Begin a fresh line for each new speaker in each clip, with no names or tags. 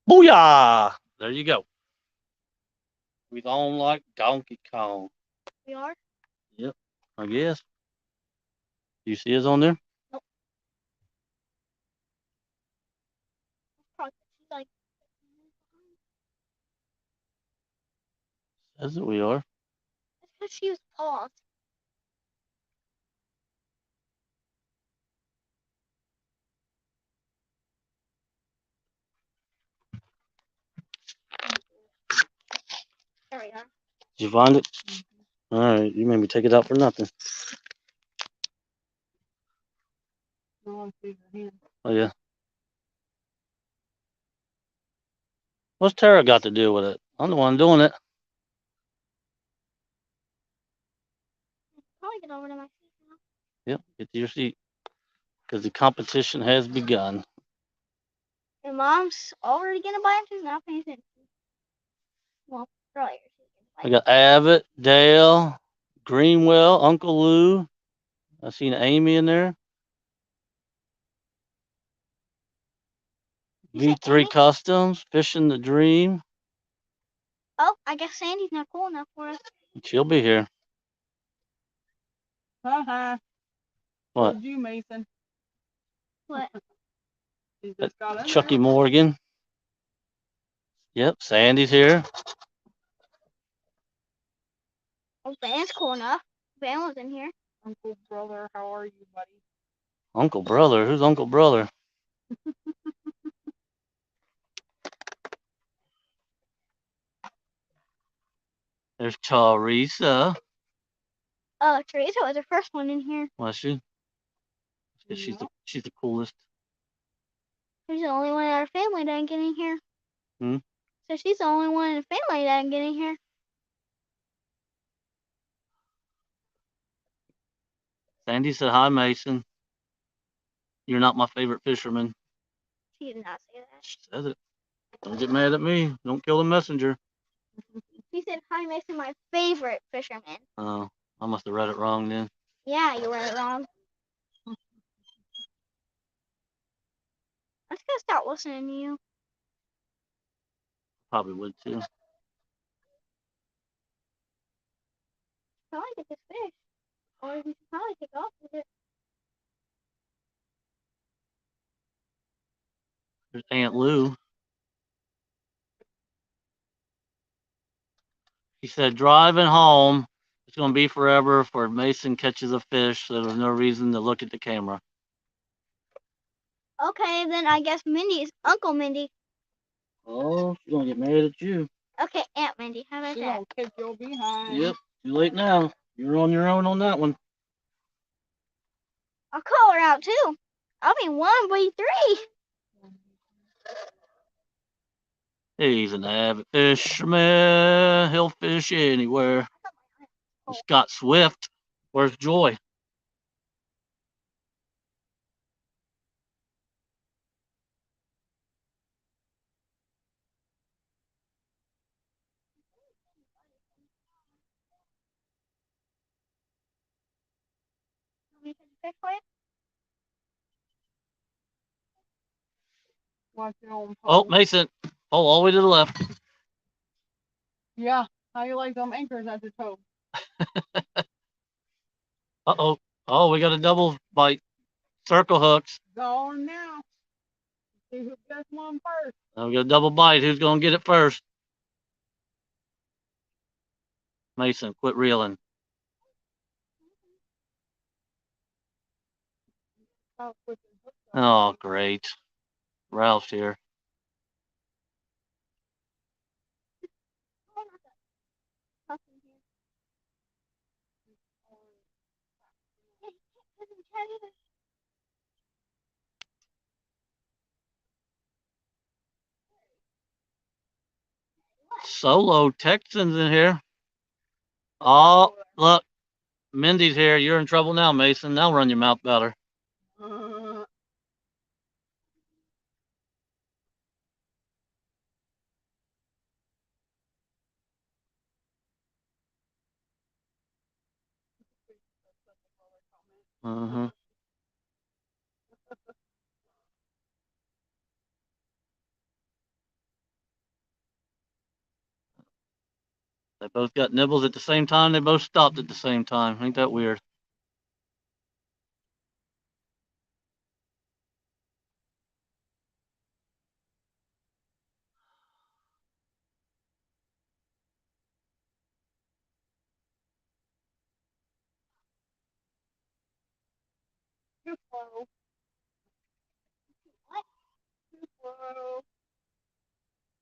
Booyah! There you go. We on like Donkey Kong.
We are?
Yep, I guess. You see us on there?
Nope. Probably like
Says that we are.
it's because she was paused. There we are.
Did you find it? All right, you made me take it out for nothing. Oh yeah. What's Tara got to do with it? I'm the one doing it.
Probably get over to my seat now.
Yep, get to your seat because the competition has begun.
And Mom's already gonna buy it. She's not paying attention. Well, earlier she was
I
gonna buy it.
got Abbott, Dale, Greenwell, Uncle Lou. I seen Amy in there.
You said
V3
Amy?
Customs, Fishing the Dream.
Oh, I guess Sandy's not cool enough for us.
She'll be here.
Uh-huh.
What?
Told you, Mason.
What?
He just got in
Chucky
there.
Morgan. Yep, Sandy's here.
Oh, Van's cool enough. Van was in here.
Uncle brother, how are you, buddy?
Uncle Brother. Who's Uncle Brother? There's Teresa.
Oh, Teresa was the first one in here.
Was she? She's the coolest.
She's the only one in our family that didn't get in here.
Hmm?
So she's the only one in the family that didn't get in here.
Sandy said, "Hi, Mason. You're not my favorite fisherman."
She did not say that.
She says it. Don't get mad at me. Don't kill the messenger.
She said, "Hi, Mason, my favorite fisherman."
Oh, I must have read it wrong then.
Yeah, you read it wrong. I just gotta stop listening to you.
Probably would too.
Probably get this fish. Or we should probably take off with it.
There's Aunt Lou. He said, driving home, it's going to be forever for Mason catches a fish, so there's no reason to look at the camera.
Okay, then I guess Mindy's Uncle Mindy.
Oh, she's going to get mad at you.
Okay, Aunt Mindy. How about
She
that?
gonna kick your behind.
Yep, too late now. You're on your own on that one.
I'll call her out too. I'll be 1v3.
He's an avid fisherman. He'll fish anywhere. Scott Swift. Where's Joy?
Watch your own
Oh,
pole.
Mason. Oh, all the way to the left.
Yeah. How you like them anchors at the toe?
Uh-oh. Oh, we got a double bite. Circle hooks.
Going now. See who gets one first.
We got a double bite. Who's going to get it first? Mason, quit reeling. Oh, great. Ralph's here. Solo Texans in here. Oh, look. Mindy's here. You're in trouble now, Mason. Now run your mouth better. Uh-huh. They both got nibbles at the same time. They both stopped at the same time. Ain't that weird?
Too slow.
What?
Too slow.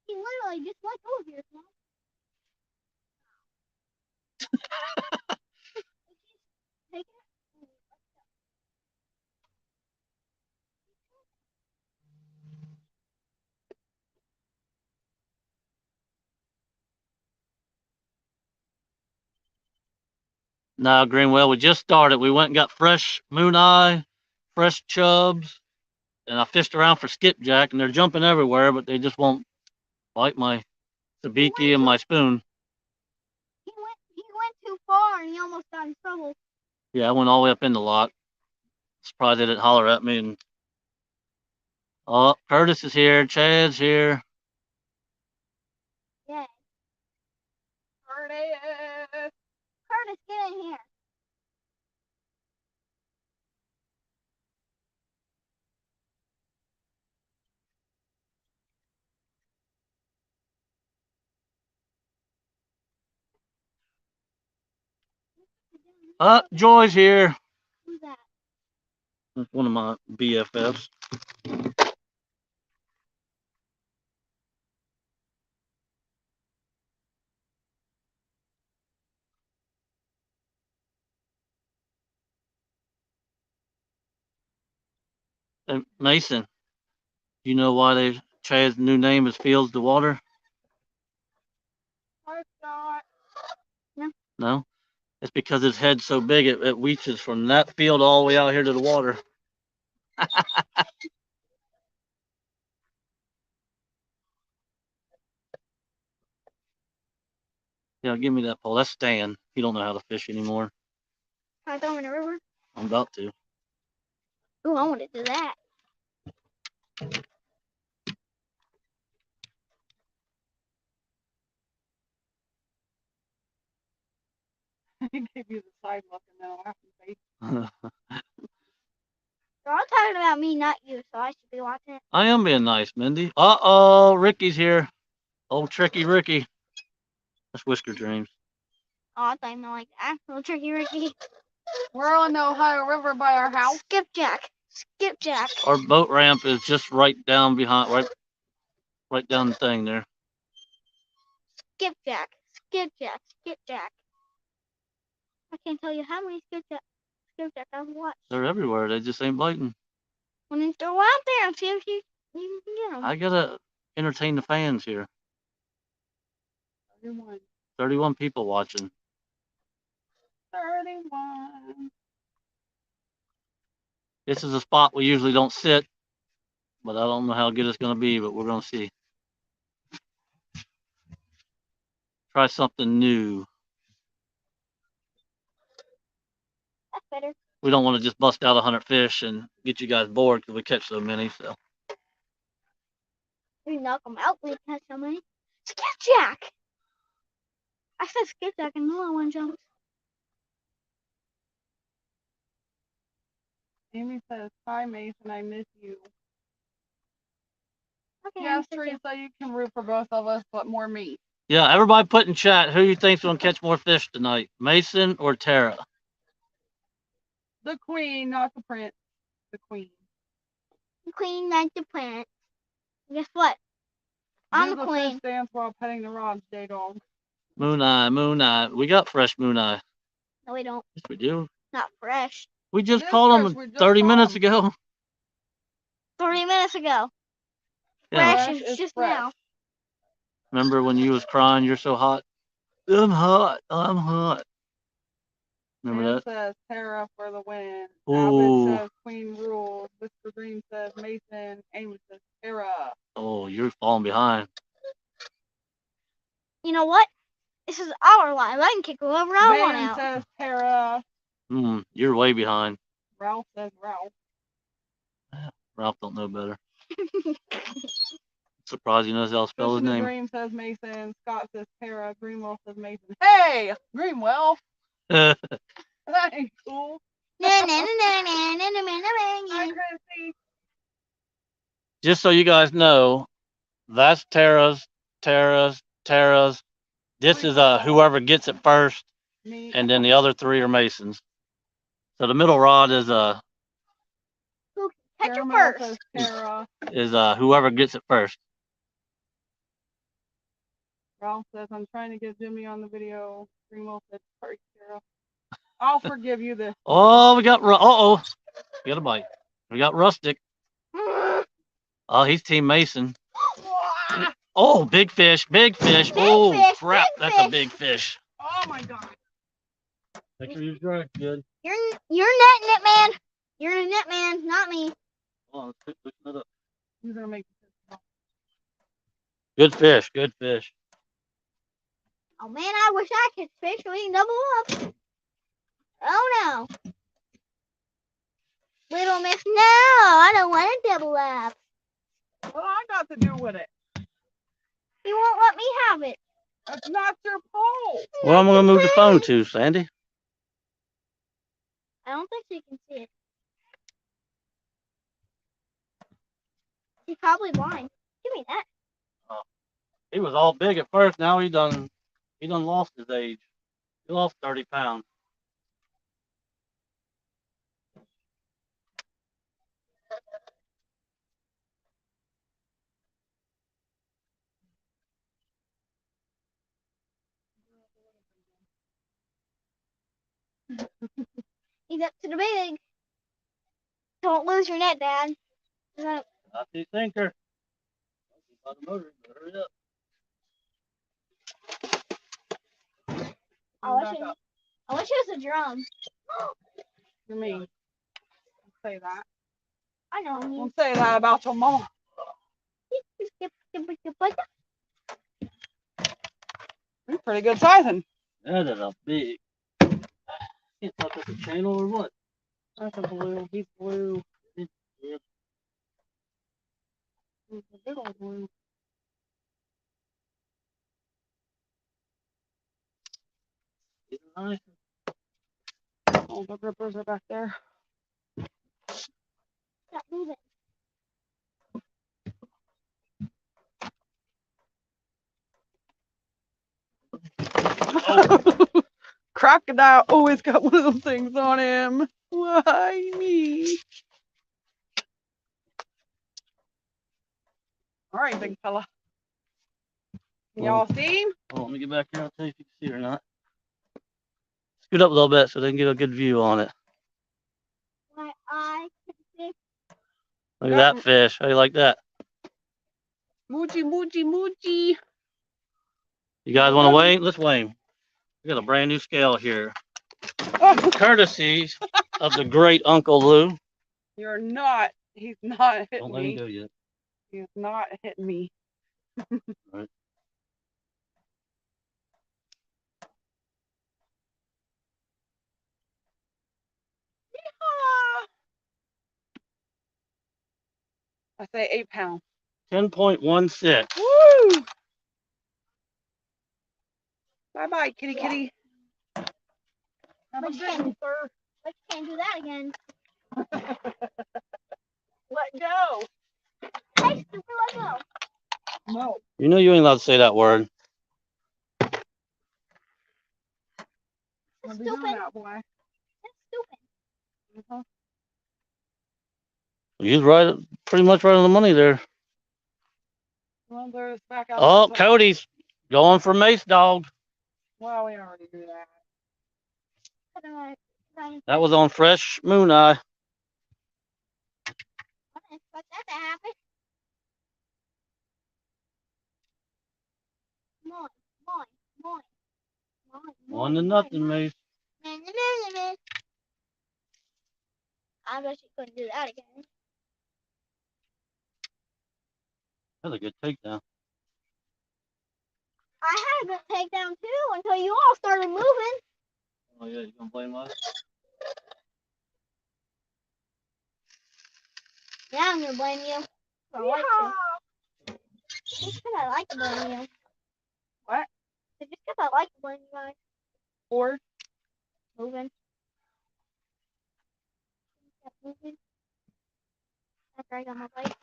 He literally just went over here, Mom. Take it.
Now, Greenwell, we just started. We went and got fresh moon eye, fresh chubs, and I fished around for skipjack, and they're jumping everywhere, but they just won't bite my sabiki and my spoon.
He went too far and he almost got in trouble.
Yeah, I went all the way up in the lot. Surprised they didn't holler at me. And oh, Curtis is here. Chad's here.
Yeah.
Curtis.
Curtis, get in here.
Joy's here.
Who's that?
That's one of my BFFs. And Mason, you know why they Chad's new name is Fields to Water?
I thought.
No? It's because his head's so big it reaches from that field all the way out here to the water. Yeah, give me that pole. That's Stan. He don't know how to fish anymore.
Can I throw him in the river?
I'm about to.
Ooh, I want to do that.
He gave you the side look and then a laughing face.
They're all talking about me, not you, so I should be watching it.
I am being nice, Mindy. Uh-oh, Ricky's here. Old tricky Ricky. That's Whisker Dreams.
Oh, I thought you meant like that. Little tricky Ricky.
We're on the Ohio River by our house.
Skipjack. Skipjack.
Our boat ramp is just right down behind, right down the thing there.
Skipjack. Skipjack. Skipjack. I can't tell you how many skipjack I've watched.
They're everywhere. They just ain't biting.
When they throw out there and see if you can get them.
I gotta entertain the fans here.
31.
31 people watching.
31.
This is a spot we usually don't sit, but I don't know how good it's gonna be, but we're gonna see. Try something new.
That's better.
We don't want to just bust out 100 fish and get you guys bored because we catch so many. So
We knock them out. We catch so many. Skipjack. I said skipjack and no one jumped.
Amy says, "Hi, Mason. I miss you."
Okay,
Yes,
I'm
Teresa, you can root for both of us, but more me.
yeah, everybody put in chat who you think's gonna catch more fish tonight, Mason or Tara.
The queen, not the prince. The queen.
queen, not the prince. Guess what?
Do
I'm the
the
queen.
fish dance while petting the rods, J-Dog.
Moon eye, moon eye. We got fresh moon eye.
No, we don't.
Yes, we do.
Not fresh.
We just
It is
caught
fresh,
them
we just
30
caught
minutes
'em.
ago.
30 minutes ago.
Yeah.
Fresh
Fresh
is
is
just
fresh.
now.
Remember when you was crying, you're so hot? I'm hot. I'm hot. Remember
Sam
that?
says Tara for the win.
Ooh.
Abbott says Queen rules. Mr. Green says Mason. Amy says Tara.
Oh, you're falling behind.
You know what? This is our live. I can kick whoever I want
Van
out.
says Tara.
You're way behind.
Ralph says Ralph.
Ralph don't know better. Surprised he knows how to spell his
Fish in the
name.
Dream says Mason. Scott says Tara. Greenwell says Mason. Hey, Greenwell. That ain't cool. Hi, Chrissy.
Just so you guys know, that's Tara's. This is whoever gets it first,
Me.
and then the other three are Masons. So the middle rod is
Catch it
Caramel
first.
says Tara.
whoever gets it first.
Ralph says, I'm trying to get Jimmy on the video. Greenwell says, sorry, Tara. I'll forgive you this.
Oh, we got got a bite. We got Rustic. Oh, he's Team Mason. Oh, big fish, big fish. Oh,
fish,
crap,
big
that's a
fish.
big fish.
Oh my god.
Make sure you drag good.
You're netting it, man. You're a net man, not me.
Hold on, let's pick it up.
You're gonna make this.
Good fish, good fish.
Oh man, I wish I could fish so we can double up. Oh no. Little miss, no, I don't want to double up.
What I got to do with it?
He won't let me have it.
That's not your pole.
Well, I'm gonna move the phone to, Sandy.
I don't think she can see it. She's probably blind. Give me that.
He was all big at first. Now he done lost his age. He lost 30 pounds.
He's up to the big. Don't lose your net, Dad. No.
Not the sinker. By the motor, hurry up.
I wish it was a drum.
You're mean. Don't say that.
I know.
Don't say that about your mom. You're pretty good sizing.
That is a big. Can't tell if it's a channel or what.
That's a blue. He's blue.
Yeah.
He's a big old blue.
He's nice.
Oh, the grippers are back there.
Stop moving.
Crocodile always got one of those things on him. Why me? All right, big fella. Can y'all see him?
Hold on, let me get back here. I'll tell you if you can see it or not. Scoot up a little bit so they can get a good view on it.
My eye can see.
Look at that fish. How do you like that?
Moochie, moochie, moochie.
You guys want to weigh? Let's weigh him. We got a brand new scale here.
Oh,
Courtesy of the great Uncle Lou.
you're not. He's not hitting
Don't let him
me.
go yet.
He's not hitting me.
Right.
I say 8 pounds.
10.16.
Woo! Bye bye, kitty kitty. Have a
But
good one, sir.
you can't do that again.
Let go.
Hey, stupid, let go.
No.
You know you ain't allowed to say that word.
Don't be doing
Stupid.
that, boy.
That's stupid.
Uh-huh.
You're right, pretty much right on the money there.
Well, there's back out.
Oh, Cody's going for Mace Dog.
Well, we already do that.
That was on Fresh Moon Eye.
I didn't expect that to happen. Moin, moin, moin, moin,
1-0, Mace.
I bet you couldn't do that again.
That's a good takedown.
I had a good takedown too until you all started moving.
Oh yeah, you gonna blame us?
Yeah, I'm gonna blame you. I like you. Just because I like the blowing you.
What?
Just because I like the blowing you guys.
Or
Moving. Kept moving. After I got my bike.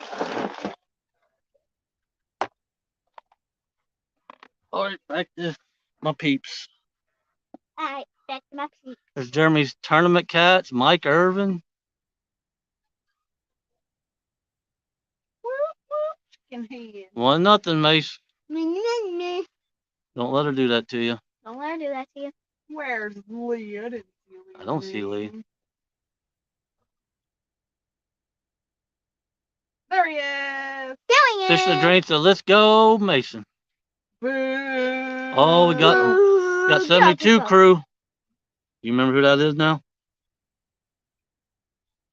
All right, back to my peeps.
Alright, back to my seat.
There's Jeremy's tournament cats, Mike Irvin.
whoop whoop chicken head.
1-0, Mace.
Don't
Don't let her do that to you.
let her do that to you.
Where's Lee? I didn't see Lee.
I don't see Lee.
There he is.
Doing
Fish the
it!
drain, so let's go, Mason.
Boo.
Oh, we got
Ooh, get off
72
this boat.
crew. You remember who that is now?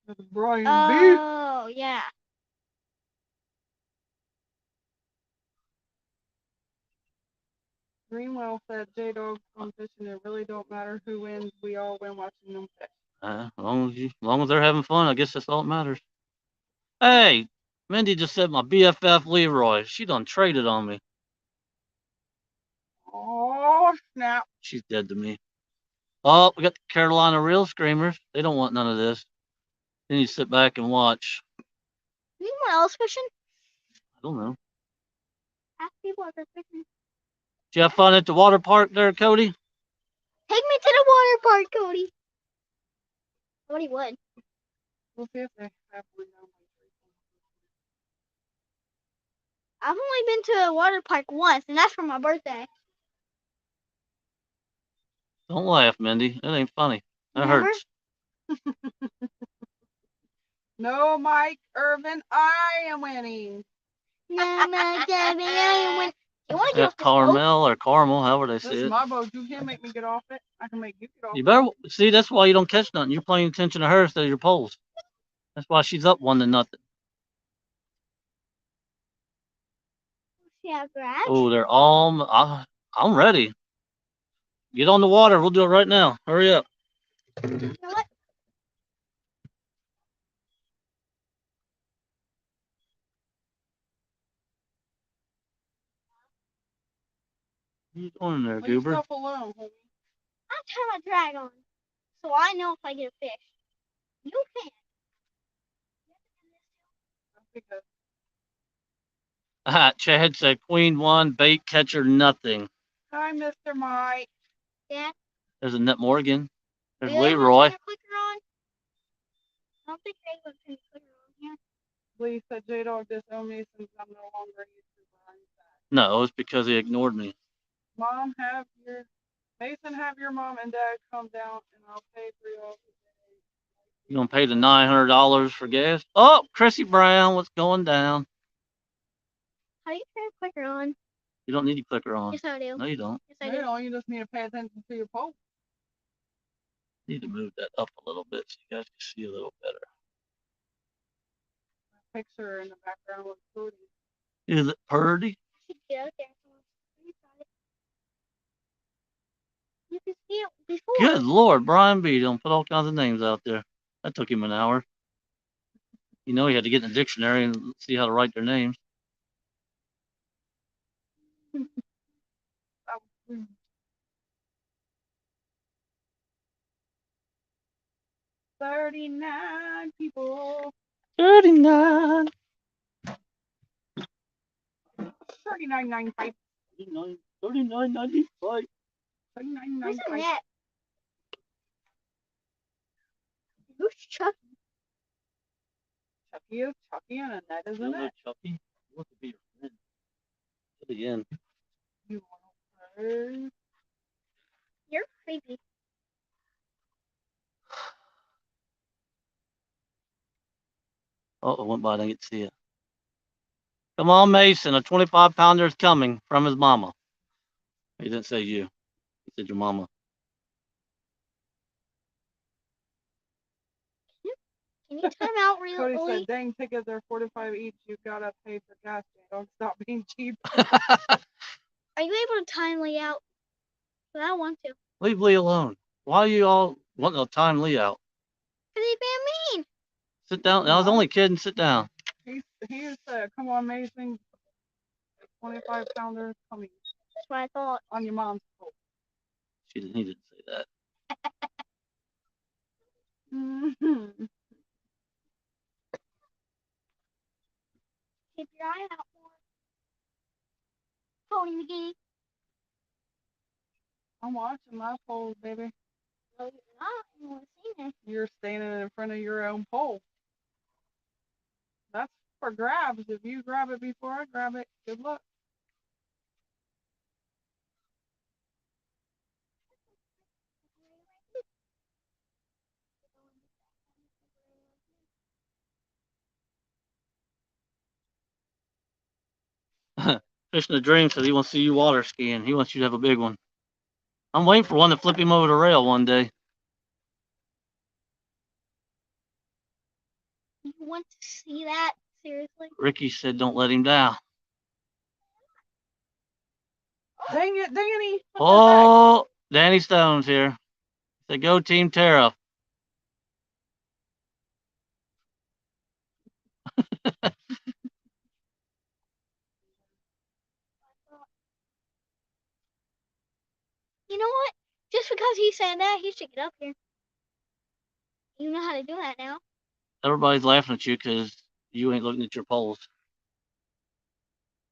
That's Brian B.
Oh, yeah.
Greenwell said J-Dog competition, it really don't matter who wins, we all win watching them fish.
As long as they're having fun, I guess that's all that matters. Hey, Mindy just said my BFF Leroy. She done traded on me.
Oh, snap.
She's dead to me. Oh, we got the Carolina Real Screamers. They don't want none of this. Then you sit back and watch.
Anyone else fishing?
I don't know.
Half people are fishing.
Did you have fun at the water park there, Cody?
Take me to the water park, Cody. Cody would.
We'll see if they have one down by
I've only been to a water park once, and that's for my birthday.
Don't laugh, Mindy. That ain't funny. That
Remember?
hurts.
No, Mike Irvin, I am winning.
No, my Debbie, I win. You want to get
That's
off this boat?
Carmel or Carmel, however they
This
say
is
it.
my boat. You can't make me get off it. I can make you get off
You
it.
better see. That's why you don't catch nothing. You're paying attention to her instead of your poles. That's why she's up 1-0.
Yeah, Brad.
Oh, they're all. I'm ready. Get on the water. We'll do it right now. Hurry up.
You know what?
What are you doing there,
Leave
Goober?
yourself alone, homie.
I turn my drag on, so I know if I get a fish. You can.
Because
Chad said Queen 1, bait catcher nothing.
hi, Mr. Mike.
Dad,
There's a Nut Morgan. There's
are you able to
Leroy.
turn your clicker on? I don't think you're able to turn your clicker on here.
Lee said J-Dog disowned me since I'm no longer a YouTuber. I'm sad.
No, it's because he ignored me.
Mom, Mason, have your mom and dad come down and I'll pay for y'all today.
You gonna pay the $900 for gas? Oh, Chrissy Brown, what's going down?
How do you turn your clicker on?
You don't need your clicker on.
Yes, I do.
No, you don't.
Yes, I do.
No, you just need to pay attention to your pole.
Need to move that up a little bit so you guys can see a little better.
Picture in the background looks pretty.
Is it purdy?
Get out there. You can see it before.
Good Lord, Brian B. Don't put all kinds of names out there. That took him an hour. You know he had to get in the dictionary and see how to write their names.
That was rude. $39 people.
39.
39.95.
39.95.
39.95.
Where's the net? Who's Chuck?
Chucky is Chucky and a net is a net.
Chucky. He wants to be your friend. To the end.
You want to play?
You're creepy.
Oh, it went by. I didn't get to see it. Come on, Mason. A 25-pounder is coming from his mama. He didn't say you. He said your mama.
Can you time out real
Cody
early?
said, dang, tickets are $45 each. You gotta pay for gas. Don't stop being cheap.
Are you able to time Lee out? But I don't want to.
Leave Lee alone. Why are you all wanting to time Lee out?
Because he's being mean.
Sit down. I was only kidding. Sit down.
He said, come on, Mason. 25 pounder coming
That's what I thought.
on your mom's boat.
He didn't say that.
Mm-hmm.
Keep your eye out for Tony McGee.
I'm watching my pole, baby.
No, you're not. You want to see me.
You're standing in front of your own pole. That's for grabs. If you grab it before I grab it, good luck.
Fishing the Dream says he wants to see you water skiing. He wants you to have a big one. I'm waiting for one to flip him over the rail one day.
You want to see that? Seriously?
Ricky said don't let him down.
Dang it, Danny.
Oh, Danny Stone's here. Say go Team Tara.
You know what? Just because he said that, he should get up here. You know how to do that now.
Everybody's laughing at you because you ain't looking at your poles.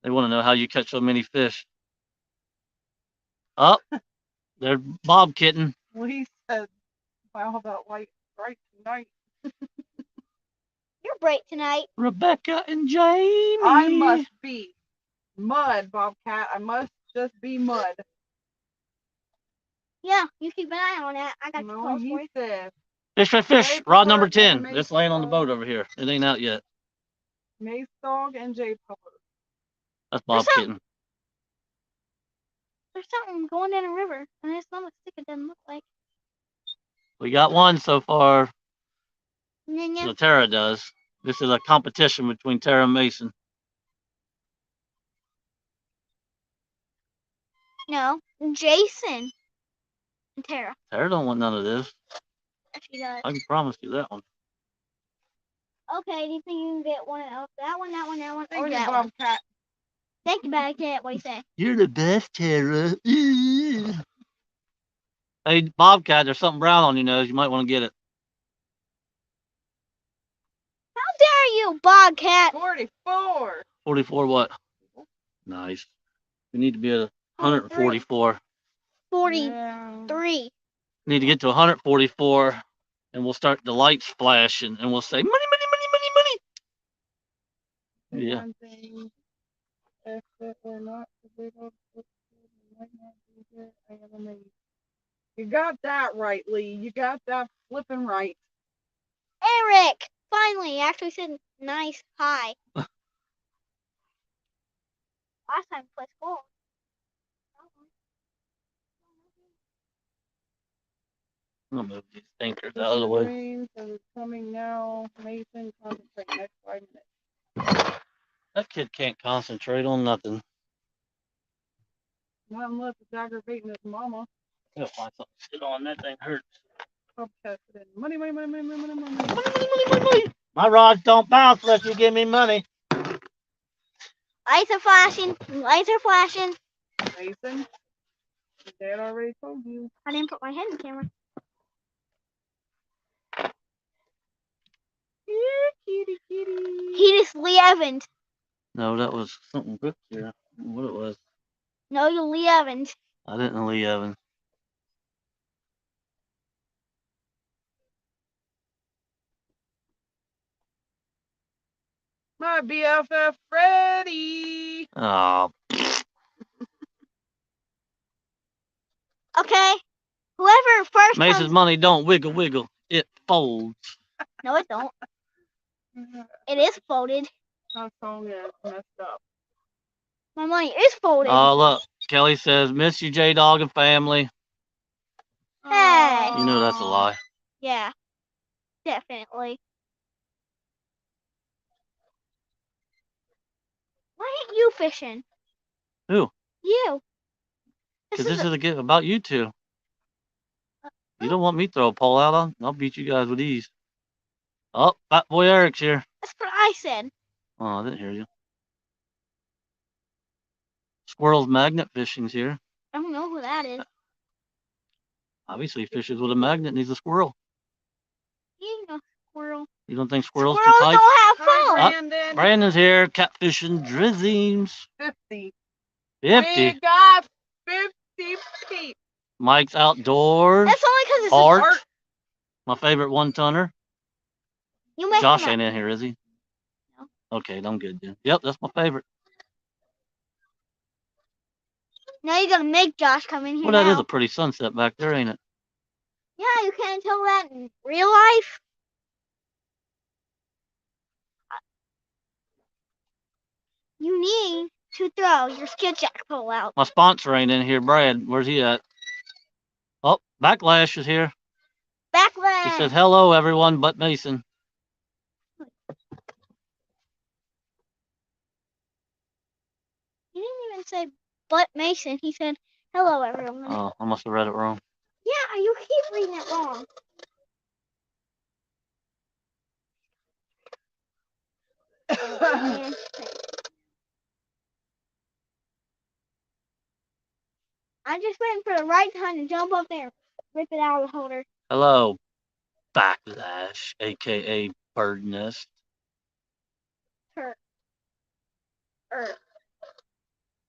They want to know how you catch so many fish. Oh, there's Bob Kitten.
Lee said, wow, that light bright tonight.
You're bright tonight.
Rebecca and Jamie.
I must be mud, Bobcat. I must just be mud.
Yeah, you keep an eye on that. I got your
No,
calls for
he
you.
said,
Fish, fish, fish.
Jay
Rod number
Pupper
10.
and
It's laying on the
Mace
boat over here. It ain't out yet.
Mace Dog and Jay Pupper.
That's Bob
There's
Kitten.
There's something going in a river, and it's not a stick. It doesn't look like.
We got one so far.
Yeah.
So Tara does. This is a competition between Tara and Mason.
No, Jason and Tara.
Tara don't want none of this.
Yes, she does.
I can promise you that one.
Okay, do you think you can get one of that one, that one, that one,
Thank
or
you,
that one?
Bobcat.
Thank you, Bobcat. What do you say?
You're the best, Tara. Hey, Bobcat, there's something brown on your nose. You might want to get it.
How dare you, Bobcat?
44.
44 what? Nice. We need to be at 144.
43.
Yeah.
Need to get to 144, and we'll start the lights flashing, and we'll say, money, money, money, money, money. Yeah.
One thing, if it were not for big old foot, you might not be here. I am amazed. You got that right, Lee. You got that flipping right.
Eric! Finally, he actually said nice hi. Last time he played score.
I'm gonna move these thinkers out of the way.
Dreams are coming now. Mason, concentrate next 5 minutes.
That kid can't concentrate on nothing.
Not unless it's aggravating his mama.
I gotta find something to sit on. That thing hurts.
Bobcat said, money, money, money, money, money, money, money.
Money, money, money, money, money. My rods don't bounce unless you give me money.
Lights are flashing. Lights are flashing.
Mason, your dad already told you.
I didn't put my head in the camera.
Here, kitty, kitty.
He just Lee Evans.
No, that was something good here. I don't know what it was.
No, you Lee Evans.
I didn't Lee Evans.
My BFF Freddy.
Oh,
Okay. Whoever first
Mace's
comes.
money don't wiggle, wiggle. It folds.
No, it don't. It is folded.
That song is messed up.
My money is folded.
Oh, look. Kelly says, miss you, J-Dog and family.
Hey.
You know that's a lie.
Yeah. Definitely. Why ain't you fishing?
Who?
You.
Because this is a game about you two. You don't want me to throw a pole out on? I'll beat you guys with ease. Oh, Fat Boy Eric's here.
That's what I said.
Oh, I didn't hear you. Squirrel's magnet fishing's here.
I don't know who that is.
Obviously, he fishes with a magnet and he's a squirrel.
He ain't no squirrel.
You don't think squirrels can
Squirrels
type?
don't have
Hi,
phones.
Brandon.
Brandon's here, catfishing drizzies.
50.
50.
We got 50 peeps.
Mike's outdoors.
That's only because it's
Art.
Art.
My favorite one tonner.
You make
Josh
him
ain't
up.
in here, is he?
No.
Okay, I'm good then. Yep, that's my favorite.
Now you gotta make Josh come in here
Well, that
now.
is a pretty sunset back there, ain't it?
Yeah, you can't tell that in real life. You need to throw your skipjack pole out.
My sponsor ain't in here, Brad. Where's he at? Oh, Backlash is here.
Backlash.
He says, hello, everyone, but Mason.
He didn't even say but Mason. He said hello everyone.
Oh, I must have read it wrong.
Yeah, you keep reading it wrong. And I'm just waiting for the right time to jump up there, rip it out of the holder.
Hello, Backlash, aka Bird Nest.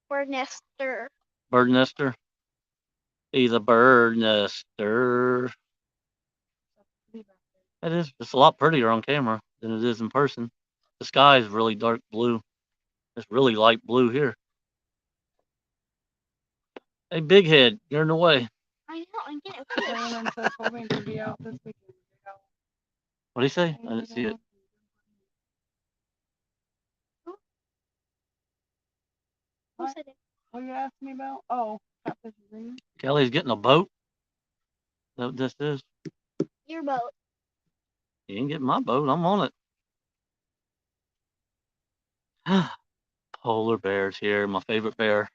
Bird nester.
Bird Nester. He's a bird nester. It is. It's a lot prettier on camera than it is in person. The sky is really dark blue. It's really light blue here. Hey, Big Head, you're in the way.
I know, I'm getting
Brandon says hoping to be out this weekend.
What'd he say? I didn't see it.
Who said it?
What are you asking me about? Oh, catfish green.
Kelly's getting a boat. Is that what this is?
Your boat.
He ain't getting my boat. I'm on it. Polar bears here. My favorite bear.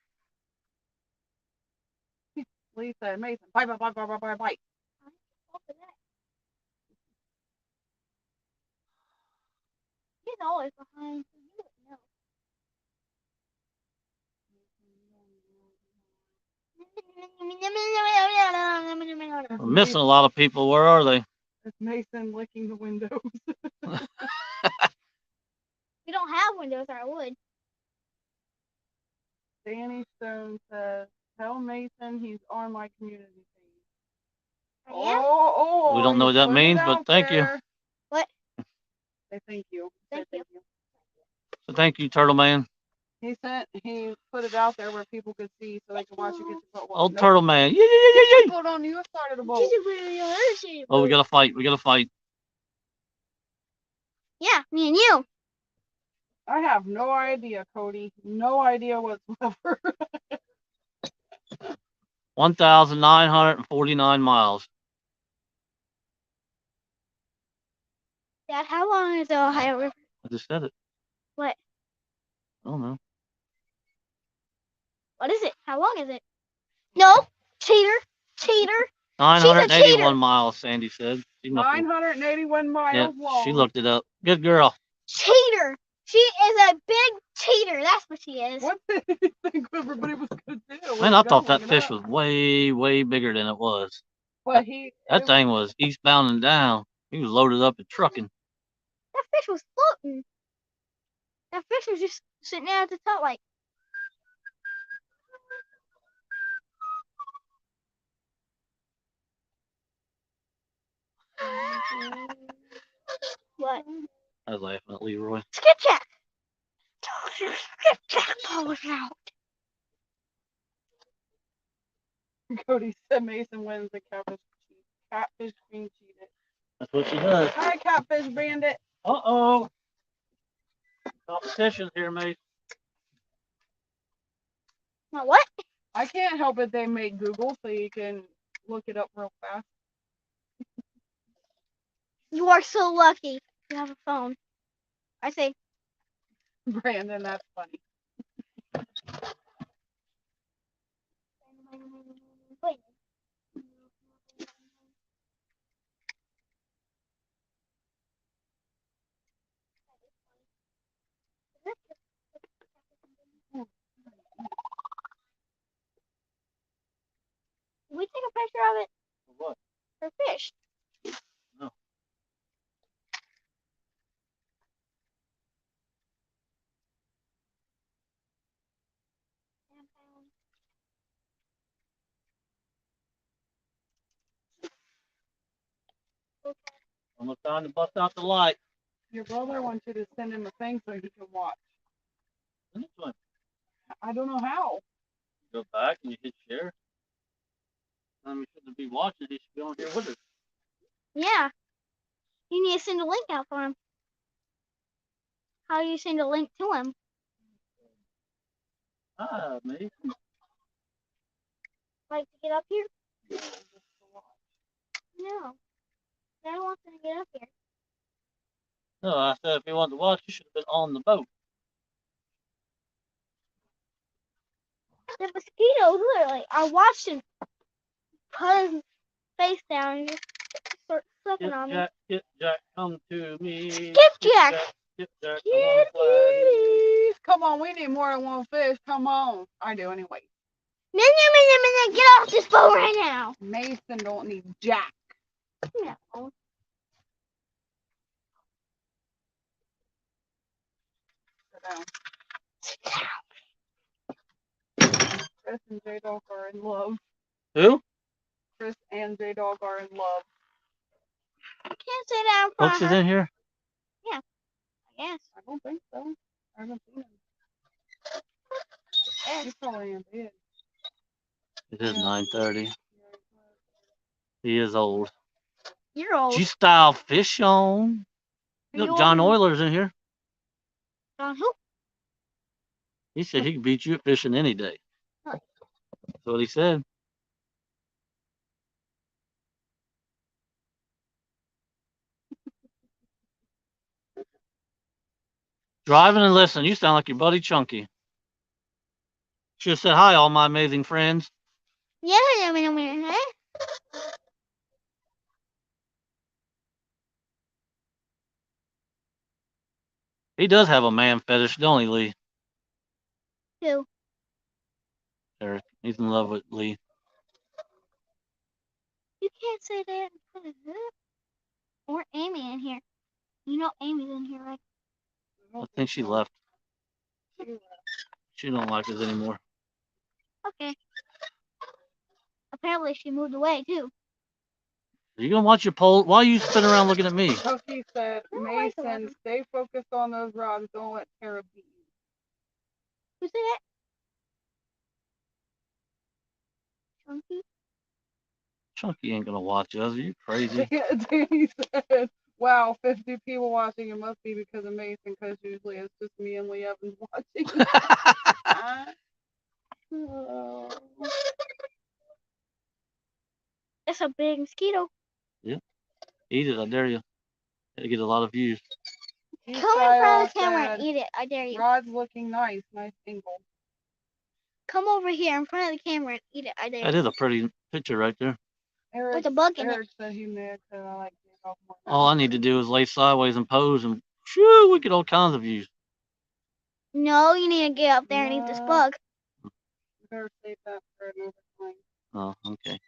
Lisa and Mason. Bye, bye, bye, bye, bye, bye, bye.
He's always behind. So you wouldn't know.
We're missing a lot of people. Where are they?
It's Mason licking the windows.
We don't have windows, or I would.
Danny Stone says, tell Mason he's on my community page.
I am?
Oh,
We don't know what that
put it
means, but
out
thank you.
there.
What?
Say thank you.
Thank
Say
you.
So thank you, Turtle Man.
He put it out there where people could see so they could watch you get the boat.
Old
Nope.
Turtle Man.
Get your boat on the other side of the boat.
Oh, we gotta fight. We gotta fight.
Yeah, me and you.
I have no idea, Cody. No idea whatsoever.
1,949 miles.
Dad, how long is the Ohio River?
I just said it.
What?
I don't know.
What is it? How long is it? No, cheater, cheater.
981 miles, Sandy said. She must have,
981 miles
yeah,
long.
she looked it up. Good girl.
Cheater. She is a big cheater. That's what she is.
What did you think everybody was going to do?
Man, I thought that fish was way, way bigger than it was.
But
That thing was eastbound and down. He was loaded up and trucking.
That fish was floating. That fish was just sitting there at the top like. What?
I was laughing at Leroy.
Skipjack. Skipjack pulls out.
Cody said Mason wins the catfish green cheated.
That's what she does.
Hi, catfish bandit.
Uh-oh. Competition's here, mate.
Now what?
I can't help it. They make Google so you can look it up real fast.
You are so lucky. You have a phone. I say.
Brandon, that's funny.
Wait.
Almost time to bust out the light.
Your brother wants you to send him a thing so he can watch.
This one.
I don't know how.
Go back and you hit share. He shouldn't be watching. He should be on here with us.
Yeah. You need to send a link out for him. How do you send a link to him?
Hi, me.
Like to get up here? No. I don't want them to get up here.
No, I said if he wanted to watch, he should have been on the boat.
The mosquito, literally. I watched him put his face down and just start sucking on me.
Skipjack, come to me.
Skipjack!
Skipjack, I wanna fly.
Come on, we need more than one fish. Come on. I do anyway.
Get off this boat right now.
Mason don't need jack.
No.
Sit down. Chris and J-Dog are in love.
Who?
Chris and J-Dog are in love.
Can't sit down in front
Folks
of
is
her.
in here?
Yes.
I don't think so. I haven't seen him. He's probably in bed.
It is 9:30. He is old.
You're old.
G style fish on.
Are
Look,
you
John
old?
Euler's in here.
John who?
He said he could beat you at fishing any day.
Really?
That's what he said. Driving and listen. You sound like your buddy Chunky. Should have said hi, all my amazing friends.
Yeah, huh?
He does have a man fetish, don't he, Lee?
Who?
Eric. He's in love with Lee.
You can't say that in front of her. Or Amy in here. You know Amy's in here, right?
I think she left. She don't like us anymore.
Okay. Apparently she moved away too.
Are you gonna watch your pole? Why are you spinning around looking at me?
Cookie said,
I don't like the
Mason,
weather.
stay focused on those rods. Don't let Tara beat you.
Who said that? Chunky?
Chunky ain't gonna watch us. Are you crazy?
Danny said, wow, 50 people watching. It must be because of Mason, because usually it's just me and Lee Evans watching. Oh.
That's a big mosquito.
Eat it, I dare you. It'll get a lot of views.
Come in front of the camera and eat it. I dare you.
Rod's looking nice. Nice angle.
Come over here in front of the camera and eat it. I dare
That
you.
is a pretty picture right there.
Eric,
With a bug in it.
Eric said he made it. I like J-Dog more.
All I need to do is lay sideways and pose, and shoo, we get all kinds of views.
No, you need to get up there and eat this
No.
bug.
You better save that for another time.
Oh, okay.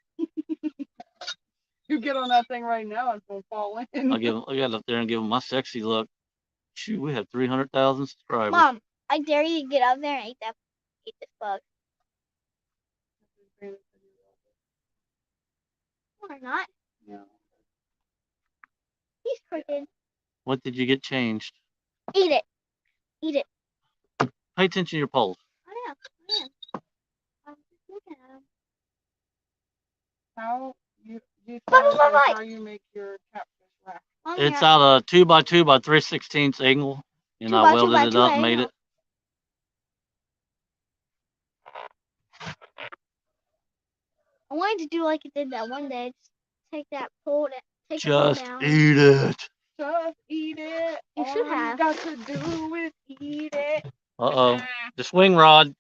You get on that thing right now, it's gonna fall in.
I got up there and give him my sexy look. Shoot, we have 300,000 subscribers.
Mom, I dare you to get up there and eat this bug. Or not.
Yeah.
He's crooked.
What did you get changed?
Eat it. Eat it.
Pay attention to your poles.
I am. I'm just looking at him.
How you
Bye.
how you make your catfish rack?
It's out of 2x2 by 3/16 angle, and
2
I
by 2
welded
by
it
2
up and made
angle.
it.
I wanted to do like it did that one day. Just take that pole, take the
Just
pole down.
eat it.
Just eat it.
You should have.
All you got to do is eat it.
Uh-oh. The swing rod,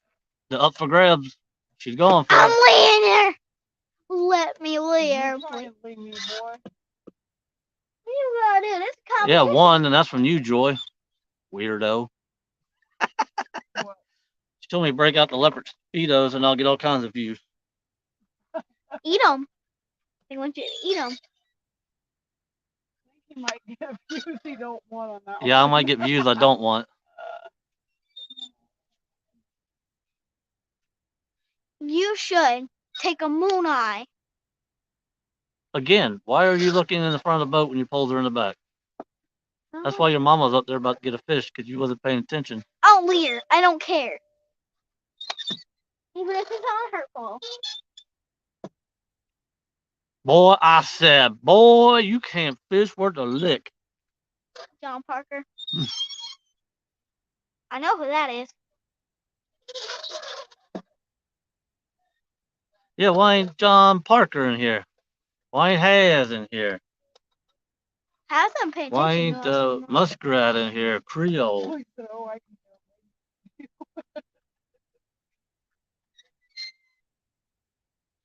the up for grabs. She's going for
I'm
it.
laying there. Let me lay there,
You try
please.
and leave me, boy.
What you gonna do? This is
Yeah,
competition.
one, and that's from you, Joy. Weirdo.
What?
She told me to break out the leopard speedos, and I'll get all kinds of views.
Eat them. They want you to eat them.
I think he might get views he don't want on that
Yeah, I
one.
might get views I don't want.
You should take a moon eye.
Again, why are you looking in the front of the boat when you pulled her in the back? That's why your mama was up there about to get a fish because you wasn't paying attention.
I'll lead her. I don't care. Even if it's not her fault.
Boy, I said, boy, you can't fish worth a lick.
John Parker. I know who that is.
Yeah, why ain't John Parker in here? Why ain't Hayes in here?
Hasn't paid
Why
attention
ain't
to us.
Muskrat in here? Creole.
Like, so I can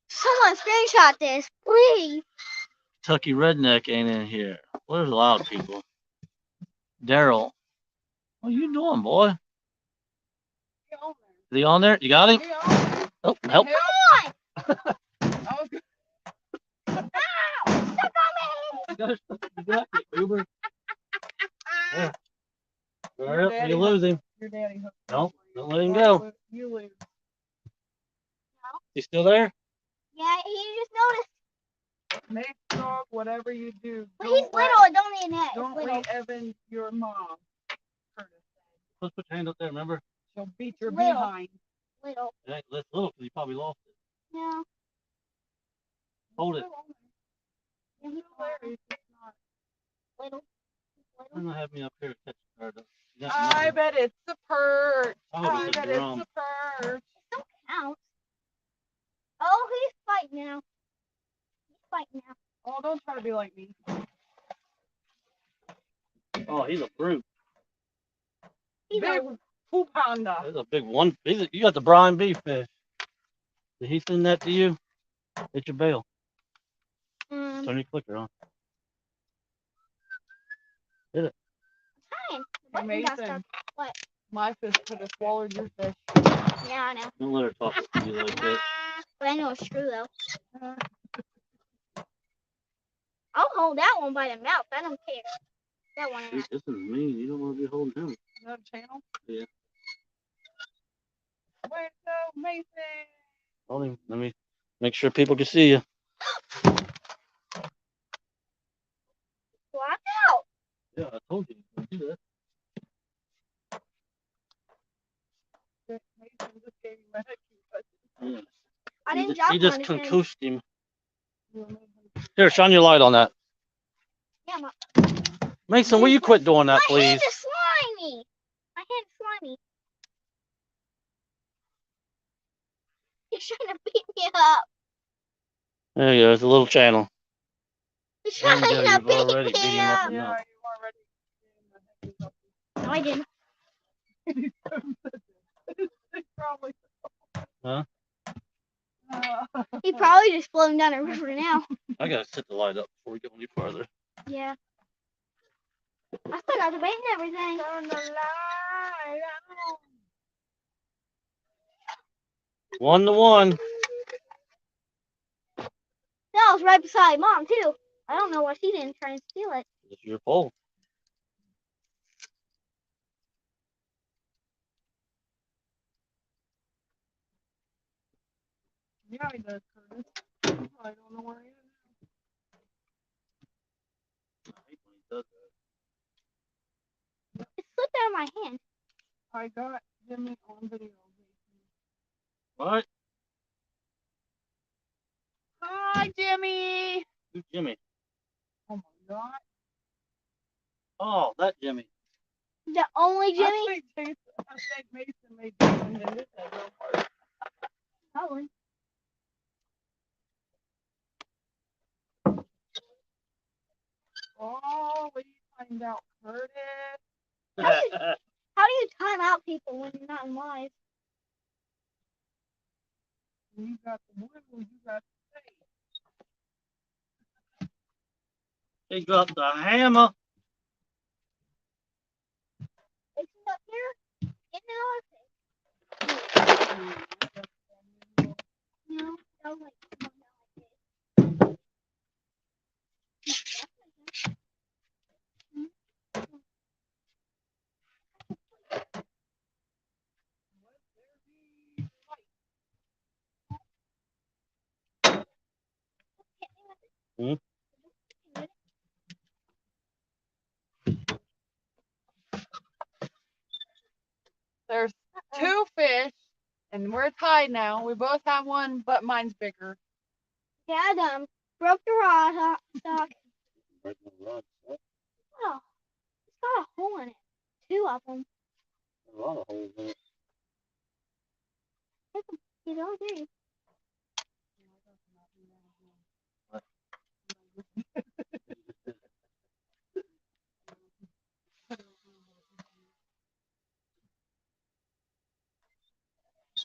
Someone screenshot this, please.
Kentucky Redneck ain't in here. Where's a lot of people? Daryl. What are you doing, boy?
get on
Is he on there? You got him?
there. Get on there.
Oh, help.
Come on!
I was
Ow! Stuck on me!
You got it, Uber. Yeah.
Your daddy
You lose him.
Your daddy hooked
Don't let him
Alright,
go.
well, you lose.
He's still there?
Yeah, he just noticed.
Next dog, whatever you do,
But he's
don't let,
little. It don't need that.
don't
It's little.
let Evan, your mom, Curtis said.
Let's put your hand up there, remember?
She'll beat your
Little.
behind.
Little.
It ain't this little because you probably lost it.
No.
Hold it.
Yeah, he's
It's hilarious. It's not.
little.
Why
Little.
not have me up here catch the bird?
I bet it's a perch.
I hope
I
it's a
bet it's
drum.
a perch.
Don't count. Oh, he's fighting now. He's fighting now.
Oh, don't try to be like me.
Oh, he's a brute.
He's
Big
a
poop panda.
There's a big one. You got the Brian B fish. Did he send that to you? It's your bail. Turn your clicker on.
fine.
Hey,
What you got
Mason.
stuck? What?
My fish could have swallowed your fish.
Yeah, I know.
Don't let her talk to you like that.
But I know it's true though.
Uh,
I'll hold that one by the mouth. I don't care. That one.
This is mean. You don't want to be holding him.
is that a channel?
Yeah.
Way to go, Mason.
Hold him. Let me make sure people can see you.
Watch out.
Yeah, I told you. You do that.
Mason just gave you a heck of a
Yeah.
I didn't
He
drop
just
one. Again.
concussed him.
question.
Here, shine your light on that.
Yeah,
Mason, will you quit doing that,
my hand
please?
is slimy. My hand is slimy. He's trying to beat me up.
There you go. It's a little channel.
He's
There
trying
you go.
to
You've already
beat
beat
me
him up
up.
Yeah,
enough.
you already.
No, I didn't.
Probably.
Huh?
He probably just flown down a river now.
I gotta set the light up before we go any farther.
Yeah. I still got the bait and everything.
Turn the light on.
1-1.
That was right beside Mom too. I don't know why she didn't try and steal it.
It's your fault.
Yeah, he does, Curtis. I don't know where he is.
I hate when he does that.
It slipped out of my hand.
I got Jimmy on video.
What?
Hi, Jimmy.
Who's Jimmy?
Oh my God.
Oh, that Jimmy.
The only Jimmy?
I think Mason made Jason in his head real hard.
Probably.
Oh, we find out Curtis.
How do you time out people when you're not in live?
You got the blue, you got the
He dropped the hammer.
It's up here. Get
state.
No, that was like
Hmm?
There's 2 fish, and we're tied now. We both have one, but mine's bigger.
Yeah, I done broke the rod stock. Oh, it's got a hole in it. 2 of them.
A lot of holes in it.
You don't agree.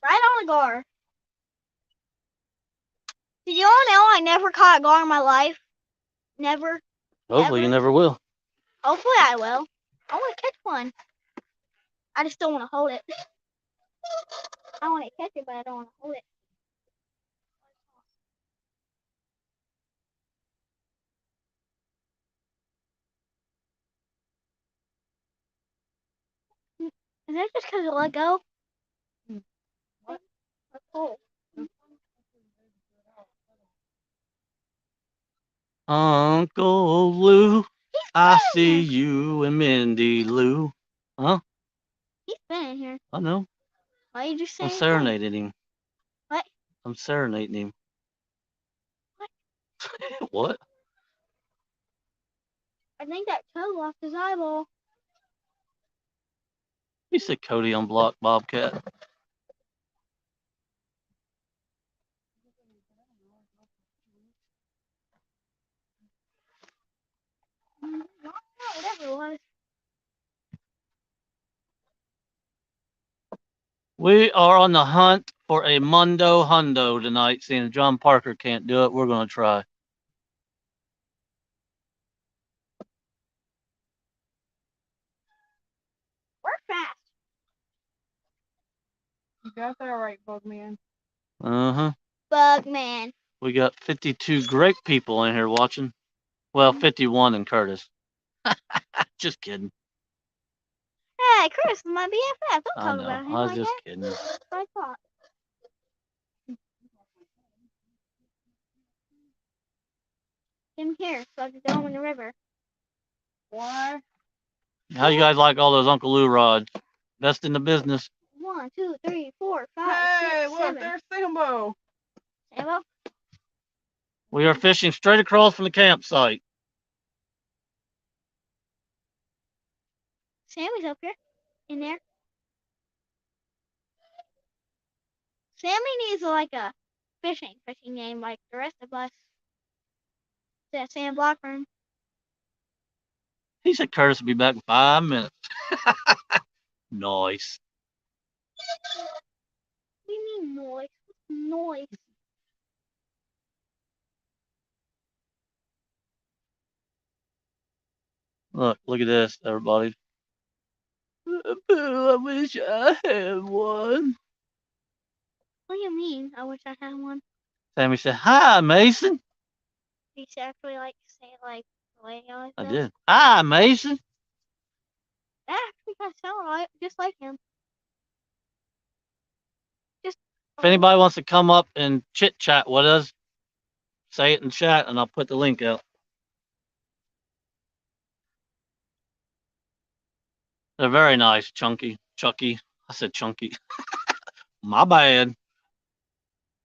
Right on the gar. Did you all know I never caught a gar in my life? Never.
Hopefully you
Ever?
never will.
Hopefully I will. I want to catch one. I just don't want to hold it. I want to catch it, but I don't want to hold it. Is that just because I let go?
What?
That's cool.
Uncle Lou, I see
He's
you and Mindy Lou. Huh?
been in here.
I know.
Why you just
I'm
saying things?
serenading him.
What?
I'm serenading him.
What?
What?
I think that toe lost his eyeball.
He said Cody unblocked Bobcat.
Whatever it was.
We are on the hunt for a Mundo Hundo tonight. Seeing John Parker can't do it, we're going to try.
We're fast.
You got that right, Bugman.
Uh huh.
Bugman.
We got 52 great people in here watching. Well, 51 in Curtis. Just kidding.
Hey, Chris, my BFF. Don't
I
talk
know.
about him
I was
like
just
that.
kidding.
That's what I thought. Get him here so I can throw him in the river.
Why?
How you guys like all those Uncle Lou rods? Best in the business.
1, 2, 3, 4, 5,
Hey,
6,
look,
7.
there's Sambo.
Sambo?
We are fishing straight across from the campsite.
Sammy's up here. In there. Sammy needs like a fishing name like the rest of us. That Sam Blackburn.
He said Curtis will be back in 5 minutes. Nice.
What do you mean noise? Noise.
Look at this, everybody. I wish I had one.
What do you mean? I wish I had one.
Sammy said, "Hi, Mason."
Did you actually like say it like the way he always
I
does?
did. Hi, Mason.
That actually kind of sounded like just like him. Just.
If anybody wants to come up and chit chat with us, say it in chat, and I'll put the link out. They're very nice, chunky, Chucky. I said chunky. My bad.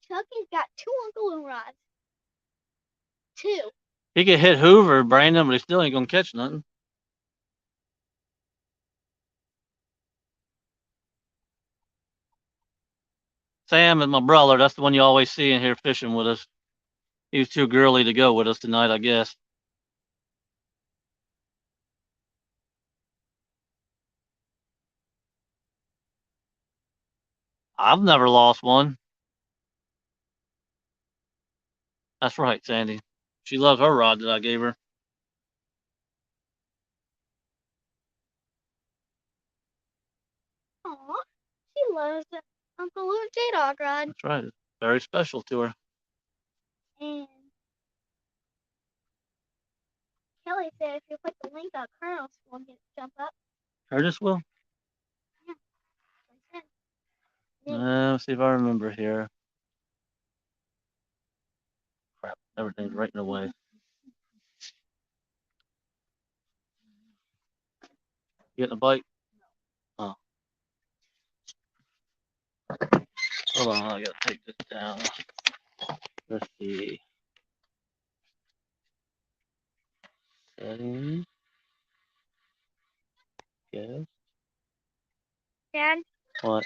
Chucky's got 2 Uncle Lou rods. 2.
He could hit Hoover, Brandon, but he still ain't gonna catch nothing. Sam is my brother. That's the one you always see in here fishing with us. He was too girly to go with us tonight, I guess. I've never lost one. That's right, Sandy. She loves her rod that I gave her.
Aw, she loves Uncle Lou J-Dog rod.
That's right. It's very special to her.
And Kelly said if you put the link on Colonel's, we'll get jump up.
Curtis will. Let's see if I remember here. Crap, everything's right in the way. Getting a bite? Oh. Hold on, I gotta take this down. Let's see. Settings. Yes.
Dad,
What?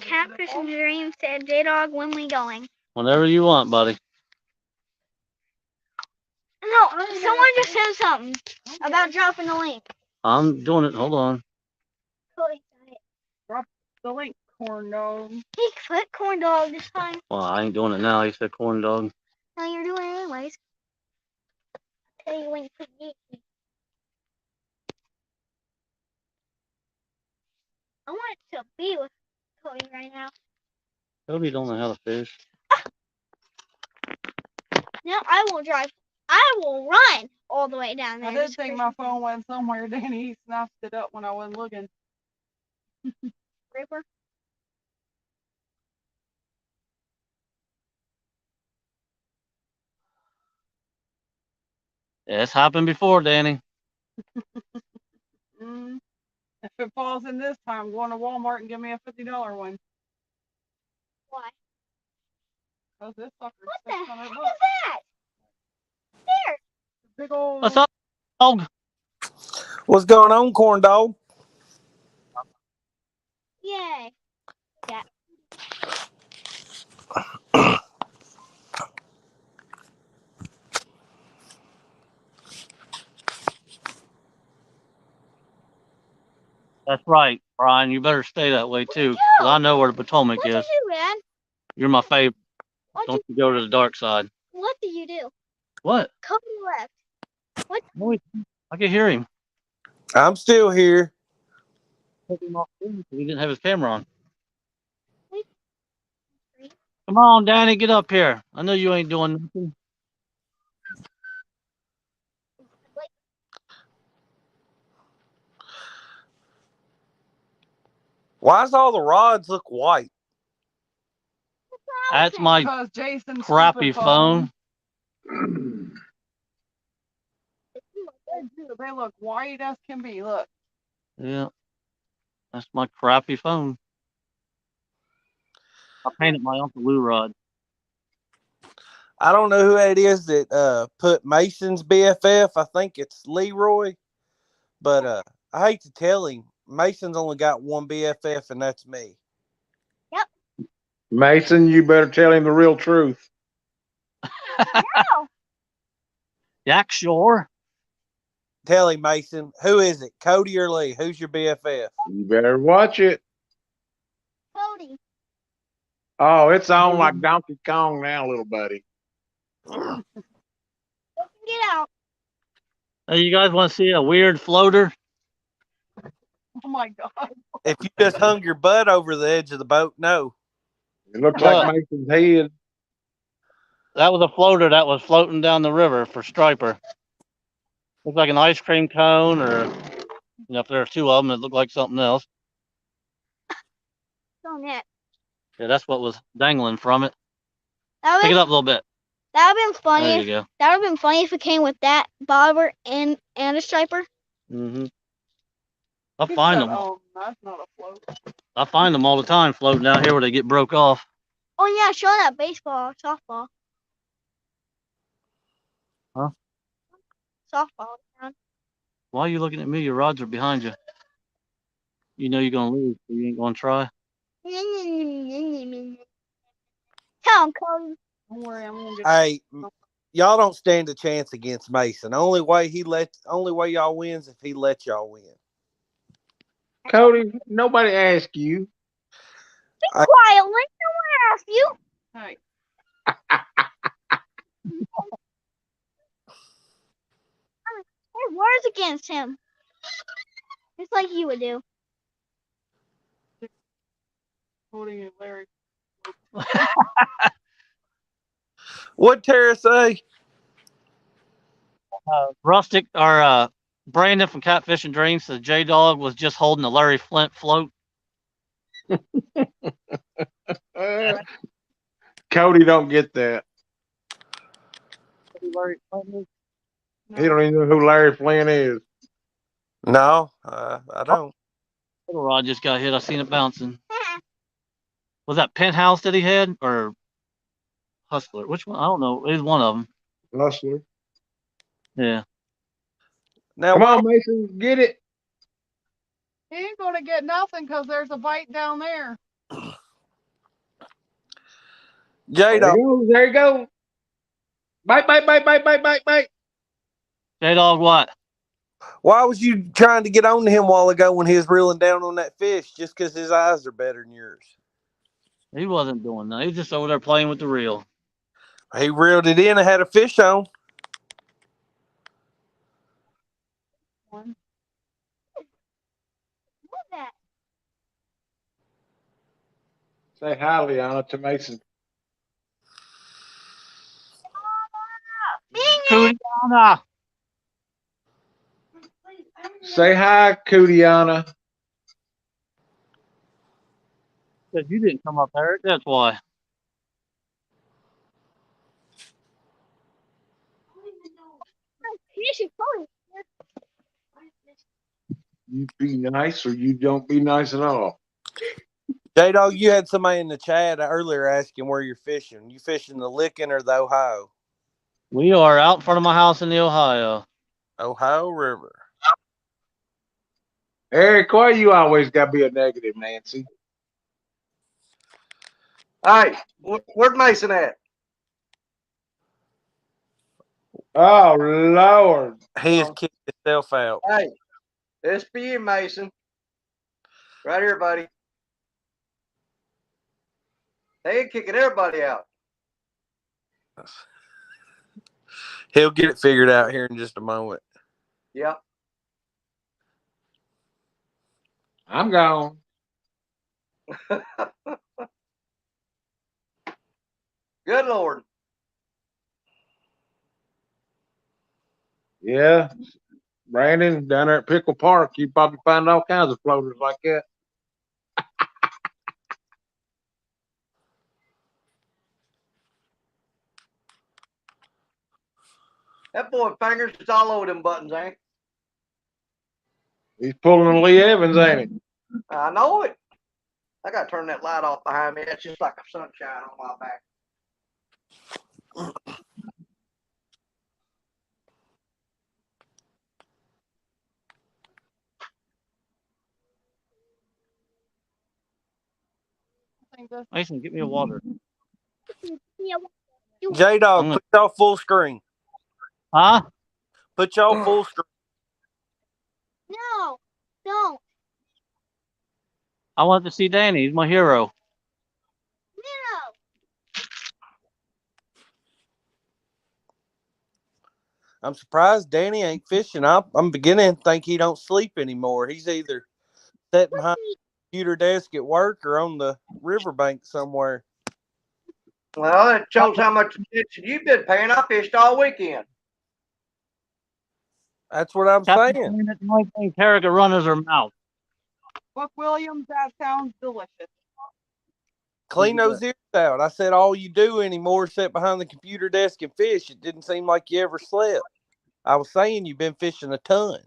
Catfish and Dream said, J-Dog, when we going?
Whenever you want, buddy.
No, someone just said something about dropping the link.
I'm doing it. Hold on.
Cody said it.
Drop the link, corn dog.
He put corn dog this time.
Well, I ain't doing it now. He said corn dog.
No, you're doing it anyways. Tell you when you put geeky. I want to be with Cody right now.
Toby don't know how to fish.
No, I will drive. I will run all the way down there.
I did think my phone went somewhere. Danny, he snapped it up when I wasn't looking.
Ripper.
Yeah, it's happened before, Danny.
If it falls in this time, go to Walmart and give me a $50 one.
Why?
Cause this sucker's
What the heck
$600.
is that? There.
Big old.
What's up, dog?
What's going on, corn dog?
Yay. Yeah.
That's right, Brian. You better stay that way too. 'Cause I know where the Potomac
What did
is.
you do, Dad?
You're my favorite.
What
Don't you go to the dark side.
What did you do?
What?
Cody left. What?
No, I can hear him.
I'm still here.
Took him off screen 'cause he didn't have his camera on.
Wait.
Come on, Danny, get up here. I know you ain't doing nothing.
Why does all the rods look white?
That's my
Because Jason's
crappy
stupid
phone.
They look white as can be. Look.
Yeah. That's my crappy phone. I painted my Uncle Lou rod.
I don't know who that is that put Mason's BFF. I think it's Leroy. But I hate to tell him, Mason's only got one BFF, and that's me.
Mason, you better tell him the real truth.
No.
Yak Shore.
Tell him, Mason. Who is it, Cody or Lee? Who's your BFF?
You better watch it.
Cody.
Oh, it's on like Donkey Kong now, little buddy.
Get out.
Hey, you guys want to see a weird floater?
Oh my God.
If you just hung your butt over the edge of the boat, no.
It looks
Look.
like Mason's head.
That was a floater that was floating down the river for striper. Looks like an ice cream cone, or if there are two of them, it looked like something else.
On it.
Yeah, that's what was dangling from it.
That
Pick it
would
up a little bit.
have been funny.
There you go.
That would have been funny if it came with that bobber and a striper.
Mm-hmm. I
He
find
said,
them.
oh, that's not a float.
I find them all the time floating out here where they get broke off.
Oh yeah, show that baseball, softball.
Huh?
Softball. Down.
Why are you looking at me? Your rods are behind you. You know you're gonna lose, so you ain't gonna try.
Tell him, Cody.
Don't worry, I'm gonna get.
Hey, y'all don't stand a chance against Mason. Only way y'all wins if he lets y'all win.
Cody, nobody asked you.
Quiet, Link. No one asked you.
Hey,
There's words against him. Just like you would do.
holding it, Larry.
What'd Tara say?
Rustic or Brandon from Catfish and Dreams says J Dog was just holding a Larry Flint float.
Cody don't get that.
Larry Flint is?
No.
He don't even know who Larry Flynn is.
No, I don't.
Little rod just got hit. I seen it bouncing. Was that penthouse that he had or hustler? Which one? I don't know. It was one of them.
Hustler.
Yeah.
Now,
Come
why,
on, Mason, get it.
He ain't gonna get nothing because there's a bite down there.
J
There he
Dog,
goes. There he goes. Bite, bite, bite, bite, bite, bite, bite.
J Dog, what?
why was you trying to get on to him a while ago when he was reeling down on that fish just because his eyes are better than yours?
He wasn't doing that. He was just over there playing with the reel.
He reeled it in and had a fish on.
One.
What's that?
Say hi, Liana, to Mason.
Kudiana.
Say hi, Kudiana.
Because you didn't come up, Eric. That's why.
Fish is funny.
You be nice or you don't be nice at all.
J Dog, you had somebody in the chat earlier asking where you're fishing. You fishing the Licking or the Ohio?
We are out in front of my house in the Ohio.
Ohio River.
Eric, why you always got to be a negative, Nancy?
Hey, where's Mason at?
Oh, Lord.
He has kicked himself out.
Hey, this for you, Mason. Right here, buddy. They ain't kicking everybody out.
He'll get it figured out here in just a moment.
Yep.
I'm gone.
Good Lord.
Yeah. Brandon, down there at Pickle Park, you probably find all kinds of floaters like that.
That boy fingers is all over them buttons, ain't
He's pulling a Lee Evans, ain't he?
I know it. I got to turn that light off behind me. It's just like a sunshine on my back.
I think this.
Mason, get me a water.
Yeah,
J Dog, put y'all full screen.
Huh?
Put y'all full screen.
no, don't.
I want to see Danny. He's my hero.
No.
I'm surprised Danny ain't fishing. I'm beginning to think he don't sleep anymore. He's either sitting behind the computer desk at work or on the riverbank somewhere.
Well, it shows how much attention you've been paying. I fished all weekend.
That's what I'm
Captain
saying.
saying that the only thing Tara could run is her mouth.
Buck Williams, that sounds delicious.
Clean those ears out. I said all you do anymore is sit behind the computer desk and fish. It didn't seem like you ever slept. I was saying you've been fishing a ton.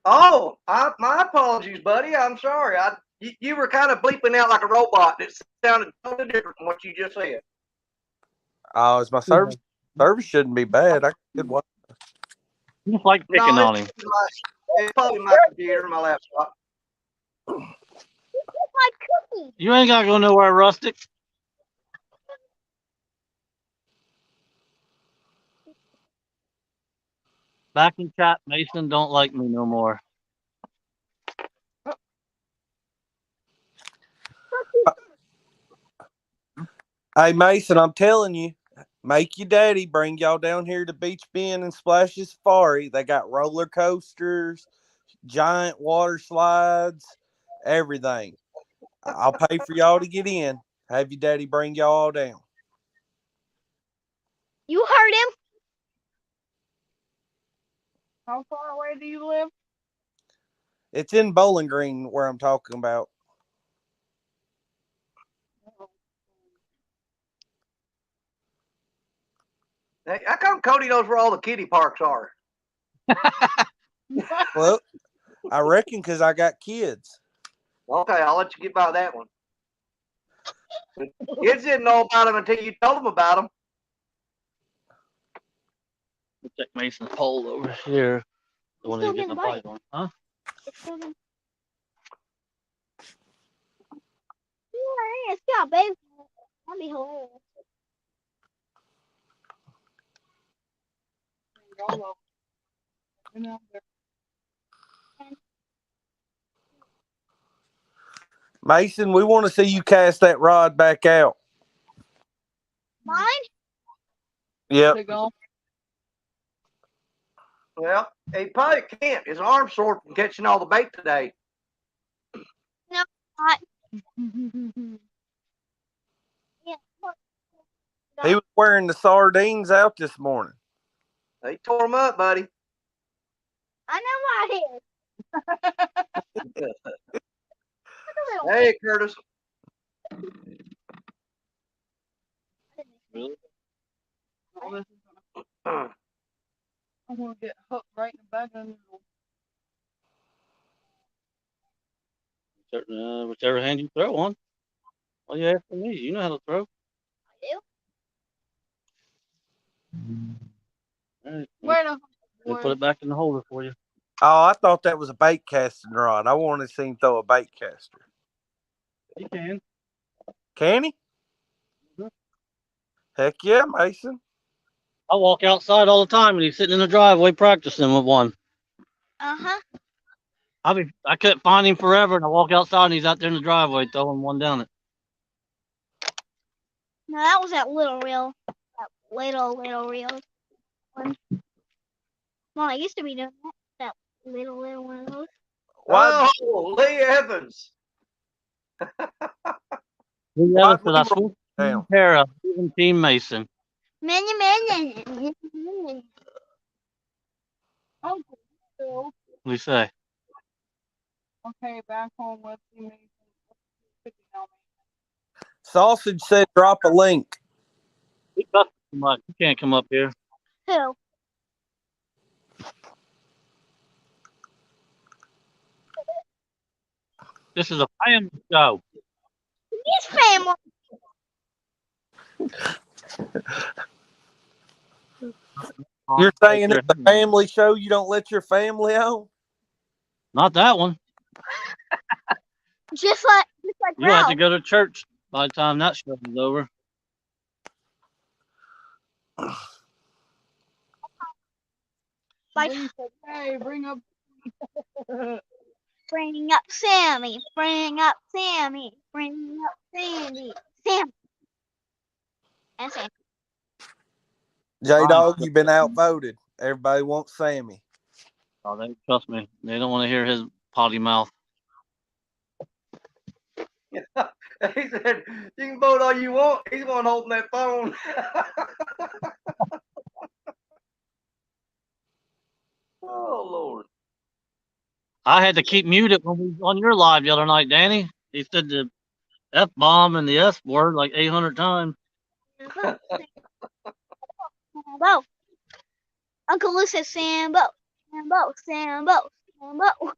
Oh, my apologies, buddy. I'm sorry. You were kind of bleeping out like a robot. It sounded totally different from what you just said.
Oh, is my service? Service shouldn't be bad. I could watch.
You just like picking
No,
on him.
it's probably my computer, my laptop.
This is my cookie.
You ain't got to go nowhere, Rustic. Back in chat, Mason don't like me no more.
Hey Mason, I'm telling you, make your daddy bring y'all down here to Beach Bend and Splashy Safari. They got roller coasters, giant water slides, everything. I'll pay for y'all to get in. Have your daddy bring y'all all down.
You heard him.
How far away do you live?
It's in Bowling Green where I'm talking about.
Hey, how come Cody knows where all the kiddie parks are?
Well, I reckon because I got kids.
Okay, I'll let you get by that one. Kids didn't know about them until you told them about them.
Check Mason's pole over here. The one
Still
he's getting a
getting
bite on. Huh?
It's still getting. Yeah, it's got baby. That'd be hilarious.
Mason, we want to see you cast that rod back out.
Mine?
Yep.
Well, he probably can't. His arm's sore from catching all the bait today.
No, not. Yeah.
He was wearing the sardines out this morning.
They tore him up, buddy.
I know my hair.
Hey, Curtis.
Really?
I'm gonna get hooked right in the back of the noodle.
Whichever hand you throw on. All you ask for me, you know how to throw. All right,
Where the
we'll put it back in the holder for you.
Oh, I thought that was a bait casting rod. I wanted to see him throw a bait caster.
You can.
Can he?
Mhm.
Heck yeah, Mason.
I walk outside all the time and he's sitting in the driveway practicing with one.
Uh-huh.
I couldn't find him forever, and I walk outside and he's out there in the driveway throwing one down it.
No, that was that little reel. That little reel one. Well, I used to be doing that. That little one of those.
Why?
Oh, Lee Evans.
Yeah,
Why'd
said
we
I
roll
switched
down?
Tara, even Team Mason.
Many.
Uncle Phil.
We say.
Okay, back home with me.
Sausage said drop a link.
He cussed too much. He can't come up here.
Who?
This is a family show.
His family.
You're
Take
saying
their
it's a
hand.
family show you don't let your family on?
Not that one.
Just like
You have to
Ralph.
go to church by the time that show is over.
Like
Hey, bring up.
bringing up Sammy. Bring up Sammy. Bring up Sandy. Sam. And Sandy.
J Dog, you've been outvoted. Everybody wants Sammy.
Oh, trust me, they don't want to hear his potty mouth.
He said, you can vote all you want. He's the one holding that phone. Oh, Lord.
I had to keep muted when we was on your live the other night, Danny. He said the F bomb and the S word like 800 times.
Sambo. Uncle Lou says Sambo. Sambo. Sambo. Sambo.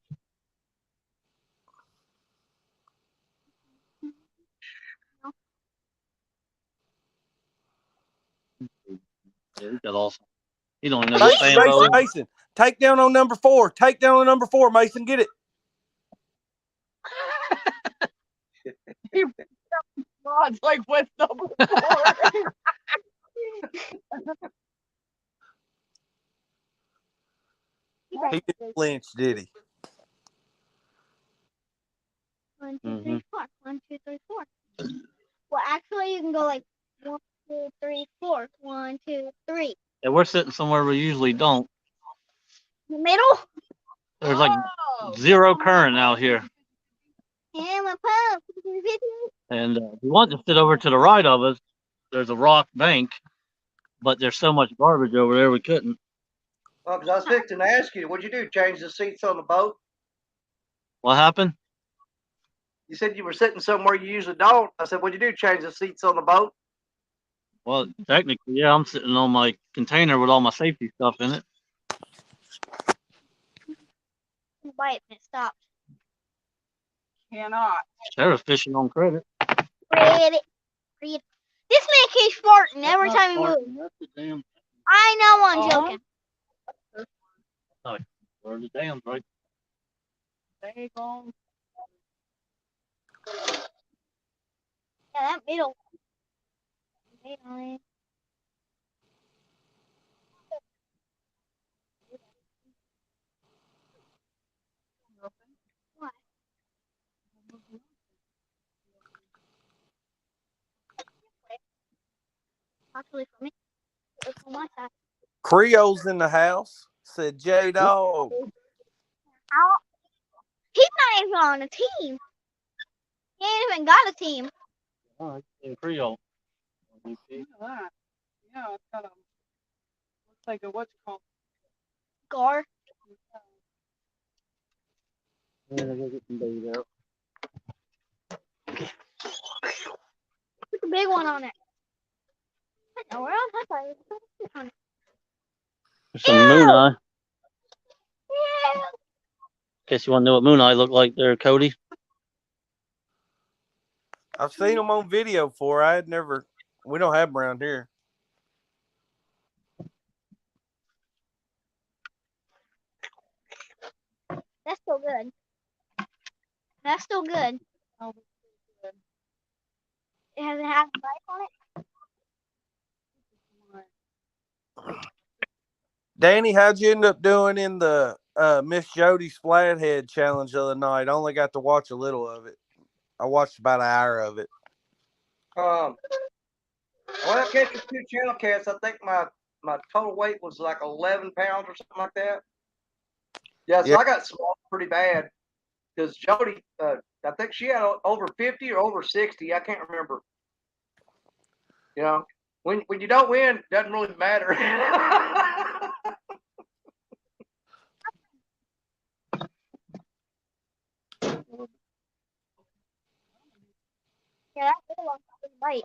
Yeah, he's got awesome. He don't even know the
Mason,
Sambo.
Mason. Take down on number 4. Take down on number 4, Mason. Get it.
Rod's like, what's number 4?
He didn't flinch, did he?
1, 2, 3, 4. 1, 2, 3, 4. Well, actually, you can go like 1, 2, 3, 4. 1, 2, 3.
And we're sitting somewhere we usually don't.
The middle.
There's like zero current out here.
And my pump.
And if we want to sit over to the right of us, there's a rock bank, but there's so much garbage over there we couldn't.
Well, because I was fixing to ask you, what'd you do? Change the seats on the boat?
What happened?
You said you were sitting somewhere you usually don't. I said, what'd you do? Change the seats on the boat?
Well, technically, yeah, I'm sitting on my container with all my safety stuff in it.
bite and it stopped.
Cannot.
Sarah's fishing on credit.
Read it. This man keeps farting every time he moves.
That's the damn.
I know I'm joking.
Where the damn right?
Dang on.
Yeah, that middle. What? Actually, for me, it was on my side.
Creole's in the house, said J Dog.
He's not even on a team. He ain't even got a team.
All right, in Creole.
Look at that. Yeah, it's got a, looks like a what's it called?
Gar.
Yeah, go get some bait out.
Put the big one on it. I know where else I thought it was on it.
There's some moon eye.
Yeah.
In case you want to know what moon eye look like there, Cody.
I've seen them on video before. I had never. We don't have them around here.
That's still good. That's still good.
Oh, that's pretty good.
It hasn't had a bite on it.
Danny, how'd you end up doing in the Miss Jody's Flathead Challenge the other night? I only got to watch a little of it. I watched about an hour of it.
Well, catching 2 channel cats, I think my total weight was like 11 pounds or something like that. Yeah, so
Yeah.
I got small pretty bad because Jody, I think she had over 50 or over 60. I can't remember. You know, when you don't win, it doesn't really matter.
Yeah, that's really long bite.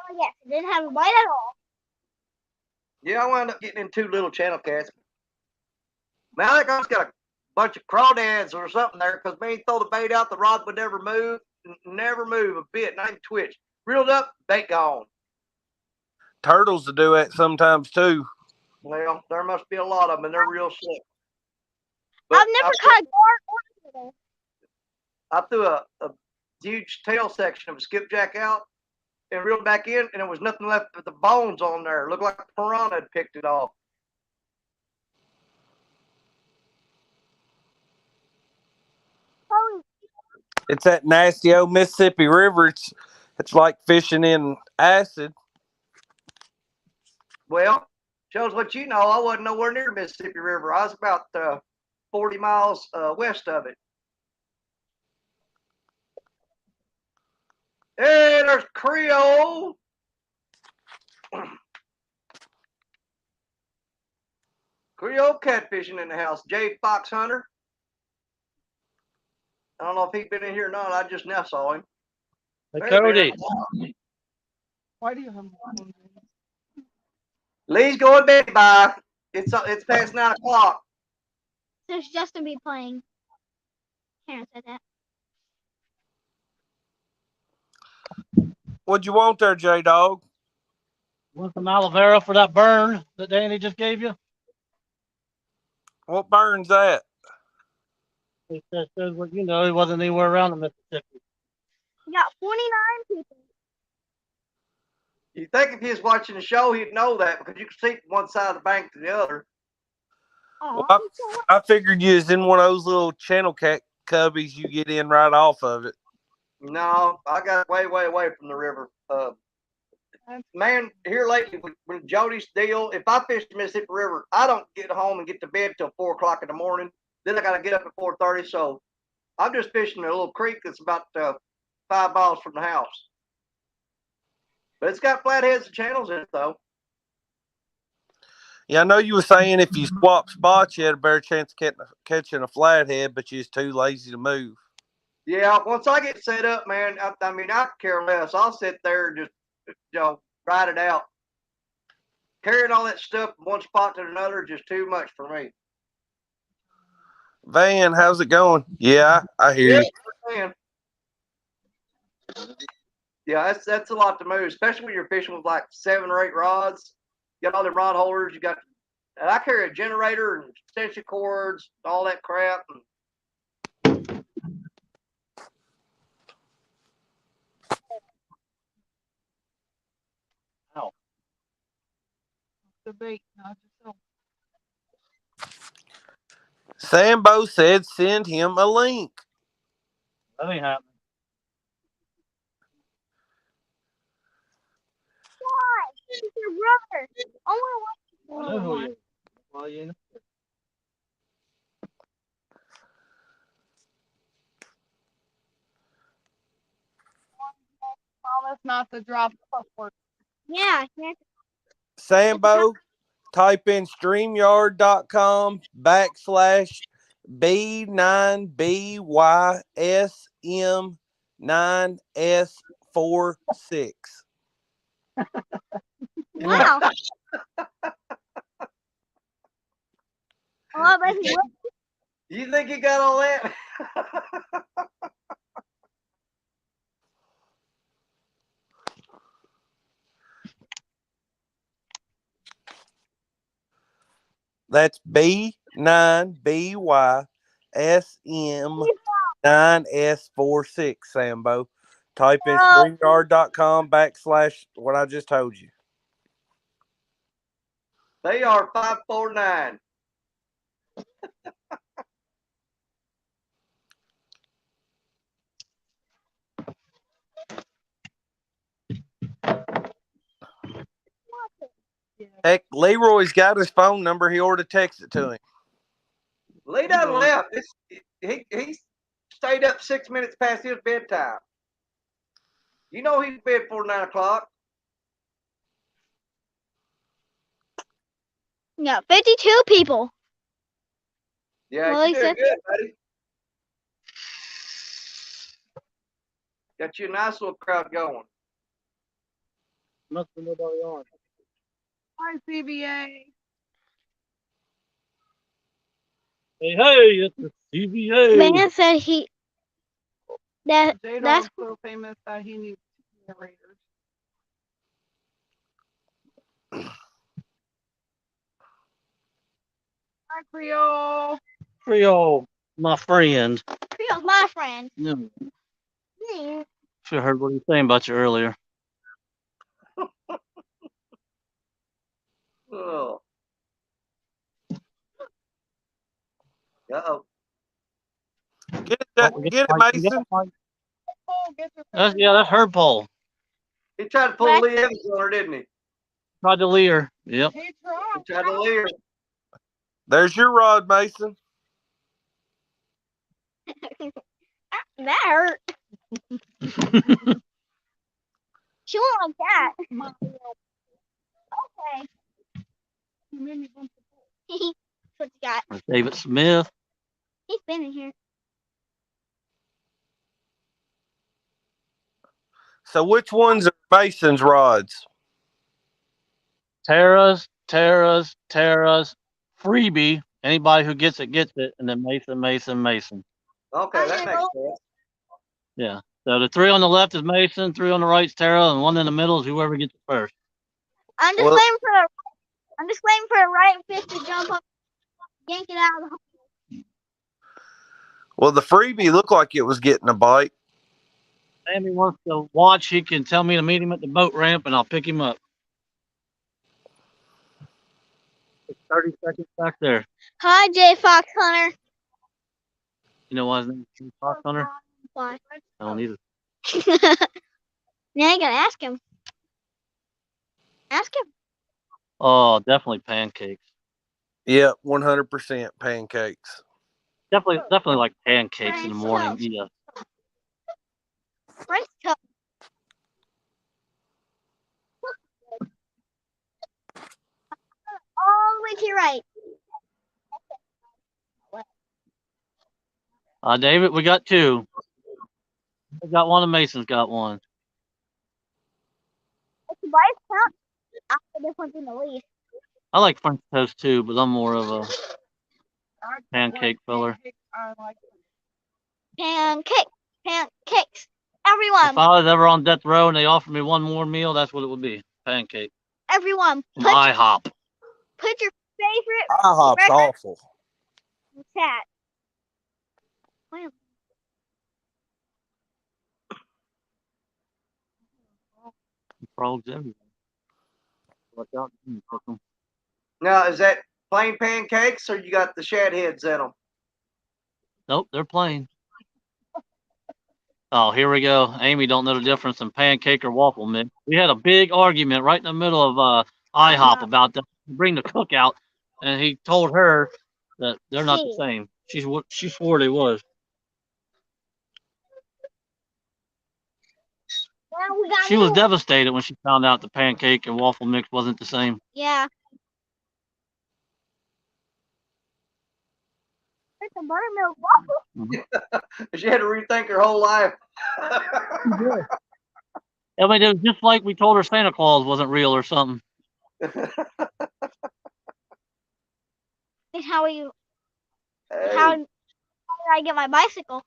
Oh yes, it didn't have a bite at all.
Yeah, I wound up getting in 2 little channel cats. Man, I think I just got a bunch of crawdads or something there because man, throw the bait out, the rod would never move a bit, not even twitch. Reeled up, bait gone.
Turtles to do that sometimes too.
Well, there must be a lot of them, and they're real slick.
I've never caught a gar or
I threw a huge tail section of a skipjack out and reeled back in, and there was nothing left but the bones on there. It looked like a piranha had picked it off.
It's that nasty old Mississippi River. It's like fishing in acid.
Well, shows what you know. I wasn't nowhere near the Mississippi River. I was about 40 miles west of it. Hey, there's Creole. Creole catfishing in the house. Jay Fox Hunter. I don't know if he's been in here or not. I just now saw him.
Hey,
There,
Cody.
Why do you have one?
Lee's going bed by. It's past 9 o'clock.
Since Justin be playing. Karen said that.
What'd you want there, J Dog?
Want some aloe vera for that burn that Danny just gave you?
What burns that?
He says, well, you know, he wasn't anywhere around the Mississippi.
We got 49 people.
You think if he was watching the show, he'd know that because you can see from one side of the bank to the other.
Aw,
Well, I figured you was in one of those little channel cat cubbies you get in right off of it.
No, I got way, way away from the river. Man, here lately with Jody's deal, if I fish the Mississippi River, I don't get home and get to bed till 4 o'clock in the morning. Then I got to get up at 4:30. So I'm just fishing a little creek that's about 5 miles from the house. But it's got flatheads and channels in it, though.
Yeah, I know you were saying if you swap spots, you had a better chance of catching a flathead, but you was too lazy to move.
Yeah, once I get set up, man, I mean, I care less. I'll sit there and just, ride it out. carrying all that stuff from one spot to another is just too much for me.
Van, how's it going? Yeah, I hear you.
Man. Yeah, that's a lot to move, especially when you're fishing with like 7 or 8 rods. You got all the rod holders. You got, and I carry a generator and extension cords, all that crap.
The bait, not yourself.
Sambo said send him a link.
That ain't happening.
Why? He's your brother. I want
I know who he is. Well, you know.
Promise not to drop the password.
Yeah.
Sambo, type in StreamYard.com/B9BYSM9S46.
Wow. Oh, but
You think you got all that?
That's B9BYSM9S46, Sambo. Type in StreamYard.com/ what I just told you.
They are 549.
Heck, Leroy's got his phone number. He ought to text it to him.
Lee done left. He stayed up 6 minutes past his bedtime. You know he's bed before 9 o'clock.
yeah, 52 people.
Yeah,
Well,
you're
he
doing
said-
good, buddy. Got you a nice little crowd going.
Must be nobody on.
Hi, CBA.
Hey, it's the CBA.
Man said that's
J-Dog's so famous that he needs generators. Hi, Creole.
Creole, my friend.
Creole's my friend.
Yeah.
Yeah.
Should have heard what he was saying about you earlier.
Oh. Uh-oh.
Get it, Mason.
Oh, get your
That's her pole.
He tried to pull
Right.
Lee Evans on her, didn't he?
Tried to leer. Yep.
He
He
tried.
tried to leer.
There's your rod, Mason.
That hurt. She won't like that. Okay.
You made me bump the pole.
What you got?
There's David Smith.
He's been in here.
So which ones are Mason's rods?
Tara's. Freebie. Anybody who gets it, and then Mason.
Okay, that makes sense.
Yeah. So the 3 on the left is Mason, 3 on the right is Tara, and 1 in the middle is whoever gets it first.
I'm just
Well-
waiting for a right fish to jump up, yank it out of the hole.
Well, the freebie looked like it was getting a bite.
Sammy wants to watch. He can tell me to meet him at the boat ramp, and I'll pick him up. It's 30 seconds back there.
Hi, J Fox Hunter.
You know why his name is Fox Hunter?
Why?
I don't either.
Now you gotta ask him. Ask him.
Oh, definitely pancakes.
Yeah, 100% pancakes.
Definitely like pancakes in the
French
morning.
toast.
Yeah.
French toast. All the way to your right.
David, we got 2. We got 1, and Mason's got 1.
If the bites count, I'll put this one in the least.
I like French toast too, but I'm more of a
I don't
pancake
like
filler.
pancakes, I like
Pancakes. Pancakes.
If
Everyone.
I was ever on death row and they offered me one more meal, that's what it would be. Pancake
Everyone.
from IHOP.
Put your favorite
IHOP's
record
awful.
in the chat. Wow.
Frogs everywhere. Watch out. Cook 'em.
Now, is that plain pancakes or you got the shad heads in them?
Nope, they're plain. Oh, here we go. Amy don't know the difference in pancake or waffle mix. We had a big argument right in the middle of IHOP about that. Bring the cookout, and he told her that they're not the
See.
same. She swore they was.
Now we got
She was
new.
devastated when she found out the pancake and waffle mix wasn't the same.
Yeah. It's a buttermilk waffle.
She had to rethink her whole life.
I mean, it was just like we told her Santa Claus wasn't real or something.
And how are you?
Hey,
How did I get my bicycle?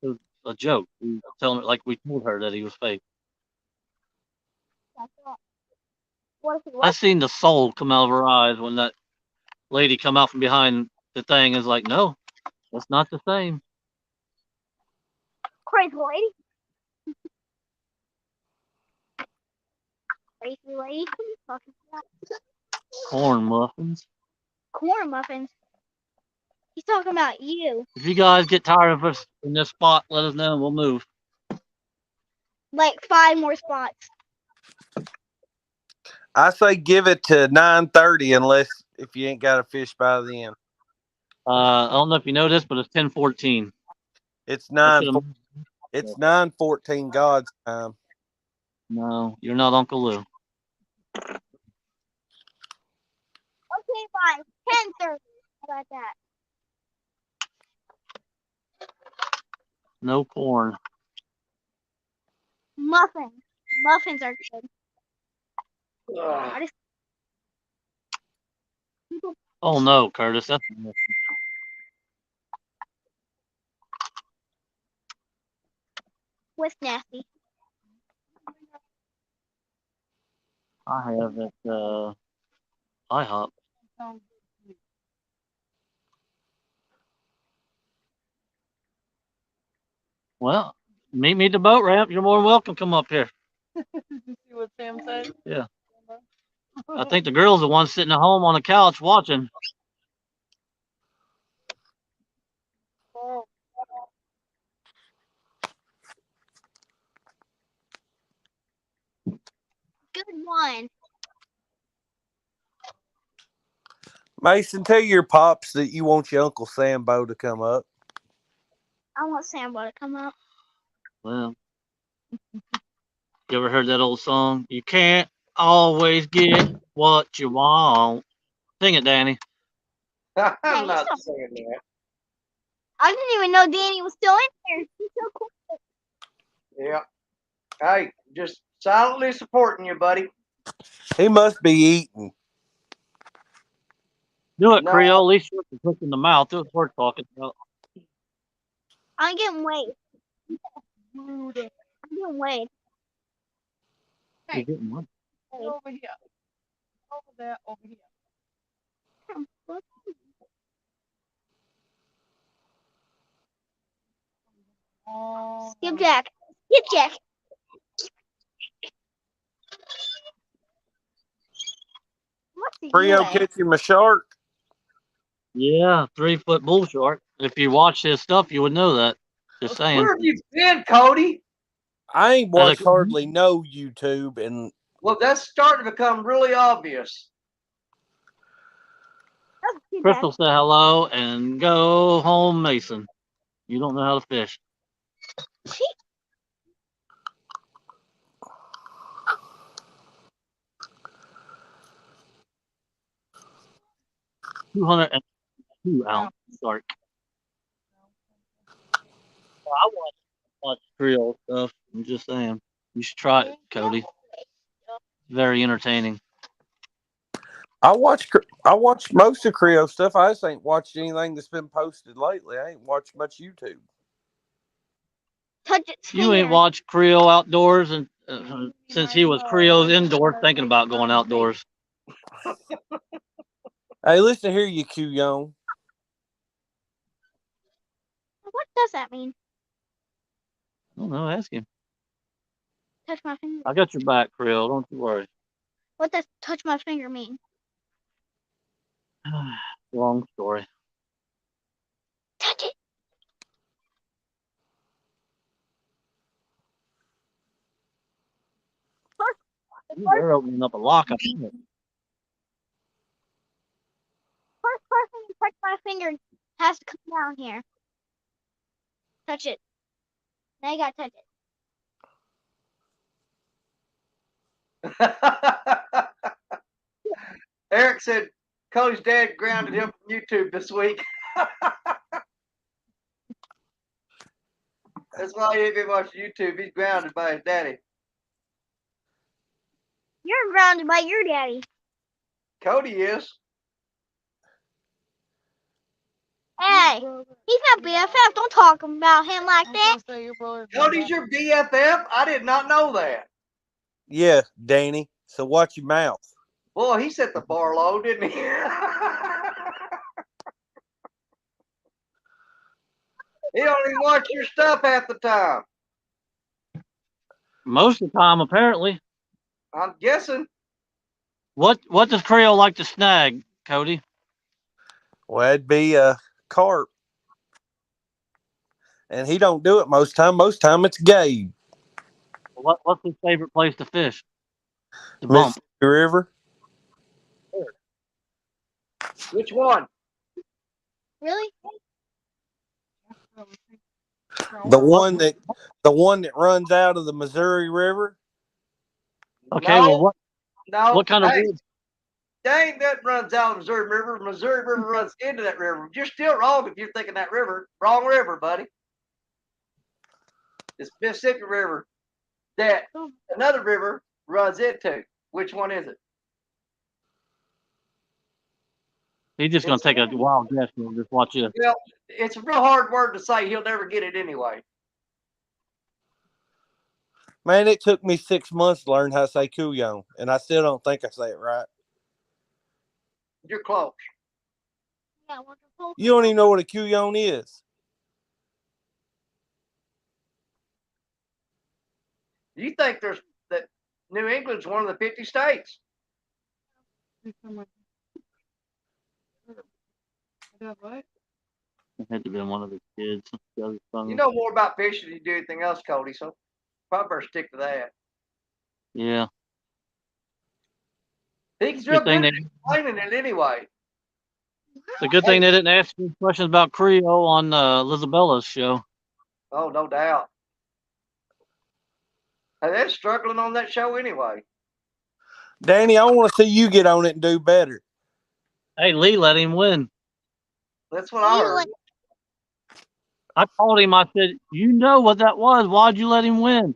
It was a joke. We were telling her, like we told her that he was fake.
What if it
I
was?
seen the soul come out of her eyes when that lady come out from behind the thing. Is like, no, that's not the same.
Crazy lady. Crazy lady. What are you talking about?
Corn muffins.
Corn muffins. He's talking about you.
If you guys get tired of us in this spot, let us know and we'll move.
Like 5 more spots.
I say give it to 9:30 unless if you ain't got a fish by then.
I don't know if you know this, but it's 10:14.
It's
I
9.
should've-
It's 9:14 God's time.
No, you're not Uncle Lou.
Okay, fine. 10:30. How about that?
No corn.
Muffins. Muffins are good.
ugh.
I just
Oh no, Curtis, that's
was nasty.
I have at IHOP. Well, meet me at the boat ramp. You're more than welcome. Come up here.
Did you see what Sam said?
Yeah. I think the girl's the one sitting at home on the couch watching.
Oh,
Good one.
Mason, tell your pops that you want your Uncle Sambo to come up.
I want Sambo to come up.
Well, you ever heard that old song? You can't always get what you want. Sing it, Danny.
I'm
Hey,
not
stop.
saying that.
I didn't even know Danny was still in there. He's so cool.
Yeah. Hey, just silently supporting you, buddy.
He must be eating.
Do it,
No.
Creole. At least you're hook in the mouth. That's what we're talking about.
I'm getting weighed.
rude.
I'm getting weighed.
You're
Hey,
getting what?
get over here. Over there, over here. Oh,
Skipjack. Skipjack. What's he
Frio
doing?
catch him a shark.
Yeah, 3-foot bull shark. If you watch his stuff, you would know that. Just saying.
Where have you been, Cody?
I ain't
As a-
watched hardly no YouTube, and
Well, that's starting to become really obvious.
That's Skipjack.
Crystal said hello and go home, Mason. You don't know how to fish.
She,
202-ounce shark. I watch Creole stuff. I'm just saying. You should try it, Cody. Very entertaining.
I watch most of Creole stuff. I just ain't watched anything that's been posted lately. I ain't watched much YouTube.
Touch its
You ain't
finger.
watched Creole outdoors and since he was Creole's indoors, thinking about going outdoors.
Hey, listen here, you Q-Yon.
What does that mean?
I don't know. Ask him.
Touch my finger.
I got your back, Creole. Don't you worry.
What does touch my finger mean?
Long story.
Touch it.
They're opening up a lock. I think.
First person to touch my finger has to come down here. Touch it. Now you gotta touch it.
Eric said Cody's dad grounded him from YouTube this week. That's why he ain't been watching YouTube. He's grounded by his daddy.
You're grounded by your daddy.
Cody is.
Hey, he's not BFF. Don't talk about him like that.
Cody's your BFF? I did not know that.
Yeah, Danny. So watch your mouth.
Boy, he set the bar low, didn't he? He don't even watch your stuff half the time.
Most of the time, apparently.
I'm guessing.
What does Creole like to snag, Cody?
Well, it'd be a carp. And he don't do it most time. Most time it's Gabe.
What's his favorite place to fish? To bump.
Mississippi River.
Which one?
Really?
The one that runs out of the Missouri River.
Okay,
No,
well what kind of
hey,
wood?
dang, that runs out of Missouri River. Missouri River runs into that river. You're still wrong if you're thinking that river. Wrong river, buddy. It's Mississippi River that another river runs into. Which one is it?
He's just gonna take a wild guess and just watch you.
Well, it's a real hard word to say. He'll never get it anyway.
Man, it took me 6 months to learn how to say Couillon, and I still don't think I say it right.
You're close.
Yeah, wonderful.
You don't even know what a Couillon is.
You think that New England's one of the 50 states?
It had to have been one of his kids.
You know more about fishing than you do anything else, Cody, so probably better stick to that.
Yeah.
He's real good at explaining it anyway.
It's a good thing they didn't ask me questions about Creole on Lizabella's show.
Oh, no doubt. Hey, they're struggling on that show anyway.
Danny, I want to see you get on it and do better.
Hey, Lee let him win.
That's what I heard.
I told him, I said, you know what that was. Why'd you let him win?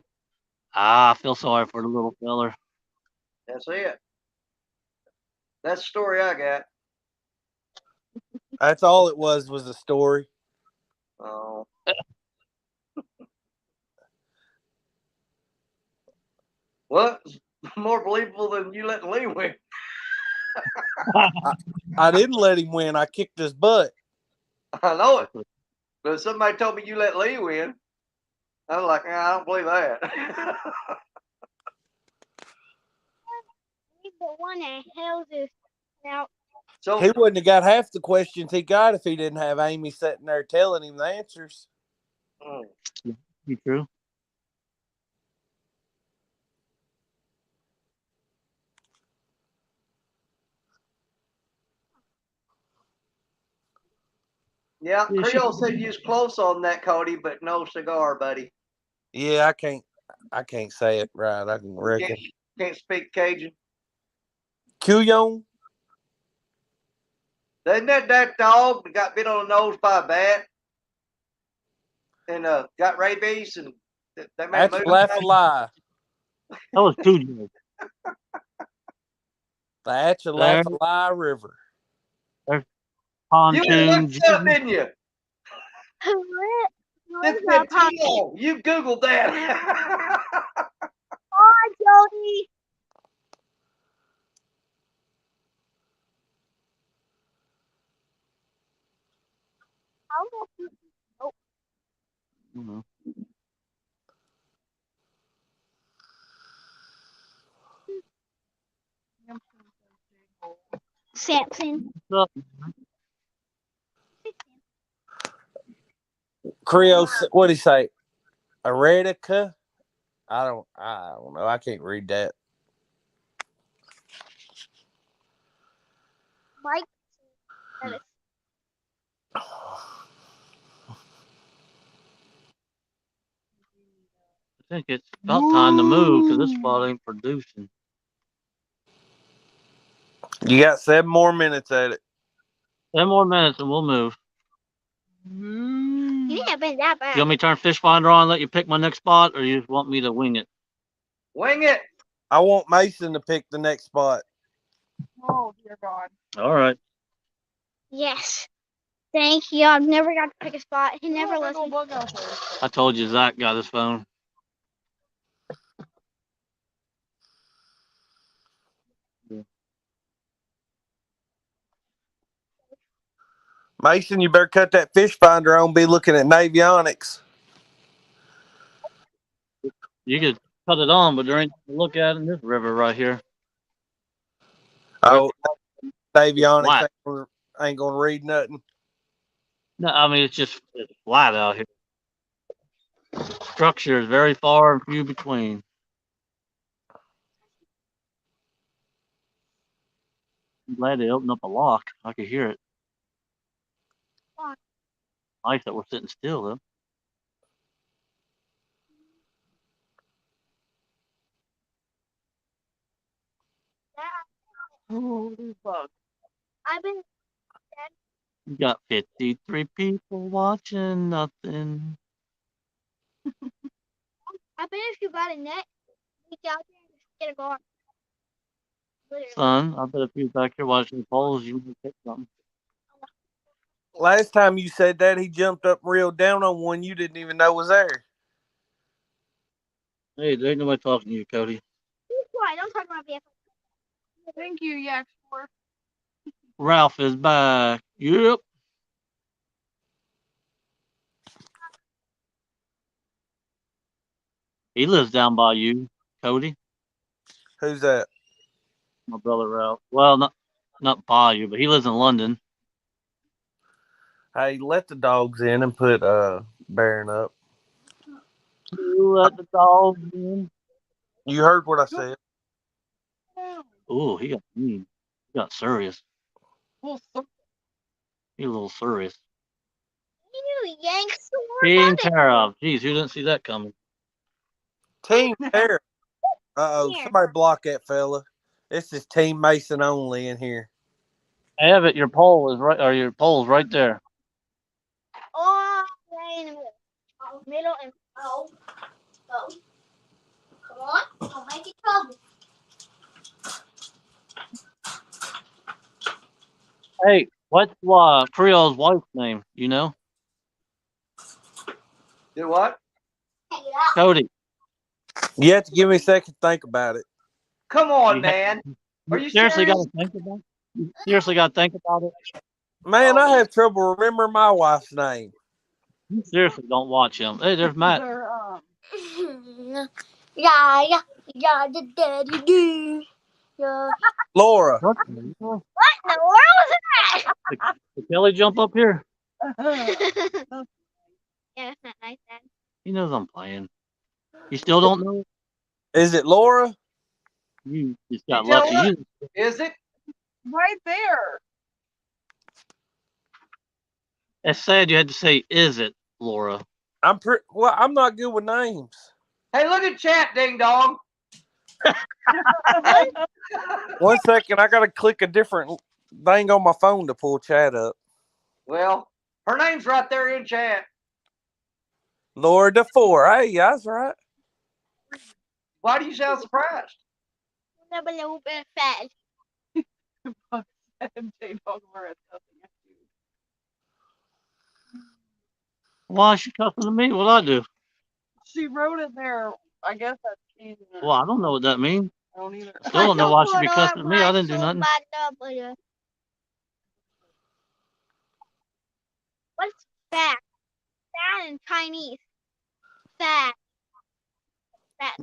I feel sorry for the little feller.
That's it. That's the story I got.
That's all it was a story.
Oh. Well, it's more believable than you letting Lee win.
I didn't let him win. I kicked his butt.
I know it. But if somebody told me you let Lee win, I was like, I don't believe that.
He's the one that held this out.
So
He wouldn't have got half the questions he got if he didn't have Amy sitting there telling him the answers.
Be true.
yeah, Creole said you was close on that, Cody, but no cigar, buddy.
Yeah, I can't say it right. I can reckon.
Can't speak Cajun.
Couillon?
Isn't that dog that got bit on the nose by a bat and got rabies and that made
That's laugh a lie.
That was Cujo.
The Appalachia River.
There's
You
pontoon.
looked it up, didn't you?
Where's
It's
my
been too long. You Googled that.
pond, Jody? Oh,
Mhm.
Samson.
What's up?
Creole, what do you say? Eretica? I don't know. I can't read that.
Mike.
I think it's about time to move because this spot ain't producing.
You got 7 more minutes at it.
10 more minutes and we'll move.
You ain't been that bad.
You want me to turn fish finder on and let you pick my next spot, or you want me to wing it?
Wing it.
I want Mason to pick the next spot.
Oh, dear God.
All right.
Yes. Thank you. I've never got to pick a spot. He never
Oh, big
lets
old
me.
bug out there.
I told you Zach got his phone.
Mason, you better cut that fish finder on. Be looking at navionics.
You could cut it on, but there ain't nothing to look at in this river right here.
Oh, navionics
Flat.
ain't gonna read nothing.
No, I mean it's flat out here. Structure is very far and few between. I'm glad they opened up a lock. I could hear it. Nice that we're sitting still though.
Oh, these bugs.
I've been.
You got 53 people watching nothing.
I bet if you got a net, reach out there and just get a guard. Literally.
Son, I bet if you was back here watching the polls, you would pick something.
Last time you said that, he jumped up and reeled down on one you didn't even know was there.
Hey, there ain't nobody talking to you, Cody.
Be quiet. Don't talk about vehicle.
Thank you, Yak Sport.
Ralph is back. Yep. He lives down by you, Cody.
Who's that?
My brother Ralph. Well, not by you, but he lives in London.
Hey, let the dogs in and put Baron up.
You let the dogs in.
You heard what I said.
Ooh, he got mean. He got serious.
Well, so
He a little serious.
You yanks the
Team
water.
Tara. Jeez, who didn't see that coming?
Team Terry. Uh-oh,
Here.
somebody block that fella. This is Team Mason only in here.
Abbott, your pole is right, or your pole's right there.
Oh, right in the middle. Middle and oh. Come on. Don't make it trouble.
Hey, what's Creole's wife's name? You know?
Do what?
Take it out.
Cody.
You have to give me a second to think about it.
Come on,
You,
man. Are you
seriously got
serious?
to think about it? You seriously got to think about it?
Man, I have trouble remembering my wife's name.
You seriously don't watch him. Hey, there's Matt.
they're,
Yeah, the daddy do. Yeah.
Laura.
What in the world?
What in the world was that?
Did Kelly jump up here?
Yeah, that's not nice, Dad.
He knows I'm playing. You still don't know?
Is it Laura?
You just
You
got
tell
lucky.
what? Is it?
right there.
It's sad you had to say, "Is it, Laura?"
I'm not good with names.
Hey, look at chat, ding dong.
1 second, I gotta click a different thing on my phone to pull chat up.
Well, her name's right there in chat.
Laura DeFore. Hey, that's right.
Why do you sound surprised?
I'm a little bit fat.
Buck said J-Dog were cussing at you.
Why is she cussing to me? What I do?
She wrote it there. I guess that's cheating.
Well, I don't know what that means.
I don't either.
Still don't know why she'd be cussing at me. I didn't do nothing.
What's fat? Fat in Chinese. Fat. Fat.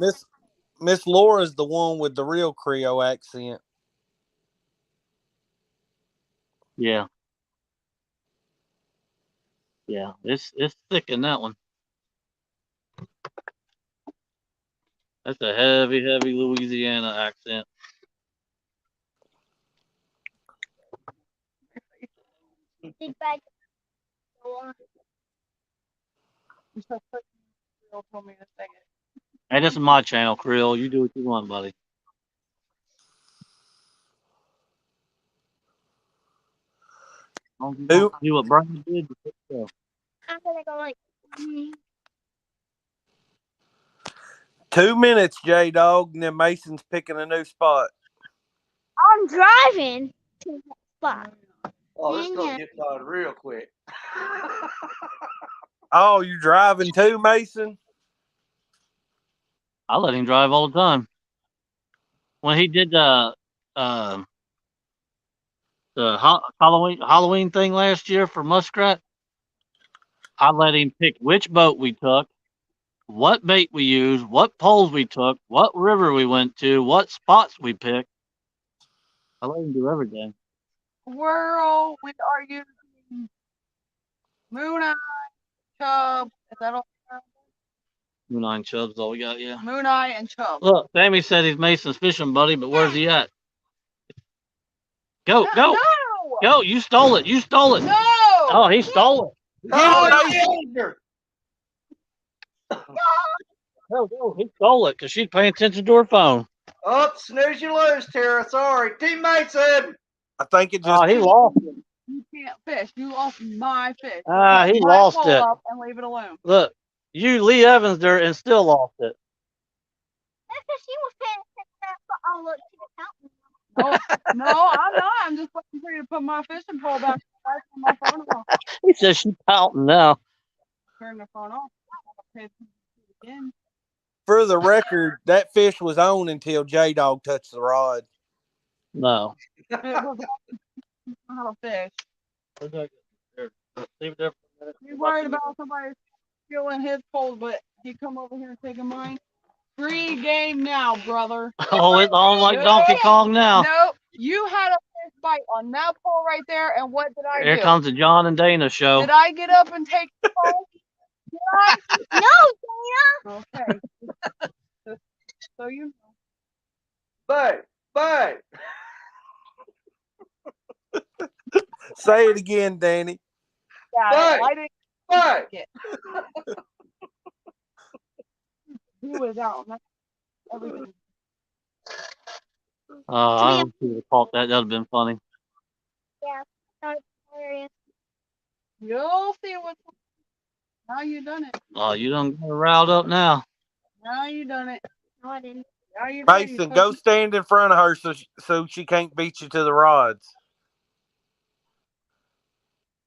Miss Laura's the one with the real Creole accent.
Yeah. Yeah, it's thick in that one. That's a heavy Louisiana accent.
Big bag.
Girl told me to say it.
Hey, this is my channel, Creole. You do what you want, buddy. Don't
Who?
do what Brian did. So.
I'm gonna go like.
2 minutes, J-Dog, and then Mason's picking a new spot.
I'm driving to the spot.
Oh, this is gonna
Yeah.
get started real quick.
Oh, you driving too, Mason?
I let him drive all the time. When he did the Halloween thing last year for Muskrat, I let him pick which boat we took, what bait we used, what poles we took, what river we went to, what spots we picked. I let him do everything.
Squirrel, we are using Moon Eye, Chub. Is that all?
9 chubs, all we got, yeah.
Moon Eye and Chub.
Look, Sammy said he's Mason's fishing buddy, but where's he at? Go, go,
No!
go! You stole it! You stole it!
No!
Oh, he stole it!
Oh, danger!
Go, go! He stole it because she's paying attention to her phone.
Oh, snooze you lose, Tara. Sorry. Teammate said.
I think it just.
Oh, he lost it.
You can't fish. You lost my fish.
Ah, he
Put my
lost
pole
it.
up and leave it alone.
Look, you Lee Evans there and still lost it.
That's because she was paying attention. Oh, look, she's counting.
No, I'm not. I'm just waiting for you to put my fishing pole back on my phone off.
He says she's pouting now.
Turn the phone off. Pay attention to it again.
For the record, that fish was on until J-Dog touched the rod.
No.
It was not a fish.
Leave it there for a minute.
He's worried about somebody stealing his pole, but he come over here and taking mine. Free game now, brother.
Oh, it's on like Donkey Kong now.
Nope. You had a fish bite on that pole right there, and what did I do?
Here comes the John and Dana show.
Did I get up and take the pole? Did I?
No,
Okay. So you know.
But.
Say it again, Danny.
Yeah,
But-
I didn't
But.
get it. He was out. That's everything.
I don't see the caught that. That would have been funny.
that's hilarious.
You'll see what's now you done it.
Oh, you done got her riled up now.
Now you done it.
No, I didn't.
Now you done it.
Mason, go stand in front of her so she can't beat you to the rods.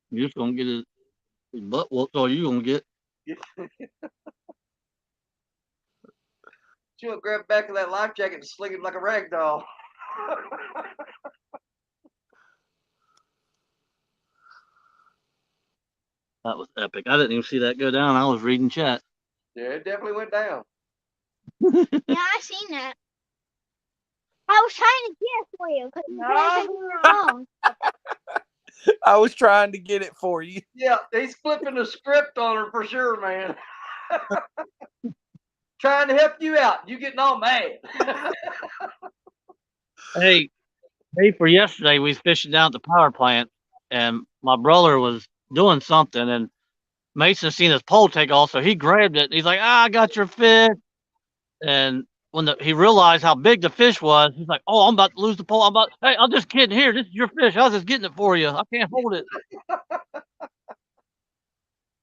You're just gonna get his butt whooped. All you gonna get.
She'll grab back of that life jacket and sling him like a rag doll.
That was epic. I didn't even see that go down. I was reading chat.
Yeah, it definitely went down.
Yeah, I seen that. I was trying to get it for you because you guys are wrong.
I was trying to get it for you.
Yeah, he's flipping the script on her for sure, man. Trying to help you out. You getting all mad.
Hey, for yesterday, we was fishing down at the power plant, and my brother was doing something, and Mason seen his pole take off, so he grabbed it. And he's like, I got your fish. And when he realized how big the fish was, he's like, oh, I'm about to lose the pole. Hey, I'm just kidding. Here, this is your fish. I was just getting it for you. I can't hold it.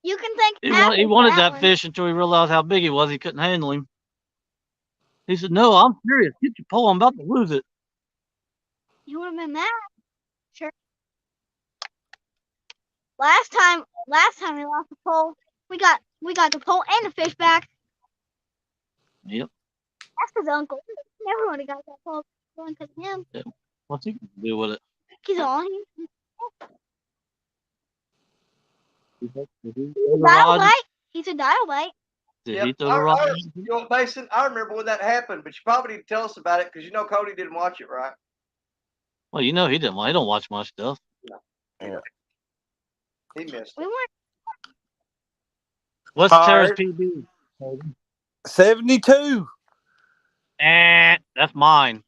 You can thank
He wanted that fish until he realized how big he was. He couldn't handle him. He said, no, I'm serious. Get your pole. I'm about to lose it.
You would have been mad. Sure. Last time we lost the pole, we got the pole and the fish back.
Yep.
That's because Uncle never would have got that pole going because of him.
What's he gonna do with it?
He's on.
Did he
He's
throw
a
the
dial
rod?
bite. He's a dial bite.
Did
Yep.
he throw the rod?
You know, Mason, I remember when that happened, but you probably need to tell us about it because you know Cody didn't watch it, right?
Well, you know he didn't. He don't watch my stuff.
Yeah.
He missed
We
it.
weren't.
What's
All
Tara's
right.
PB?
72.
That's mine.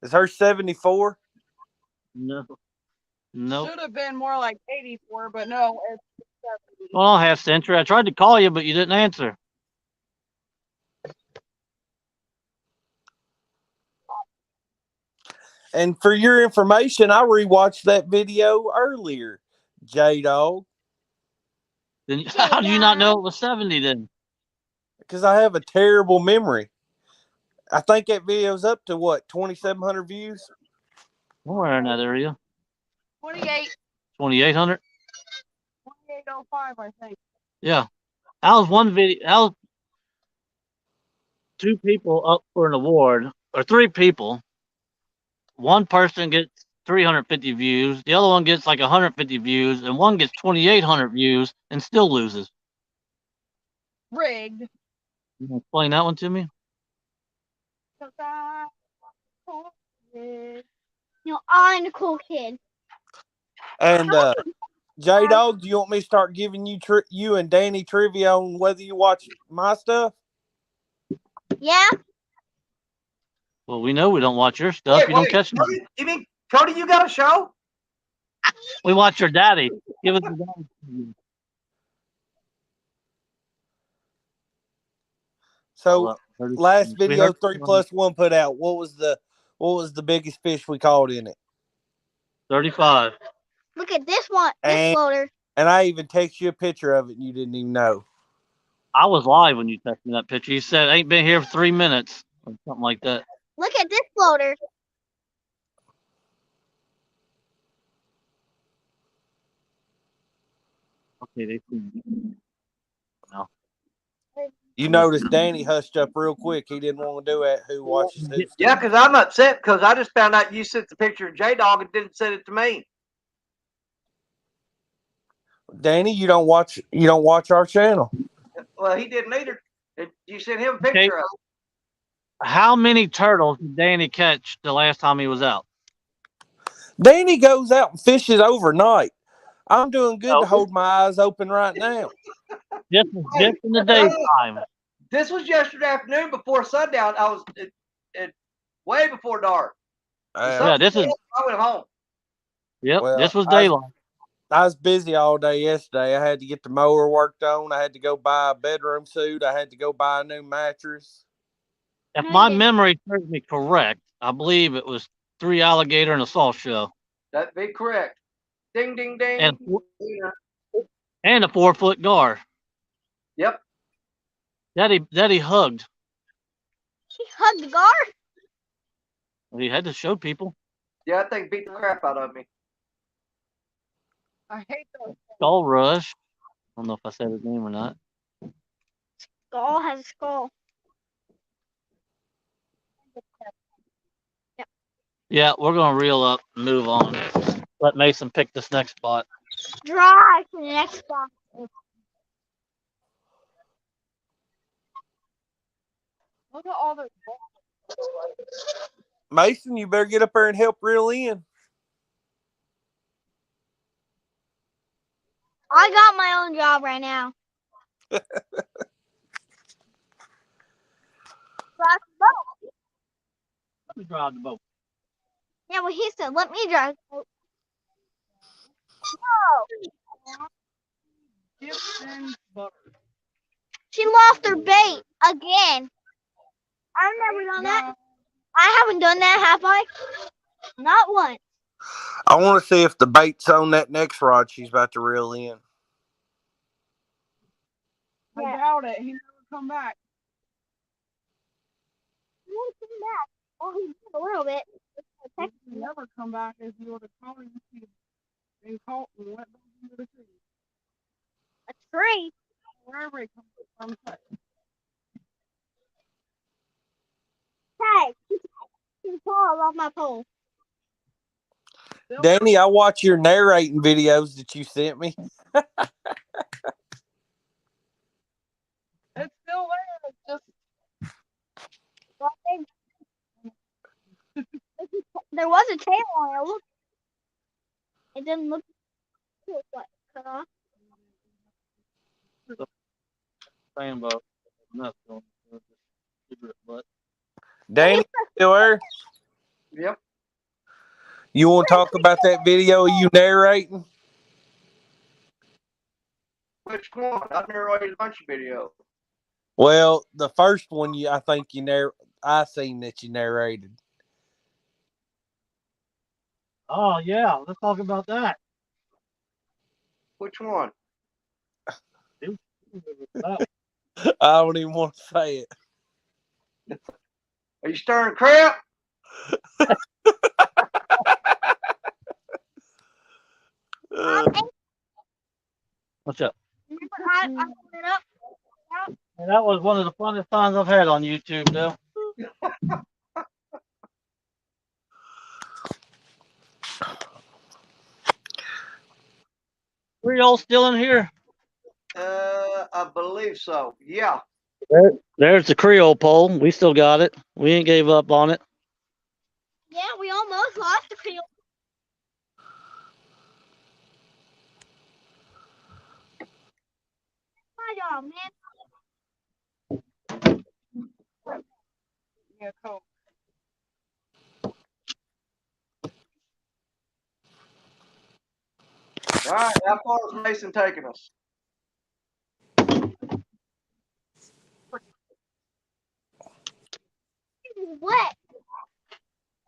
Is her 74?
No. Nope.
Should have been more like 84, but no, it's 70.
Well, half century. I tried to call you, but you didn't answer.
And for your information, I rewatched that video earlier, J Dog,
Then how do you not know it was 70 then?
because I have a terrible memory. I think that video's up to what, 2,700 views?
Somewhere in that area.
28,
2,800.
2805, I think.
Yeah. How's one video? How's two people up for an award, or three people? One person gets 350 views, the other one gets like 150 views, and one gets 2,800 views and still loses.
Rigged.
You can explain that one to me?
You know, I'm the cool kid.
And J Dog, do you want me to start giving you you and Danny trivia on whether you watch my stuff?
Yeah.
Well, we know we don't watch your stuff. You don't catch me.
Cody, you mean Cody? You got a show?
We watch your daddy. Give us the daddy.
So last video, 3
1
plus 1 put out. What was the biggest fish we caught in it?
35.
Look at this one. This
And-
floater.
And I even text you a picture of it, and you didn't even know.
I was live when you texted me that picture. You said, ain't been here for 3 minutes or something like that.
Look at this floater.
Okay, they see me. No.
You noticed Danny hushed up real quick. He didn't want to do it. Who watches who?
Yeah, because I'm upset because I just found out you sent the picture of J Dog and didn't send it to me.
Danny, you don't watch our channel.
Well, he didn't either. You sent him a
Okay.
picture of it.
How many turtles did Danny catch the last time he was out?
Danny goes out and fishes overnight. I'm doing good to
Oh.
hold my eyes open right now.
Just in the daytime.
This was yesterday afternoon before sundown. I was way before dark.
Yeah, this is.
I went home.
Yep,
Well,
this was daylight.
I was busy all day yesterday. I had to get the mower worked on. I had to go buy a bedroom suit. I had to go buy a new mattress.
If
No,
my
you didn't.
memory serves me correct, I believe it was 3 alligator and a salt shell.
That'd be correct. Ding, ding, ding.
And a 4-foot gar.
Yep.
That he hugged.
He hugged the guard.
He had to show people.
Yeah, that thing beat the crap out of me.
I hate those.
Skull Rush. I don't know if I said his name or not.
Skull has a skull.
Yeah, we're gonna reel up and move on. Let Mason pick this next spot.
Drive to the next spot.
Look at all the.
Mason, you better get up there and help reel in.
I got my own job right now. Drive the boat.
Let me drive the boat.
Yeah, well, he said, let me drive the boat. No.
Chips and butter.
She lost her bait again. I've never done that. I haven't done that, have I? Not once.
I want to see if the bait's on that next rod she's about to reel in.
I
Yeah.
doubt it. He never come back.
He won't come back. Oh, he did a little bit.
You never come back as you would have caught him and caught and went back into the tree.
A tree.
Wherever he comes from.
Hey, you fall off my pole.
Danny, I watch your narrating videos that you sent me.
It's still there. It's just
There was a tail on it. Look, it didn't look like cut off.
Saying about nuts on cigarette butt.
Danny, still there?
Yep.
You want to talk about that video of you narrating?
Which one? I've narrated a bunch of videos.
Well, the first one I think I seen that you narrated.
Oh yeah, let's talk about that.
Which one?
That
I don't even want to say it.
Are you stirring crap?
What's up?
Remember, I pulled it up.
And that was one of the funnest times I've had on YouTube, though. Were y'all still in here?
I believe so. Yeah.
There's the Creole pole. We still got it. We ain't gave up on it.
Yeah, we almost lost the field. My job, man.
yeah, cool.
All right. How far is Mason taking us?
It is wet.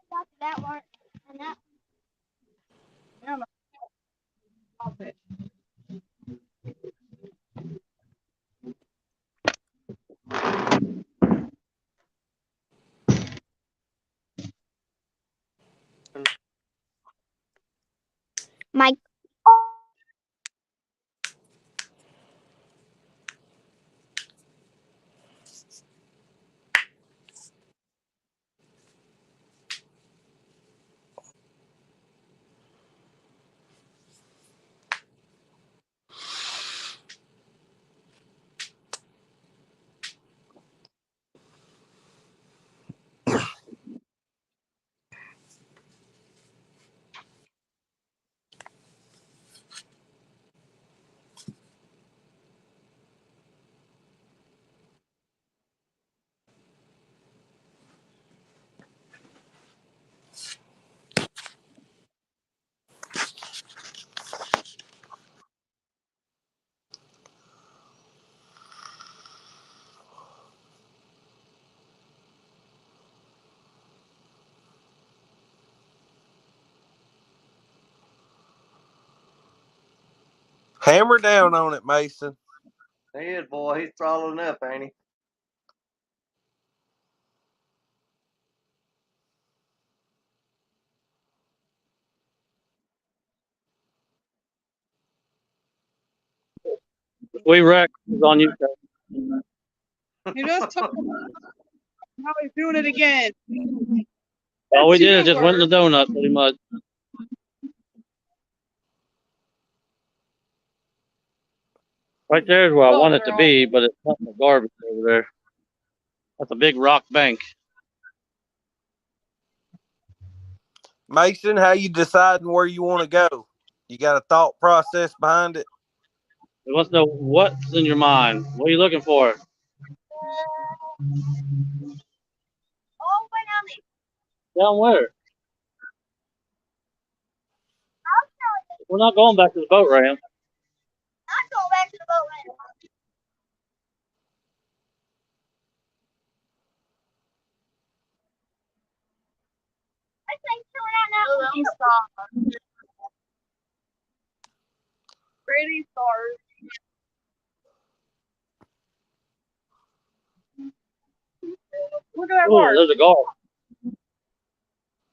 Got that one and that.
Yeah, no. Outfish.
Mike.
Hammer down on it, Mason.
He is, boy. He's throttling up, ain't he?
We wrecked. It was on you.
He just took now he's doing it again.
All we did is just went in the donut, pretty much. Right there is where I want it to be, but it's not the garbage over there. That's a big rock bank.
Mason, how you deciding where you want to go? You got a thought process behind it?
He wants to know what's in your mind. What are you looking for?
Oh, went on the
Down where? We're not going back to the boat ramp.
I'm going back to the boat ramp. I think turn out now.
Stop. Pretty stars. Look at that
Oh,
mark.
there's a golf.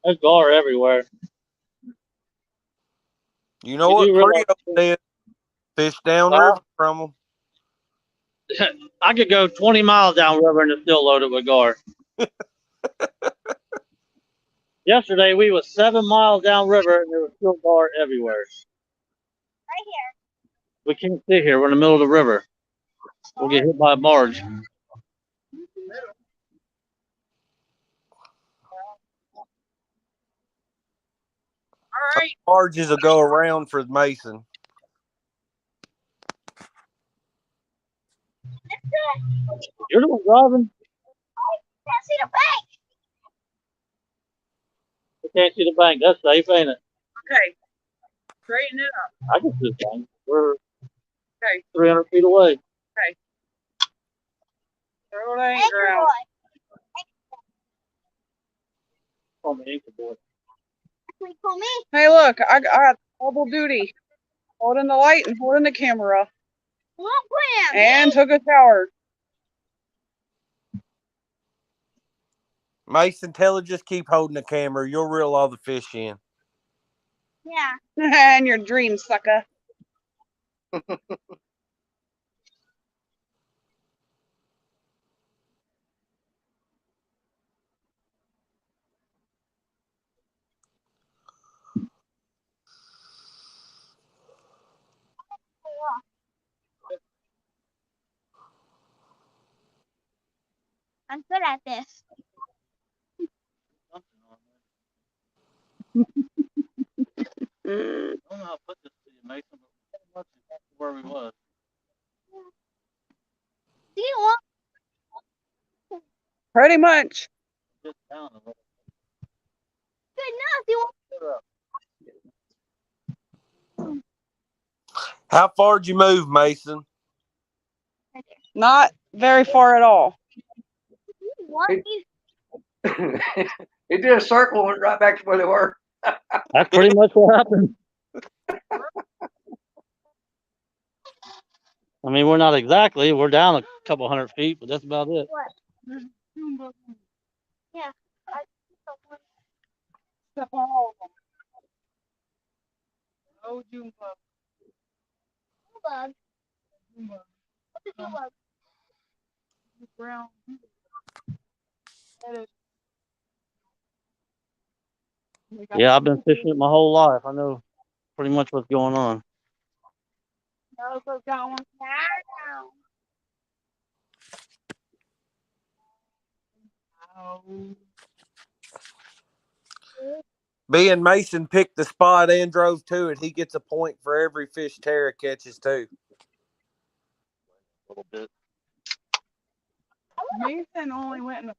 There's gar everywhere.
You know
You
what
do realize
Creole did? Fish downriver
uh,
from them.
I could go 20 miles downriver and it's still loaded with gar. Yesterday we was 7 miles downriver and there was still gar everywhere.
Right here.
We can't sit here. We're in the middle of the river. We'll get hit by a barge.
All right.
Barges will go around for Mason.
You're the one driving.
Can't see the bank.
We can't see the bank. That's safe, ain't it?
Okay. Straighten it up.
I can see the bank. We're
Okay.
300 feet away.
Throw the anchor out.
Call me anchor boy.
Call me.
Hey, look, I got double duty. Holding the light and holding the camera.
Well, Graham.
And took a shower.
Mason, tell her just keep holding the camera. You'll reel all the fish in.
Yeah.
And your dream, sucker.
I'm good at this.
I don't know how to put this to you, Mason, but pretty much exactly where we was.
Do you want?
Pretty much.
Just down a little.
Good enough. Do you want?
How far'd you move, Mason?
Right there.
Not very far at all.
What?
It did a circle and went right back to where they were.
That's pretty much what happened. I mean, we're not exactly. We're down a couple 100 feet, but that's about it.
What? Yeah.
Step on all of them. Oh, June bug.
Bug.
June bug.
What's a June bug?
Brown. That is.
Yeah, I've been fishing it my whole life. I know pretty much what's going on.
No, go down.
Being Mason picked the spot and drove to it, he gets a point for every fish Tara catches too.
A little bit.
Mason only went in the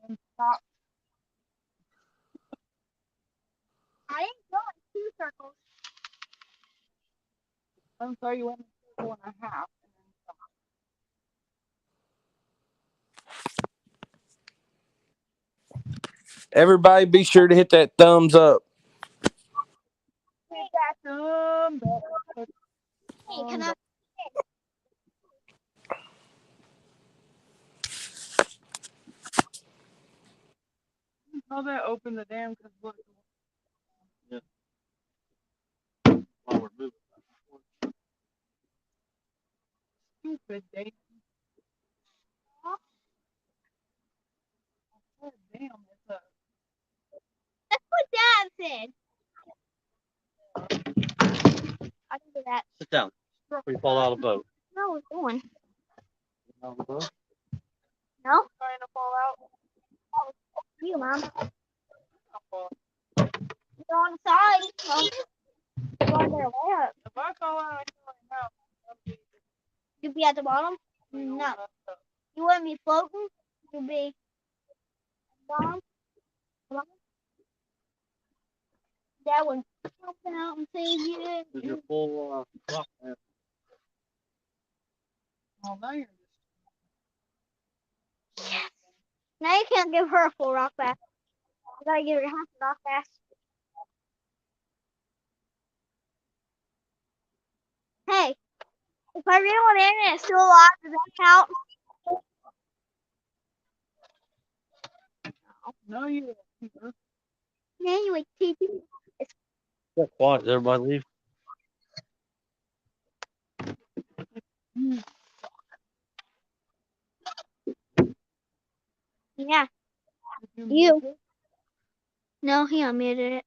and then stopped.
I ain't going 2 circles.
I'm sorry, you went in a circle and a half. And then stopped.
Everybody be sure to hit that thumbs up.
We got
But
Hey, can I?
how they open the dam because look.
While we're moving.
Stupid Dave. Oh, damn, it's a
That's what Dad said. I can do that.
Sit down before you fall out of the boat.
No, it's going.
Out of the boat?
No?
trying to fall out.
You, Mom.
I'll fall.
You're on the side. So you're on their way up.
If I fall out, I feel like now.
You'd be at the bottom? No. You wouldn't be floating. You'd be at the bottom. Dad would jump out and save you.
Is your full rock man?
Oh, now you're
Yes. Now you can't give her a full rock bass. You gotta give her half a rock bass. Hey, if I reel it in and it's still alive, does that count?
no, you.
Anyway, TV.
Got quiet. Did everybody leave?
Yeah. You. No, he unmuted it.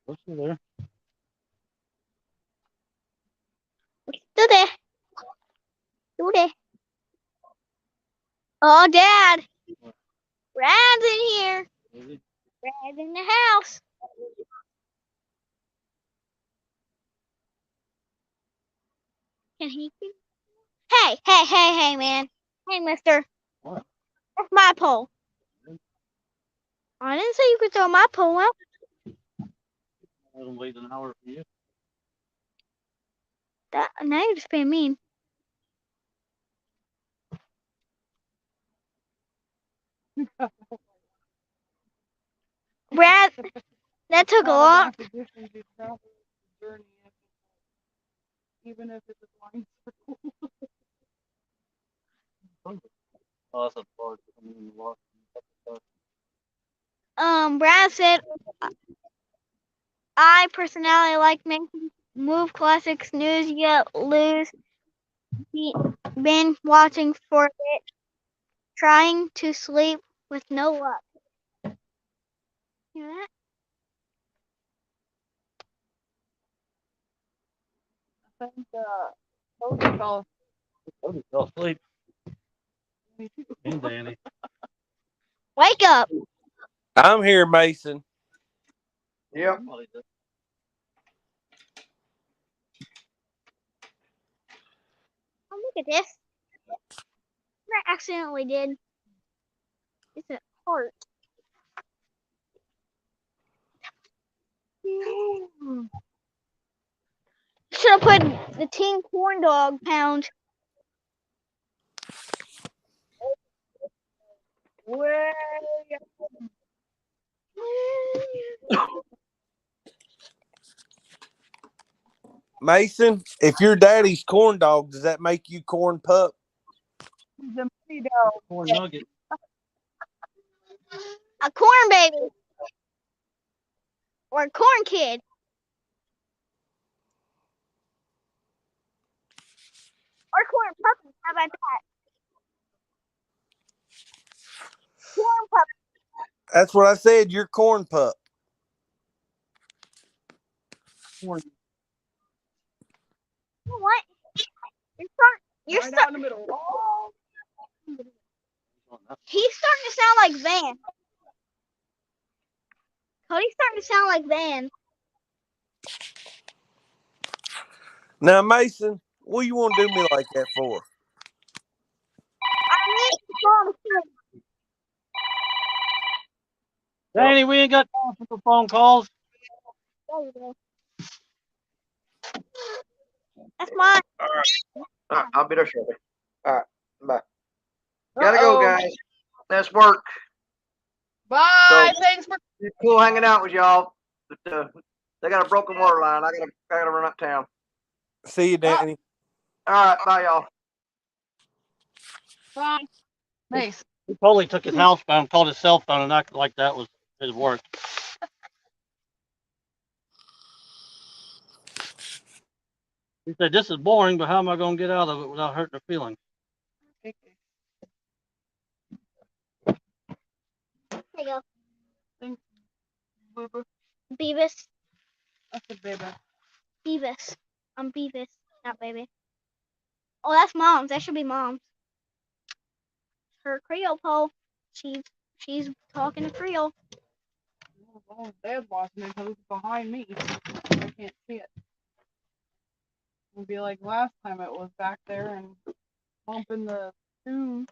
What's there?
Do they? Do they? Oh, Dad. Brad's in here. Brad's in the house. Can he? Hey, man. Hey, mister.
What?
That's my pole. I didn't say you could throw my pole out.
I was waiting an hour for you.
Now you're just being mean. Brad, that took a lot.
Even if it's a blind circle.
Oh, that's a part.
Brad said, I personally like making move classics news yet lose. Been watching for it, trying to sleep with no luck. Hear that?
I think Cody fell
Cody fell asleep. And Danny.
Wake up.
I'm here, Mason.
Yep.
Oh, look at this. I accidentally did. It's a heart. Should have put the teen corn dog pound.
way.
Mason, if you're daddy's corn dog, does that make you corn pup?
He's a pretty dog.
Corn nugget.
A corn baby. Or a corn kid. Or corn puppy. How about that? Corn puppy.
That's what I said. You're corn pup.
You know what? You're
Right out in the middle. Oh.
He's starting to sound like Van. Cody's starting to sound like Van.
Now, Mason, what you want to do me like that for?
I need to call him soon.
Danny, we ain't got time for phone calls.
There you go. That's mine.
All right. I'll be there shortly. All right. Bye. Gotta go, guys. That's work.
Bye.
So-
Thanks for.
It's cool hanging out with y'all. But, they got a broken water line. I gotta run uptown.
See you, Danny.
All right. Bye, y'all.
Bye. Mace.
He totally took his house phone, called his cell phone, and acted like that was his work. He said, "This is boring, but how am I going to get out of it without hurting her feelings?"
There you go.
Thanks, Booba.
Beavis.
That's a baby.
Beavis. I'm Beavis, not baby. Oh, that's mom's. That should be mom's. Her Creole pole. She's talking to Creole.
Oh, Dad's watching it because it's behind me. I can't see it. It'll be like last time it was back there and bumping the tune.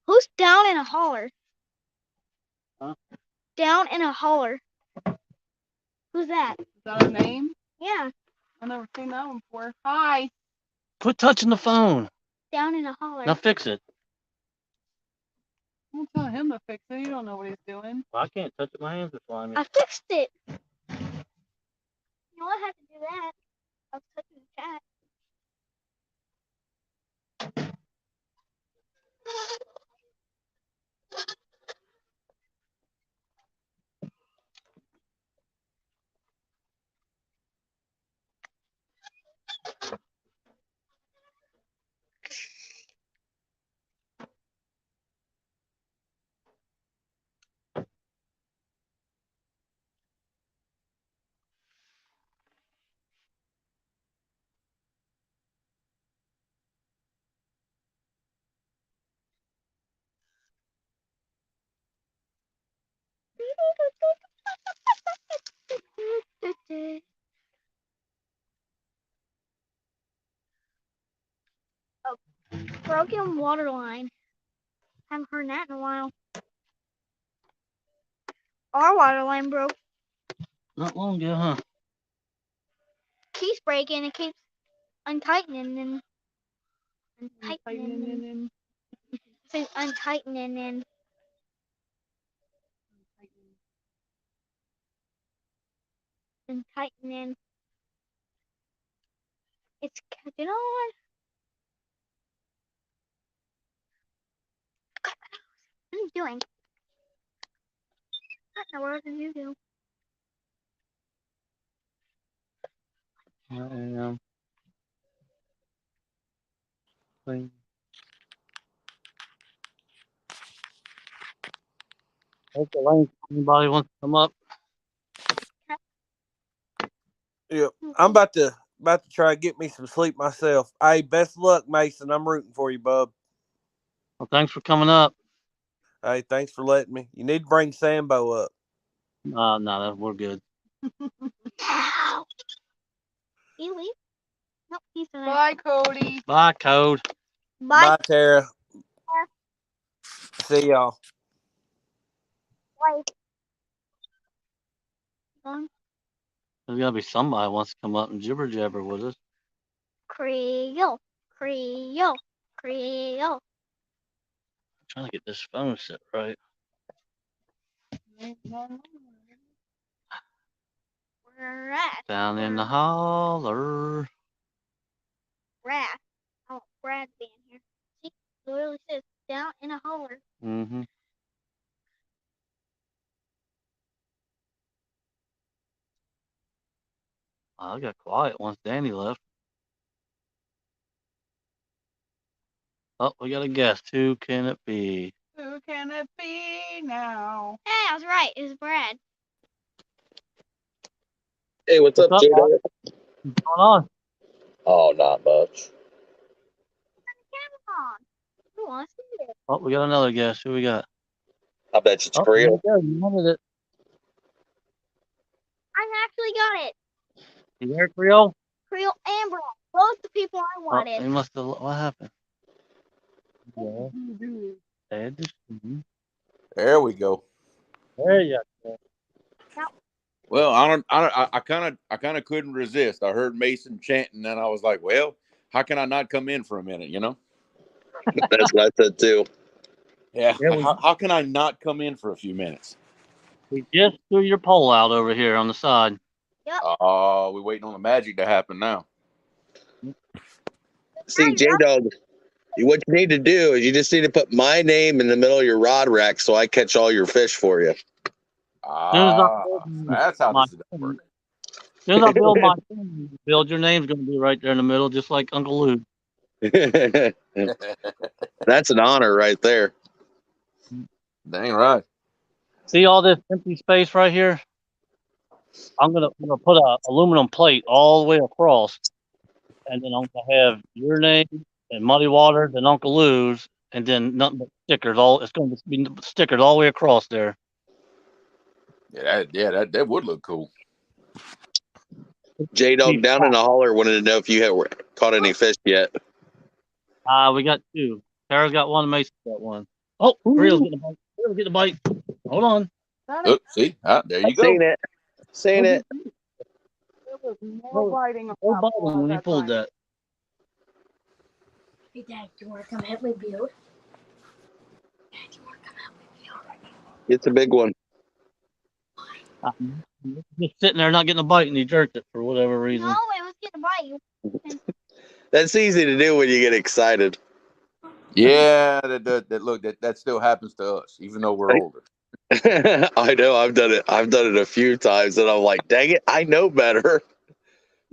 Who's down in a holler?
Huh?
Down in a holler. Who's that?
Is that a name?
Yeah,
I've never seen that one before. Hi.
Quit touching the phone.
down in a holler.
Now fix it.
Don't tell him to fix it. You don't know what he's doing.
Well, I can't touch it. My hands are slimy.
I fixed it. You know I had to do that. I was touching the cat. Broken water line. Haven't heard that in a while. Our water line broke.
Not long ago, huh?
Keeps breaking. It keeps untightening and untightening
Tightening
and untightening and untightening. It's catching on. What are you doing? What in the world did you do?
I am clean. Take the link. Anybody wants to come up?
Yep. I'm about to try to get me some sleep myself. Hey, best of luck, Mason. I'm rooting for you, bub.
Well, thanks for coming up.
Hey, thanks for letting me. You need to bring Sambo up.
No, we're good.
Ow! You leave? Nope, he's still there.
Bye, Cody.
Bye, Code.
Bye.
Bye, Tara. See y'all.
Bye.
There's got to be somebody who wants to come up and jibber jabber with us.
Creole. Creole. Creole.
I'm trying to get this phone set right.
We're at.
Down in the holler.
Brad. Oh, Brad being here. See, it literally says down in a holler.
Mm-hmm. I got quiet once Danny left. Oh, we got a guest. Who can it be?
Who can it be now?
Hey, I was right. It was Brad.
Hey, what's up,
What's up,
J-Dog?
What's going on?
Oh, not much.
Come on. Who wants to do it?
Oh, we got another guest. Who we got?
I bet you it's
Oh, there you
Creole.
go. You wanted it.
I actually got it.
You there, Creole?
Creole and Brad. Both the people I
Oh,
wanted.
he must have. What happened? Yeah.
What did you do?
Sad to see.
There we go.
There you go.
Well, I kind of couldn't resist. I heard Mason chanting, and I was like, well, how can I not come in for a minute? You know?
That's what I said too.
Yeah.
Yeah,
How can I not come in for a few minutes?
we just threw your pole out over here on the side.
Oh, we're waiting on the magic to happen now.
See, J-Dog, what you need to do is you just need to put my name in the middle of your rod rack so I catch all your fish for you.
As soon as I build
That's how
my
this is working.
as soon as I build my build, your name's going to be right there in the middle, just like Uncle Lou.
That's an honor right there.
Dang right.
See all this empty space right here? I'm gonna put a aluminum plate all the way across, and then I'm gonna have your name and Muddy Waters and Uncle Lou's, and then nothing but stickers. It's gonna be stickers all the way across there.
Yeah, that would look cool.
J-Dog down in the holler wanted to know if you had caught any fish yet.
We got two. Tara's got one. Mason's got one. Oh, Creel's getting a bite. Creel's getting a bite. Hold on.
Oh, see, there you go.
Seen it. Seen it.
There was no biting on
Oh,
that
biting
pole
when
at
he
that
pulled
time.
that.
Hey, Dad, do you want to come help me build? Dad, do you want to come help me build?
It's a big one.
Just sitting there not getting a bite, and he jerked it for whatever reason.
No, it was getting a bite.
That's easy to do when you get excited.
Yeah, that still happens to us, even though we're older.
I know. I've done it. I've done it a few times, and I'm like, dang it, I know better.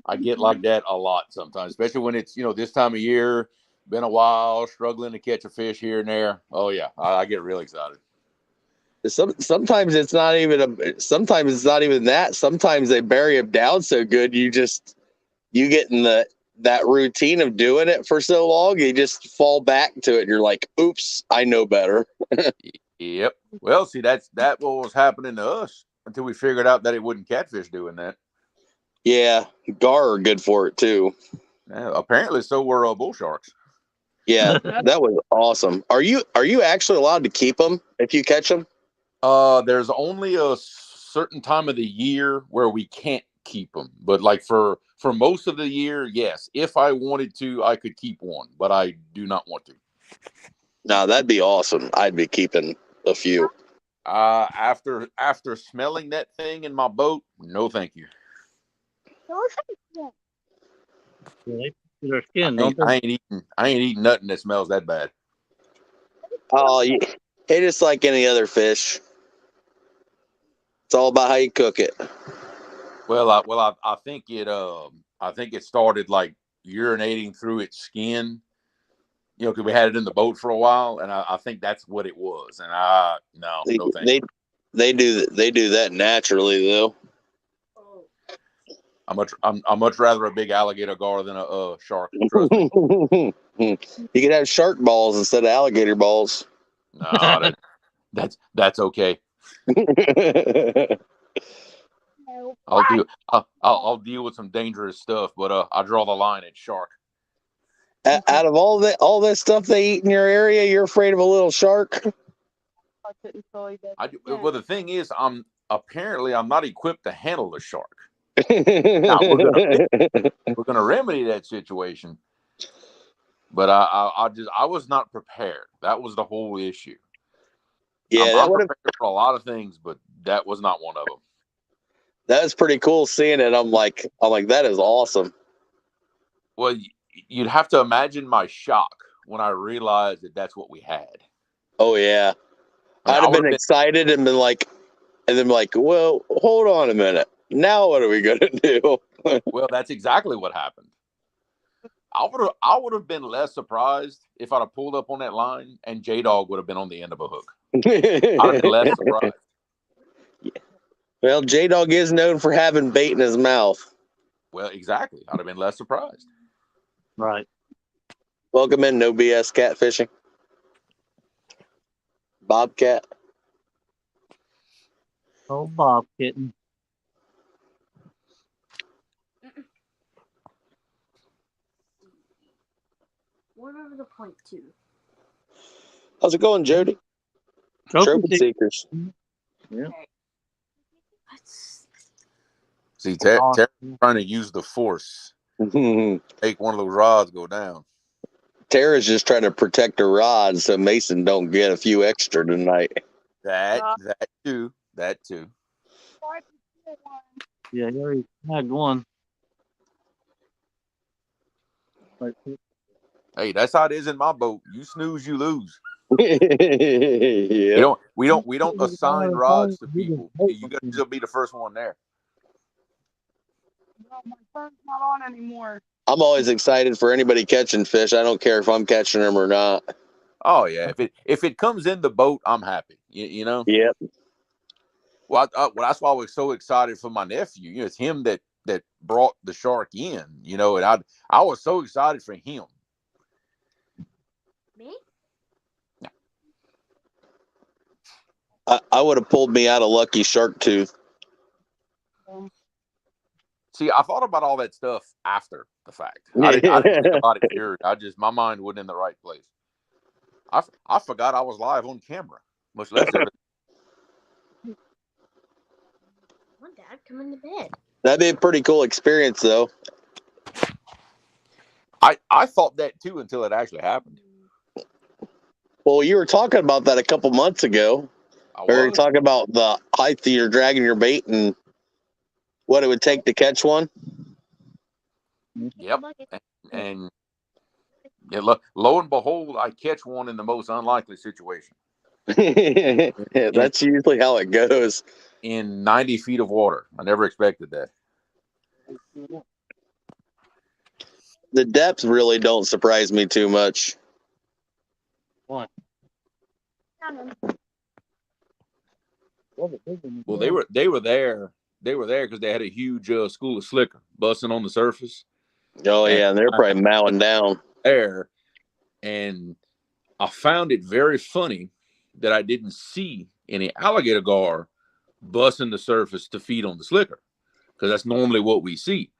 I get like that a lot sometimes, especially when it's this time of year, been a while, struggling to catch a fish here and there. Oh yeah, I get real excited.
Sometimes it's not even sometimes it's not even that. Sometimes they bury them down so good you get in that routine of doing it for so long, you just fall back to it. And you're like, oops, I know better.
Yep. Well, see, that what was happening to us until we figured out that it wouldn't catfish doing that.
Yeah, gar are good for it too.
Yeah, apparently, so were bull sharks.
Yeah, that was awesome. Are you actually allowed to keep them if you catch them?
There's only a certain time of the year where we can't keep them, but like for most of the year, yes. If I wanted to, I could keep one, but I do not want to.
No, that'd be awesome. I'd be keeping a few.
After smelling that thing in my boat, no, thank you.
It looks like
Yeah, they put their skin, don't they?
I ain't eating nothing that smells that bad.
Oh, yeah. It is like any other fish. It's all about how you cook it.
Well, I think it started like urinating through its skin, because we had it in the boat for a while, and I think that's what it was. And no thank you.
They do that naturally though.
I'm much rather a big alligator gar than a shark. Trust me.
You could have shark balls instead of alligator balls.
No, that's okay.
no.
I'll deal with some dangerous stuff, but I draw the line at shark.
Out of all that stuff they eat in your area, you're afraid of a little shark?
Well, the thing is, I'm not equipped to handle the shark. Now we're gonna remedy that situation, but I was not prepared. That was the whole issue.
Yeah,
I'm prepared for a lot of things, but that was not one of them.
That was pretty cool seeing it. I'm like, that is awesome.
Well, you'd have to imagine my shock when I realized that that's what we had.
Oh yeah, I'd have been excited and been like, well, hold on a minute. Now what are we gonna do?
Well, that's exactly what happened. I would have been less surprised if I'd have pulled up on that line and J-Dog would have been on the end of a hook. I'd have been less surprised.
Well, J-Dog is known for having bait in his mouth.
Well, exactly. I'd have been less surprised.
Right.
Welcome in, No BS Catfishing. Bobcat.
Oh, Bob kitten.
1/.2.
How's it going, Jody? Trophy Seekers.
Yeah.
See, Terry's trying to use the force. Make one of those rods go down.
Tara's just trying to protect her rod so Mason don't get a few extra tonight.
That too.
Yeah, he already had one.
Hey, that's how it is in my boat. You snooze, you lose.
Yeah.
We don't assign rods to people. You got to be the first one there.
No, my phone's not on anymore.
I'm always excited for anybody catching fish. I don't care if I'm catching them or not.
Oh yeah, if it comes in the boat, I'm happy. You know.
Yep.
Well, that's why I was so excited for my nephew. It's him that brought the shark in. And I was so excited for him.
Me?
I would have pulled me out a lucky shark tooth.
See, I thought about all that stuff after the fact. I didn't think about it during. My mind wasn't in the right place. I forgot I was live on camera, much less of it.
Well, Dad, come into bed.
That'd be a pretty cool experience, though.
I thought that too until it actually happened.
Well, you were talking about that a couple months ago. We were talking about the height that you're dragging your bait and what it would take to catch one.
Yep. And lo and behold, I catch one in the most unlikely situation.
Yeah, that's usually how it goes.
In 90 feet of water. I never expected that.
The depths really don't surprise me too much.
Why?
Well, they were there. They were there because they had a huge school of slicker busting on the surface.
Oh yeah, and they're probably mowing down
there. And I found it very funny that I didn't see any alligator gar busting the surface to feed on the slicker, because that's normally what we see.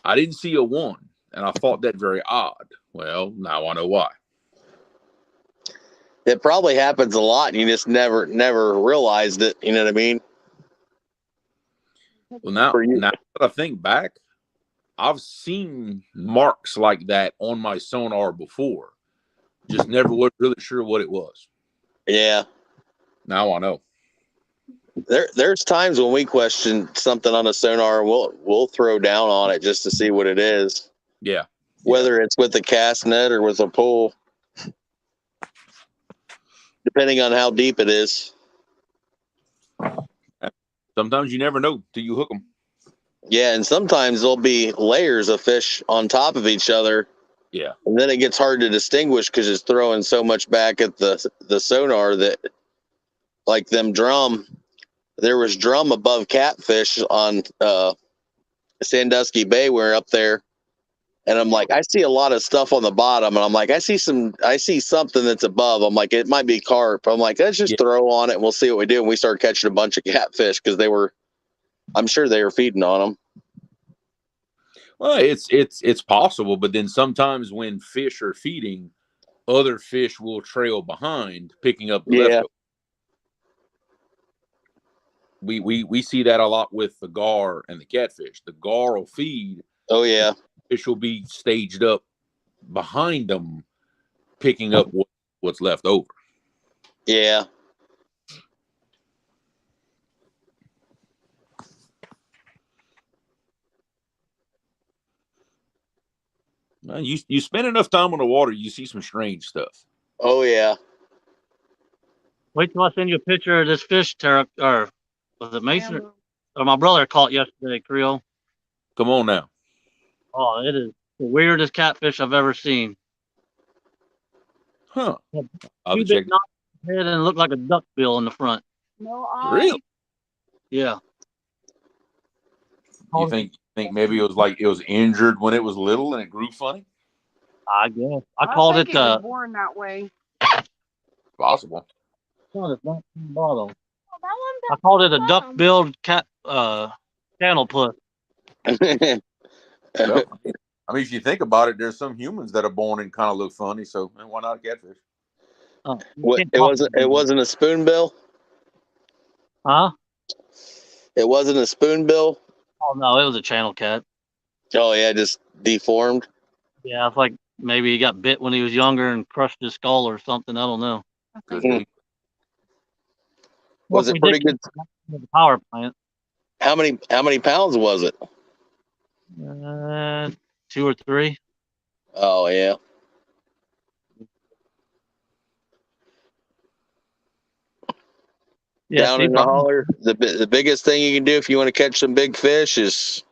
I didn't see a one, and I thought that very odd. Well, now I know why.
It probably happens a lot, and you just never realized it. You know what I mean?
Well, now that I think back, I've seen marks like that on my sonar before. Just never was really sure what it was.
Yeah.
Now I know.
There's times when we question something on a sonar, we'll throw down on it just to see what it is.
Yeah.
Whether it's with a cast net or with a pole, depending on how deep it is.
Sometimes you never know till you hook them.
Yeah, and sometimes there'll be layers of fish on top of each other.
Yeah.
And then it gets hard to distinguish because it's throwing so much back at the sonar that, like them drum, there was drum above catfish on Sandusky Bay. We're up there, and I'm like, I see a lot of stuff on the bottom, and I'm like, I see something that's above. I'm like, it might be carp. I'm like, let's just throw on it and we'll see what we do. And we started catching a bunch of catfish because I'm sure they were feeding on them.
Well, it's possible, but then sometimes when fish are feeding, other fish will trail behind, picking up the leftovers. We see that a lot with the gar and the catfish. The gar will feed.
Oh yeah.
Fish will be staged up behind them, picking up what's left over.
Yeah.
You spend enough time on the water, you see some strange stuff.
Oh yeah.
Wait till I send you a picture of this fish, Tara, or was it Mason? Or my brother caught yesterday, Creole.
Come on now.
Oh, it is the weirdest catfish I've ever seen.
Huh.
Two big knots in the head and it looked like a duck bill in the front.
No eye.
Really?
Yeah.
You think maybe it was injured when it was little and it grew funny?
I guess. I called
think
it
was born that way.
Possible.
Bottom. I called it a duck-billed cat channel puss.
Well, I mean, if you think about it, there's some humans that are born and kind of look funny, so why not a catfish?
It wasn't a spoonbill?
Huh?
It wasn't a spoonbill?
Oh no, it was a channel cat.
Oh yeah, just deformed.
Yeah, it's like maybe he got bit when he was younger and crushed his skull or something. I don't know.
Could be.
Was it pretty good?
The power plant.
How many pounds was it?
2 or 3.
Oh yeah.
Yeah,
down in the holler. The biggest thing you can do if you want to catch some big fish is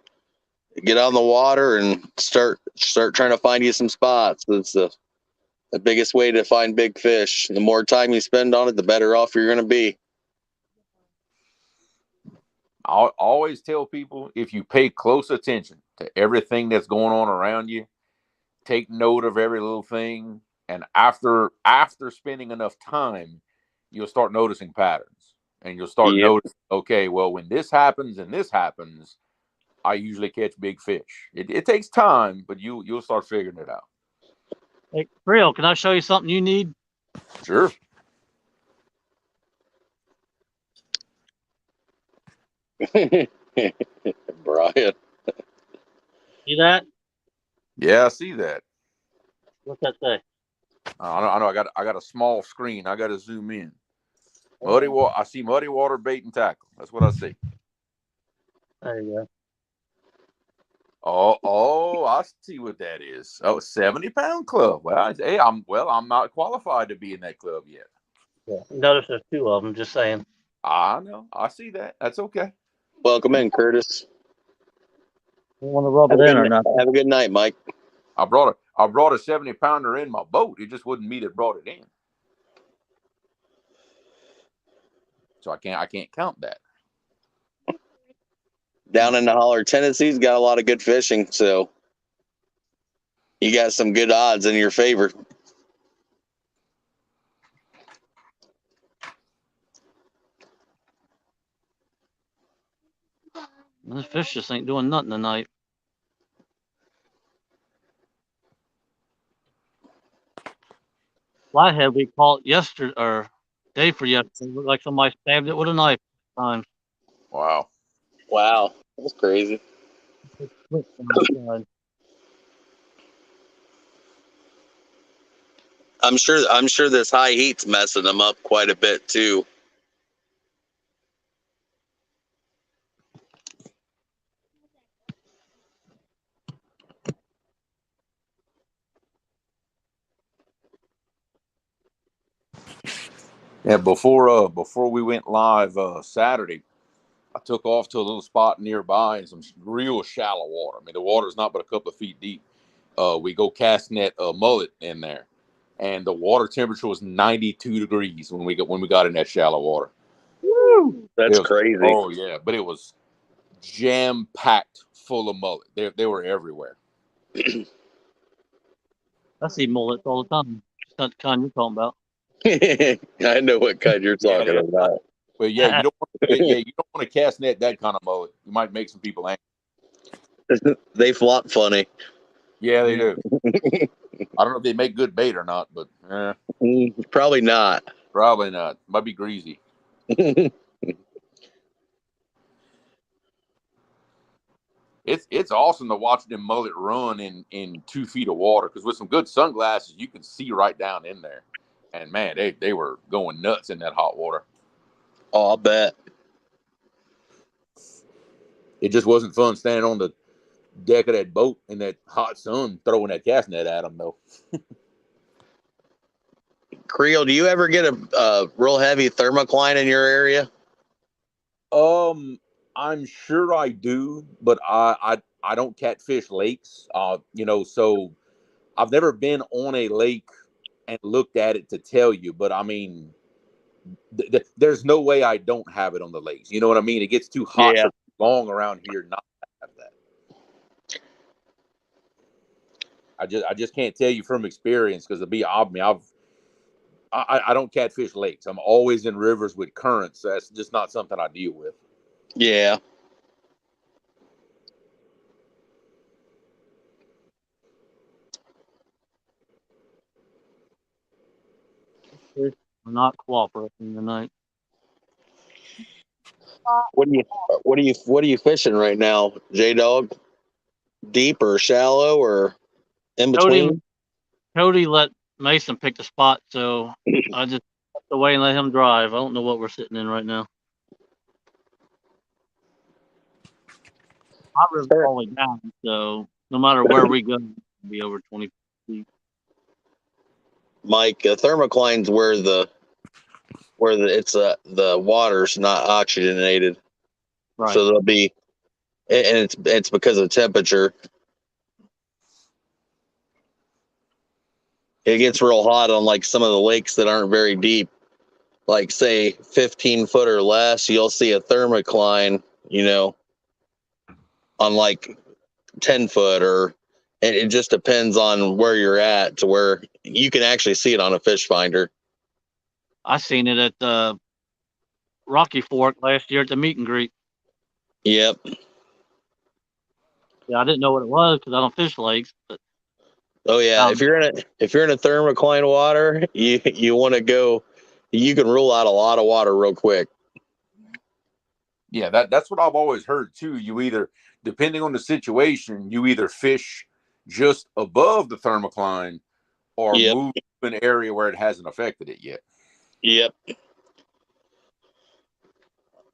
get on the water and start trying to find you some spots. That's the biggest way to find big fish. The more time you spend on it, the better off you're going to be.
I always tell people, if you pay close attention to everything that's going on around you, take note of every little thing, and after spending enough time, you'll start noticing patterns, and you'll start noticing, okay, well, when this happens and this happens, I usually catch big fish. It takes time, but you'll start figuring it out.
Hey, Real, can I show you something you need?
Sure.
Brian.
See that?
Yeah, I see that.
What's that say?
I know. I got a small screen. I got to zoom in. Muddy water. I see muddy water bait and tackle. That's what I see.
There you go.
Oh, I see what that is. Oh, 70-pound club. Well, I'm not qualified to be in that club yet.
Yeah. Notice there's 2 of them. Just saying.
I know. I see that. That's okay.
Welcome in, Curtis.
You want to rub it in or not?
Have a good night, Mike.
I brought a 70-pounder in my boat. It just wasn't me that brought it in. So I can't count that.
Down in the holler, Tennessee's got a lot of good fishing, so you got some good odds in your favor.
This fish just ain't doing nothing tonight. flathead we caught yesterday or day for yesterday looked like somebody stabbed it with a knife. Time.
Wow.
Wow, that's crazy.
Split down the side.
I'm sure this high heat's messing them up quite a bit too.
Yeah, before we went live Saturday, I took off to a little spot nearby in some real shallow water. I mean, the water's not but a couple of feet deep. We go casting that mullet in there, and the water temperature was 92 degrees when we got in that shallow water.
Woo!
That's crazy.
Oh yeah, but it was jam packed full of mullet. They were everywhere.
I see mullets all the time. It's not the kind you're talking about.
I know what kind you're
Yeah,
talking about.
but yeah, you don't want to cast net that kind of mullet. You might make some people angry.
They flop funny.
Yeah, they do. I don't know if they make good bait or not, but
Probably not.
probably not. Might be greasy. It's awesome to watch them mullet run in 2 feet of water, because with some good sunglasses you can see right down in there. And man, they were going nuts in that hot water.
Oh, I'll bet.
It just wasn't fun standing on the deck of that boat in that hot sun throwing that cast net at them though.
Creel, do you ever get a real heavy thermocline in your area?
I'm sure I do, but I don't catfish lakes. So I've never been on a lake and looked at it to tell you, but I mean, there's no way I don't have it on the lakes. You know what I mean? It gets too hot
Yeah.
for long around here not to have that. I just can't tell you from experience, because to be honest, I don't catfish lakes. I'm always in rivers with currents. So that's just not something I deal with.
Yeah.
Fish are not cooperating tonight.
What are you fishing right now, J Dog? Deep or shallow or in between?
Cody let Mason pick the spot, so I just stepped away and let him drive. I don't know what we're sitting in right now. My river's all the way down, so no matter where we go, it'll be over 20 feet.
Mike, thermocline's where the the water's not oxygenated,
Right.
so there'll be, and it's because of temperature. It gets real hot on like some of the lakes that aren't very deep, like say 15 foot or less. You'll see a thermocline, on like 10 foot, or it just depends on where you're at to where you can actually see it on a fish finder.
I seen it at the Rocky Fork last year at the meet and greet.
Yep.
Yeah, I didn't know what it was because I don't fish lakes. But
Oh yeah. If you're in a thermocline water, you want to go. You can rule out a lot of water real quick.
Yeah, that's what I've always heard too. You either, depending on the situation, you either fish just above the thermocline or
Yep.
move to an area where it hasn't affected it yet.
Yep.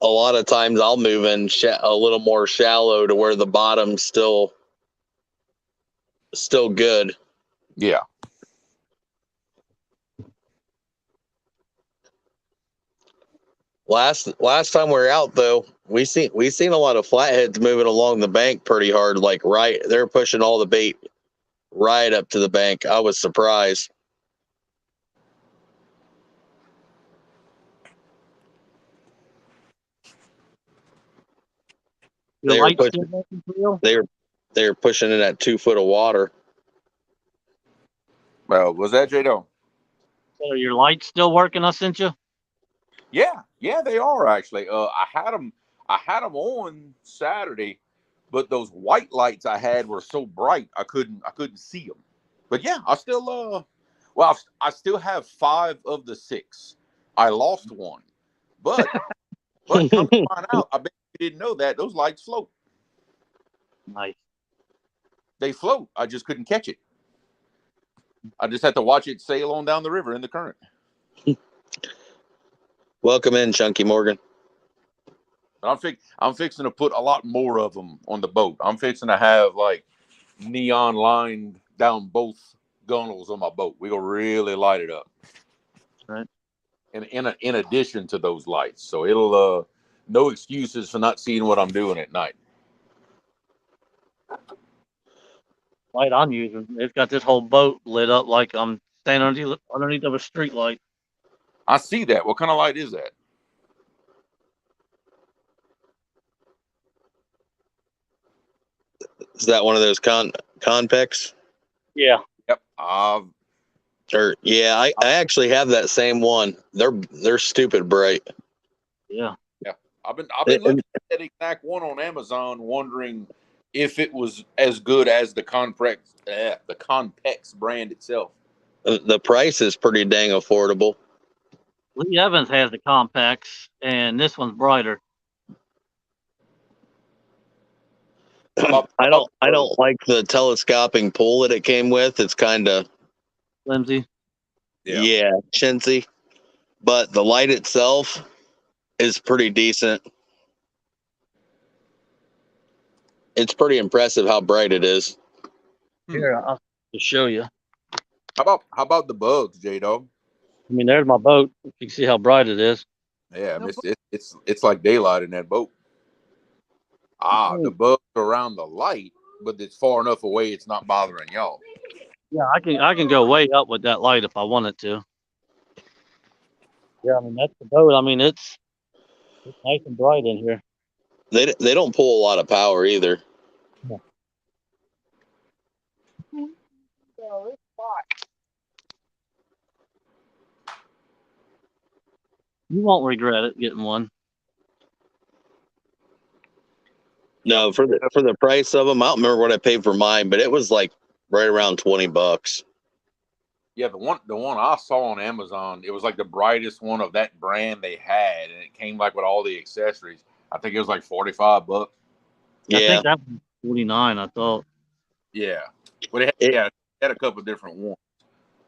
A lot of times I'll move in a little more shallow to where the bottom's still good.
Yeah.
Last time we were out though, we seen a lot of flatheads moving along the bank pretty hard. Like they're pushing all the bait right up to the bank. I was surprised.
your lights still working for you?
They were pushing in at 2 foot of water.
Well, was that J-Do?
So are your lights still working? I sent you.
Yeah, they are actually. I had them on Saturday, but those white lights I had were so bright I couldn't see them. But yeah, Well, I still have 5 of the 6. I lost one, but come to find out, I bet you didn't know that those lights float.
Nice.
They float. I just couldn't catch it. I just had to watch it sail on down the river in the current.
Welcome in, Chunky Morgan.
I'm fixing to put a lot more of them on the boat. I'm fixing to have like neon lined down both gunnels on my boat. We're gonna really light it up.
Right.
And in addition to those lights, so it'll no excuses for not seeing what I'm doing at night.
Light I'm using, it's got this whole boat lit up like I'm standing underneath of a street light.
I see that. What kind of light is that?
Is that one of those convex?
Yeah.
Yep.
Or yeah, I actually have that same one. They're stupid bright.
Yeah.
Yeah. I've been looking at that exact one on Amazon, wondering if it was as good as the Conpex brand itself.
The price is pretty dang affordable.
Lee Evans has the compacts, and this one's brighter.
I don't like the telescoping pole that it came with. It's kind of
Flimsy.
yeah, chintzy. But the light itself is pretty decent. It's pretty impressive how bright it is.
Here, I'll just show you.
How about the bugs, J Dog?
I mean, there's my boat. You can see how bright it is.
Yeah, it's like daylight in that boat. The bugs are around the light, but it's far enough away it's not bothering y'all.
Yeah, I can go way up with that light if I wanted to. Yeah, I mean that's the boat. I mean it's nice and bright in here.
They don't pull a lot of power either.
Yeah. You won't regret it getting one.
No, for the price of them, I don't remember what I paid for mine, but it was like right around $20.
Yeah, the one I saw on Amazon, it was like the brightest one of that brand they had, and it came like with all the accessories. I think it was like $45.
Yeah,
I think that was 49. I thought.
Yeah, but it had a couple of different ones.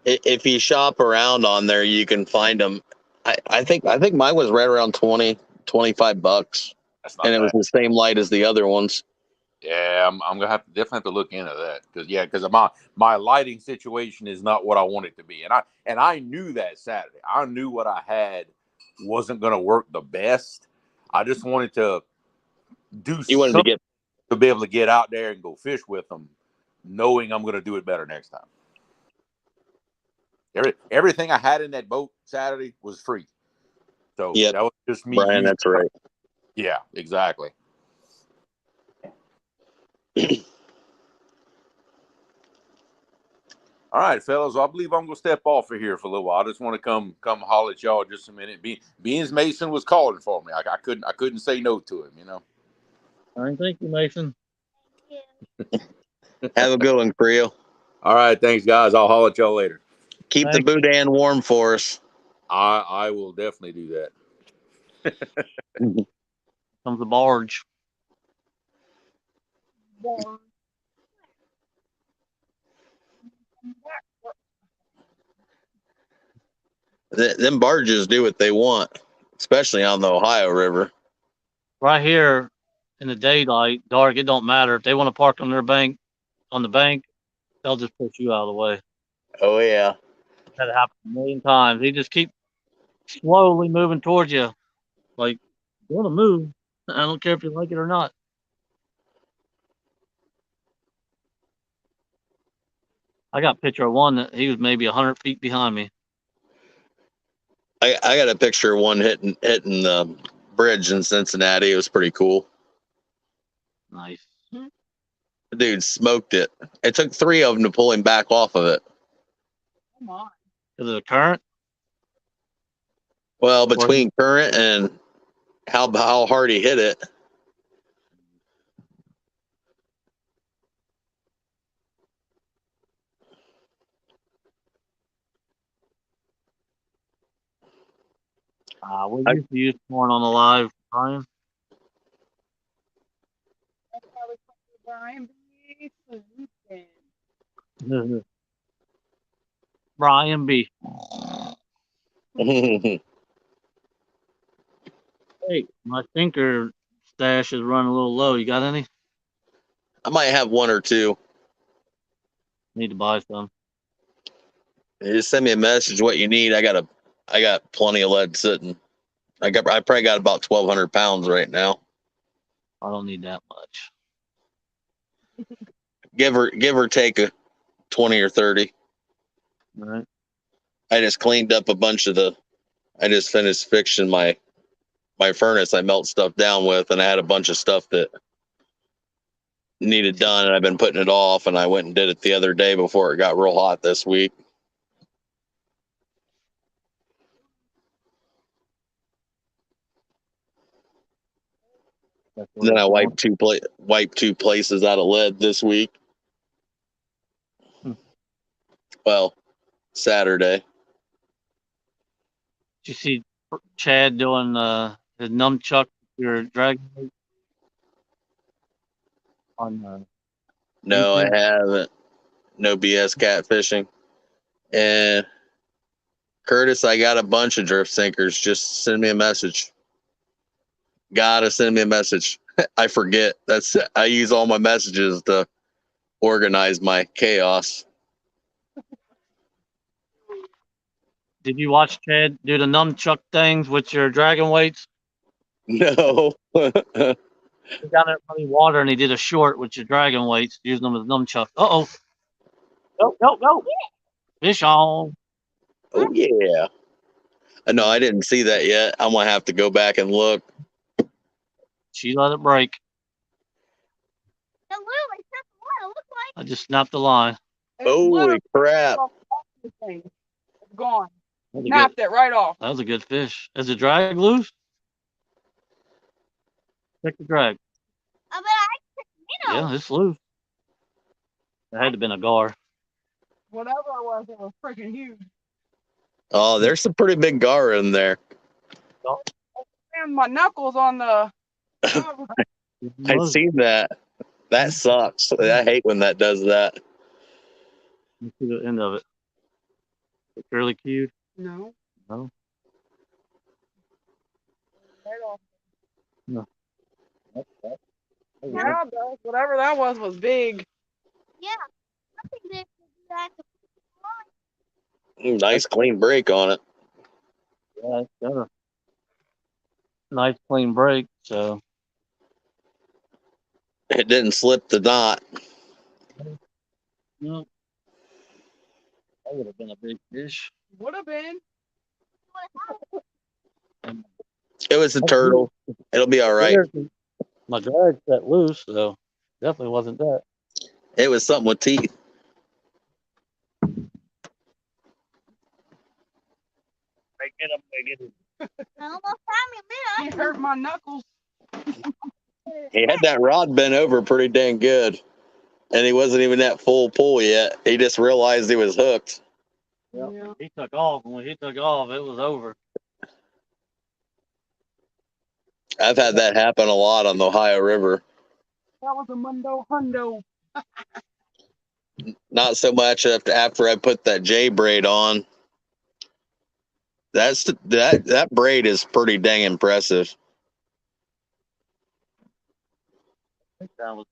If you shop around on there, you can find them. I think mine was right around $25,
That's not
and it was
bad.
the same light as the other ones.
Yeah, I'm gonna definitely have to look into that because my lighting situation is not what I want it to be, and I knew that Saturday. I knew what I had wasn't gonna work the best. I just wanted to do
You wanted to
something
get
to be able to get out there and go fish with them, knowing I'm gonna do it better next time. Everything I had in that boat Saturday was free, so
Yep,
that was just me.
Brian, that's right.
Yeah, exactly. All right, fellas. Well, I believe I'm gonna step off of here for a little while. I just want to come holler at y'all just a minute. Being Mason was calling for me. I couldn't say no to him. You know.
All right, thank you, Mason.
Have a good one, Creo.
All right, thanks, guys. I'll holler at y'all later.
Keep
Thanks.
the boudin warm for us.
I will definitely do that.
Comes the barge.
Them barges do what they want, especially on the Ohio River.
Right here in the daylight, dark, it don't matter. If they want to park on the bank, they'll just push you out of the way.
Oh yeah.
That happened a million times. They just keep slowly moving towards you. Like, you want to move. I don't care if you like it or not. I got a picture of one that he was maybe 100 feet behind me.
I got a picture of one hitting the bridge in Cincinnati. It was pretty cool.
Nice.
The dude smoked it. It took 3 of them to pull him back off of it.
Come on.
Is it a current?
Well, between current and how hard he hit it.
We used to use corn on the live, Brian.
That's how we call you Brian B. Solution.
Brian B.
I
Hey, my thinker stash is running a little low. You got any?
might have one or two.
Need to buy some.
Just send me a message what you need. I got plenty of lead sitting. I probably got about 1,200 pounds right now.
I don't need that much.
Give or take a 20 or 30.
All right.
I just cleaned up a bunch of I just finished fixing my furnace I melt stuff down with, and I had a bunch of stuff that needed done, and I've been putting it off, and I went and did it the other day before it got real hot this week.
That's
And then I
what
wiped two places out of lead this week.
Hmm.
Well, Saturday.
Did you see Chad doing his nunchuck your dragon on
No,
YouTube?
I haven't. No BS catfishing. And Curtis, I got a bunch of drift sinkers. Just send me a message. Gotta send me a message. I forget. I use all my messages to organize my chaos.
Did you watch Chad do the nunchuck things with your dragon weights?
No.
He got in running water and he did a short with your dragon weights using them as nunchuck. Uh oh. Go. Fish on.
Oh yeah. No, I didn't see that yet. I'm gonna have to go back and look.
She let it break.
The literally set the water. Look like
I just snapped the line.
It
Holy
literally
crap.
fell off the thing. It's gone.
That was,
Snapped it right off.
that was a good fish. Is the drag loose? Check the drag.
I bet I can
Yeah, it's loose. It had to have been a gar.
Whatever it was freaking huge.
Oh, there's some pretty big gar in there.
And my knuckles on the.
I seen that. That sucks. I hate when that does that.
Let's see the end of it. It's really cute.
No.
No.
Right off.
No.
Yeah, whatever that was big.
Yeah, nothing did that.
Nice clean break on it.
Yeah, it's got a nice clean break. So
It didn't slip the knot.
no, that would have been a big fish.
Would have been.
It was a turtle. It'll be all right.
My drag set loose, so definitely wasn't that.
It was something with teeth.
Get him.
I almost had me
It hurt my knuckles.
He had that rod bent over pretty dang good. And he wasn't even at full pull yet. He just realized he was hooked.
Yep.
Yeah.
He took off, and when he took off, it was over.
I've had that happen a lot on the Ohio River.
That was a mundo hundo.
Not so much after I put that J braid on. That braid is pretty dang impressive.
That was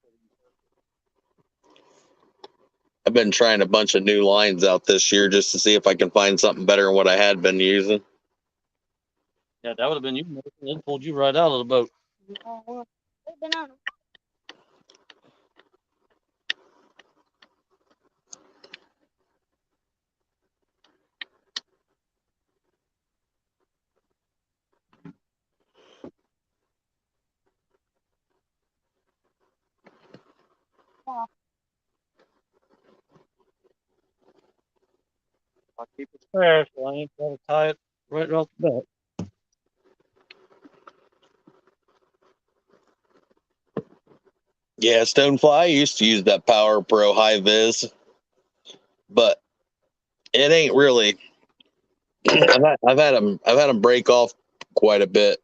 I've been trying a bunch of new lines out this year just to see if I can find something better than what I had been using.
yeah, that would have been you. They pulled you right out of the boat.
been on.
I'll keep it fair, so I ain't gonna tie it right off the bat.
Yeah, Stonefly, I used to use that Power Pro High Vis, but it ain't really. I've had them break off quite a bit.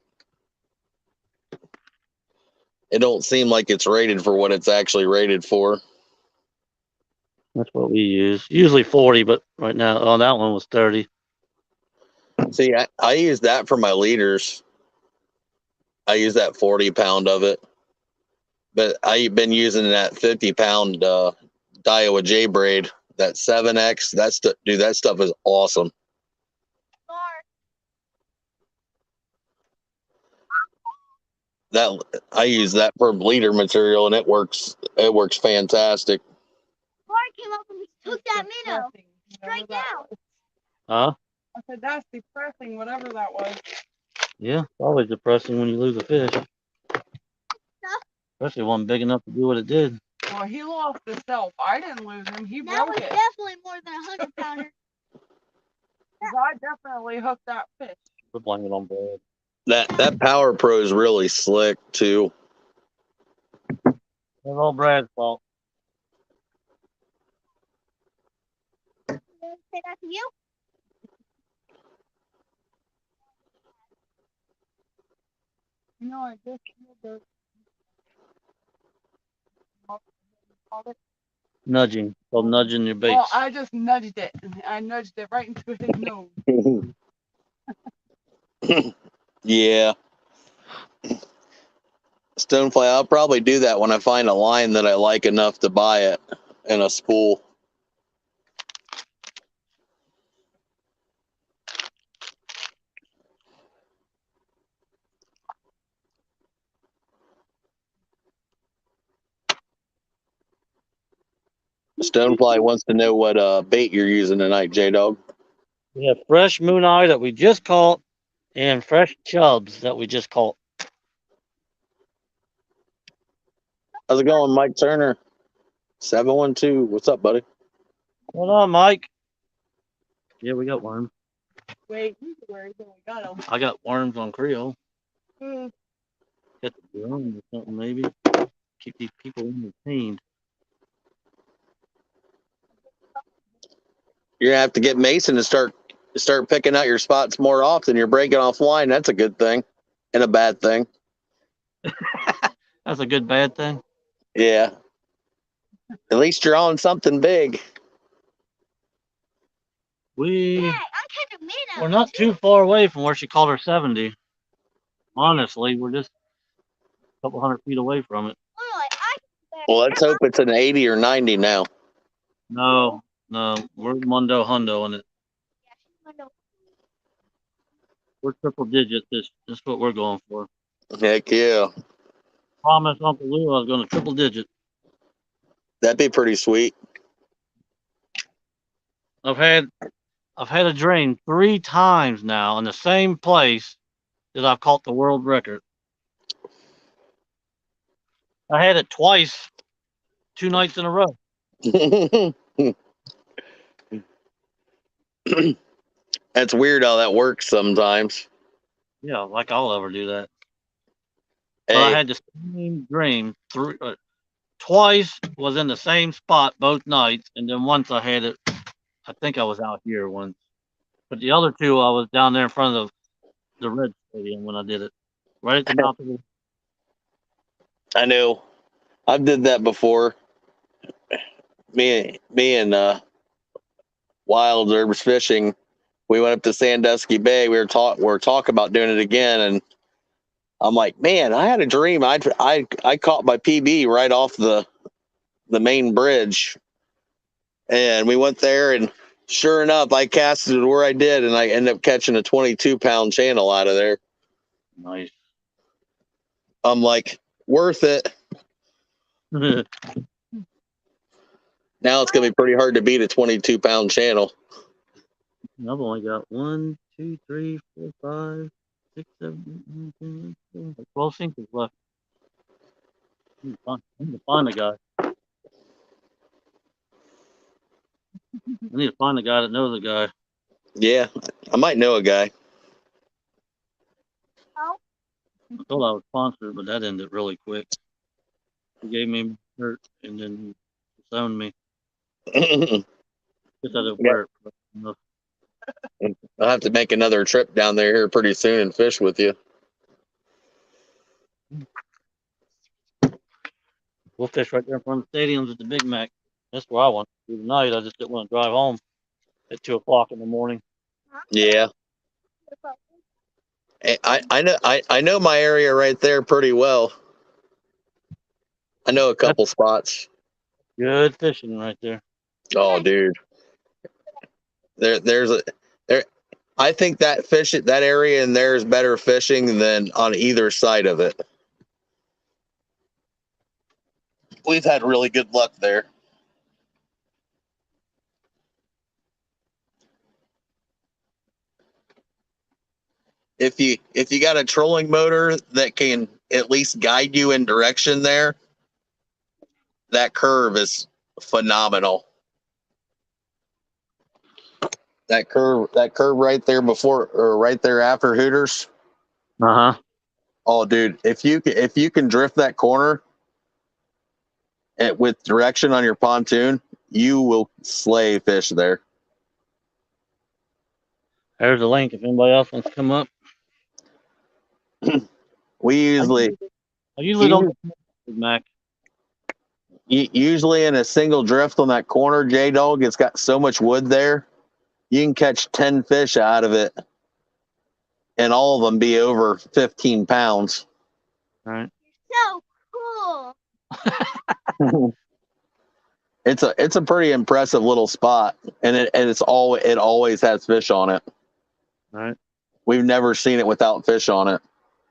It don't seem like it's rated for what it's actually rated for.
That's what we use. Usually 40, but right now, oh, that one was 30.
See, I use that for my leaders. I use that 40-pound of it. But I've been using that 50-pound Daiwa J braid, that 7X. Dude, that stuff is awesome. That I use that for leader material, and it works. It works fantastic.
Clark came up and took that minnow straight down.
Huh?
I said, that's depressing, whatever that was.
Yeah, it's always depressing when you lose a fish. Especially one big enough to do what it did.
Well, he lost himself. I didn't lose him. He
That
broke
was
it.
definitely more than a 100-pounder.
'Cause I definitely hooked that fish.
We're blaming it on Brad.
That Power Pro is really slick too.
It's all Brad's fault.
Say that to you?
You know, I just did the
Nudging. Called nudging your baits.
Well, I just nudged it. I nudged it right into his nose.
Yeah. Stonefly, I'll probably do that when I find a line that I like enough to buy it in a spool. Stonefly wants to know what bait you're using tonight, J-Dog.
We have fresh moon eye that we just caught and fresh chubs that we just caught.
How's it going, Mike Turner? 712. What's up, buddy?
Hold on, Mike. Yeah, we got worms.
Wait, he's worried that we got him.
I got worms on Creole.
Hmm.
Get the drum or something, maybe. Keep these people entertained.
You're gonna have to get Mason to start picking out your spots more often. You're breaking offline. That's a good thing, and a bad thing.
That's a good bad thing.
Yeah. At least you're on something big.
We're
I'm catching minnows.
not too far away from where she called her 70. Honestly, we're just a couple 100 feet away from it.
Well, let's hope it's an 80 or 90 now.
No, we're Mundo Hundo in it. We're triple digits. This what we're going for.
Heck yeah.
Promise Uncle Lou I was going to triple digit.
That'd be pretty sweet.
I've had a drain 3 times now in the same place that I've caught the world record. I had it twice, 2 nights in a row.
That's weird how that works sometimes.
Yeah, like I'll ever do that. But
Hey,
I had the same dream twice was in the same spot both nights, and then once I had it. I think I was out here once, but the other 2 I was down there in front of the Red Stadium when I did it, right at the mouth of the.
I know. I've did that before. Me and Wild Herbs Fishing. We went up to Sandusky Bay. We were talking about doing it again, and I'm like, man, I had a dream. I caught my PB right off the main bridge, and we went there, and sure enough, I casted it where I did, and I ended up catching a 22-pound channel out of there.
Nice.
I'm like, worth it. Now it's gonna be pretty hard to beat a 22-pound channel.
I've only got 1, 2, 3, 4, 5, 6, 7, 8, 9, 10, 11, 12 sinkers left. I need to find a guy. I need to find a guy that knows a guy.
Yeah, I might know a guy.
I thought I was sponsored, but that ended really quick. He gave me a shirt and then he disowned me. Guess I didn't
Yeah.
wear it enough.
I'll have to make another trip down there here pretty soon and fish with you.
We'll fish right there in front of the stadiums at the Big Mac. That's where I want to do tonight. I just didn't want to drive home at 2 o'clock in the morning.
Yeah. I know my area right there pretty well. I know a couple spots.
Good fishing right there.
Oh, dude. There. I think that area in there is better fishing than on either side of it. We've had really good luck there. If you got a trolling motor that can at least guide you in direction there, that curve is phenomenal. That curve right there before or right there after Hooters.
Uh huh.
Oh, dude, if you can drift that corner with direction on your pontoon, you will slay fish there.
There's a link if anybody else wants to come up.
We usually
I usually don't get Big Mac.
Usually in a single drift on that corner, J-Dog, it's got so much wood there, you can catch 10 fish out of it, and all of them be over 15 pounds.
All right.
So cool.
It's a pretty impressive little spot, and it always has fish on it.
All right.
We've never seen it without fish on it.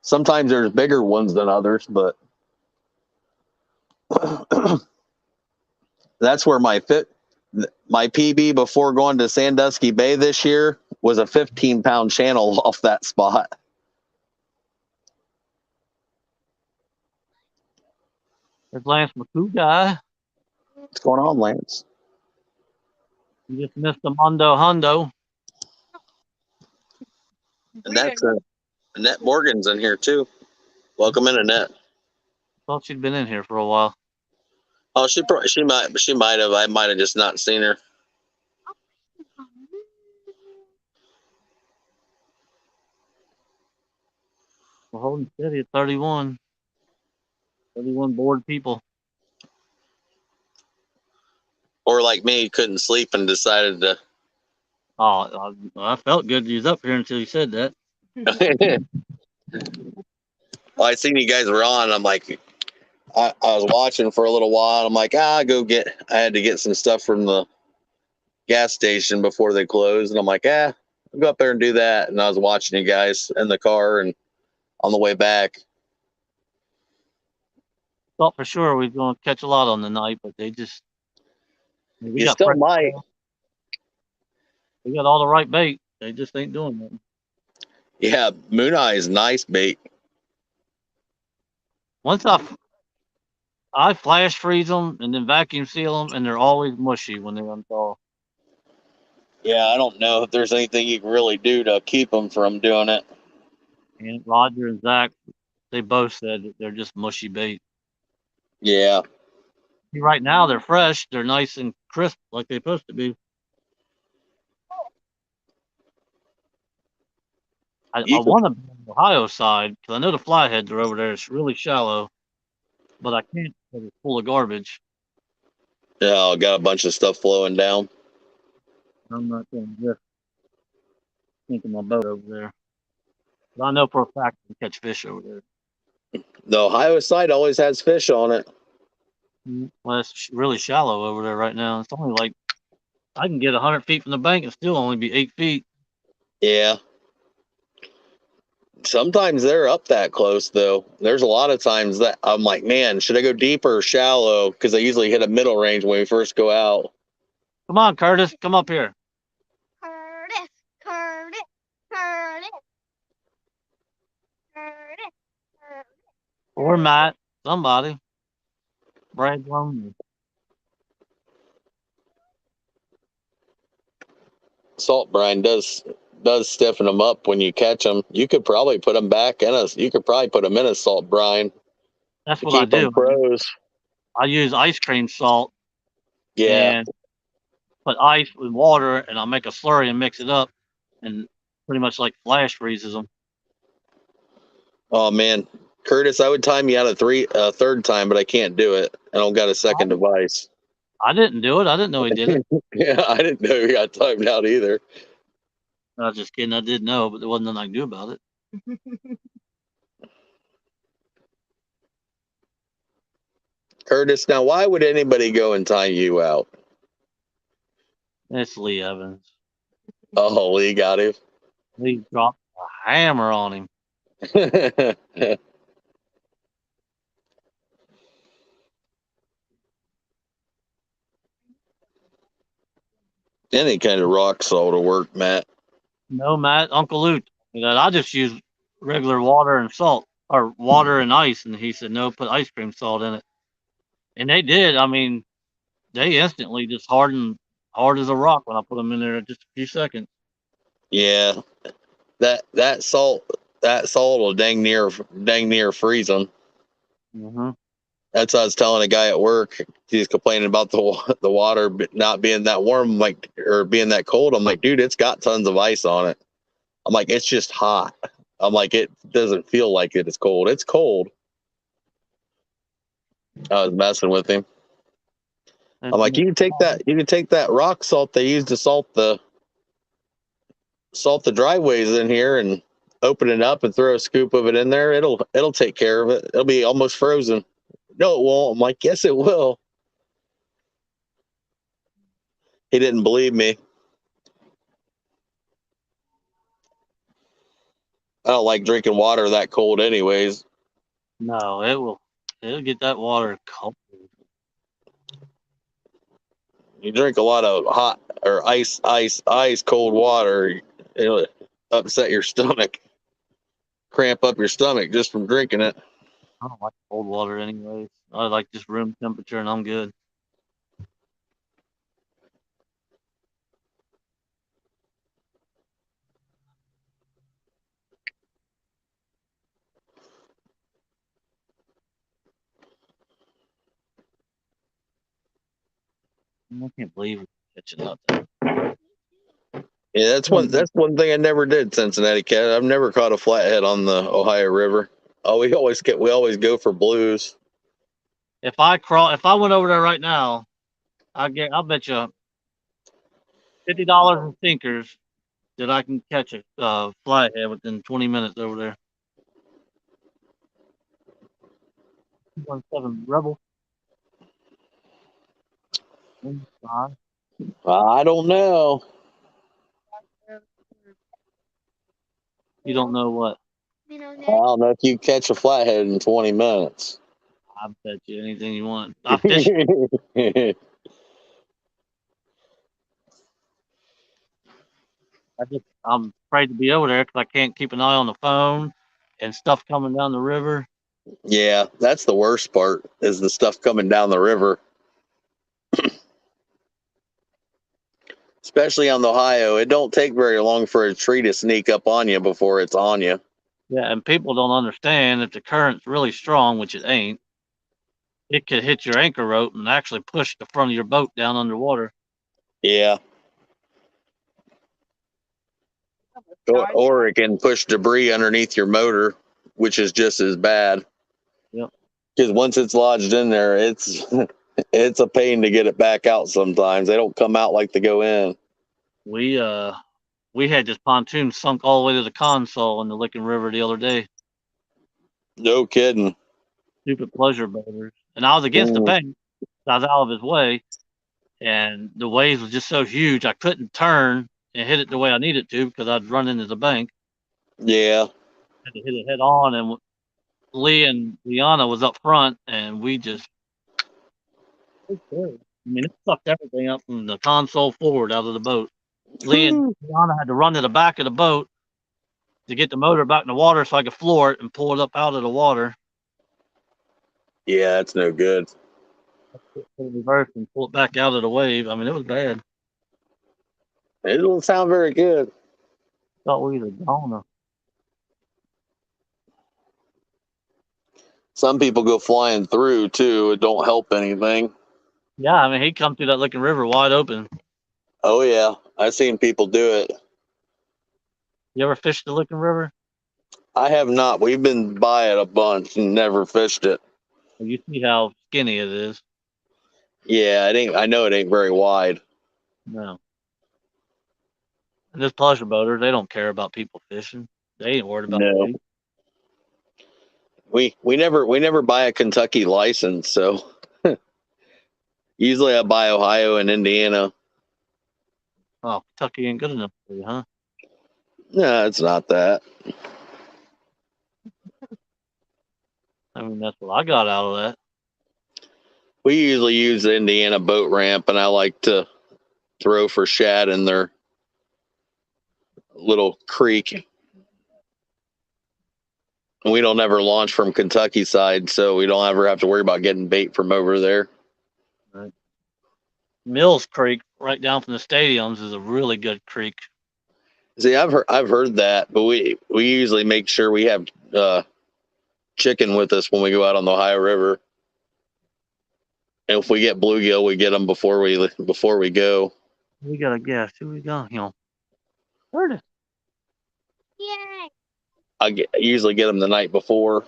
Sometimes there's bigger ones than others, but that's where my PB before going to Sandusky Bay this year was a 15-pound channel off that spot.
There's Lance McCoo guy.
What's going on, Lance?
You just missed the Mondo Hundo.
And that's Annette Morgan's in here too. Welcome in, Annette.
Thought she'd been in here for a while.
Oh, she might have. I might have just not seen her.
We're holding steady at 31. 31 bored people.
Or like me, couldn't sleep and decided to.
Oh, I felt good. You was up here until you said that.
Well, I seen you guys were on. I'm like, I was watching for a little while. I'm like, I had to get some stuff from the gas station before they closed. And I'm like, I'll go up there and do that. And I was watching you guys in the car and on the way back.
Thought for sure we was going to catch a lot on the night, but they just.
You still might.
We got all the right bait. They just ain't doing nothing.
Yeah, Moon Eye is nice bait.
Once I flash freeze them and then vacuum seal them, and they're always mushy when they unthaw.
Yeah, I don't know if there's anything you can really do to keep them from doing it.
And Roger and Zach, they both said that they're just mushy bait.
Yeah.
Right now they're fresh. They're nice and crisp like they're supposed to be. I want to be on the Ohio side because I know the fly heads are over there. It's really shallow, but I can't because it's full of garbage.
Yeah, I got a bunch of stuff flowing down.
I'm not going to just sink my boat over there. But I know for a fact I can catch fish over there.
The Ohio side always has fish on it.
Well, it's really shallow over there right now. It's only like I can get 100 feet from the bank and still only be 8 feet.
Yeah. Sometimes they're up that close, though. There's a lot of times that I'm like, man, should I go deeper or shallow? Because I usually hit a middle range when we first go out.
Come on, Curtis. Come up here.
Curtis.
Or Matt. Somebody. Brad Lonely.
Salt brine does stiffen them up when you catch them. You could probably put them back in you could probably put them in a salt brine.
That's what I do.
Froze.
I use ice cream salt.
Yeah.
And put ice with water, and I'll make a slurry and mix it up. and pretty much like flash freezes them.
Oh man, Curtis, I would time you out a third time, but I can't do it. I don't got a second device.
I didn't do it. I didn't know he did it.
Yeah, I didn't know you got timed out either.
I was just kidding. I did know, but there wasn't nothing I could do about it.
Curtis, now why would anybody go and time you out?
It's Lee Evans.
Oh, Lee got him.
Lee dropped a hammer on him.
Any kind of rock salt will work, Matt.
No, Matt, Uncle Luke. I just use regular water and salt, or water and ice, and he said no, put ice cream salt in it, and they did. I mean, they instantly just hardened hard as a rock when I put them in there in just a few seconds.
Yeah, that salt will dang near freeze them.
Mm-hmm.
That's what I was telling a guy at work. He's complaining about the water not being that warm, or being that cold. I'm like, dude, it's got tons of ice on it. I'm like, it's just hot. I'm like, it doesn't feel like it is cold. It's cold. I was messing with him. I'm like, you can take that rock salt they use to salt the driveways in here and open it up and throw a scoop of it in there. It'll take care of it. It'll be almost frozen. No, it won't. I'm like, yes, it will. He didn't believe me. I don't like drinking water that cold anyways.
No, it'll get that water cold.
You drink a lot of hot or ice cold water, it'll upset your stomach, cramp up your stomach just from drinking it.
I don't like cold water anyways. I like just room temperature, and I'm good. I can't believe we're catching out there.
Yeah, that's one thing I never did, Cincinnati Cat. I've never caught a flathead on the Ohio River. Oh, we always go for blues.
If I went over there right now, I'll bet you $50 in sinkers that I can catch a flathead within 20 minutes over there. 217 Rebel.
I don't know.
You don't know what?
You know,
I don't know if you catch a flathead in 20 minutes.
I bet you anything you want. I fish. I'm afraid to be over there because I can't keep an eye on the phone and stuff coming down the river.
Yeah, that's the worst part, is the stuff coming down the river. Especially on the Ohio. It don't take very long for a tree to sneak up on you before it's on you.
Yeah, and people don't understand if the current's really strong, which it ain't, it could hit your anchor rope and actually push the front of your boat down underwater.
Yeah. Or it can push debris underneath your motor, which is just as bad.
Yep.
Because once it's lodged in there, it's it's a pain to get it back out sometimes. They don't come out like they go in.
We had this pontoon sunk all the way to the console in the Licking River the other day.
No kidding.
Stupid pleasure boaters. And I was against the bank. I was out of his way. And the waves was just so huge, I couldn't turn and hit it the way I needed to because I'd run into the bank.
Yeah.
Had to hit it head on, and Lee and Liana was up front, and we just. I mean, it sucked everything up from the console forward out of the boat. Lee and Liana had to run to the back of the boat to get the motor back in the water so I could floor it and pull it up out of the water.
Yeah, that's no good.
Put it in reverse and pull it back out of the wave. I mean, it was bad.
It don't sound very good.
Thought we was a goner.
Some people go flying through too. It don't help anything.
Yeah, I mean, he come through that Licking River wide open.
Oh yeah, I've seen people do it.
You ever fished the Licking River?
I have not. We've been by it a bunch and never fished it.
Well, you see how skinny it is.
Yeah, it ain't. I know it ain't very wide.
No. And this pleasure boaters, they don't care about people fishing. They ain't worried about
No,
the bait.
we never buy a Kentucky license, so usually I buy Ohio and Indiana.
Oh, Kentucky ain't good enough for you, huh?
No, it's not that.
I mean, that's what I got out of that.
We usually use the Indiana boat ramp, and I like to throw for shad in their little creek. And we don't ever launch from Kentucky side, so we don't ever have to worry about getting bait from over there.
Right. Mills Creek, right down from the stadiums, is a really good creek.
See, I've heard that, but we usually make sure we have chicken with us when we go out on the Ohio River. And if we get bluegill, we get them before we go.
We got a guess. Who we got? Curtis.
Yay!
I usually get them the night before.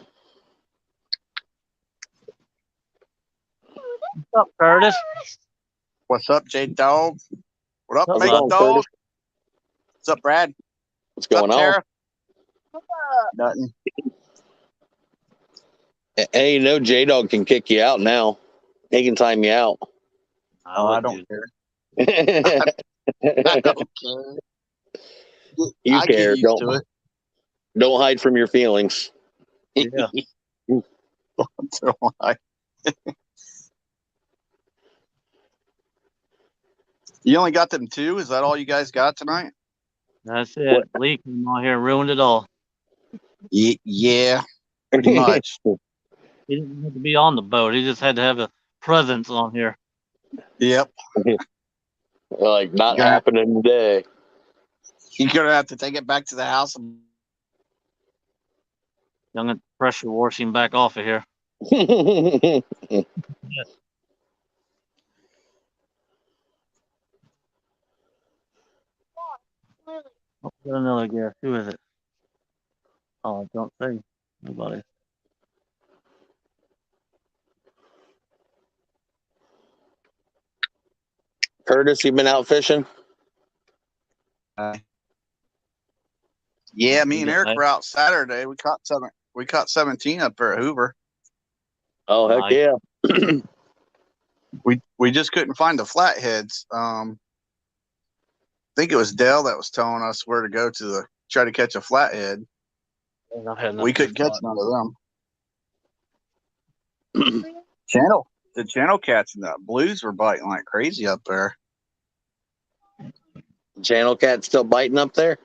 What's up, Curtis?
What's up, J Dog? What up,
What's
Big
up,
going,
Dog?
Curtis?
What's up, Brad?
What's
What's
going
up,
on?
Tara?
What's up?
Nothing.
Hey, you know J Dog can kick you out now. He can time you out.
I
Oh, I
wouldn't
don't
do
care.
You
I don't care. I get
care.
used to
Don't hide from your feelings.
it.
Yeah.
So I- you only got them two? Is that all you guys got tonight?
That's it. Lee came on here and ruined it all.
Yeah, pretty much.
He didn't have to be on the boat. He just had to have a presence on here.
Yep.
Like, not
Yeah.
happening today.
You're gonna have to take it back to the house.
I'm gonna pressure wash him back off of here.
Lily.
Oh, got another guess. Who is it? Oh, don't say. Nobody.
Curtis, you been out fishing?
Yeah, me
You
and
got
Eric
that?
were out Saturday. We caught 17 up there at Hoover.
Oh, heck
Nice.
yeah.
We just couldn't find the flatheads. I think it was Dell that was telling us where to go to try to catch a flathead.
I've had enough
We
of this
couldn't catch
spot.
none of them. The channel cats and the blues were biting like crazy up there.
Channel cat still biting up there?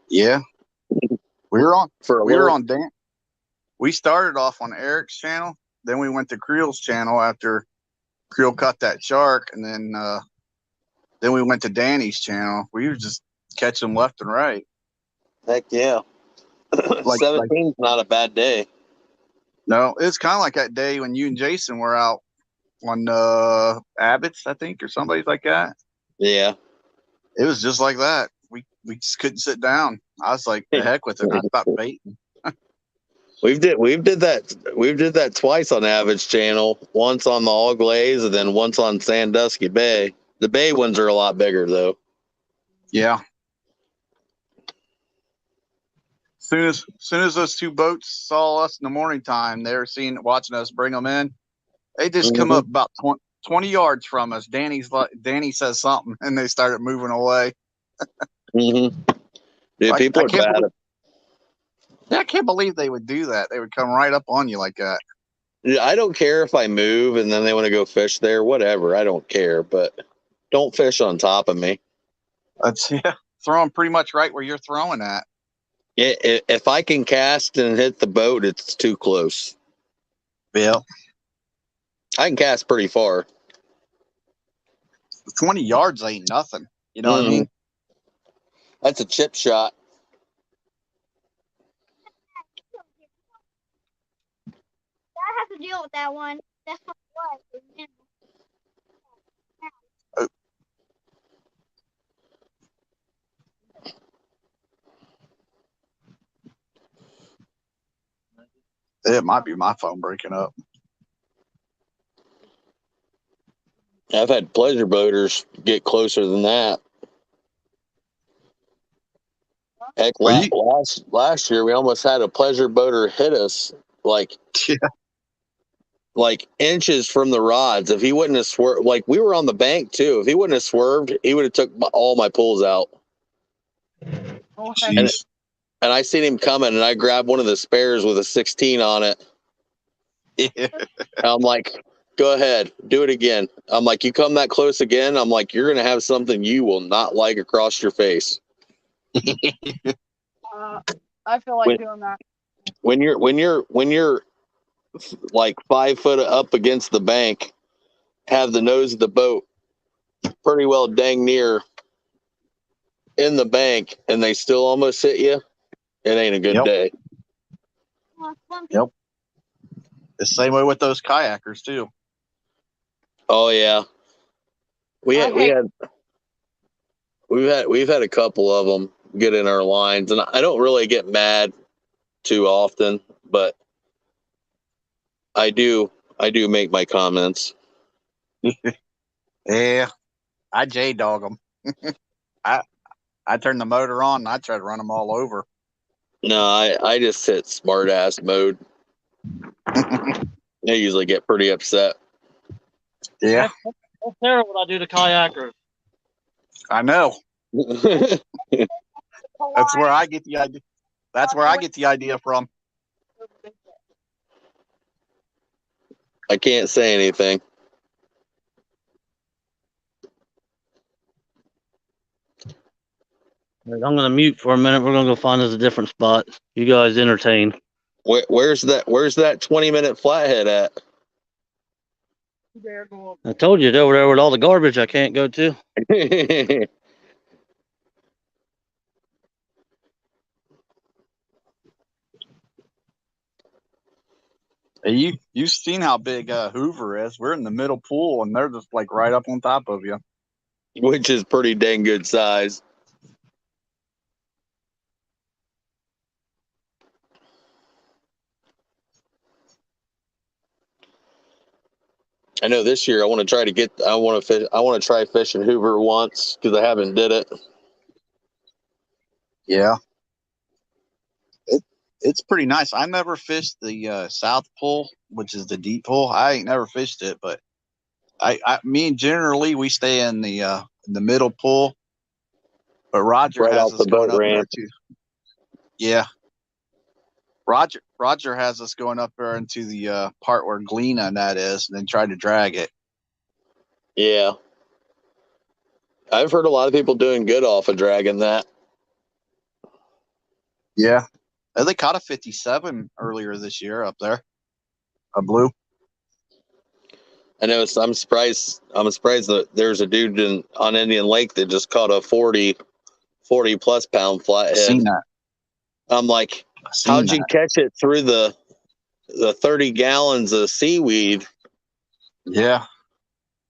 Yeah, we were on.
For a
We were
little.
on Dan. We started off on Eric's channel, then we went to Creel's channel after Creel caught that shark, and then we went to Danny's channel. We were just catching them left and right.
Heck yeah.
Like
17's not a bad day.
no, it's kind of like that day when you and Jason were out on Abbott's, I think, or somebody like that.
Yeah.
It was just like that. We just couldn't sit down. I was like, the heck with it. I stopped baiting.
We've did that twice on Avid's channel. Once on the All Glaze and then once on Sandusky Bay. The Bay ones are a lot bigger though.
Yeah. Soon as those two boats saw us in the morning time, they were watching us bring them in. They just come up about 20 yards from us. Danny says something, and they started moving away.
Mm-hmm. Dude,
I
people are
can't
bad.
I can't believe they would do that. They would come right up on you like that.
I don't care if I move and then they want to go fish there, whatever. I don't care, but don't fish on top of me.
That's throwing pretty much right where you're throwing at.
If I can cast and hit the boat, it's too close.
Bill,
I can cast pretty far.
20 yards ain't nothing. You know what I mean?
That's a chip shot.
I have to deal with that one. That's not what.
It might be my phone breaking up.
I've had pleasure boaters get closer than that. Heck,
Well,
last year we almost had a pleasure boater hit us like inches from the rods. If he wouldn't have swerved, like we were on the bank too. If he wouldn't have swerved, he would have took all my pulls out.
Oh,
And
jeez.
and I seen him coming, and I grabbed one of the spares with a 16 on it.
Yeah.
I'm like, go ahead, do it again. I'm like, you come that close again, I'm like, you're gonna have something you will not like across your face.
I feel like
When
doing that.
when you're like 5 foot up against the bank, have the nose of the boat pretty well dang near in the bank, and they still almost hit you, it ain't a good
Yep.
day.
Oh, bumpy.
Yep. The same way with those kayakers too.
Oh yeah, we've had a couple of them get in our lines, and I don't really get mad too often, but I do make my comments.
Yeah, I J dog them. I turn the motor on and I try to run them all over.
No, I just hit smart ass mode. They usually get pretty upset.
Yeah,
That's terrible what I do to kayakers.
I know.
I
That's where I get the idea. That's where I get the idea from.
can't say anything.
I'm gonna mute for a minute. We're gonna go find us a different spot. You guys entertain.
Where's that 20-minute flathead at?
Bear go up.
I told you it's over there with all the garbage I can't go to.
You've seen how big Hoover is. We're in the middle pool and they're just like right up on top of you.
Which is pretty dang good size. I know this year I want to try fishing Hoover once because I haven't did it.
Yeah, it's pretty nice. I never fished the South Pool, which is the deep pool. I ain't never fished it, but me and generally we stay in the middle pool. But Roger
Right
has
off
us
the boat
going up there
ramp.
too. Yeah, Roger has us going up there into the part where Galena and that is, and then try to drag it.
Yeah. I've heard a lot of people doing good off of dragging that.
Yeah, they caught a 57 earlier this year up there, a blue.
I know. I'm surprised that there's a dude on Indian Lake that just caught a 40 plus pound flathead.
Seen that.
I'm like,
Seen
how'd
that.
you catch it through the 30 gallons of seaweed,
Yeah,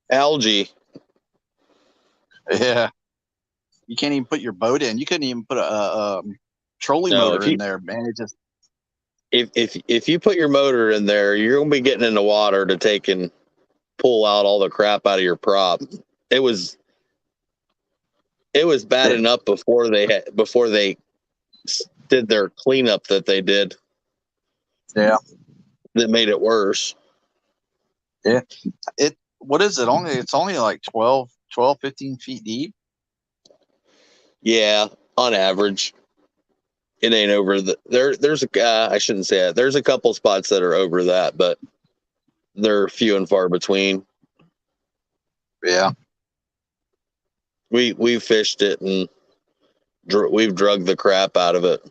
algae?
yeah. You can't even put your boat in. You couldn't even put a trolling
No,
motor in there, man. It just
if you put your motor in there, you're gonna be getting in the water to take and pull out all the crap out of your prop. It was bad enough before they did their cleanup that they did.
Yeah.
That made it worse.
Yeah. What is it? It's only like 12, 15 feet deep.
Yeah, on average. It ain't over there's a I shouldn't say that. There's a couple spots that are over that, but they're few and far between.
Yeah.
We fished it and we've drugged the crap out of it.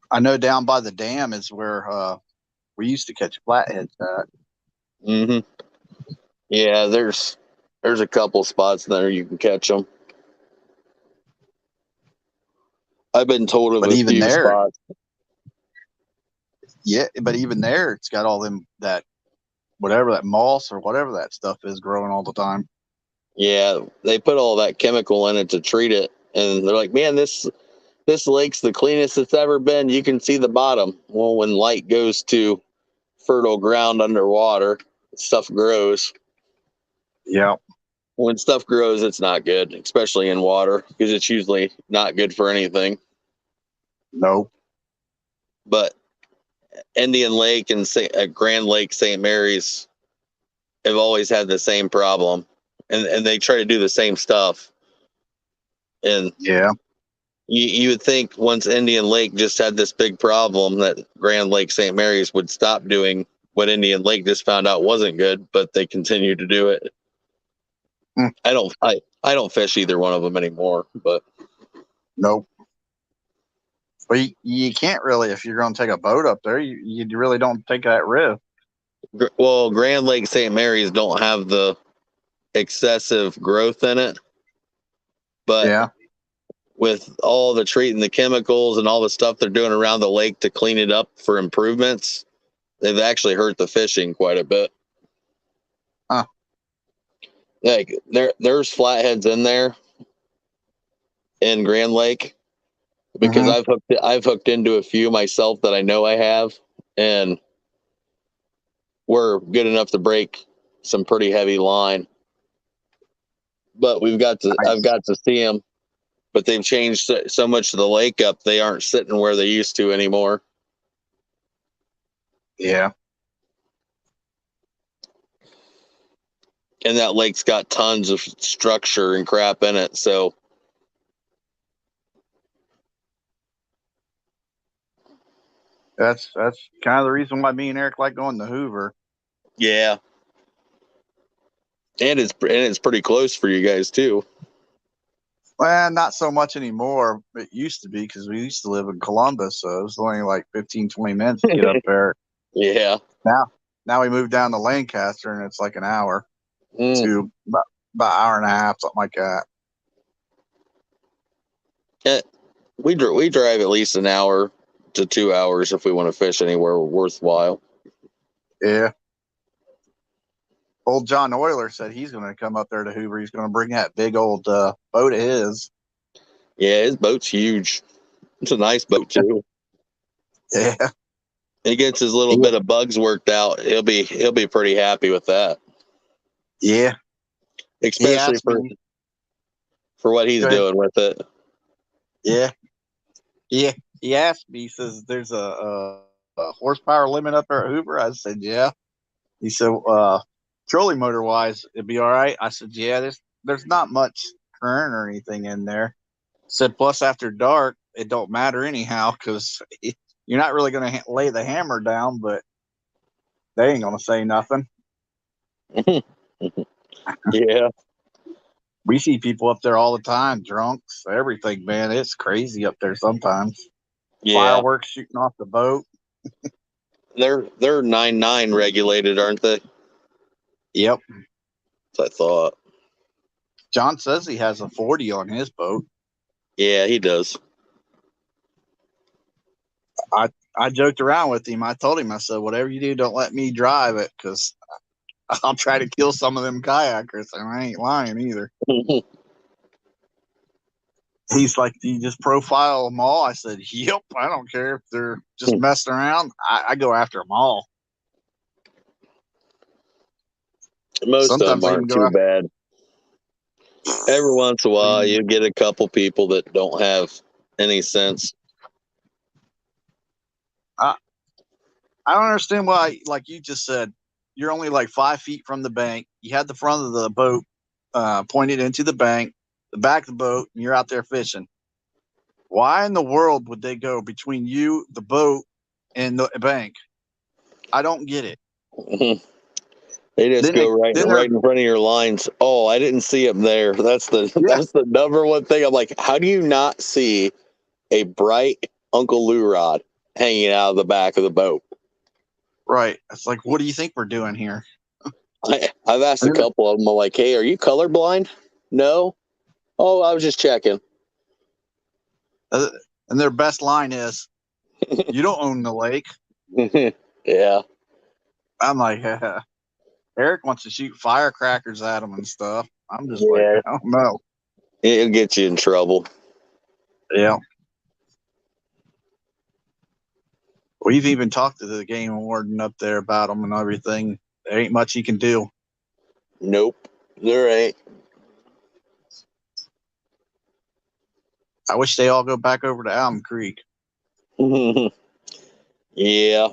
I know down by the dam is where we used to catch flatheads at.
Mm-hmm. Yeah, there's a couple spots there you can catch them. I've been told of
But
a
even
few
there,
spots.
yeah, but even there, it's got all them that whatever that moss or whatever that stuff is growing all the time.
Yeah, they put all that chemical in it to treat it, and they're like, man, this this lake's the cleanest it's ever been. You can see the bottom. Well, when light goes to fertile ground underwater, stuff grows.
Yeah.
When stuff grows, it's not good, especially in water, because it's usually not good for anything.
No.
But Indian Lake and Grand Lake St. Mary's have always had the same problem, and they try to do the same stuff. And
Yeah.
you would think once Indian Lake just had this big problem that Grand Lake St. Mary's would stop doing what Indian Lake just found out wasn't good, but they continue to do it.
Mm.
I don't fish either one of them anymore, but
Nope. But you can't really, if you're going to take a boat up there, you really don't take that risk.
well, Grand Lake St. Mary's don't have the excessive growth in it, but
Yeah.
with all the treating the chemicals and all the stuff they're doing around the lake to clean it up for improvements, they've actually hurt the fishing quite a bit.
Huh.
Like there's flatheads in there in Grand Lake because I've hooked into a few myself that I know I have, and we're good enough to break some pretty heavy line. But I've got to see them. But they've changed so much of the lake up; they aren't sitting where they used to anymore.
Yeah.
And that lake's got tons of structure and crap in it, so
That's kind of the reason why me and Eric like going to Hoover.
yeah. And it's pretty close for you guys too.
Well, not so much anymore. It used to be because we used to live in Columbus, so it was only like 15, 20 minutes to get up there.
Yeah.
Now we moved down to Lancaster, and it's like an hour
Mm.
to about an hour and a half, something like that.
We drive at least an hour to 2 hours if we want to fish anywhere worthwhile.
Yeah. Old John Euler said he's going to come up there to Hoover. He's going to bring that big old boat of his.
Yeah, his boat's huge. It's a nice boat too.
Yeah.
He gets his little bit of bugs worked out. He'll be pretty happy with that.
Yeah.
Especially for what he's doing with it.
Yeah. Yeah. He asked me, he says, there's a horsepower limit up there at Hoover? I said, yeah. He said, trolling motor wise, it'd be all right. I said, yeah, there's not much current or anything in there. Said, plus after dark, it don't matter anyhow because you're not really going to lay the hammer down, but they ain't going to say nothing.
Yeah.
We see people up there all the time, drunks, everything, man. It's crazy up there sometimes.
Yeah.
Fireworks shooting off the boat.
They're 9.9 regulated, aren't they?
Yep.
That's what I thought.
John says he has a 40 on his boat.
Yeah, he does.
I joked around with him. I told him, I said, whatever you do, don't let me drive it because I'll try to kill some of them kayakers. And I ain't lying either. He's like, do you just profile them all? I said, yep. I don't care if they're just messing around. I go after them all.
Most
Sometimes
of them aren't too bad. Every once in a while, you get a couple people that don't have any sense.
I don't understand why, like you just said, you're only like 5 feet from the bank. You had the front of the boat pointed into the bank, the back of the boat, and you're out there fishing. Why in the world would they go between you, the boat, and the bank? I don't get it.
They just go right in front of your lines. Oh, I didn't see him there. That's the number one thing. I'm like, how do you not see a bright Uncle Lou rod hanging out of the back of the boat?
Right. It's like, what do you think we're doing here?
I've asked a couple of them. I'm like, hey, are you colorblind? No. Oh, I was just checking.
And their best line is, you don't own the lake.
Yeah.
I'm like, Eric wants to shoot firecrackers at them and stuff. I'm just like, I don't know.
It'll get you in trouble.
Yeah. We've even talked to the game warden up there about them and everything. There ain't much he can do.
Nope, there ain't.
I wish they all go back over to Alum Creek.
Yeah.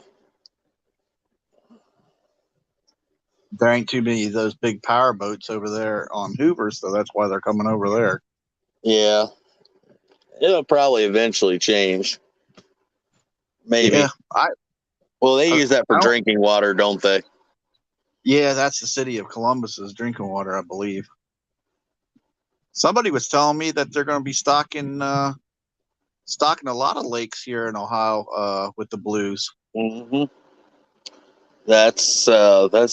There ain't too many of those big power boats over there on Hoover, so that's why they're coming over there.
Yeah. It'll probably eventually change. Maybe.
Yeah,
Well, they use that for
I don't-
drinking water, don't they?
yeah, that's the city of Columbus's drinking water, I believe. Somebody was telling me that they're going to be stocking a lot of lakes here in Ohio with the Blues.
Mm-hmm. That's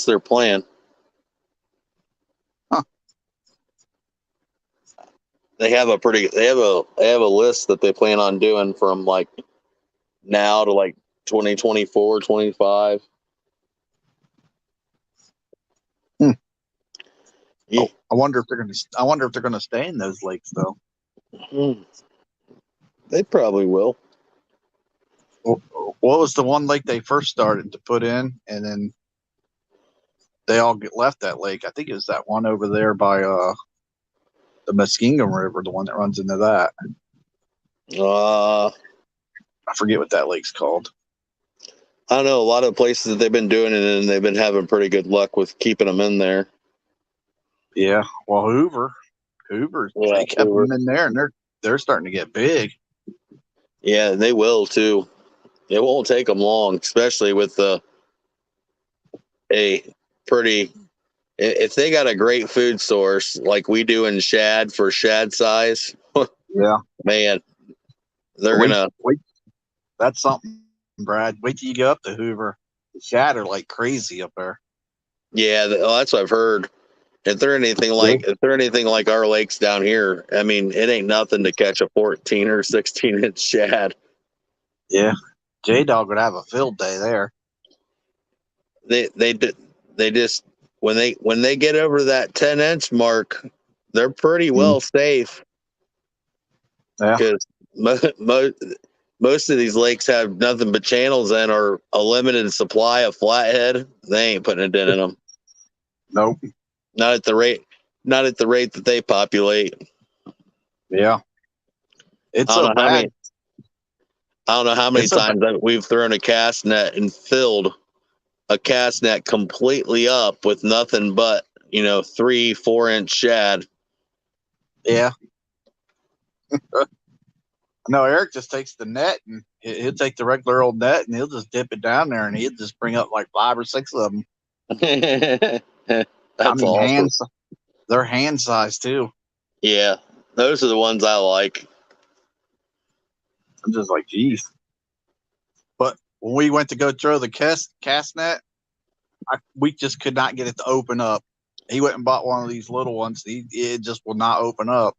their plan.
Huh.
They have a list that they plan on doing from like now to like 2024, 25. Yeah.
Oh, I wonder if they're going to stay in those lakes though.
They probably will.
What was the one lake they first started to put in, and then they all left that lake? I think it was that one over there by the Muskingum River, the one that runs into that. I forget what that lake's called.
I don't know. A lot of places that they've been doing it in, they've been having pretty good luck with keeping them in there.
Yeah, well, Hoover,
Yeah,
they kept them in there, and they're starting to get big.
Yeah, they will too. It won't take them long, especially with if they got a great food source like we do in shad for shad size.
Yeah,
man, they're gonna.
wait. That's something, Brad. Wait till you go up to Hoover. The shad are like crazy up there.
Yeah, that's what I've heard. If they're anything like our lakes down here, I mean, it ain't nothing to catch a 14 or 16-inch shad.
Yeah, J Dog would have a field day there.
They just when they get over that 10-inch mark, they're pretty well safe.
Yeah,
because most of these lakes have nothing but channels in or a limited supply of flathead. They ain't putting it in them.
Nope.
Not at the rate that they populate.
Yeah. It's
I
so
don't know
bad.
I don't know how many times we've thrown a cast net and filled a cast net completely up with nothing but 3-4 inch shad.
Yeah. No, Eric just takes the net and he'll take the regular old net and he'll just dip it down there and he'll just bring up like 5 or 6 of them.
That's awesome.
They're hand size too.
Yeah, those are the ones I like.
I'm just like, geez. But when we went to go throw the cast net, we just could not get it to open up. He went and bought one of these little ones. It just will not open up.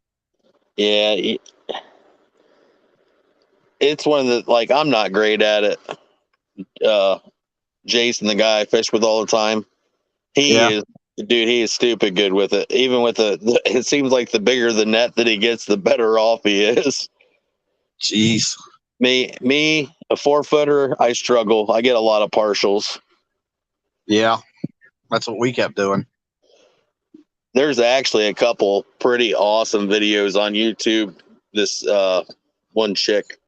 Yeah, it's one that like I'm not great at it. Jason, the guy I fish with all the time, he is stupid good with it. Even with it seems like the bigger the net that he gets, the better off he is.
Jeez.
Me, a 4-footer, I struggle. I get a lot of partials.
Yeah, that's what we kept doing.
There's actually a couple pretty awesome videos on YouTube. This one chick,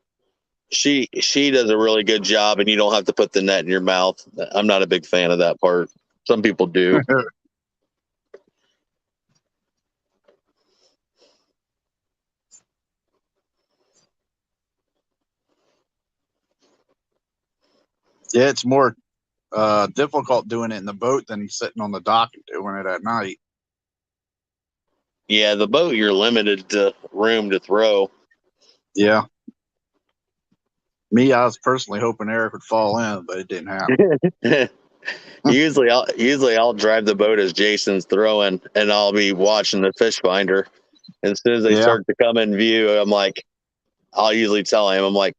she does a really good job, and you don't have to put the net in your mouth. I'm not a big fan of that part. Some people do.
Yeah, it's more difficult doing it in the boat than sitting on the dock and doing it at night.
Yeah, the boat, you're limited to room to throw.
Yeah. Me, I was personally hoping Eric would fall in, but it didn't happen.
usually I'll drive the boat as Jason's throwing, and I'll be watching the fish finder. And as soon as they start to come in view, I'm like, I'll usually tell him, I'm like,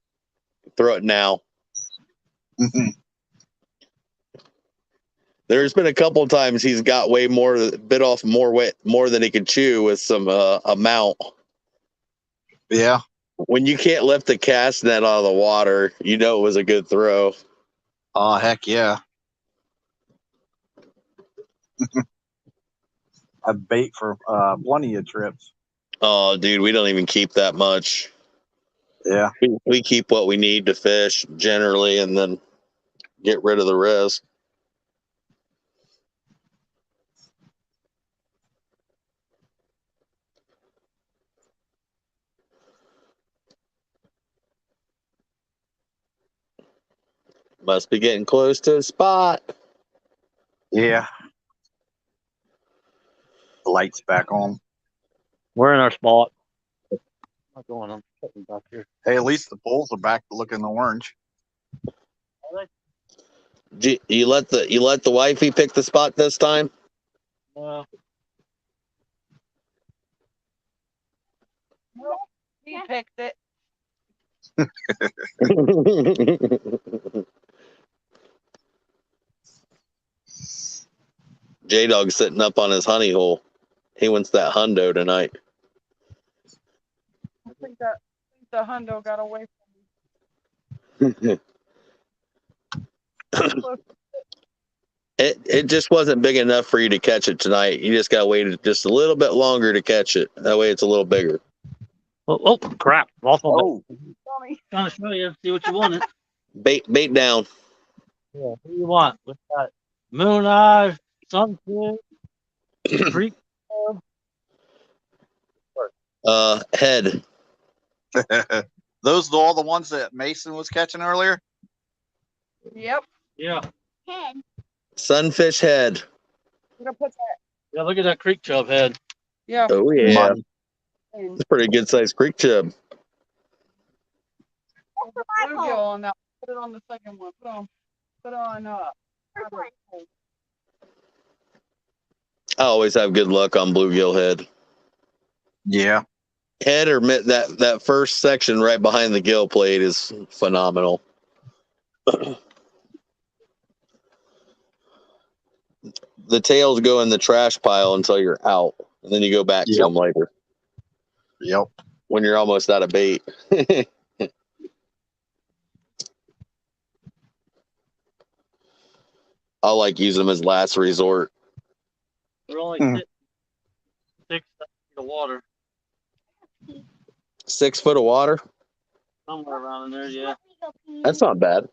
throw it now. There's been a couple of times he's got bit off more than he could chew with some amount.
Yeah.
When you can't lift the cast net out of the water, you know it was a good throw.
Oh, heck yeah. I bait for plenty of trips.
Oh, dude, we don't even keep that much.
Yeah.
We keep what we need to fish generally, and then get rid of the rest. Must be getting close to a spot.
Yeah. The light's back on.
We're in our spot. Not going. I'm sitting back here.
Hey, at least the poles are back to looking orange.
You let the wifey pick the spot this time?
Uh,
He picked it.
J Dog's sitting up on his honey hole. He wants that hundo tonight.
I think the hundo got away
It just wasn't big enough for you to catch it tonight. You just got to wait just a little bit longer to catch it. That way it's a little bigger.
oh crap! Lost my bait.
Oh,
from me.
Trying to show you. See what you wanted.
Bait down.
Yeah. What do you want? What's that? Moon eye, sunfish, creek.
Head.
those are all the ones that Mason was catching earlier?
Yep.
Yeah.
Head.
Sunfish head.
I'm gonna put that.
Yeah. Look at that creek chub head.
Yeah.
Oh yeah.
Money.
It's a pretty good sized creek chub.
Put the bluegill on that. Put it on the second one. Put on
I always have good luck on bluegill head.
Yeah.
Head or that first section right behind the gill plate is phenomenal. The tails go in the trash pile until you're out, and then you go back to them later
Yep.
when you're almost out of bait. I like using them as last resort.
We're only
Hmm.
6 feet of water.
6 foot of water.
Somewhere around in there, yeah.
That's not bad.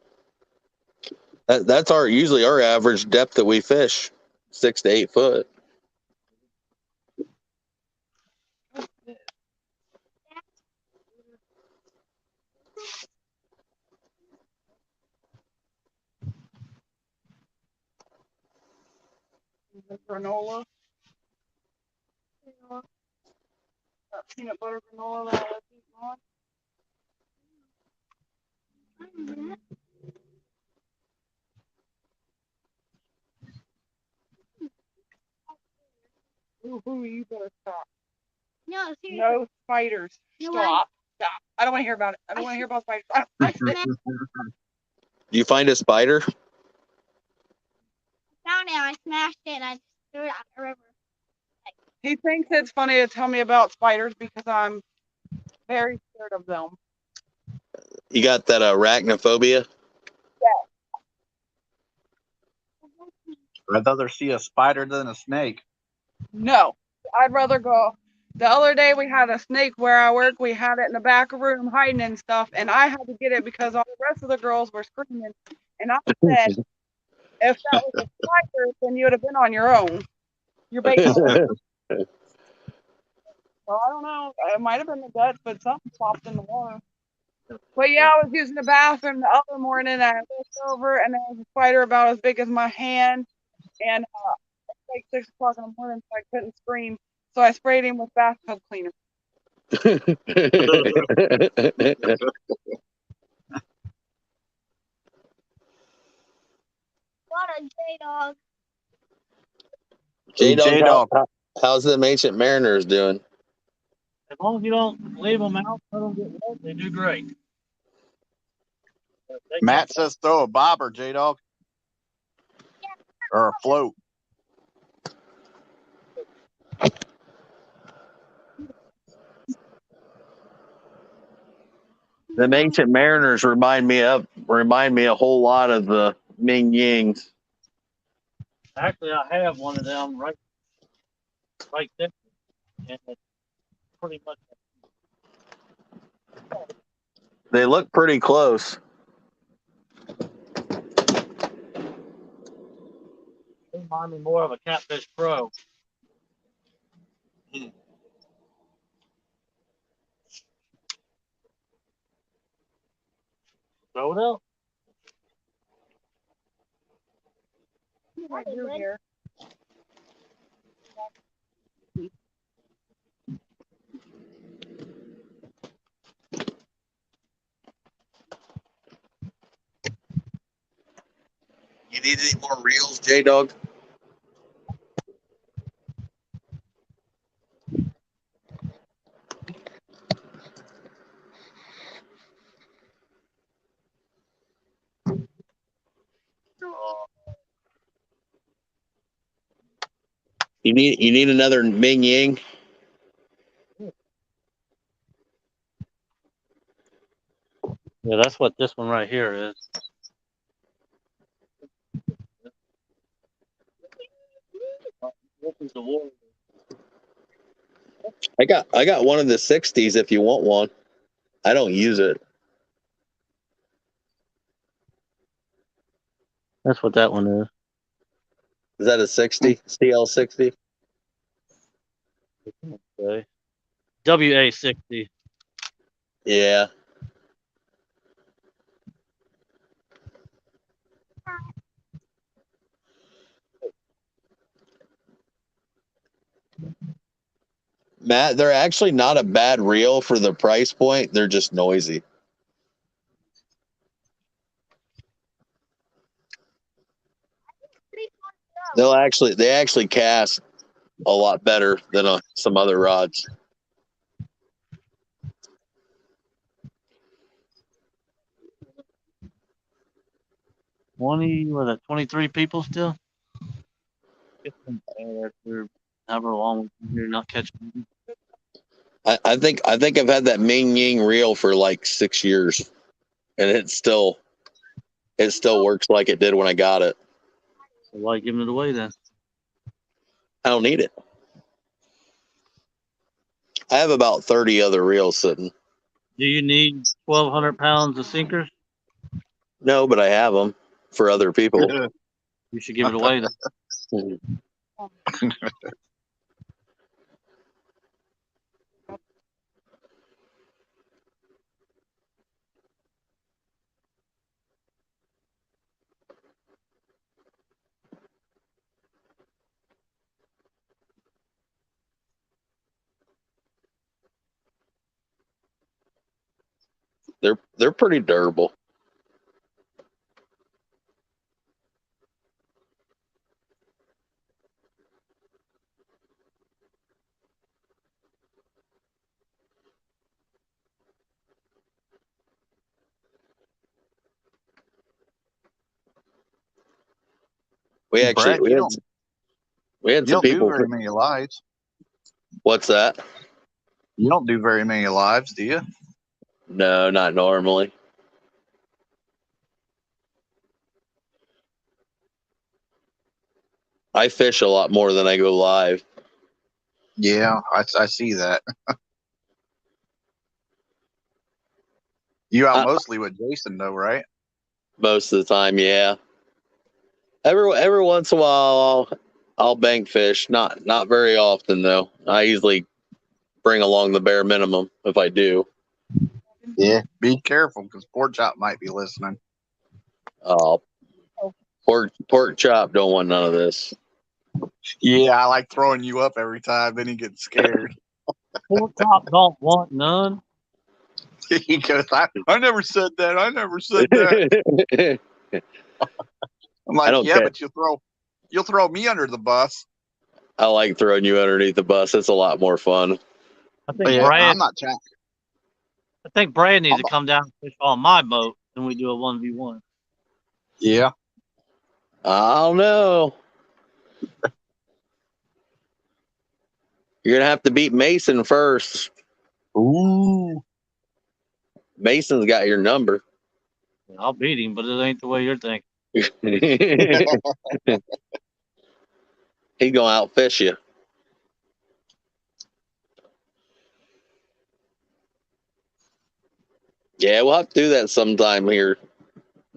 That's usually our average depth that we fish, 6 to 8 foot.
the granola. That peanut butter granola that I was eating on. Ooh, you better stop.
No, seriously.
No spiders.
No,
Stop. Stop. I don't want to hear about it. I don't want to hear about spiders.
Do you find a spider?
Found it. I smashed it and I just threw it out the river.
He thinks it's funny to tell me about spiders because I'm very scared of them.
You got that arachnophobia?
I'd rather see a spider than a snake.
No, I'd rather go. The other day we had a snake where I work. We had it in the back room hiding and stuff, and I had to get it because all the rest of the girls were screaming. And I said, if that was a spider, then you would have been on your own. You're baiting. Well, I don't know. It might have been the guts, but something popped in the water. But yeah, I was using the bathroom the other morning, and I looked over, and there was a spider about as big as my hand, and it's like 6 o'clock in the morning, so I couldn't scream. So I sprayed him with bathtub cleaner.
What a J-Dog.
J-Dog, how's them Ancient Mariners doing?
As long as you don't leave them out, let them get wet, they do great.
Matt says throw a bobber, J-Dog. Or a float.
The ancient mariners remind me a whole lot of the Ming Yings.
Actually, I have one of them right there, and it's pretty much.
They look pretty close.
They remind me more of a Catfish Pro. Throw it out.
What do I do here?
You need any more reels, J Dog? You need another Ming Ying?
Yeah, that's what this one right here is. This is the Warrior.
I got one of the 60s if you want one. I don't use it.
That's what that one is.
Is that a 60? CL60?
Okay. WA60.
Yeah. Matt, they're actually not a bad reel for the price point. They're just noisy. They actually cast a lot better than some other rods.
23 people still? After however long you're not catching.
I think I've had that Ming Ying reel for like 6 years, and it still works like it did when I got it.
So why giving it away then?
I don't need it. I have about 30 other reels sitting.
Do you need 1,200 pounds of sinkers?
No, but I have them for other people.
You should give it away then.
They're pretty durable. We
Brad, you don't
some
do
people.
very many lives.
What's that?
You don't do very many lives, do you?
No, not normally. I fish a lot more than I go live.
Yeah, I see that. You out mostly with Jason though, right?
Most of the time, yeah. Every once in a while, I'll bank fish. Not very often though. I usually bring along the bare minimum if I do.
Yeah. Be careful because Pork Chop might be listening.
Pork chop don't want none of this.
Yeah, I like throwing you up every time. Then he gets scared.
Pork chop don't want none.
He goes, I never said that. I never said that. I'm like, yeah,
care.
but you'll throw me under the bus.
I like throwing you underneath the bus. It's a lot more fun.
I think
Yeah,
Brad.
I'm not chatting.
I think Brad needs to come down and fish on my boat, and we do a 1v1.
Yeah.
I don't know. You're gonna have to beat Mason first.
Ooh.
Mason's got your number.
I'll beat him, but it ain't the way you're thinking.
He gonna outfish you. Yeah, we'll have to do that sometime here,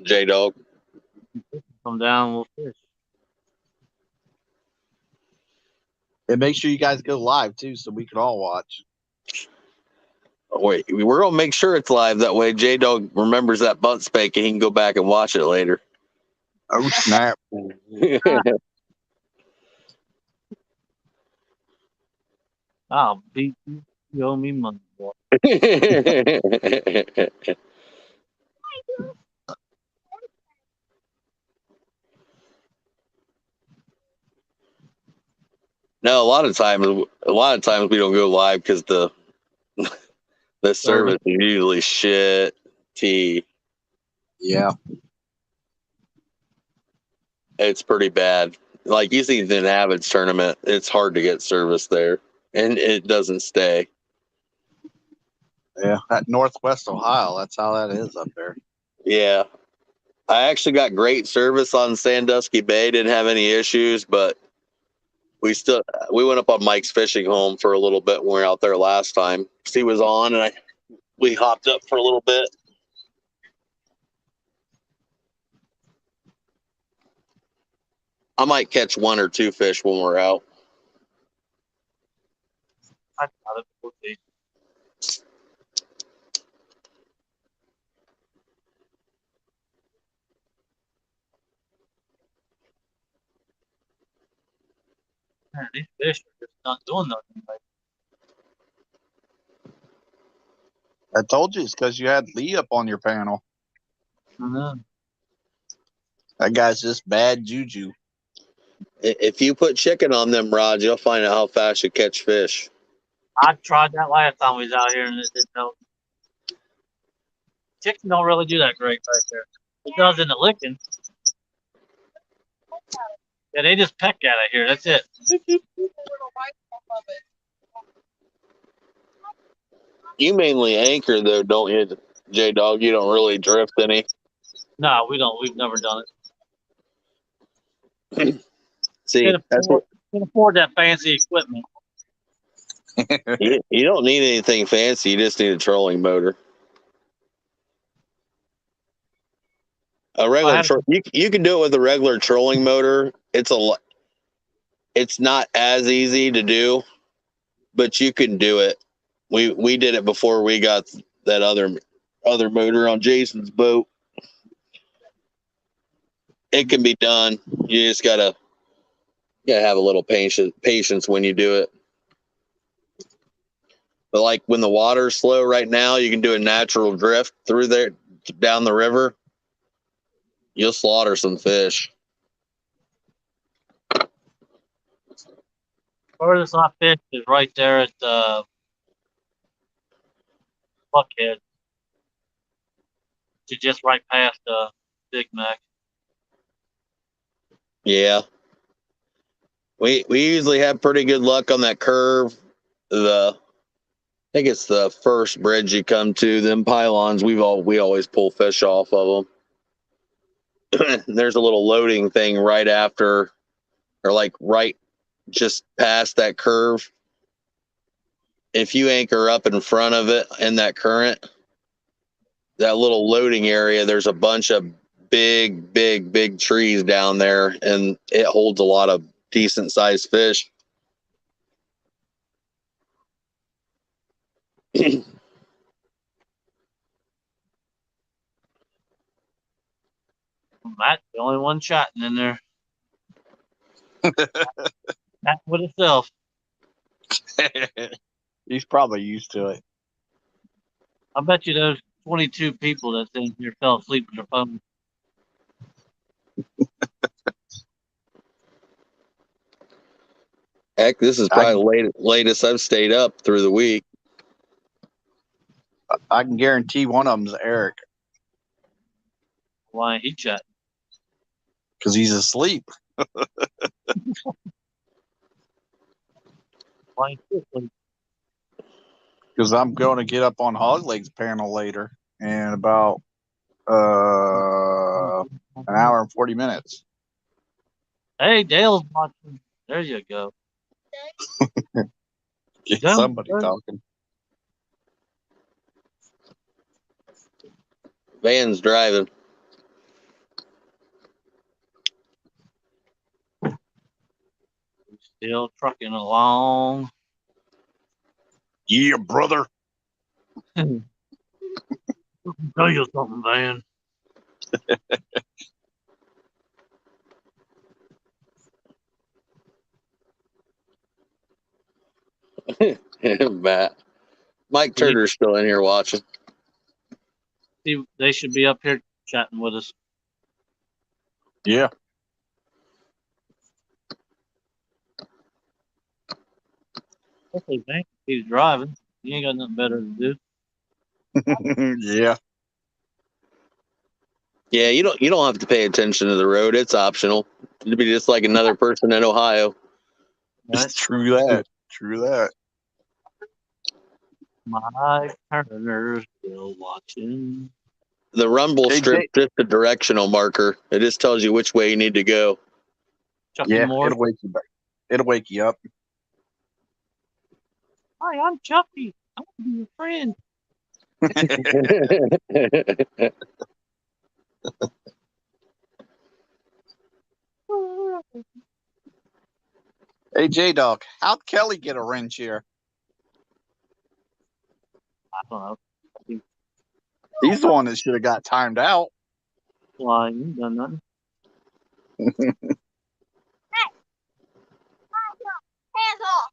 J Dog.
Come down, we'll fish.
And make sure you guys go live too, so we can all watch.
Wait, we're gonna make sure it's live. That way, J Dog remembers that butt spanking. He can go back and watch it later.
Oh snap!
I'll beat you. You owe me money, boy.
No, a lot of times we don't go live because the service is usually shit.
Yeah.
It's pretty bad. Like you see the Avids tournament, it's hard to get service there, and it doesn't stay.
Yeah, at Northwest Ohio, that's how that is up there.
Yeah, I actually got great service on Sandusky Bay. Didn't have any issues, but we went up on Mike's fishing home for a little bit when we were out there last time. He was on, and we hopped up for a little bit. I might catch one or two fish when we're out.
I doubt it. We'll see. Man, these fish are just not doing nothing. Like,
I told you it's because you had Lee up on your panel.
I know.
That guy's just bad juju.
If you put chicken on them rods, you'll find out how fast you catch fish.
I tried that last time we was out here, and it didn't help. Chicken don't really do that great right there. It does in the licking. Yeah, they just peck at it here. That's it.
You mainly anchor though, don't you, J Dog? You don't really drift any.
No, we don't. We've never done it.
See, that's what
Can't afford that fancy equipment.
you don't need anything fancy. You just need a trolling motor. A regular you can do it with a regular trolling motor. It's not as easy to do, but you can do it. We did it before we got that other motor on Jason's boat. It can be done. You just gotta have a little patience when you do it. But like when the water's slow right now, you can do a natural drift through there down the river. You'll slaughter some fish.
Furthest I fished is right there at Buckhead. Just right past Big Mac.
Yeah. We usually have pretty good luck on that curve. I think it's the first bridge you come to. Them pylons, we always pull fish off of them. There's a little loading thing right after, or like right just past that curve. If you anchor up in front of it in that current, that little loading area, there's a bunch of big trees down there, and it holds a lot of decent sized fish.
Matt's the only one chatting in there. That with itself.
He's probably used to it.
I bet you those 22 people that's in here fell asleep with their phone.
Heck, this is probably the latest I've stayed up through the week.
I can guarantee one of them's Eric.
Why ain't he chatting?
Because he's asleep.
Why ain't he asleep?
Because I'm going to get up on Hog Leg's panel later. in about an hour and 40 minutes.
Hey, Dale's watching. There you go.
Get
Dale,
somebody
Dale.
talking.
Van's driving.
Still trucking along.
Yeah, brother.
Tell you something, Van.
Matt. Mike Turner's still in here watching.
See, they should be up here chatting with us.
Yeah.
Hopefully, Van keeps driving. He ain't got nothing better to do.
Yeah.
Yeah, you don't have to pay attention to the road. It's optional. You'd be just like another person in Ohio.
Right?
True that. True that.
Mike Turner's still watching.
The rumble
Hey,
strip
Jay-
just a directional marker. It just tells you which way you need to go.
Chucky
Yeah,
Moore.
it'll wake you back. It'll wake you up.
Hi, I'm Chucky. I want to be your friend.
Hey, J-Dog, how'd Kelly get a wrench here?
I don't know.
He's the one that should have got timed out.
Why, you ain't done nothing.
Hands off.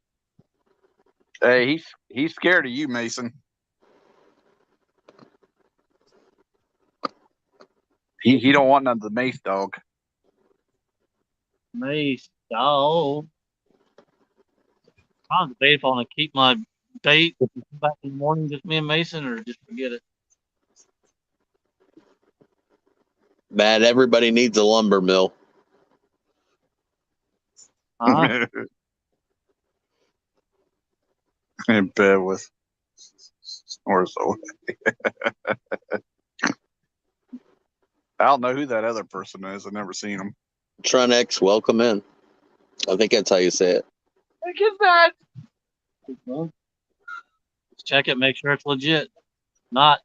Hey, he's scared of you, Mason. He don't want none of the Mace dog.
Mace, dog. I'm debating if I want to keep my bait back in the morning, just me and Mason, or just forget it.
Matt, everybody needs a lumber mill.
In bed with or so. I don't know who that other person is. I've never seen him.
Trunex, welcome in. I think that's how you say it.
Look at that.
Let's check it, make sure it's legit. Not.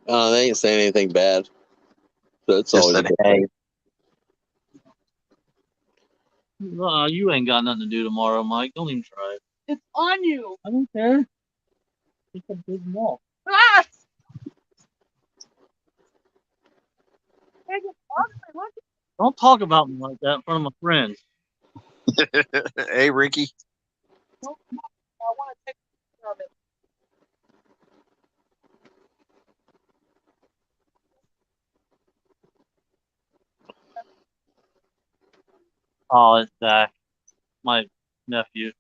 They ain't saying anything bad. So it's
Just
always a
said,
good
hey.
thing.
You ain't got nothing to do tomorrow, Mike. Don't even try it.
It's on you.
I don't care. It's a big walk.
Ah!
Don't talk about me like that in front of my friends.
Hey, Ricky.
I want to take a picture of it.
Oh, it's Zach, my nephew.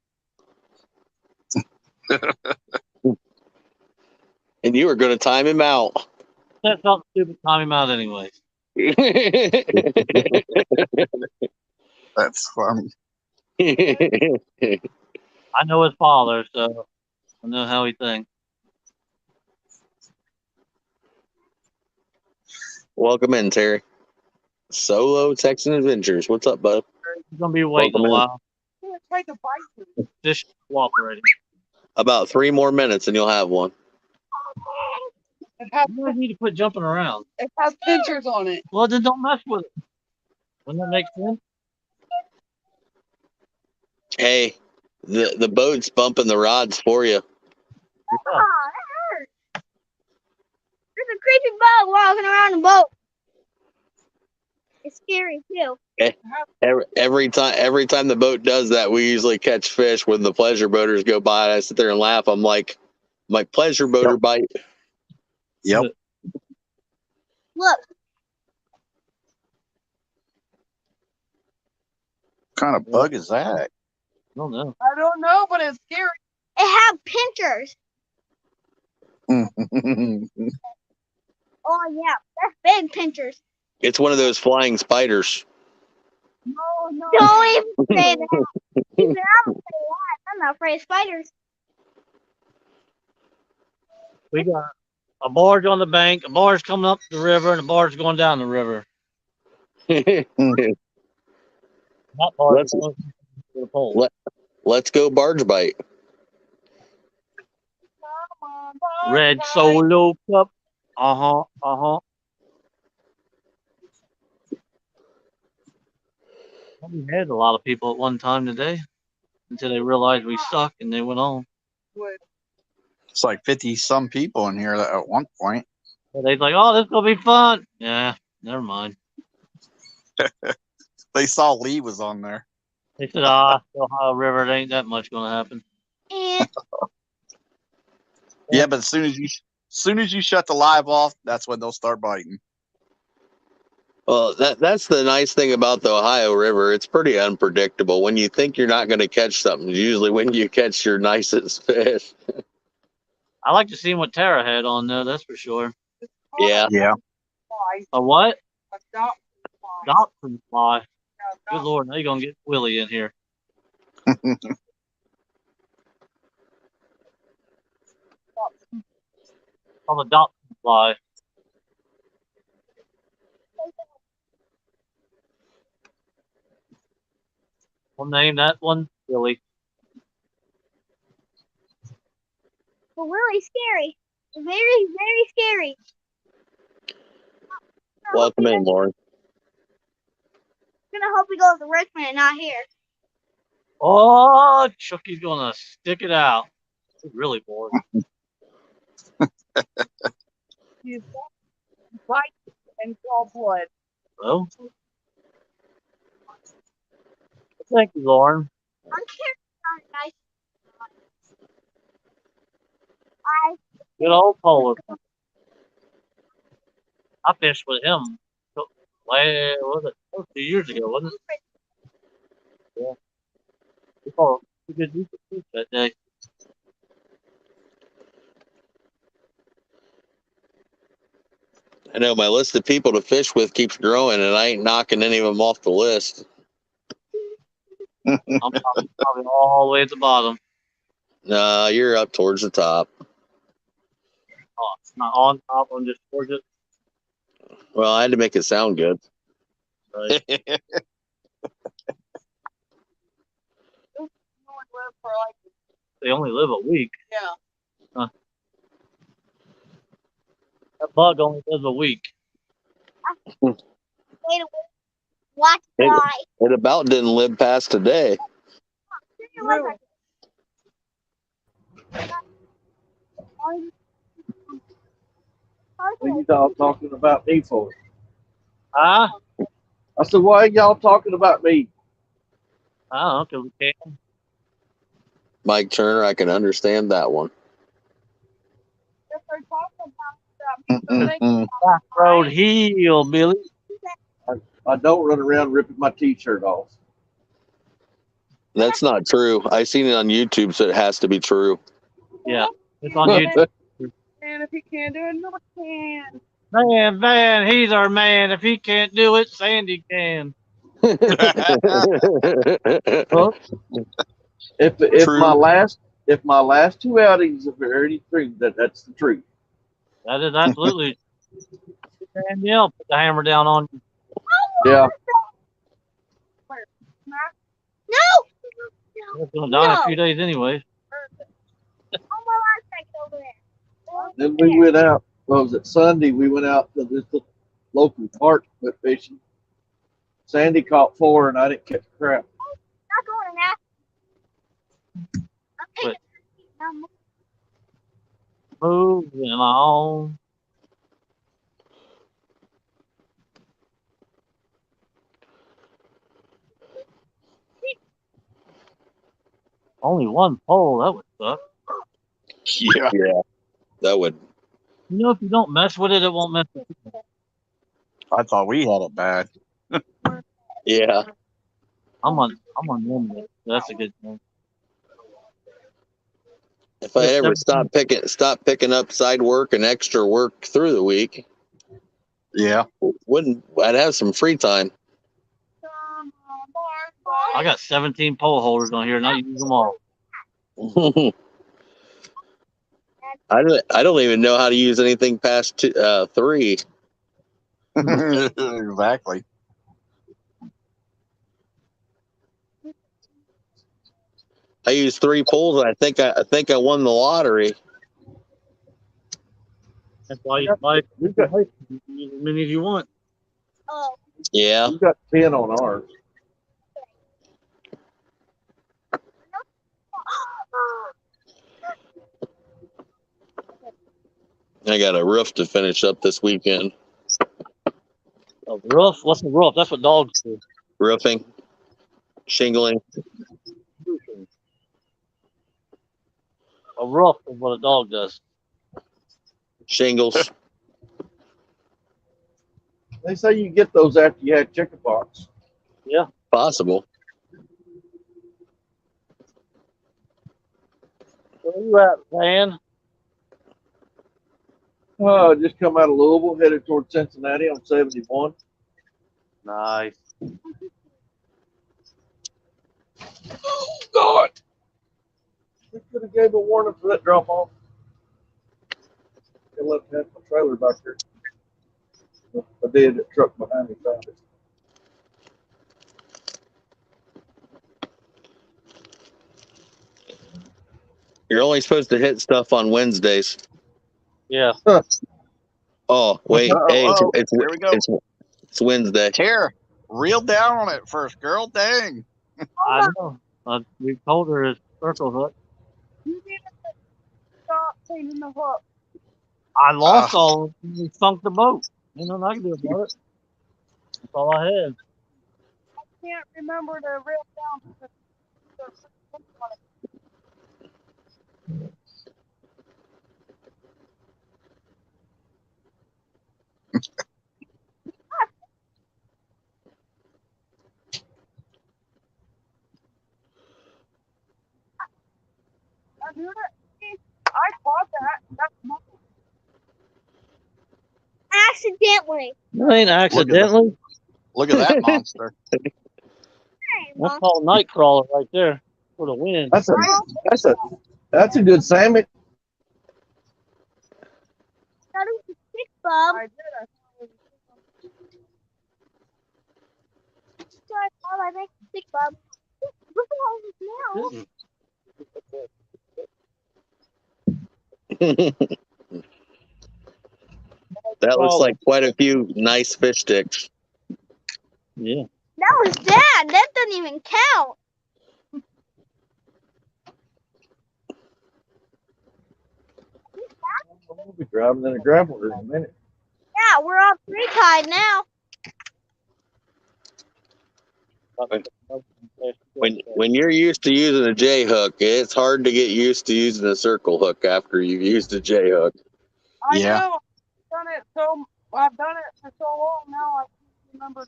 And you were going to time him out.
That felt stupid. Time him out anyways.
That's funny.
I know his father, so I know how he thinks.
Welcome in, Terry. Solo Texan Adventures. What's up, bud?
He's gonna be waiting
Welcome
a
in.
while.
I'm going to try to bite you.
Fish cooperating.
About 3 more minutes and you'll have one.
It has,
You really need to quit jumping around.
it has pinchers on it.
Well, then don't mess with it. Wouldn't that make sense?
Hey, the boat's bumping the rods for you.
Yeah.
Oh, that hurts. There's a creepy bug walking around the boat. It's scary too.
Every time the boat does that, we usually catch fish when the pleasure boaters go by. And I sit there and laugh. I'm like, my pleasure boater bite.
Yep.
Look,
What kind of bug is that?
I don't know.
I don't know, but it's scary.
it have pinchers. Oh yeah, that's big pinchers.
It's one of those flying spiders.
No,
Don't even say that. Even I'm afraid of that. I'm not afraid of spiders.
We got a barge on the bank, a barge coming up the river, and a barge going down the river. That barge
let's
goes to the pole.
let's go barge bite.
Red Solo Cup. Uh huh. We had a lot of people at one time today until they realized we suck and they went on.
It's like 50 some people in here at one point.
So they're like, "Oh, this is gonna be fun." Yeah, never mind.
They saw Lee was on there.
They said, "Ah, the Ohio River, it ain't that much gonna happen."
And
Yeah, but as soon as you shut the live off, that's when they'll start biting.
Well, that's the nice thing about the Ohio River. It's pretty unpredictable. When you think you're not going to catch something, usually when you catch your nicest fish.
I like to see what Tara had on there. That's for sure.
Yeah.
Yeah.
A what?
A dot.
Dobson fly. Good Lord, now you're gonna get Willie in here. On the Dobson fly. We'll name that one Willie.
well, really scary. Very, very scary.
Welcome in, Lauren.
I'm gonna hope he goes to Richmond and not here.
Oh, Chucky's gonna stick it out. He's really bored.
He's bite and draw blood.
Well, thank you, Lauren.
I'm scared. Guys.
Good old Polar. I fished with him. What was it? That was 2 years ago, wasn't it? Yeah. We caught a good use of fish that day.
I know my list of people to fish with keeps growing, and I ain't knocking any of them off the list.
I'm probably all the way at the bottom.
Nah, you're up towards the top.
Oh, it's not on top, I'm just towards it.
Well, I had to make it sound good.
Right. They only live a week.
Yeah.
Huh. That bug only lives a week.
Wait a watch fly.
It about didn't live past today.
Really?
What are y'all talking about me for?
Huh?
I said, why are y'all talking about me?
I don't know, 'cause we can.
Mike Turner, I can understand that one.
Back road heel, Billy.
I don't run around ripping my t-shirt off.
That's not true. I seen it on YouTube, so it has to be true.
Yeah, it's on YouTube.
And if he can't do it, no one can.
Man, he's our man. If he can't do it, Sandy can.
Well, if
True.
my last two outings have already proved that that's the truth.
That is absolutely. Danielle put the hammer down on you.
Yeah.
No.
It's gonna die in a few days anyway.
Then we went out. What was it? Sunday. We went out to this local park went fishing. Sandy caught 4, and I didn't catch crap.
Not going now. I'm taking
Moving on. Only one pole, that would suck.
Yeah.
That would.
You know, if you don't mess with it, it won't mess with you.
I thought we had it bad.
Yeah.
I'm on limit. That's a good thing.
If I ever stop picking up side work and extra work through the week,
Yeah.
I'd have some free time.
I got 17 pole holders on here, and I use them all.
I don't even know how to use anything past 3.
Exactly.
I used 3 poles, and I think I won the lottery.
That's why you buy use as many as you want.
Oh.
Yeah.
You got 10 on ours.
I got a roof to finish up this weekend.
A roof? What's a roof? That's what dogs do.
Roofing, shingling.
A roof is what a dog does.
Shingles.
They say you get those after you had chickenpox.
Yeah.
Possible.
Where you at, Van?
Just come out of Louisville, headed towards Cincinnati on 71.
Nice.
Oh, God. We could have gave a warning for that drop off. I left half my trailer back there. I did. The truck behind me found it.
You're only supposed to hit stuff on Wednesdays.
Yeah.
Oh, wait. Hey,
there we go.
It's Wednesday.
Here, reel down on it first, girl. Dang.
I know. We told her it's circle hook.
You need to stop cleaning the hook.
I lost all of it. We sunk the boat. Ain't nothing I can do about it. That's all I had.
I can't remember to reel down. I caught that. That's mine.
Accidentally.
That ain't accidentally.
Look at that monster.
That's called night crawler right there for the wind.
That's a good salmon.
That was a stick, Bob.
I did.
I make a stick, Bob. Look at all this now.
That looks like quite a few nice fish sticks.
Yeah.
That was Dad. That doesn't even count.
We'll be driving in a gravel in a minute.
Yeah, we're all free tide now.
When you're used to using a J hook, it's hard to get used to using a circle hook after you've used a J hook.
I know. I've done it for so long now. I can't remember.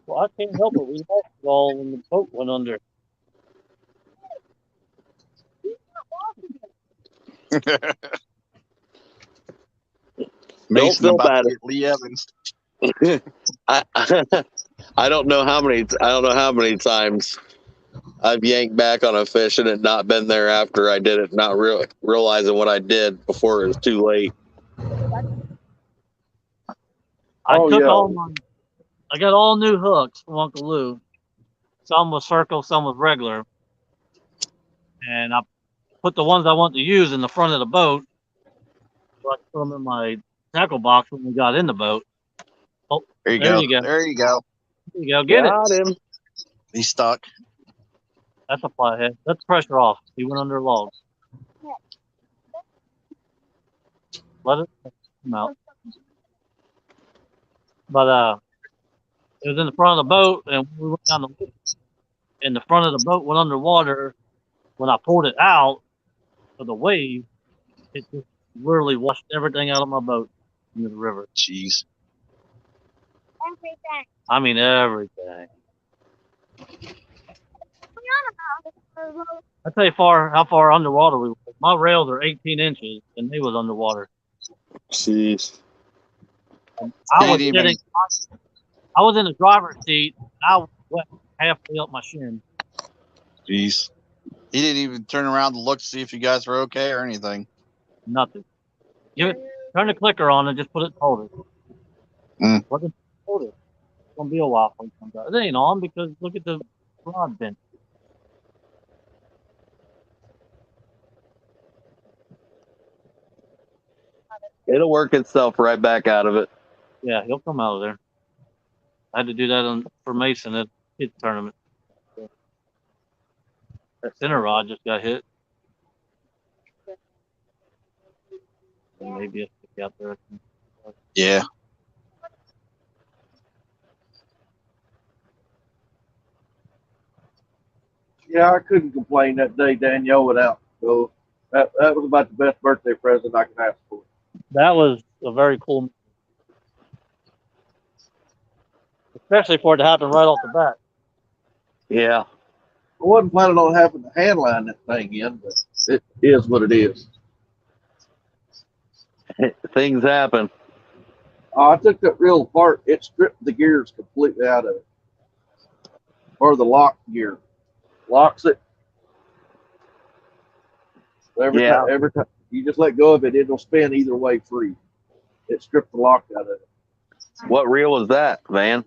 Well, I can't help it. We lost it all when the boat went under.
Don't feel bad.
Lee Evans.
I don't know how many times I've yanked back on a fish and it not been there after I did it, not realizing what I did before it was too late.
I got all new hooks from Uncle Lou. Some was circle, some was regular. And I put the ones I want to use in the front of the boat. So I put them in my tackle box when we got in the boat. Oh,
there you go. There you go.
There you go. Get
him.
He's stuck.
That's a flathead. Let the pressure off. He went under logs. Let it come out. But it was in the front of the boat, and we went down the lake, and the front of the boat went underwater. When I pulled it out of the wave, it just literally washed everything out of my boat into the river.
Jeez.
Everything.
I mean everything. I tell you how far underwater we were. My rails are 18 inches, and they was underwater.
Jeez.
I was in the driver's seat. I was wet halfway up my shin.
Jeez. He didn't even turn around to look to see if you guys were okay or anything.
Nothing. Turn the clicker on and just put it in hold it.
Mm.
Hold it. It's gonna be a while before it comes out. It ain't on because look at the rod bent.
It'll work itself right back out of it.
Yeah, he'll come out of there. I had to do that for Mason at his tournament. That center rod just got hit. And maybe a stick out there.
Yeah.
Yeah, I couldn't complain that day Danielle went out. So that was about the best birthday present I could ask for.
That was a very cool, especially for it to happen right off the bat.
Yeah.
I wasn't planning on having to handline that thing in, but it is what it is.
Things happen.
I took that reel apart. It stripped the gears completely out of it, or the lock gear. Locks it. Every time you just let go of it, it'll spin either way free. It stripped the lock out of it.
What reel was that, Van?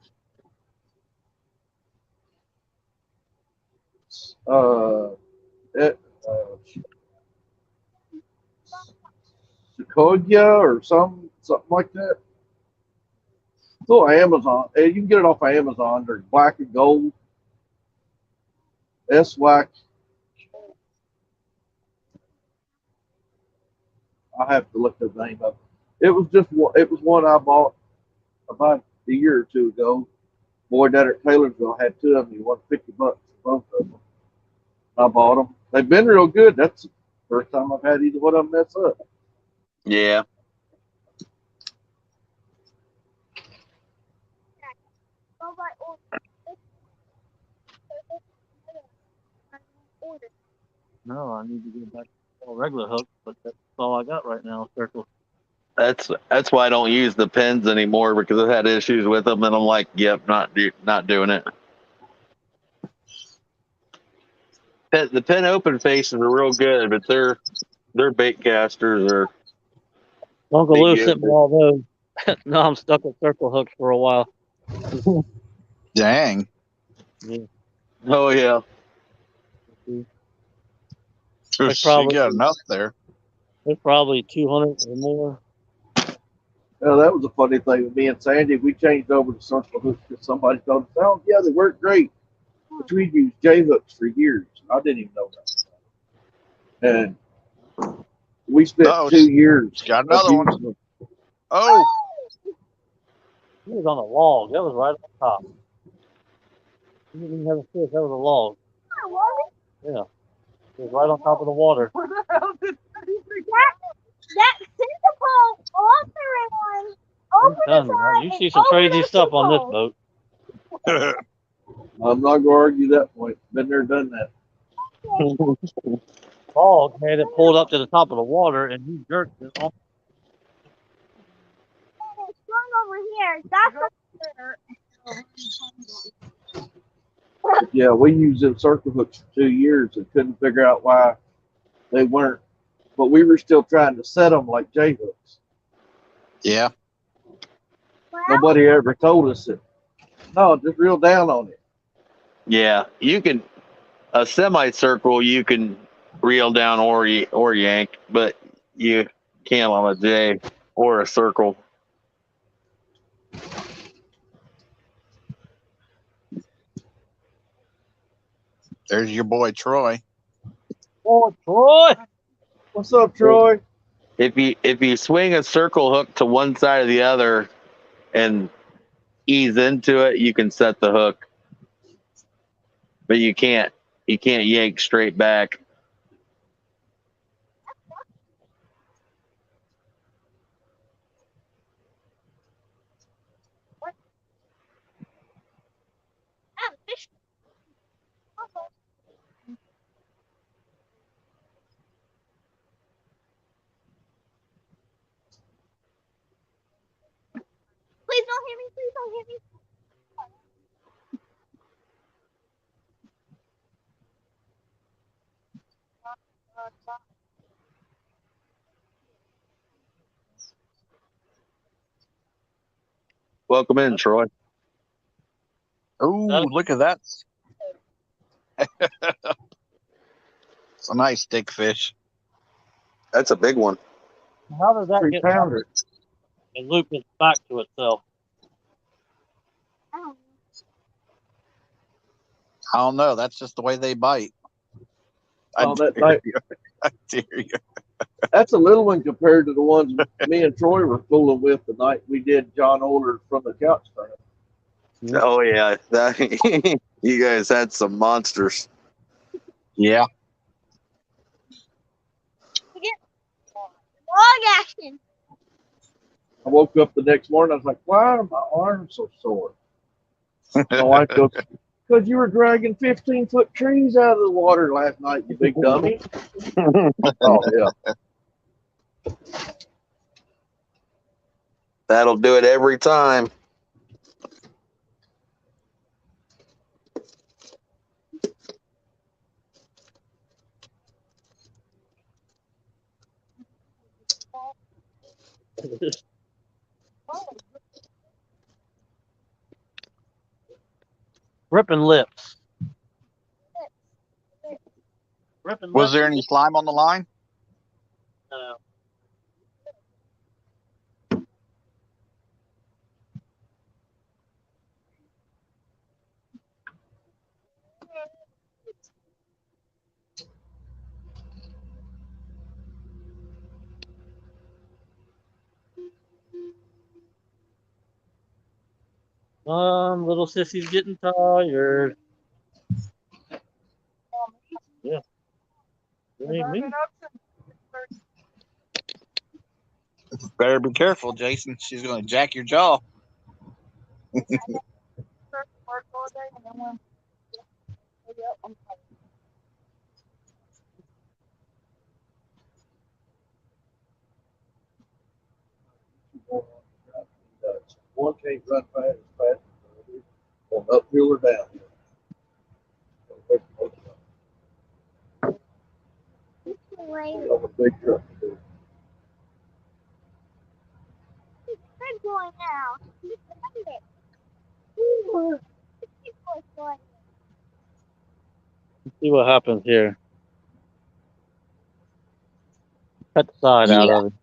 It Sequoia or something like that. It's on Amazon. You can get it off of Amazon. They're black and gold. S-Wax. I have to look the name up. It was one I bought about a year or two ago. Boy down at Taylorsville had two of them. He won $50 for both of them. I bought them. They've been real good. That's the first time I've had either one of them mess up.
Yeah.
No, I need to get back to a regular hook, but that's all I got right now. Circle.
That's why I don't use the pins anymore because I've had issues with them, and I'm like, yep, not doing it. The pin open faces are real good, but their bait casters are.
Uncle Lou sent me all those. No, I'm stuck with circle hooks for a while.
Dang.
Yeah.
Oh yeah.
You got enough there.
There's probably 200 or more.
Well, that was a funny thing with me and Sandy. We changed over to circle hooks because somebody told us, oh, yeah, they work great. But we'd used J hooks for years. I didn't even know that. And we spent 2 years.
Got another one. Oh!
He was on a log. That was right on top. He didn't even have a fish. That was a log. Yeah. It was right on top of the water.
Where the hell did that centipede on the side?
You see some crazy stuff on this boat.
I'm not going to argue that point. Been there, done that.
Log had it pulled up to the top of the water, and he jerked it off.
It's strung over here. That's
Yeah, we used them circle hooks for 2 years and couldn't figure out why they weren't. But we were still trying to set them like J hooks.
Yeah.
Nobody ever told us it. No, just reel down on it.
Yeah, you can a semicircle you can reel down or yank, but you can't on a J or a circle.
There's your boy Troy.
Oh, Troy!
What's up, Troy?
If you swing a circle hook to one side or the other and ease into it, you can set the hook. But you can't yank straight back.
Please don't hit me. Please don't hit me.
Welcome in, Troy.
Oh, look at that. It's a nice thick fish.
That's a big one.
How does that get
3-pounder.
and loop it back to itself?
Oh,
I don't know. That's just the way they bite.
Oh, that night,
I dare you.
that's a little one compared to the ones me and Troy were fooling with the night we did John Oler from the couch stand.
Oh yeah, you guys had some monsters.
Yeah.
dog action.
I woke up the next morning. I was like, "Why are my arms so sore?" My wife goes, "Because you were dragging 15-foot trees out of the water last night, you big dummy." Oh yeah.
That'll do it every time.
Ripping lips. Ripping
Was
lips.
there any slime on the line?
Little sissy's getting tired. Yeah. It ain't me.
Better be careful, Jason. She's going to jack your jaw.
One can't run fast as fast as the other, on uphill or downhill. I'm a big truck.
They're going out.
Let's see what happens here. Cut the side out
Yeah.
of it.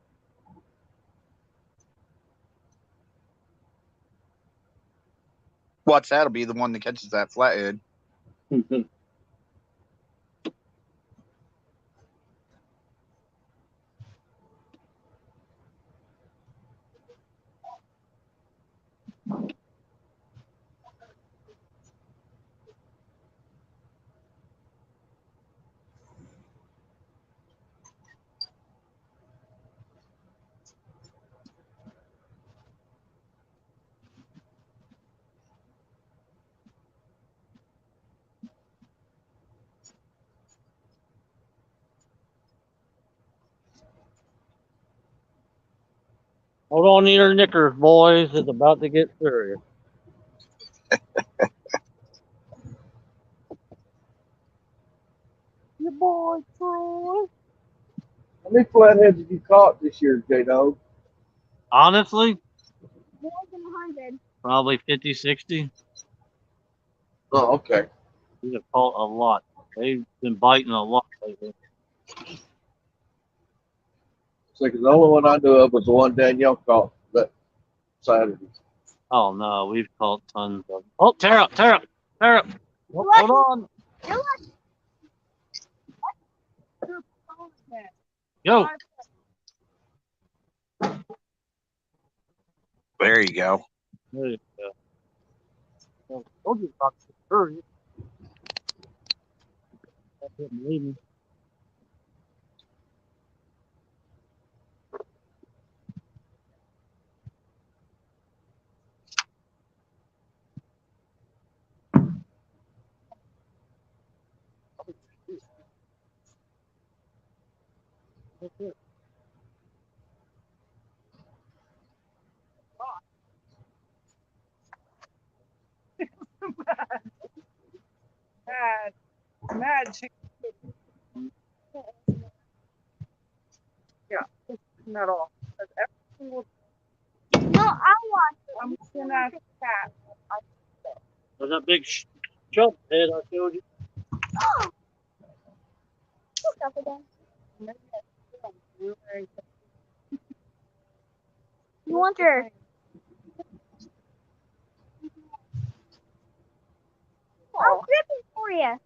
Watch, that'll be the one that catches that flathead.
Hold on to your knickers, boys. It's about to get serious. Your boy, Troy.
How many flatheads have you caught this year, J-Dog?
Honestly,
More than 100.
probably 50, 60.
Oh, okay.
We have caught a lot. They've been biting a lot lately.
So, the only one I knew of was the one Danielle caught that Saturday.
Oh no, we've caught tons of them. Oh, tear up, tear up, tear up. Oh, hold on. Yo.
There you go.
There you go. Well, I told you about the hurry. I didn't believe me. That's it.
Mad. Mad. Metal. Because every single
No, I want
I'm looking at the cat.
There's that big chub head I showed you.
stuff again. You want your I'll grip it for you.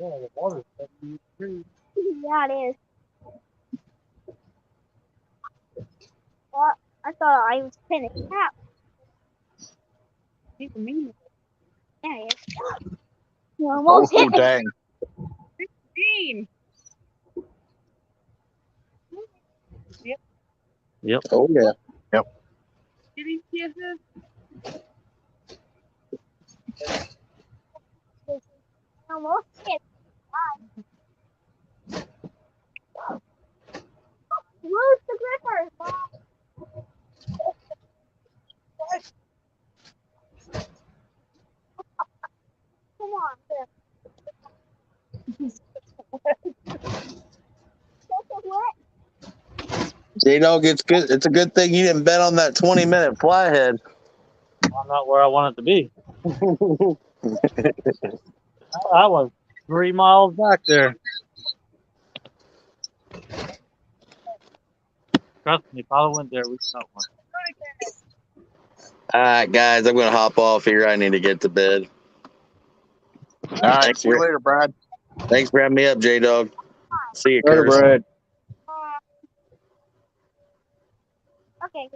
Yeah, the water's setting free.
Yeah, it is. Well, I thought I was finished.
He's mean.
Yeah, he is. You almost
Oh
hit.
dang!
Mean.
Yep.
Oh yeah.
Did he kisses?
Almost hit. Where's the gripper? Come on, Chris. What?
J-Dog, it's good. It's a good thing you didn't bet on that 20-minute flathead.
I'm not where I want it to be. I was 3 miles back there. Trust me, if I went there, we caught one.
All right, guys, I'm gonna hop off here. I need to get to bed.
All right,
Thanks
see you
for,
later, Brad.
thanks for having me up, J-Dog. See you,
Later,
Curtis.
Brad.
Okay.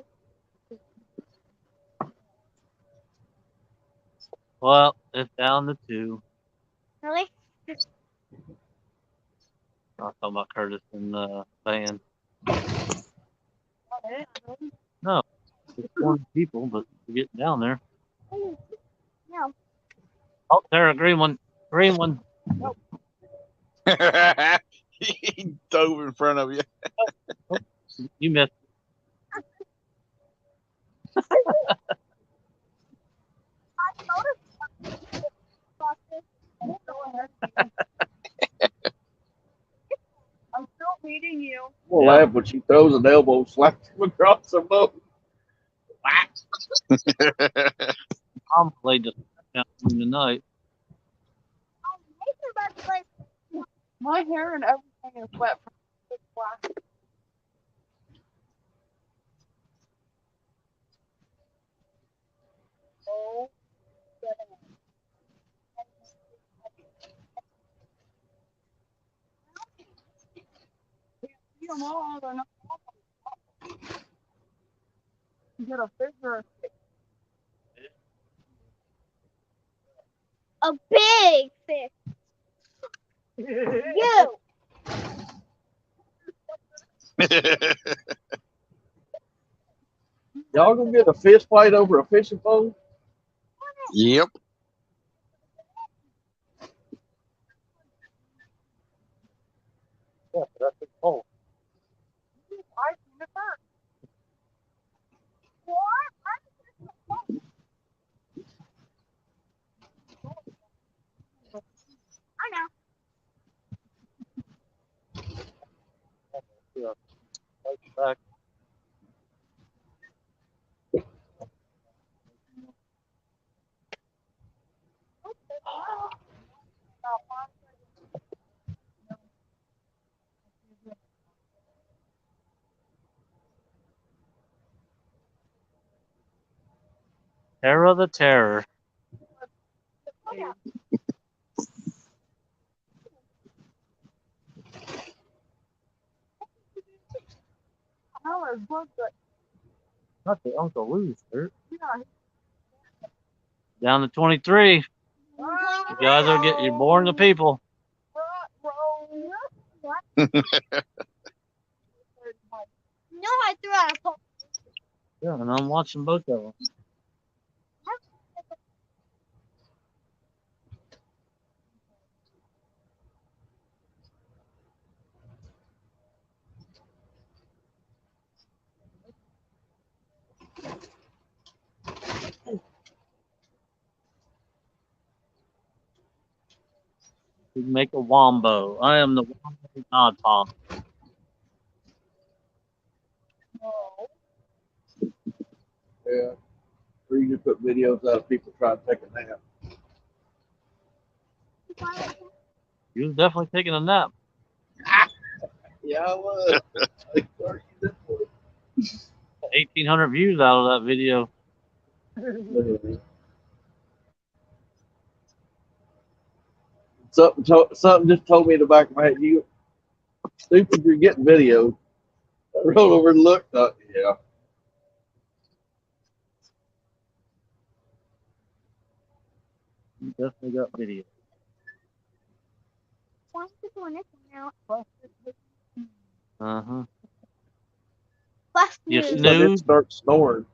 Well, it's down to 2.
Really?
I was talking about Curtis and Van. No, it's 20 people, but we're getting down there.
No.
Oh, there, a green one. Green one.
He dove in front of you.
You missed.
I'm still beating you.
I'm gonna
Yeah.
laugh when she throws an elbow, slaps him across the boat.
I'm played just down tonight.
My hair and everything is wet from this black. Oh, see them all. They're not all. You get a figure.
A big fish. You.
Y'all gonna get a fist fight over a fishing pole?
Yep.
Yeah, that's the pole.
I seen it first.
I know.
Yeah. Back. Terror the Terror.
How is good, but
Not the Uncle Lou's shirt.
yeah.
Down to 23. You guys are you're boring the people.
No, I threw out a pole.
Yeah, and I'm watching both of them. We can make a wombo. I am the wombo godfather.
Yeah. Or you can put videos out of people trying to take a nap.
You was definitely taking a nap.
Yeah, I was.
1,800 views out of that video.
Something just told me in the back of my head, you stupid, you're getting videos. I rolled over and looked. Yeah.
You definitely got video.
Why is it doing this one now?
Uh-huh.
Plus
You
news.
If I didn't
snooze?
start snoring,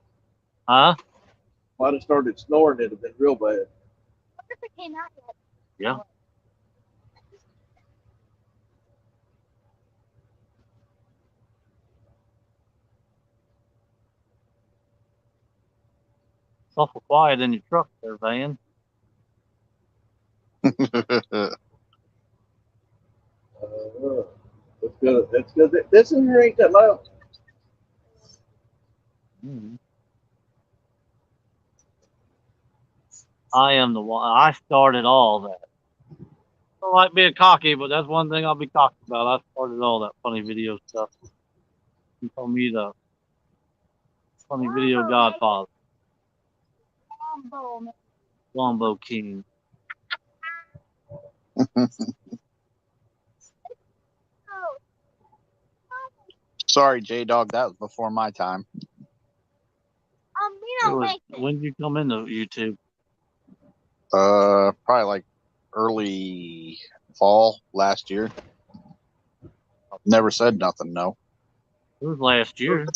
Huh?
if I'd have started snoring, it'd have been real bad.
I wonder if it came out yet.
Yeah. It's awful quiet in your truck there, Van.
That's good. That's good. This in here ain't that loud.
Mm-hmm. I am the one. I started all that. I don't like being cocky, but that's one thing I'll be cocky about. I started all that funny video stuff. You call me the funny video godfather. Wombo King.
Sorry, J Dog, that was before my time.
We don't make this.
When did you come into YouTube?
Probably like early fall last year. Never said nothing, no.
It was last year.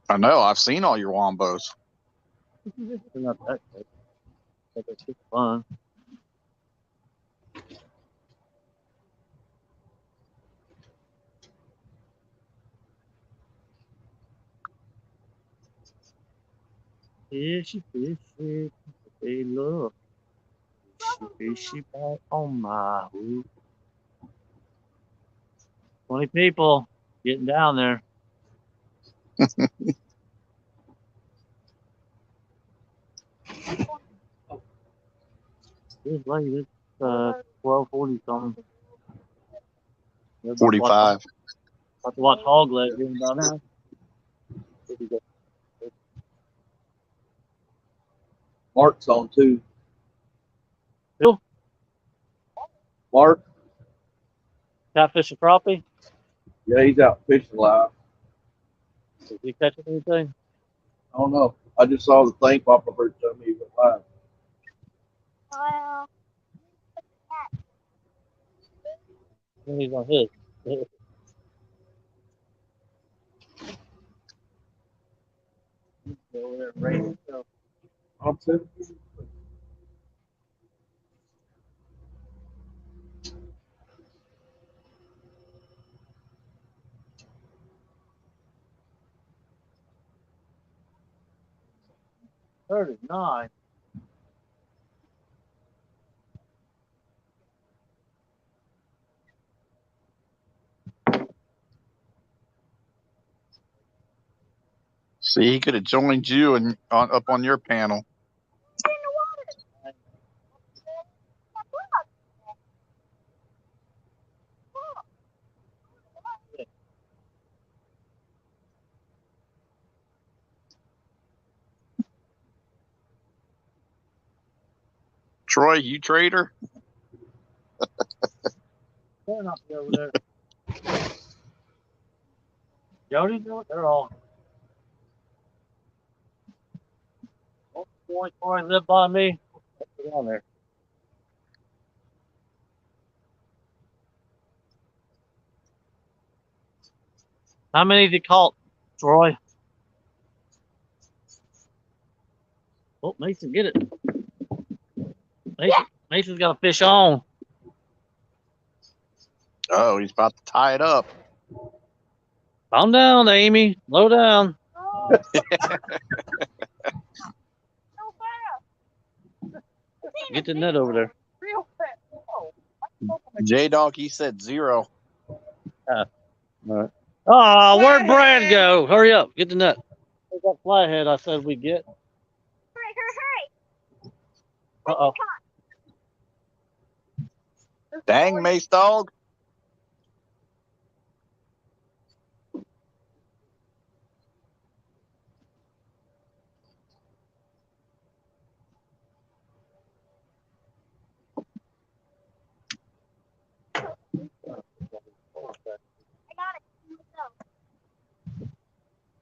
I know, I've seen all your wombos.
They're not that good. But it's just fun. Fishy, fishy, they look. Fishy, fishy back on my hook. 20 people getting down there. It's late. It's 12:40 something.
45.
About to watch Hog Leg here about now.
Mark's on too.
Who?
Mark?
Catfish and crappie?
Yeah, he's out fishing live.
Did he catch anything?
I don't know. I just saw the thing pop up and tell me he went live.
Well,
He's on his. Over there raining, so.
I'm saying.
Third is 9.
See, he could have joined you and up on your panel. Troy, you trader?
They're not over there. Jody, they're all. Oh, boy, live by me. Get on there. How many did you caught, Troy? Oh, Mason, get it. Mason's got a fish on.
Oh, he's about to tie it up.
Calm down, Amy. Slow down. Get the net over there.
Real fast. Oh, I
J Dog, he said 0.
All right. Oh, where'd Brad go? Hurry up, get the net. There's that flathead I said we'd get. Uh-oh.
Dang, Mace Dog.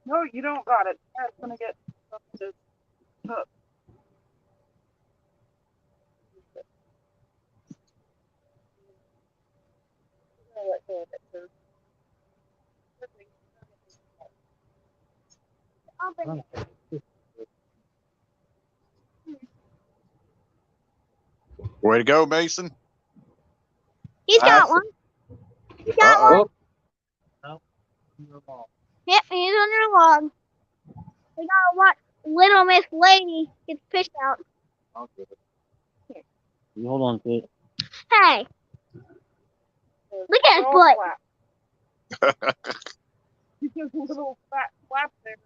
No, you don't got it. That's gonna get hooked.
Way to go, Mason.
He's got one. He's got one. Yep, he's on your log. We gotta watch Little Miss Lady get the fish out.
You hold on to it.
Hey, look at his butt.
He's just a little fat flap there.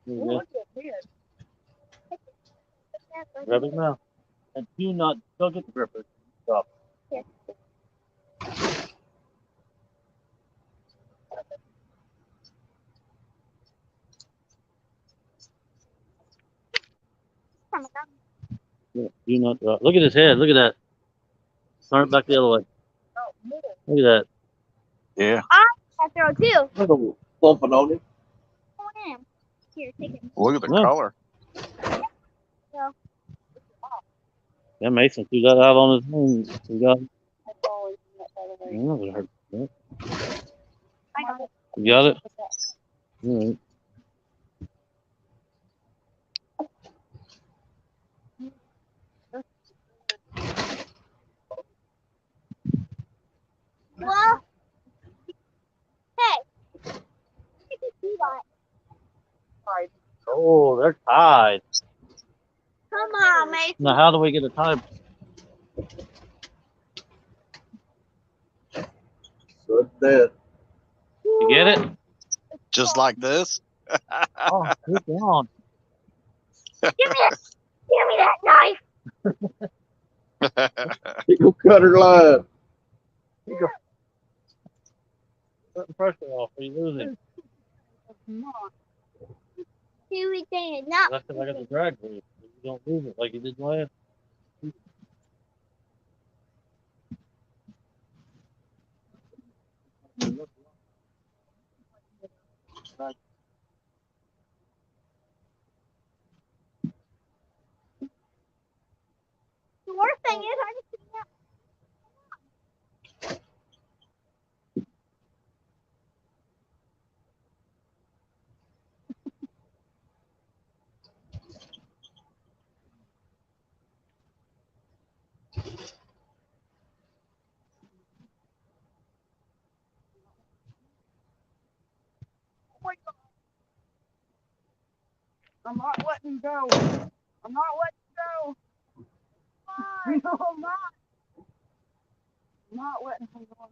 There you go.
Look at his.
Grab his mouth. And do not, don't get the gripper. Stop.
Here.
Yeah, do not drop. Look at his head. Look at that. Turn it back the other way. Look at that.
Yeah.
I throw too.
Little bumping on him.
Oh, damn. Here, take it.
Look at the
Yeah.
color.
So,
Yeah, Mason threw that out on his own. He got it. Yeah, that hurt. Yeah.
I got it.
You got it? All right.
Well, hey. You got it.
Oh, they're tied.
Come on, Mason.
Now, how do we get a tie?
Good dead.
You get it?
Just like this.
Oh, good on.
Give me that knife.
He go cut her line.
Put the pressure off. Are you losing?
See, we did not.
That's because I got the drag for you. You don't lose it like you did last.
The worst thing is, I just did not.
I'm not letting go. I'm not letting go. No, I'm not. I'm not letting him go.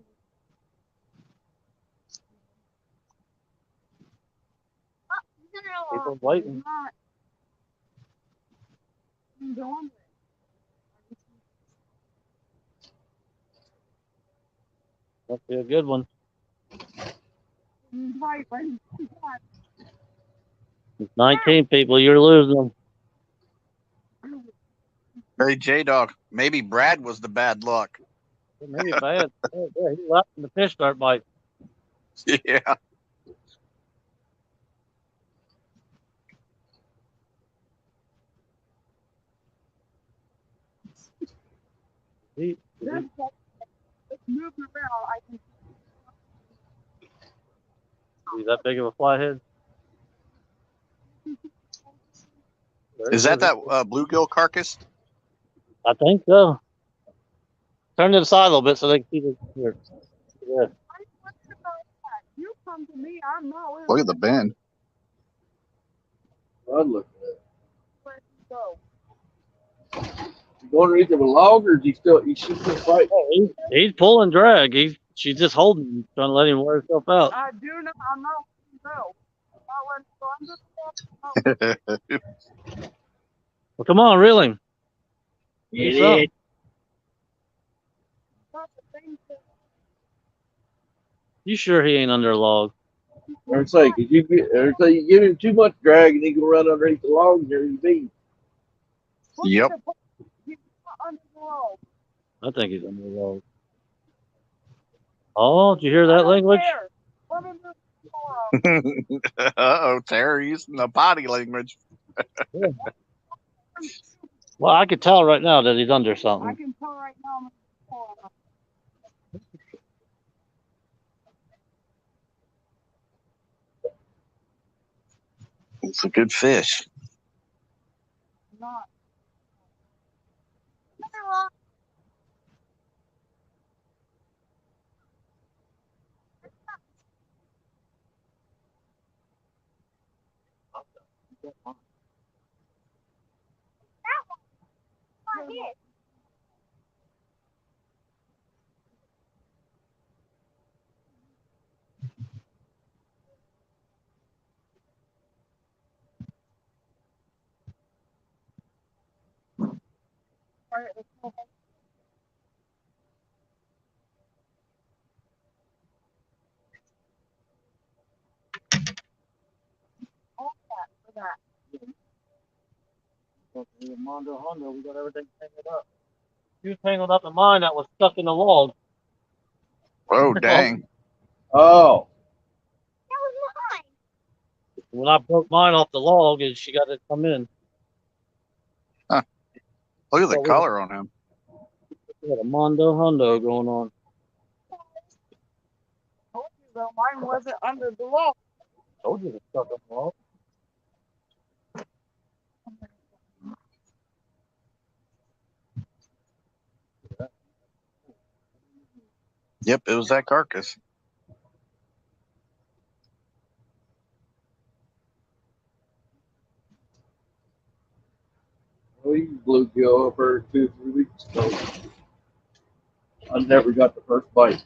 People waiting.
I'm not. I'm going.
Must be a good one.
Right, right.
It's 19 people. You're losing them.
Hey, J Dog. Maybe Brad was the bad luck.
Maybe bad. Oh, yeah, he left in the fish start bite.
Yeah.
He's
moving around. I can.
that big of a flathead?
Is that bluegill carcass?
I think so. Turn to the side a little bit so they can see the here. Yeah.
You come to me. I'm not with
Look at the bend.
I'd look at
Where you go.
Going underneath of a log, or is he still? He's still fighting.
Oh, he's pulling drag. She's just holding him, trying to let him wear himself out.
I do not. I'm not letting go. Not letting go.
Well, come on, reel him.
Get it.
You sure he ain't under a log?
Or say, cause you give him too much drag, and he can run underneath the log, and there he be.
Yep.
He's not under the rope.
I think he's under a log. Oh, did you hear that language?
Let me move the
Uh-oh, Terry using the body language.
Yeah. Well, I could tell right now that he's under
I
something.
can tell right now.
It's a good fish.
Not.
Mondo Hondo, we got everything tangled up. He was tangled up in mine that was stuck in the log.
Oh, dang.
Oh,
That was mine.
When I broke mine off the log, and she got to come in.
Look at the
So we
color on him.
got a Mondo Hondo going on.
Told you though, mine wasn't under the log.
Told you it's stuck in the log.
Yep, it was that carcass.
we bluegill over 2 3 weeks ago. I never got the first bite.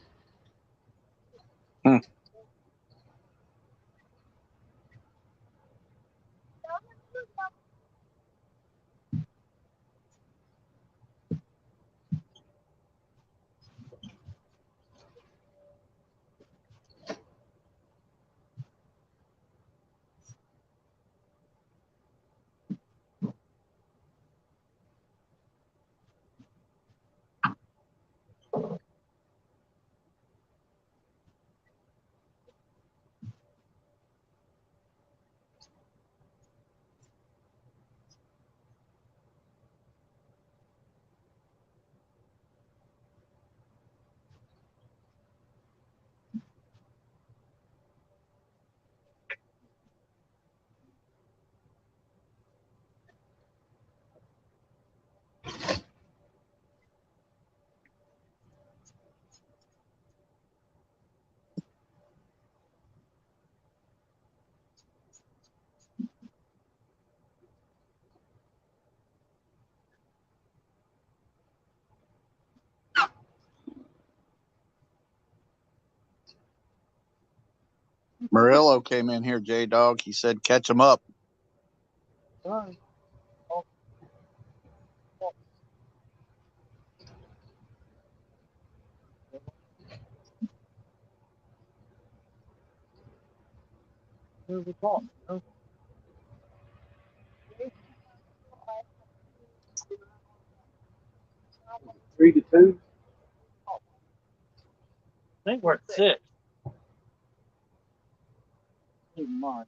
Murillo came in here, J-Dog. He said, catch him up.
Sorry. Here's the top.
3 to 2.
I think we're at 6. Keep mine.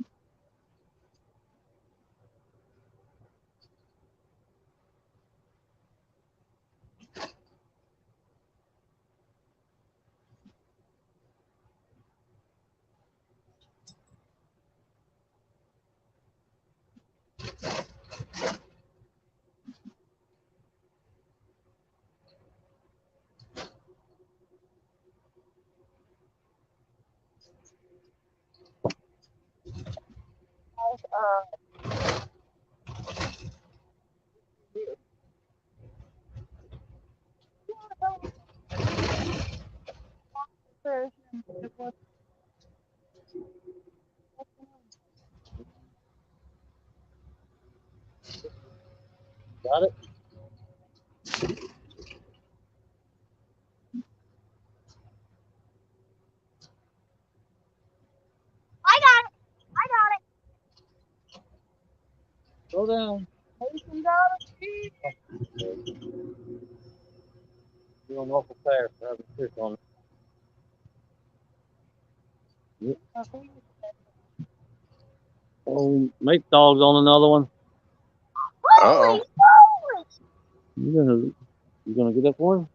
Got it?
I got it. I got it.
Go down.
Mason got it.
You're on awful fast. I have a fish on it. Yep. Oh, mate dog's on another one.
Holy
Uh-oh.
moly!
You gonna get that for him?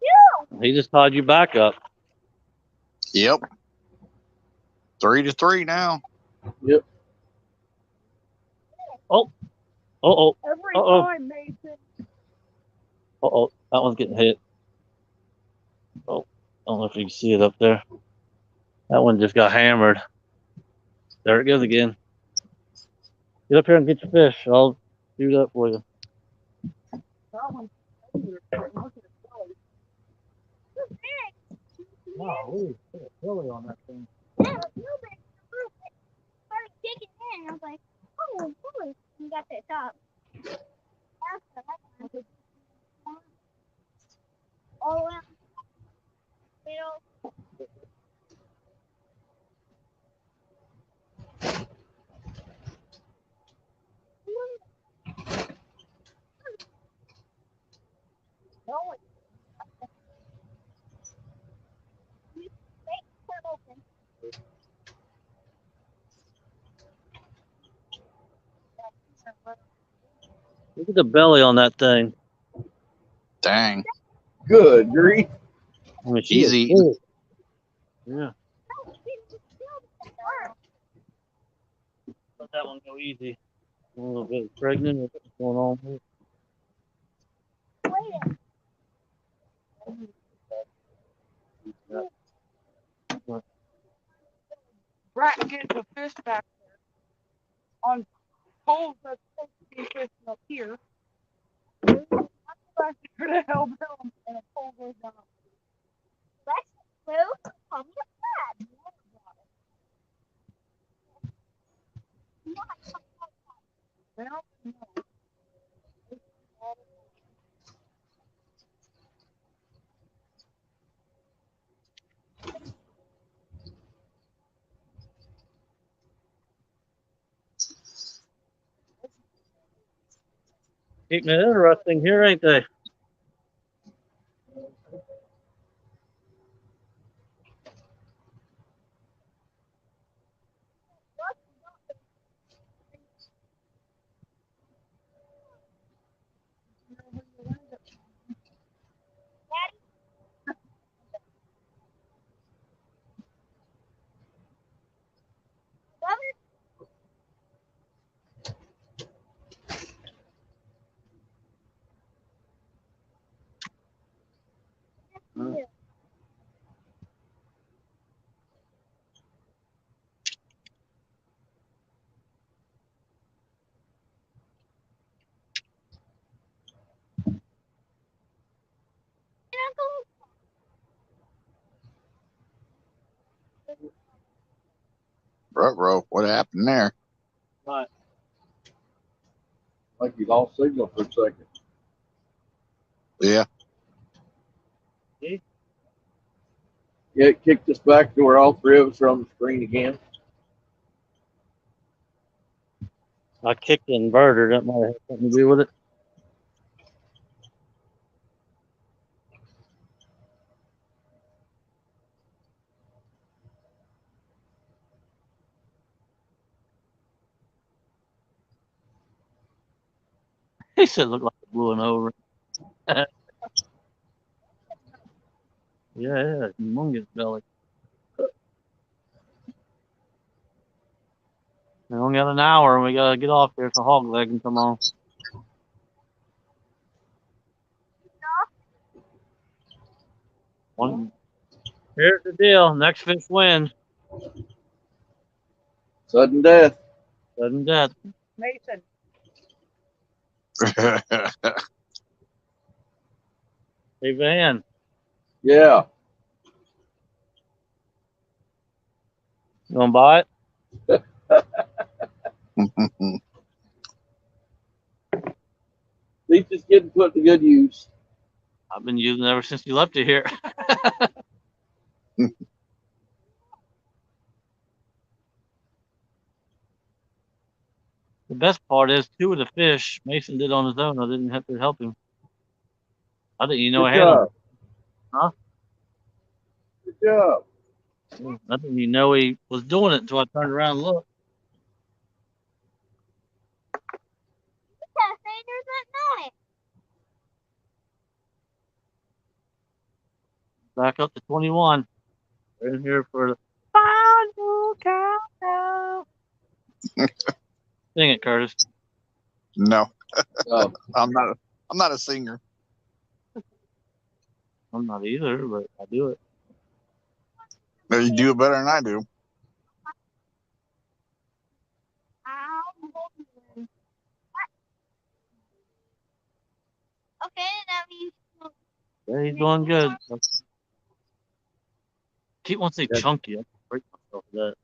Yeah.
He just tied you back up.
Yep. 3-3 now.
Yep.
Oh, oh,
Every
Uh-oh.
time, Mason.
oh. That one's getting hit. Oh, I don't know if you can see it up there. That one just got hammered. There it goes again. Get up here and get your fish. I'll do that for you.
That one's look at it.
Wow, we put a belly on that thing.
Yeah, it was real big. It started kicking in. I was like, oh, boy. You got that top. After that, all around the middle.
Look at the belly on that thing.
Dang.
Good grief.
I mean, she
Easy.
is full. Yeah. Let that one go easy. A little bit pregnant. What's going on here?
Bratton gets a fish back there on poles that's supposed to be fishing up here. I go back there to help him, and a pole goes down.
Let's move on your bed.
Well, no.
Keeping it interesting here, ain't they?
Ruh-roh. What happened there?
Right.
Like you lost signal for a second.
Yeah.
See?
Yeah, it kicked us back to where all three of us are on the screen again.
I kicked the inverter. That might have something to do with it. He said, "Look like it blew an over." Yeah, humongous belly. We only got an hour, and we gotta get off here so hog leg can come on. Here's the deal: next fish wins.
Sudden death.
Sudden death.
Mason.
Hey Van,
Yeah.
you gonna buy it?
He's just getting put to good use.
I've been using it ever since you left it here. The best part is 2 of the fish Mason did on his own. I didn't have to help him. I didn't even know
Good
I had them.
job.
Huh?
Good job.
I didn't even know he was doing it until I turned around and looked.
Yeah, say there's that night.
Back up to 21. We're in here for the final countdown. Sing it, Curtis.
No,
Oh,
I'm not a singer.
I'm not either, but I do it.
No, you do it better than I do.
Okay, that means.
Yeah, he's doing good. Keep one say
yeah.
chunky. I can break myself with that.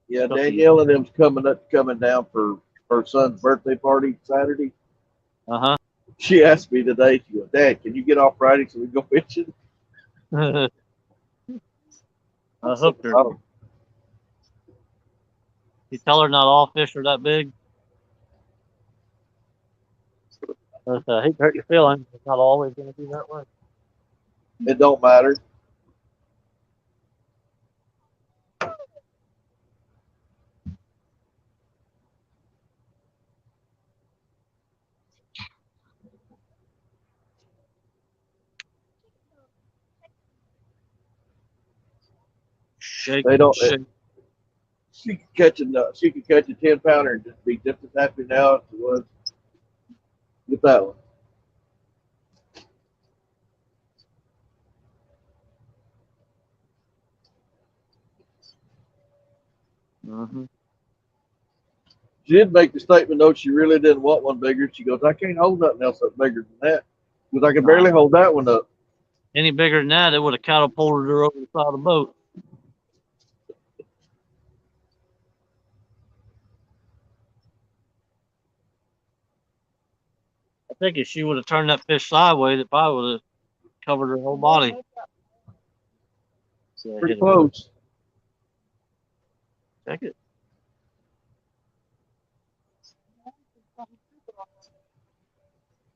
Yeah,
Chunky.
Danielle and them's coming down for her son's birthday party Saturday.
Uh
She asked me today, she goes, Dad, can you get off Friday so we can go fishing?
huh. I
I said,
hooked her.
"Oh,
You tell her not all fish are that big. But, I hate to hurt your feelings. It's not always going to be that way.
it don't matter.
Shake,
They don't.
shake.
She could catch a 10-pounder and just be just as happy now as she was with that one.
Mm-hmm.
She did make the statement though she really didn't want one bigger. She goes, I can't hold nothing else up bigger than that because I can barely hold that one up.
Any bigger than that, it would have catapulted her over the side of the boat. I think if she would have turned that fish sideways, it probably would have covered her whole body. Yeah,
Pretty
hit it with it.
close.
Check it.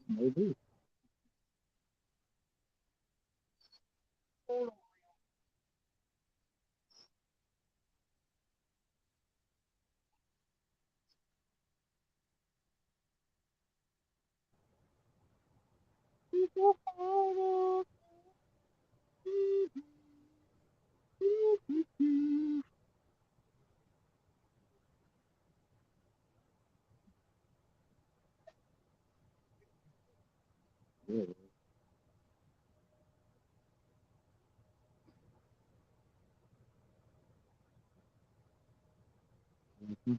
Maybe. Yeah. Mm-hmm.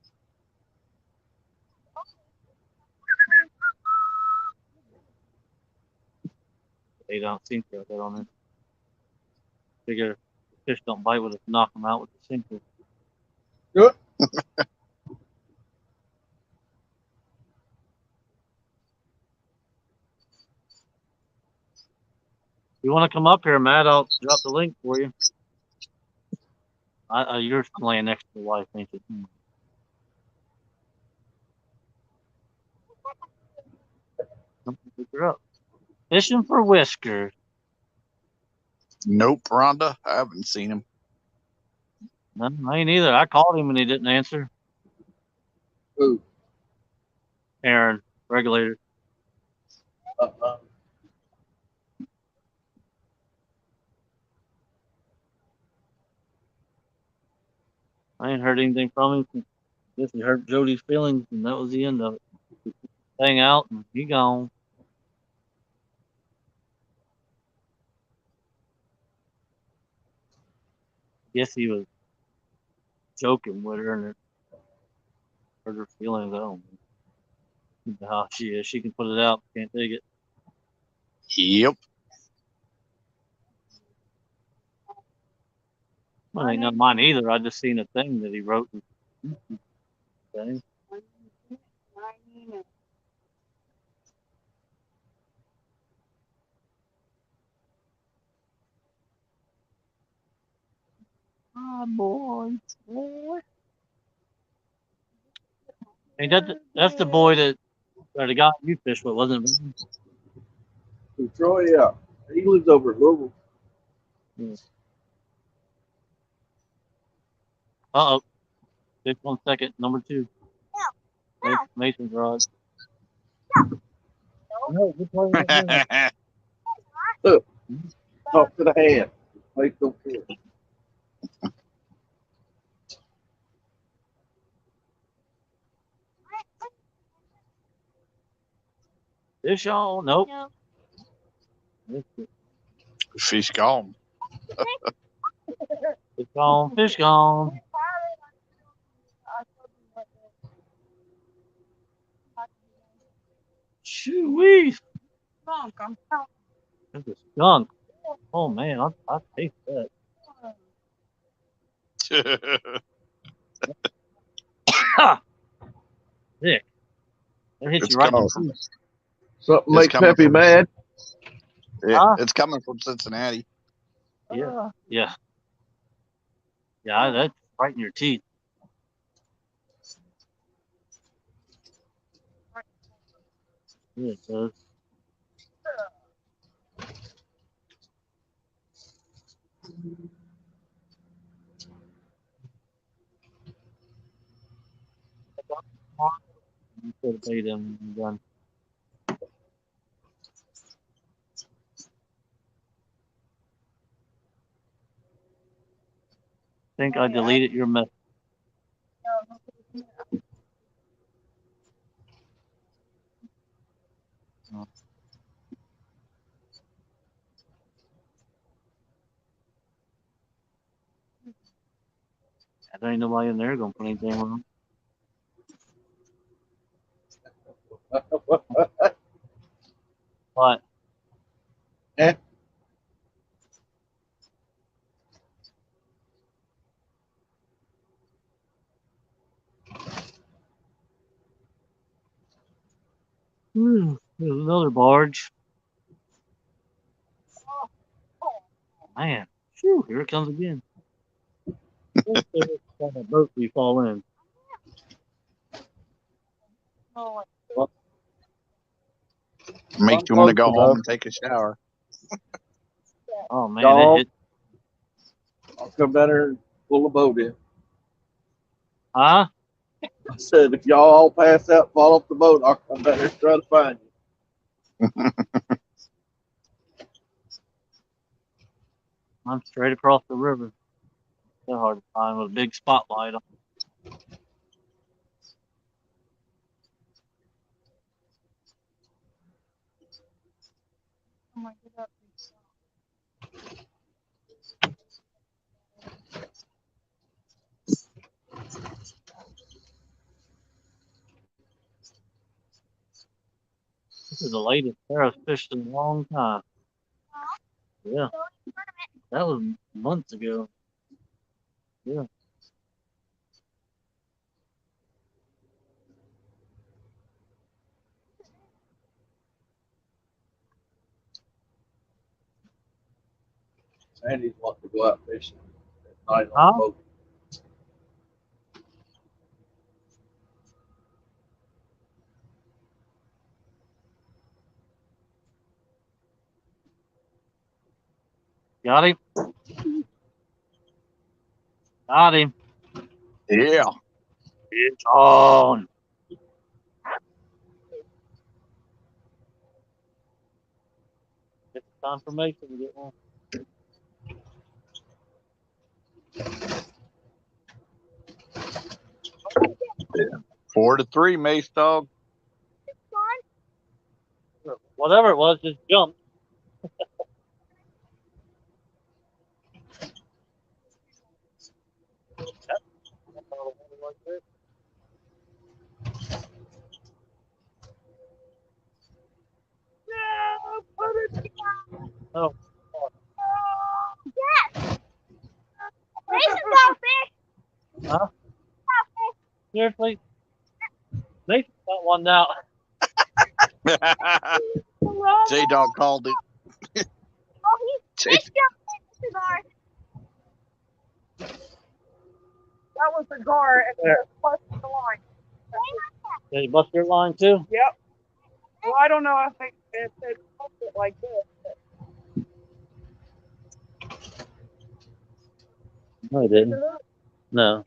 They don't seem to have that on there. Figure the fish don't bite with us, knock them out with the sinker.
Good.
You want to come up here, Matt? I'll drop the link for you. You're laying next to the wife, ain't you? Come pick her up. Fishing for whiskers.
Nope, Rhonda. I haven't seen him.
No, I ain't either. I called him and he didn't answer.
Ooh.
Aaron, regulator.
Uh-uh.
I ain't heard anything from him. Guess he hurt Jody's feelings, and that was the end of it. Hang out, and he gone. Guess he was joking with her, and it hurt her feelings. I don't know how she is. She can put it out, can't take it.
Yep.
Well, ain't none of mine either. I just seen a thing that he wrote. Thing.
Oh, boy.
Hey, that's the boy that or the guy you fished with, wasn't it?
So Troy, yeah, he lives over in Louisville.
Uh oh. Just 1 second. Number 2.
No.
Mason's rod. No, you're playing right there.
Look, talk to the hand. Make them feel.
Fish on. Nope.
No.
Fish gone.
Fish gone. Fish gone. Shoo-wee. That's a skunk. Oh, man. I taste that. Ha! Dick. That hits
It's
you right in
coming
the
from.
teeth.
Something
It's
make
coming
Peppy
from.
mad.
Huh?
It's coming from Cincinnati.
Yeah. Yeah. Yeah, that's right in your teeth. Yeah, it does. You could have paid him again. I think I deleted your message. Oh. There ain't nobody in there gonna put anything on. What?
Eh?
There's another barge. Man, phew, here it comes again. What kind of boat we fall in?
Makes you want to go home and take a shower.
Oh man, it
Dog,
hit.
I'll come down there and pull a boat in.
Huh?
I said, if y'all all pass out, fall off the boat, I'll come down there and try to find you.
I'm straight across the river. So hard to find with a big spotlight on. This is the latest pair I've fished in a long time. Yeah, that was months ago. Yeah.
Sandy's wanting to go out fishing at night on
Huh?
the boat.
Got him. Got him.
Yeah.
It's on. It's confirmation to get one.
4-3, Mace dog.
Whatever it was, just jumped. Oh,
Yes. Mason's got fish.
huh? Seriously? Nathan got one now.
J Dog called it.
Oh, this is ours.
That was the gar, and
There.
it busted the line.
Did he bust your line too?
Yep. Well, I don't know if it busted like this.
No, he didn't. No.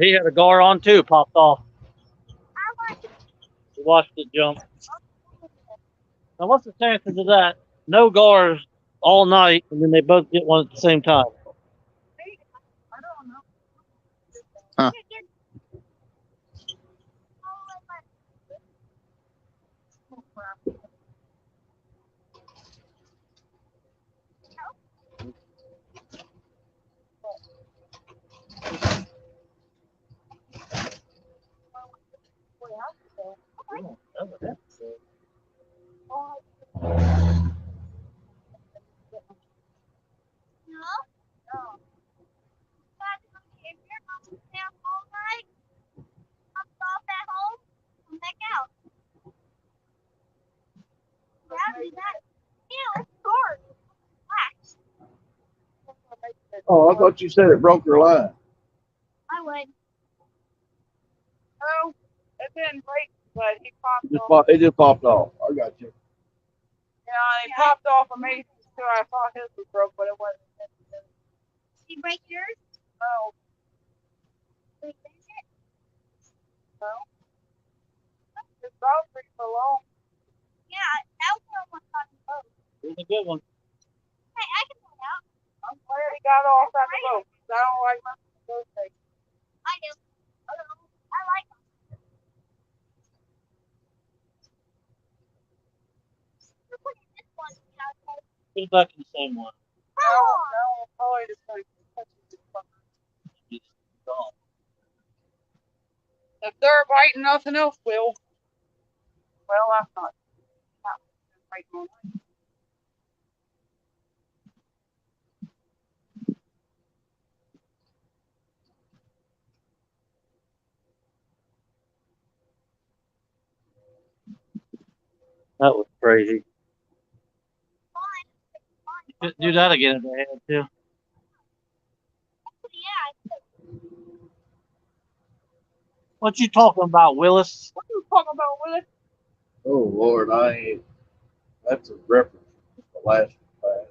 He had a gar on too, popped off. We watched it jump. Now, what's the chances of that? No gars all night, and then they both get one at the same time.
I don't know.
Huh.
Oh, I thought you said it broke your line.
I would.
Oh, it didn't break, but he popped off.
It just popped off. I got you.
Yeah, he popped off of Mason's too. I thought his was broke, but it wasn't.
Did you break yours?
No,
Wait, is it?
no. It's about 3 for long.
Yeah, that was almost on the boat.
It was a good one.
Hey, I can pull it out.
I'm glad he got off at the boat. I don't like my boat thing.
I do. I like them. We're putting this one out there.
Put it back in the same one.
No, probably just like touching this fucker.
It's gone.
If they're biting, nothing else will. Well, that's not. That was biting on mine.
That was crazy. You couldn't do that again if they had to.
Yeah.
What you talking about, Willis?
What are you talking about, Willis?
Oh Lord, I ain't. That's a reference from the last class.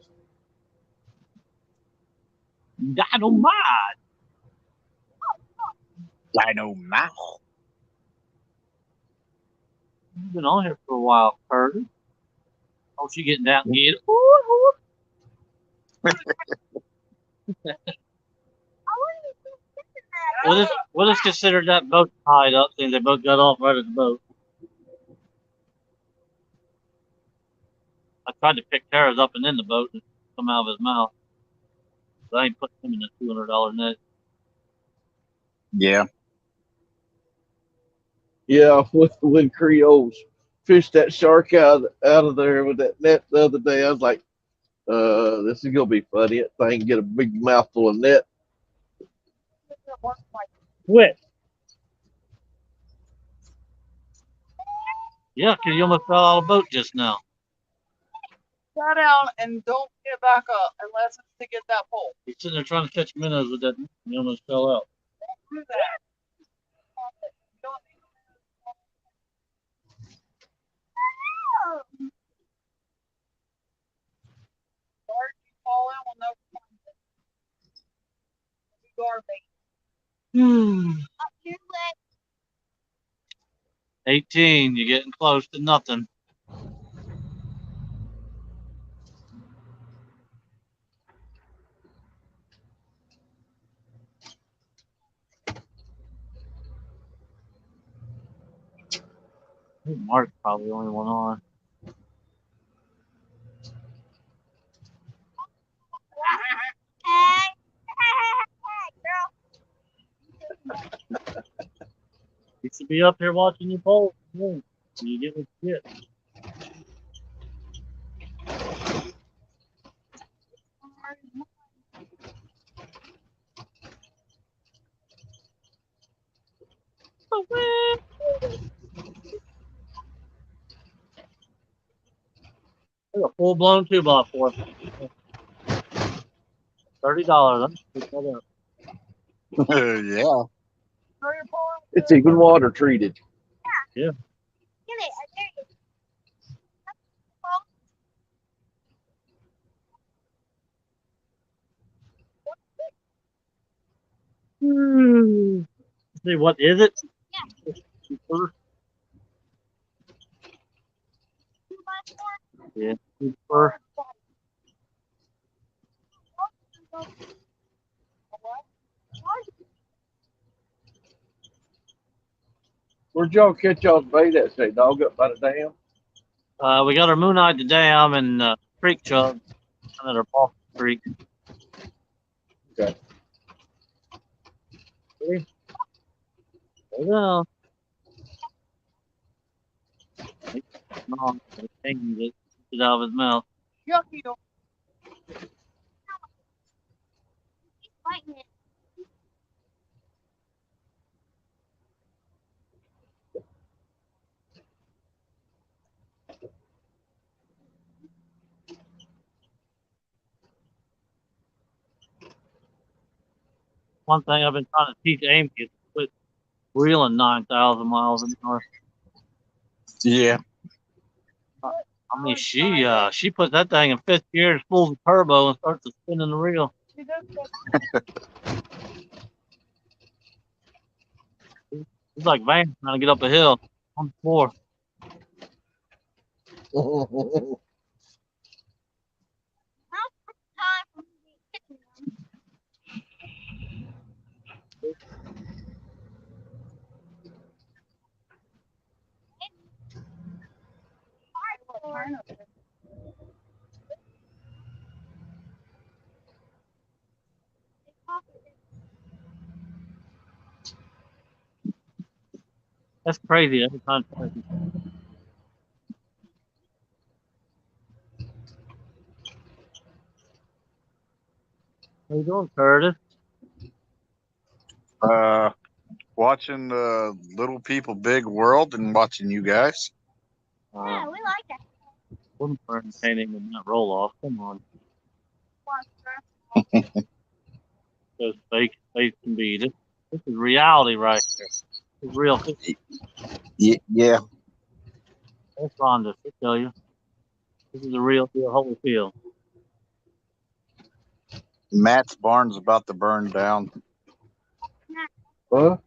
Dynamite.
Dynamite.
You've been on here for a while, Curtis. Oh, she getting down and get it. Willis considered that boat tied up, and they both got off right at the boat. I tried to pick Tara's up and in the boat and come out of his mouth. But I ain't putting him in a $200 net.
Yeah.
Yeah, when Creoles fished that shark out of there with that net the other day, I was like, this is gonna be funny. That thing get a big mouthful of net.
Quit. Yeah, because you almost fell out of the boat just now.
Sit down and don't get back up unless it's to get that pole.
He's sitting there trying to catch minnows with that. He almost fell out.
Do that. Sorry, you fall in, we'll never find it. You are bait.
Up your leg.
18. You're getting close to nothing. I think Mark's probably the only one on. You should be up here watching your polls. You get what you get. Full blown 2x4. $30.
Yeah.
It's even water treated.
Yeah.
Get it. I dare you.
See, what is it? Super. Yeah, super.
Where'd y'all catch y'all's bait at, say, dog, up by the dam?
We got our moon eye to dam and creek chub under our Boston Creek.
Okay.
See? There you go. No, it it out of his mouth.
Yucky.
He's fighting it.
One thing I've been trying to teach Amy is to quit reeling 9,000 miles an hour.
Yeah.
I mean, she put that thing in fifth gear, pulls the turbo, and starts to spinning the reel. It's like Van trying to get up a hill on the floor.
Time for me to get
That's crazy. Every time. How you doing, Curtis?
Watching the Little People Big World and watching you guys.
Yeah, we like that.
Wouldn't can't even that roll off. Come on. Those fake can be. This is reality right here. This is real.
Yeah.
That's Rhonda. I tell you. This is the real deal. Holy field.
Matt's barn's about to burn down.
Huh?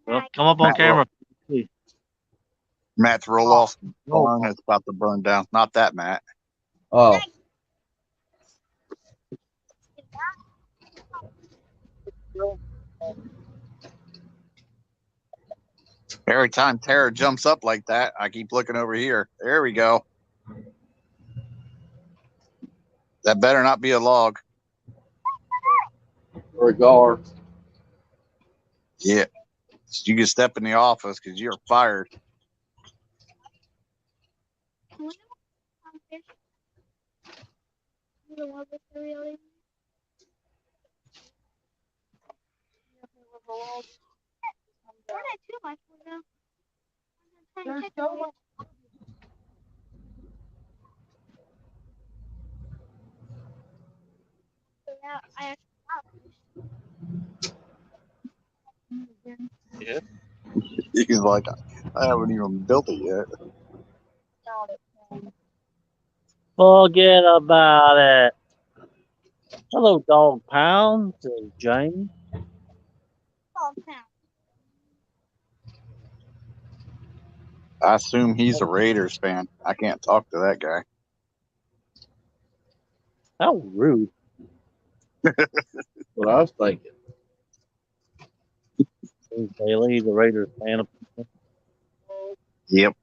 Well, come up on camera.
Matt's roll off barn is about to burn down. Not that Matt.
Oh.
Every time Tara jumps up like that, I keep looking over here. There we go. That better not be a log.
Or a gar.
Yeah. You can step in the office because you're fired.
There's so much.
Yeah.
He's like, I haven't even built it yet.
Forget about it. Hello, Dog Pound, says James.
I assume he's a Raiders fan. I can't talk to that guy.
How rude.
What I was thinking.
Bailey, the Raiders fan.
Yep.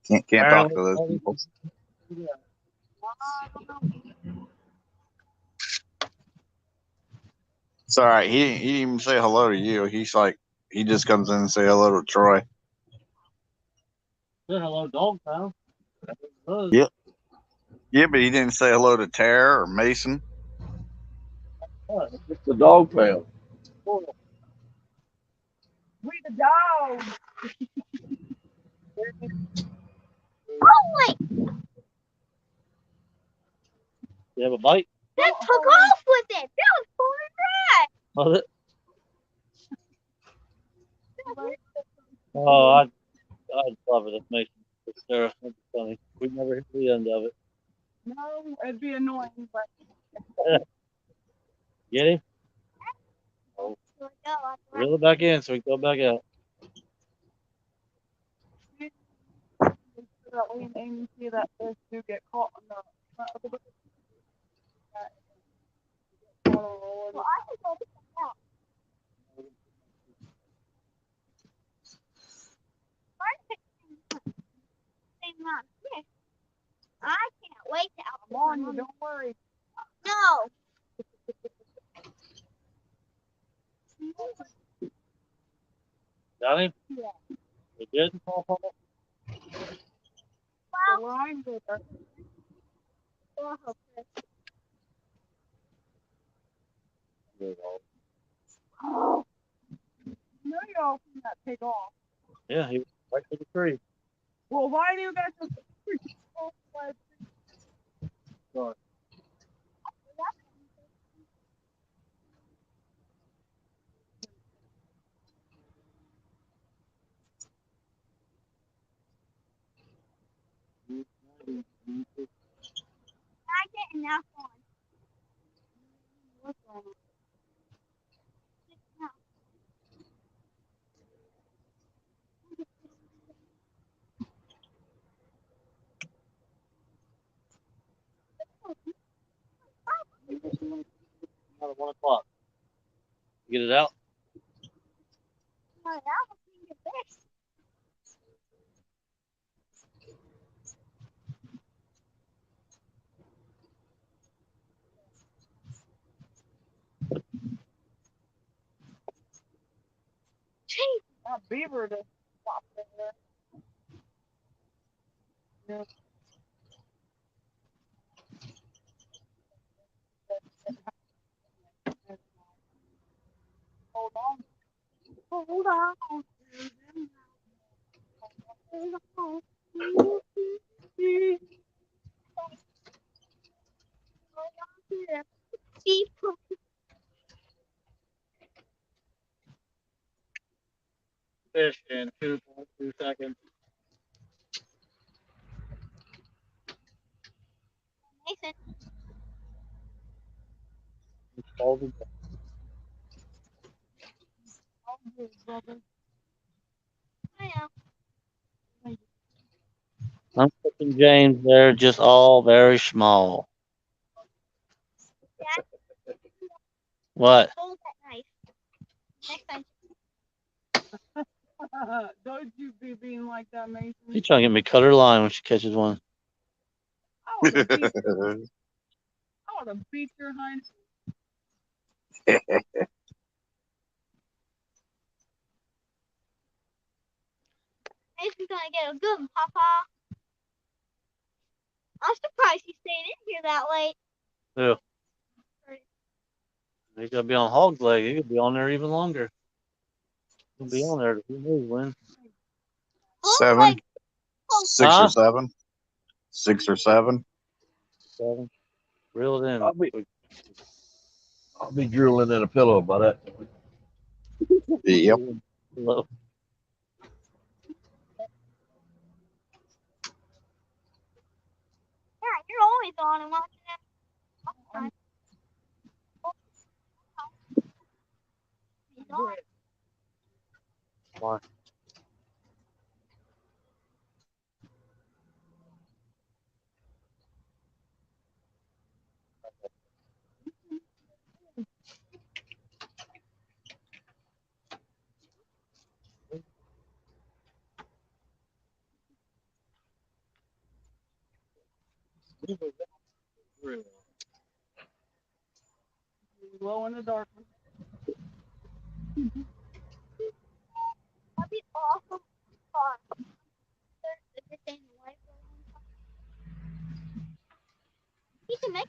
Can't talk to those people. It's all right. He didn't even say hello to you. He's like, he just comes in and say hello to Troy.
Say hello, Dog Pound.
Yep. Yeah, but he didn't say hello to Tara or Mason.
It's the dog pound.
We the dog.
Holy!
You have a bite?
That took off with it. That was pouring
Was it? Oh, I'd love it if Mason was there. That'd be funny. We'd never hear the end of it.
No, it'd be annoying, but
Get him? Oh,
red.
reel it back in so we can go back out.
so that we and Amy see that fish do get caught on the front of the boat.
Well, I can go pick them out. Same amount of fish. I can't wait to outfish.
Come on, you don't worry.
No.
Got him?
Yeah.
You did? Paul?
The line with her. Oh, no, y'all seen that take off.
Yeah, he was right to the tree.
Well, why do you guys just
Sorry.
I get enough one.
What's on it?
Not at 1 o'clock. Get it out?
No, that was the fish.
That beaver just popped in there. Yeah. Hold on. Hold on.
See,
Fish in 2.2 seconds.
Nathan.
It's folded.
I know.
I'm putting James there, just all very small.
Dad,
What?
hold that knife. Next time.
Don't you be being like that, Mason.
He's trying to get me to cut her line when she catches one.
I would have beat your hind.
Nathan's gonna get a good one, Papa. I'm surprised he stayed in here that late.
Yeah. He's gonna be on hog's leg. He could be on there even longer. He'll be on there. Who knows when?
Seven, six
Huh?
or seven, 6 or 7.
7. Reel it in.
I'll be drooling in a pillow by that.
Yep.
Hello.
Yeah, you're always on and watching it. He's on.
Why?
Glow in the dark.
That'd be awesome fun. If you're staying away for a long time. You can make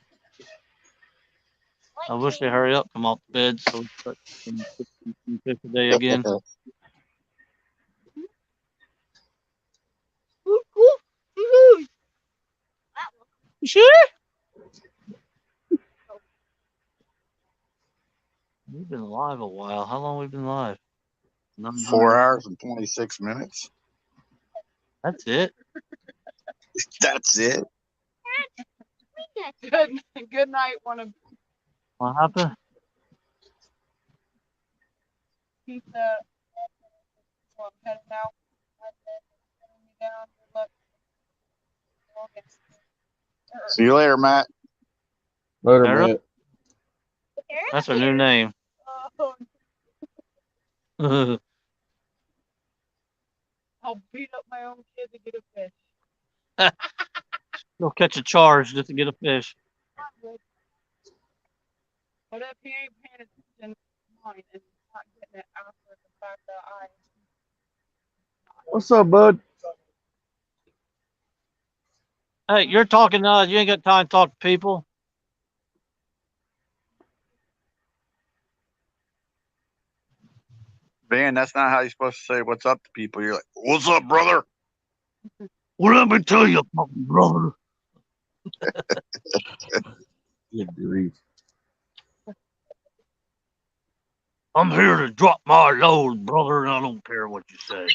I wish they hurry up, come off the bed, so we start some fish a day again. You sure? We've been live a while. How long we been live?
4 hours and 26 minutes.
That's it.
That's it.
Good night, one of
What happened?
pizza. Well, I'm heading out. Down.
See you later, Matt.
Later,
Sarah?
Matt.
That's her new name.
I'll beat up my own kid to get a fish.
You'll catch a charge just to get a fish.
But if he ain't paying attention to mine and not getting it after the fact that I
What's up, bud?
Hey, you're talking to us. You ain't got time to talk to people.
Van, that's not how you're supposed to say what's up to people. You're like, what's up, brother?
Well, let me tell you, brother.
Good grief.
I'm here to drop my load, brother, and I don't care what you say.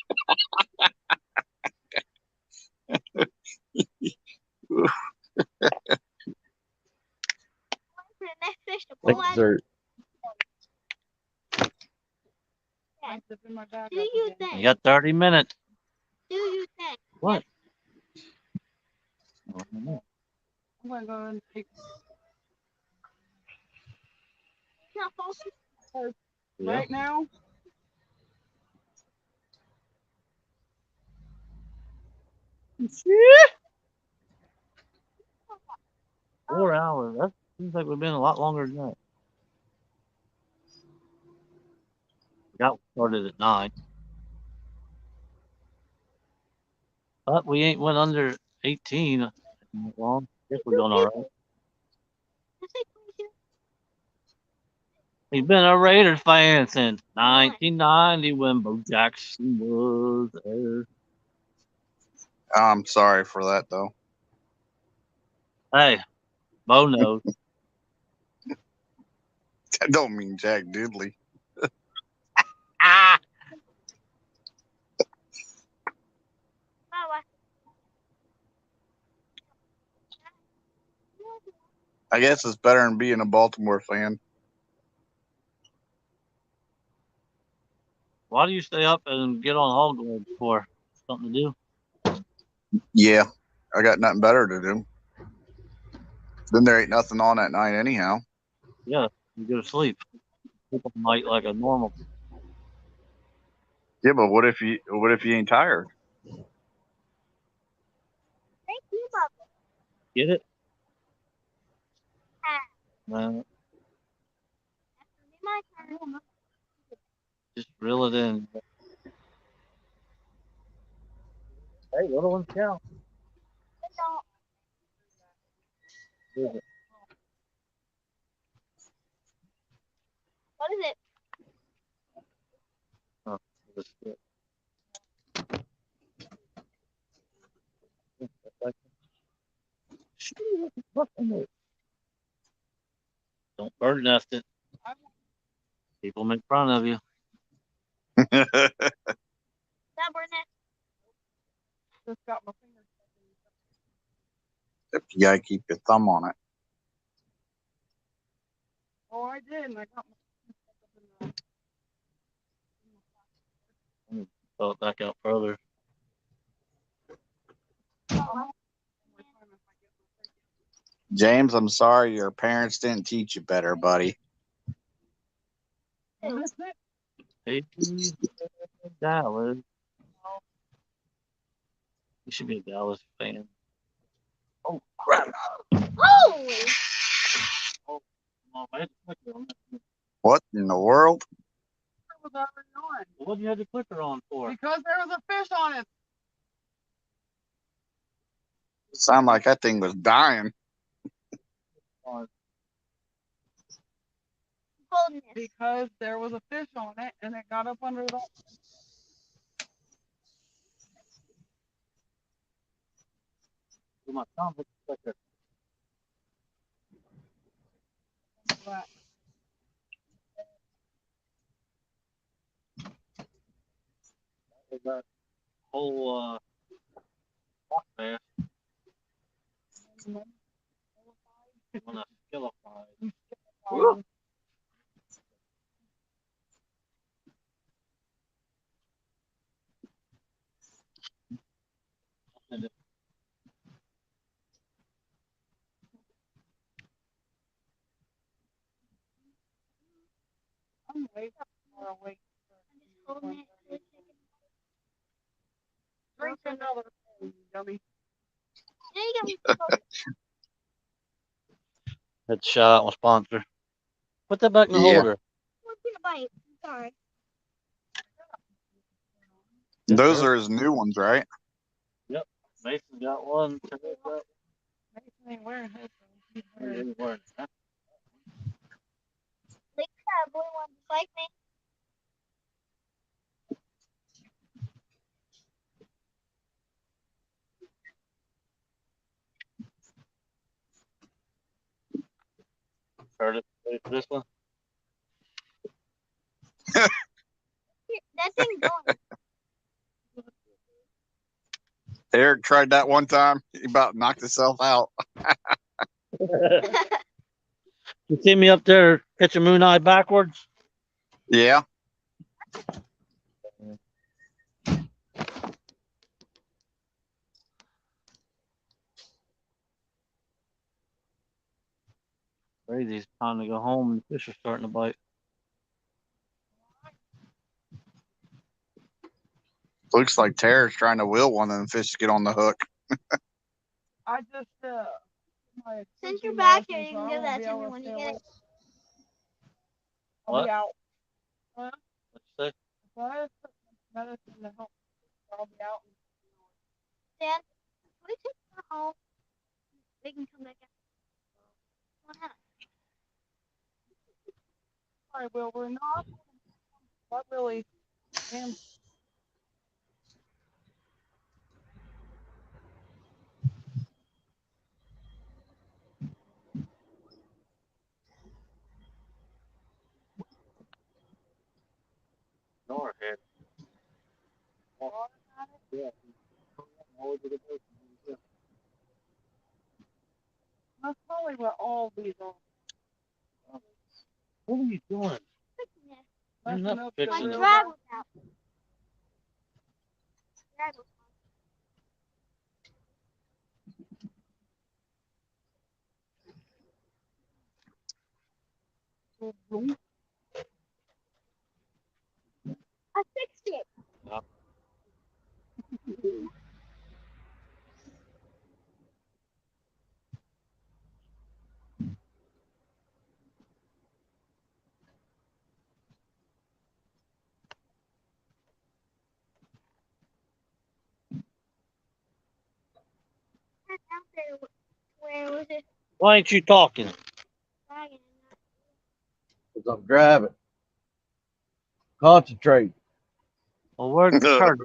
Thank you, sir.
Do you think?
You got 30 minutes.
Do you think?
What?
I'm gonna go and take
Not focused?
right now.
Yeah. 4 hours. That seems like we've been a lot longer than that. We got started at 9. But we ain't went under 18 long. Guess we're doing all right. He's been a Raiders fan since 1990 when Bo Jackson was there.
I'm sorry for that, though.
Hey, Bo knows.
That don't mean Jack Diddley.
Ah!
I guess it's better than being a Baltimore fan.
Why do you stay up and get on Hog Leg for? Something to do?
Yeah, I got nothing better to do. Then there ain't nothing on at night anyhow.
Yeah, you go to sleep. Sleep all night like a normal.
Yeah, but what if you ain't tired?
Thank you, Bubba.
Get it?
That's my turn.
Just reel it in. Hey, little ones count.
What is it?
Oh, just it. Don't bird nest it. People make fun of you.
Stubbornness.
Just got my fingers.
You gotta keep your thumb on it.
Oh, I did, and I got my.
Throw it back out further.
James, I'm sorry your parents didn't teach you better, buddy.
Hey, Dallas. You should be a Dallas fan. Oh crap!
Holy!
Oh, come on, I had the clicker on.
What in the world?
Was already on.
What did you have the clicker on for?
Because there was a fish on it.
Sound like that thing was dying.
Boldness.
Because there was a fish on it, and it got up under the.
My thumb hit the clicker. that whole rock bass on a skillified.
Woo.
And it-
I'm way far away. Drink another, you dummy.
There you go.
Had to shout out my sponsor. Put that back in the
Yeah.
holder.
What's in a bite? Sorry.
Those are his new ones, right?
Yep. Mason got one. Terry got
Mason ain't wearing his. He's
one.
wearing
He wearing it.
They got a blue one just like me.
Heard it. Ready for this one?
Here, that thing's going.
Eric tried that one time. He about knocked himself out.
You see me up there catching moon eye backwards?
Yeah.
Crazy. It's time to go home and the fish are starting to bite.
Looks like Tara's trying to will one of them fish to get on the hook.
I just my
Since you're
sleeping
back here,
medicine,
you
so
can
I
give
won't
that
be
to me
able
when
to
you
stay
get
awake.
it.
I'll
What?
be out. Huh?
What'd you say?
So I just took medicine to help. I'll be out.
Dad, can we take her home? We can come back out. Come on out.
Sorry, Will. We're not. Not really. Damn.
Nor head. Yeah.
That's probably what all these are.
What are you doing?
Fixing this.
I'm
Messing
not
up the
fixing
My
it.
real
drag
bad.
was out. Drag was I fixed it.
Yeah.
That's out there. Where was it?
Why ain't you talking?
Dragging.
Because I'm driving. Concentrate.
Well, where'd Kurt?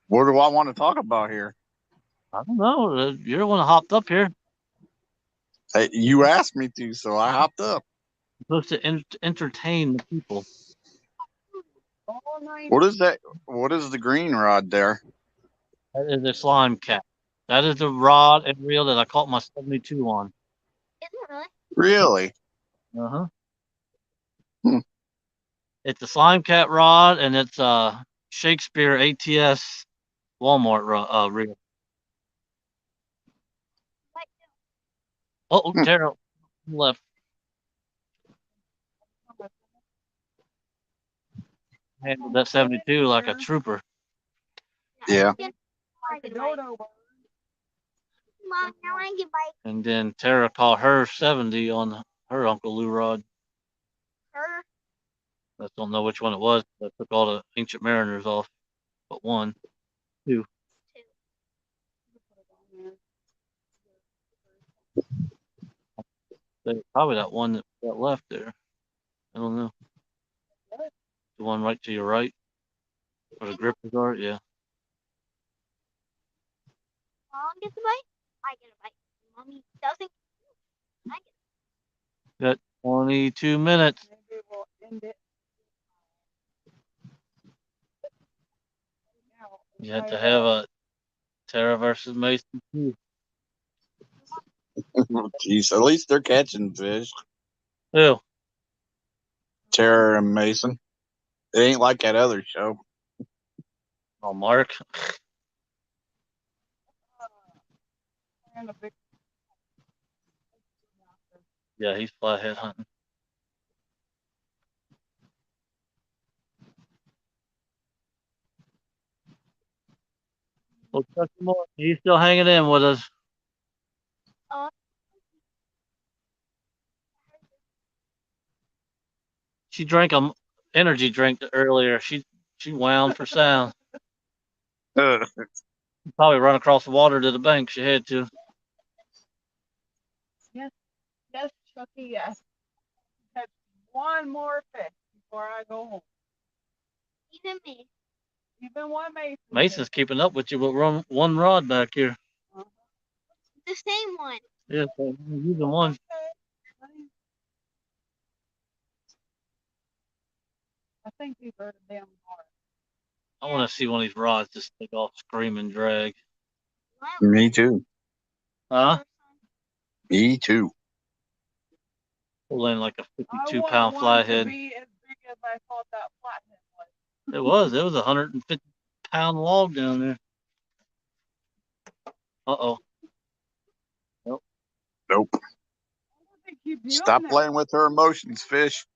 What do I want to talk about here?
I don't know. You're the one that hopped up here.
Hey, you asked me to, so I hopped up.
You're supposed to entertain the people.
All night.
What is that? What is the green rod there?
That is a slime cat. That is the rod and reel that I caught my 72 on.
Is it really?
Really?
Uh huh.
Hmm.
It's a slime cat rod and it's a Shakespeare ATS Walmart reel.
Like,
Oh,
Hmm.
Tara left. Handled that 72 like a trooper.
Yeah.
I get a bite.
Dodo.
Mom, now I get bite.
And then Tara caught her 70 on her Uncle Lou rod.
Her.
I don't know which one it was. I took all the ancient mariners off, but one. Probably that one that got left there. I don't know. The one right to your right, where the grippers are. Yeah.
Mom gets a bite. I get a bite. Mommy doesn't. I get
Got 22 minutes.
Maybe we'll end it.
You have to have a Tara versus Mason.
Jeez, at least they're catching fish.
Who?
Tara and Mason. It ain't like that other show.
Oh, Mark. Yeah, he's flathead hunting. Well, Chuck Moore, he's still hanging in with us.
Uh,
She drank a energy drink earlier. She wound for sound. Probably run across the water to the bank. She had to.
Yes, Chucky, yes. Catch one more fish before I go home.
even me.
Even one Mason.
Mason's keeping up with you with one rod back here.
The same one.
Yeah, using one.
I think these are the damn hard.
I want to see one of these rods just take off, scream, and drag.
Me too.
Huh?
Me too.
Pull in like a
I
52-pound
want one to
flathead.
be as big as I thought that flathead was.
It was. It was a 150-pound log down there. Uh-oh. Nope.
Nope.
Why do they keep doing
Stop
that?
playing with her emotions, fish.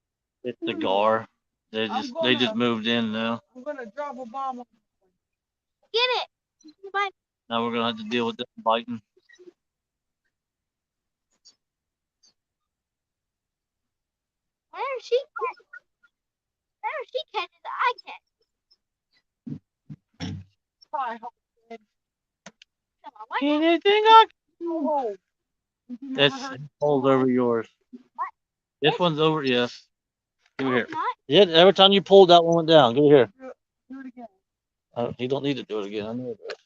It's the gar. They just moved in now.
I'm gonna drop a bomb on
Get it. Bye.
Now we're gonna have to deal with them biting.
Where is she? Where is she catching that I catch?
Hi, Hope.
Come on, what?
Anything I
Oh,
It's pulled over yours. This one's over. Yes. Give me here. Yeah. Every time you pulled, that one went down. Give me here.
do it again.
You don't need to do it again. I know that.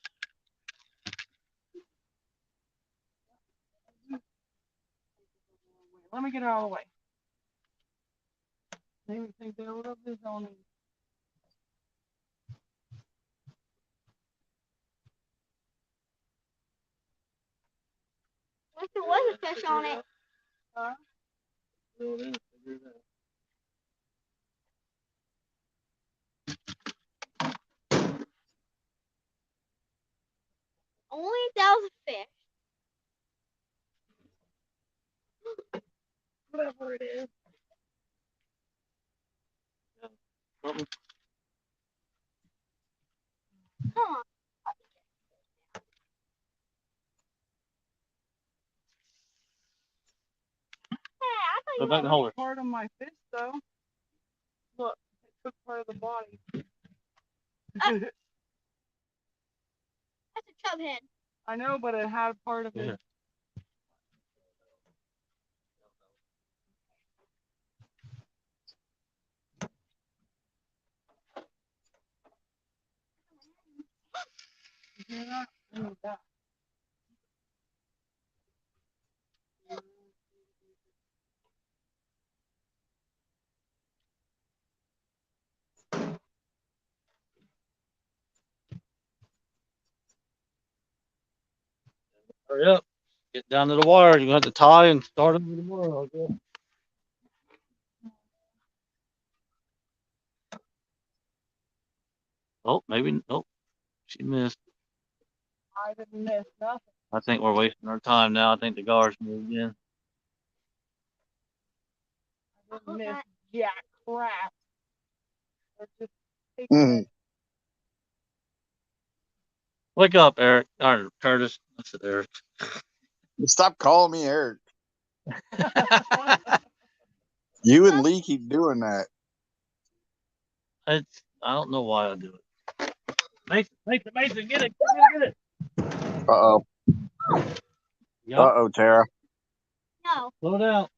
Let me get it out of the way. Let me think there would have been on.
If there was a fish on it.
Huh?
Only 1,000 fish.
Whatever it is.
Something.
Come on. Hey, I thought
Go
you
back and hold her.
Part of my fish, though. Look, it took part of the body.
That's a chub head.
I know, but it had part of
Yeah.
it. You hear that? I need that.
Hurry up. Get down to the wire. You're gonna have to tie and start over tomorrow. Okay. Oh, maybe. Nope. She missed.
I didn't miss nothing.
I think we're wasting our time now. I think the guards moved in.
I didn't miss jack crap. They're just
Mm.
Wake up, Eric. Or Curtis. I said Eric.
Stop calling me Eric. You and Lee keep doing that.
I don't know why I do it. Mason, get it. Get it.
Uh-oh.
Yep.
Uh-oh, Tara.
No.
Slow down.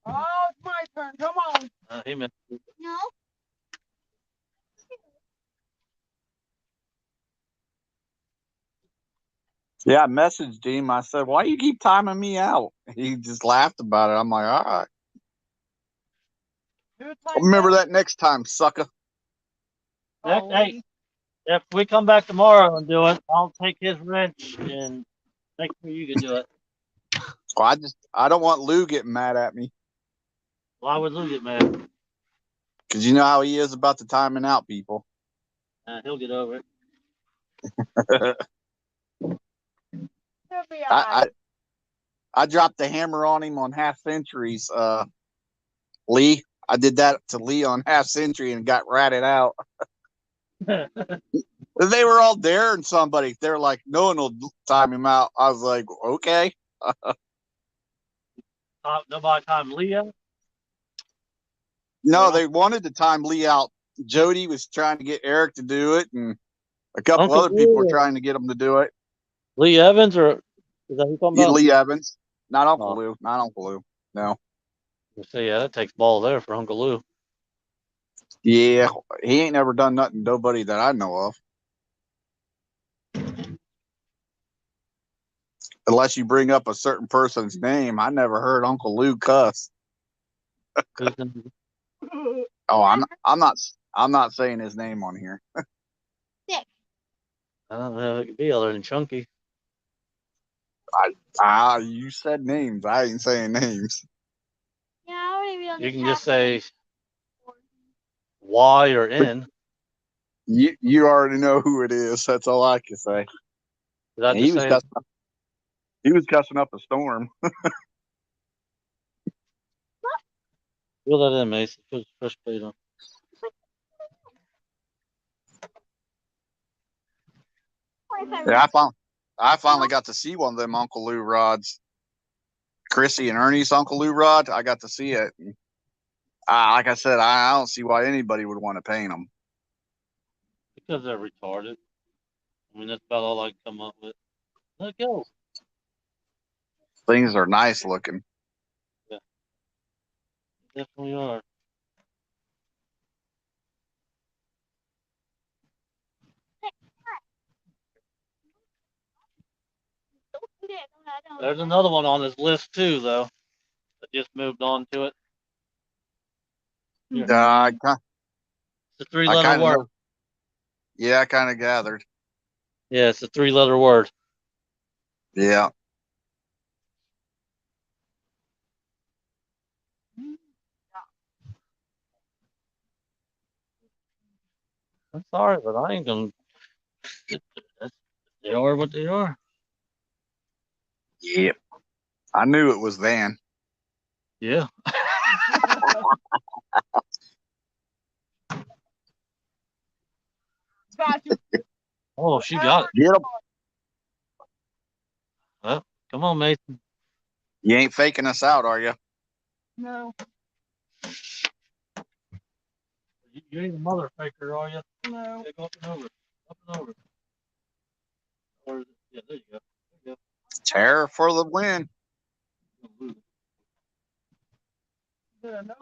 Oh, it's my turn. Come on.
He missed it.
No.
Yeah, I messaged him. I said, why you keep timing me out? He just laughed about it. I'm like, all right. Remember that next time, sucker.
Hey, If we come back tomorrow and do it, I'll take his wrench and make sure you can do it.
Well, I don't want Lou getting mad at me
Why would Lou get mad?
because you know how he is about the timing out people.
He'll get over it.
He'll be all right.
I dropped the hammer on him on half centuries. Lee, I did that to Lee on half century and got ratted out. They were all daring somebody. They're like, no one will time him out. I was like, okay.
Nobody timed Leo.
No, they wanted to time Lee out. Jody was trying to get Eric to do it, and a couple
Uncle
other people were
Lou.
trying to get him to do it.
Lee Evans, or is that who you talking about?
Lee Evans, not Uncle
Oh.
Lou, not Uncle Lou. No.
So yeah, that takes ball there for Uncle Lou.
Yeah, he ain't never done nothing to nobody that I know of. Unless you bring up a certain person's name, I never heard Uncle Lou cuss. Oh, I'm not saying his name on here.
I don't know if it could be other than Chunky.
You said names. I ain't saying names.
Yeah, I don't even
You can just say Y or N.
You already know who it is. That's all I can say.
Did I just say it?
He was cussing up a storm.
Reel that in, Mason. Put fresh plate on.
Yeah, I finally got to see one of them Uncle Lou rods. Chrissy and Ernie's Uncle Lou rod. I got to see it. Like I said, I don't see why anybody would want to paint them.
Because they're retarded. I mean, that's about all I can come up with. Let go.
Things are nice looking.
Yeah. Definitely are. There's another one on this list too, though. That just moved on to it. Here.
I
It's a three-letter
kind of
word.
know. Yeah, I kind of gathered.
Yeah, it's a three-letter word.
Yeah.
I'm sorry, but I ain't gonna. They are what they are.
Yep. I knew it was Van.
Yeah.
Got you.
Oh, she got it.
Get him.
Well, come on, Mason.
You ain't faking us out, are you?
No.
You ain't a mother faker, are you?
No.
Yeah, go up and over. Up and over. Or is it? Yeah, there you go. There you
Terror for the win.
go.
Yeah, no.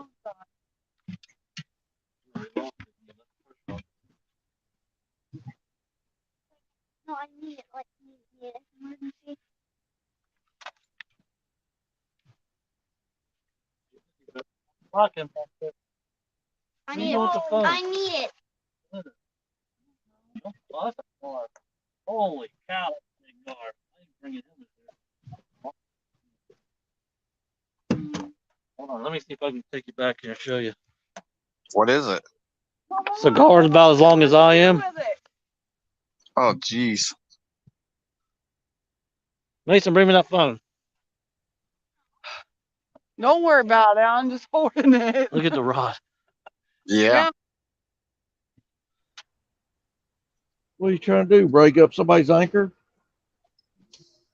No, I need it. Like, need it. Emergency.
Rocking back there.
I
You
need
know what the
it.
phone?
I need it.
Oh, that's a car. Holy cow, that's a big car. I ain't bringing him in there. Hold on, let me see if I can take you back here and show you.
What is it?
Cigar's about as long as I am.
Oh, jeez.
Mason, bring me that phone.
Don't worry about it. I'm just holding it.
Look at the rod.
Yeah.
What are you trying to do? Break up somebody's anchor?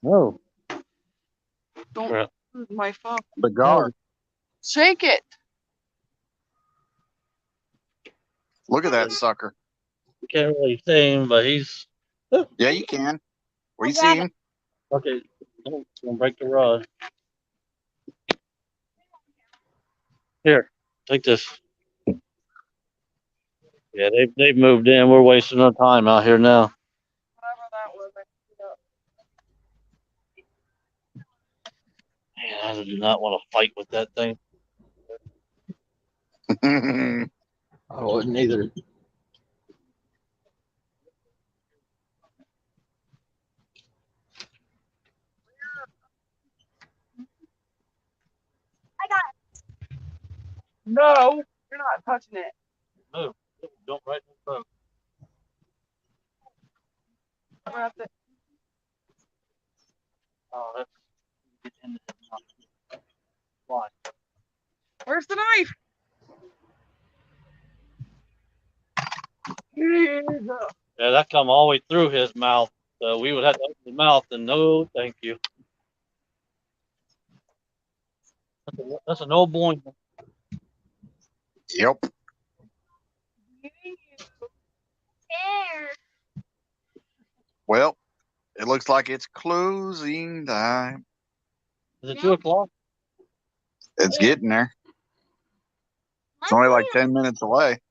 No.
Don't
Crap.
lose my phone.
The guard.
Shake it.
Look at that sucker.
You can't really see him, but he's
Yeah, you can. We
I'll
see
grab
him.
okay. Don't break the rod. Here, take this. Yeah, they've moved in. We're wasting our time out here now.
Whatever that was. I
Man, I do not want to fight with that thing.
I wouldn't either.
No, you're not touching it.
Move. Jump right in the boat.
I'm gonna have to-
Oh, that's get into the mouth. Why?
Where's the knife? Here you go.
Yeah, that come all the way through his mouth. So we would have to open his mouth and no, thank you. That's an old boy.
Yep.
There.
Well, it looks like it's closing time.
Is it 2 o'clock?
It's getting there. It's only like 10 minutes away.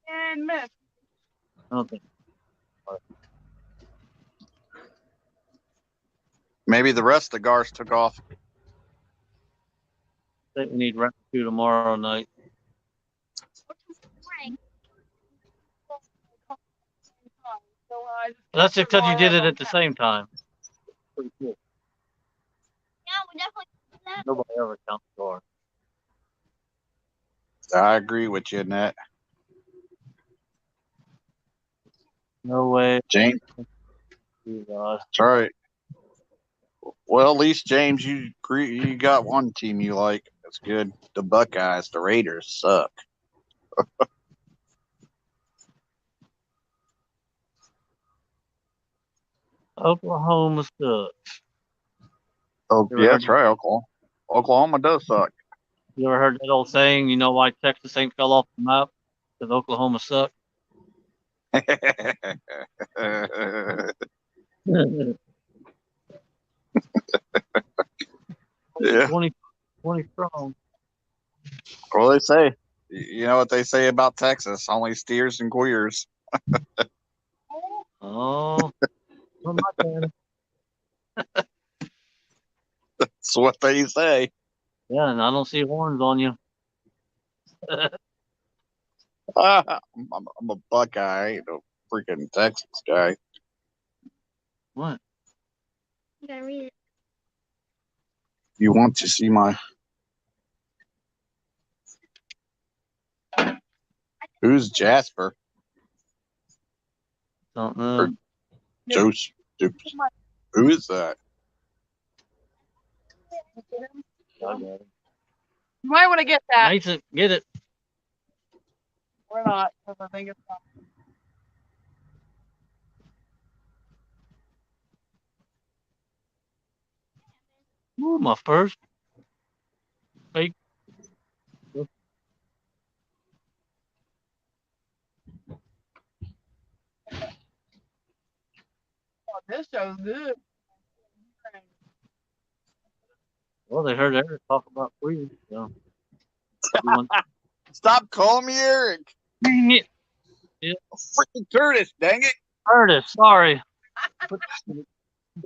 10 minutes.
I don't think.
Maybe the rest of the gars took off.
I think we need rescue tomorrow night. That's because you did it at the same time. Pretty cool.
Yeah, we definitely do that.
Nobody ever counts stars.
I agree with you in that.
No way.
James.
God.
That's right. Well, at least James, you got one team you like. That's good. The Buckeyes, the Raiders suck.
Oklahoma sucks.
Oh,
You ever
yeah,
heard
that's right. Oklahoma does suck.
You ever heard that old saying? You know why Texas ain't fell off the map? Because Oklahoma sucks.
Yeah.
20 strong.
Well, they say. You know what they say about Texas? Only steers and queers.
Oh, what am I saying?
That's what they say.
Yeah, and I don't see horns on you.
I'm a Buckeye. I ain't no freaking Texas guy.
What?
You gotta read it.
You want to see my... Who's Jasper?
Don't know.
Joseph. Who is that?
I got it.
You might want to get that.
Mason, get it.
Or not, because I think it's not.
Ooh, my first fake.
Oh, this show's good.
Well, they heard Eric talk about queens. So.
Stop calling me Eric.
Dang it. Yeah.
Freaking Curtis, dang it.
Curtis, sorry.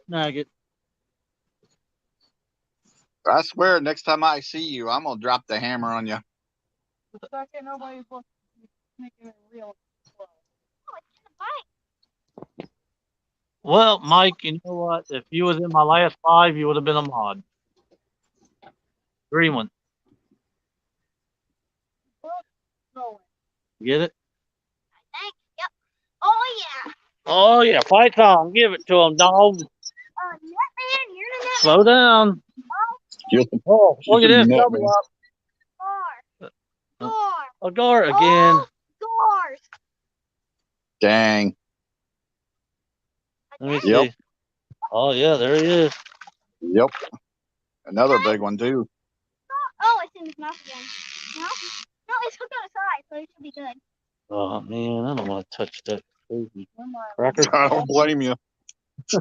Snag it.
I swear, next time I see you, I'm going to drop the hammer on you.
The second nobody's making it real.
Well, Mike, you know what? If you was in my last 5, you would have been a mod. Green one. Get it?
I think. Yep. Oh yeah.
Oh, yeah. Fight on. Give it to him, dog.
Netman, you're the netman.
Slow down. Oh, look at this. Double up. A guard again.
Oh, scores.
Dang.
Let me see. Oh, yeah, there he is.
Yep. Another big one, too.
Oh, it's in his mouth again. No? No, it's hooked on the side, so it should be good.
Oh, man, I don't want to touch that crazy cracker.
I don't blame you.
It's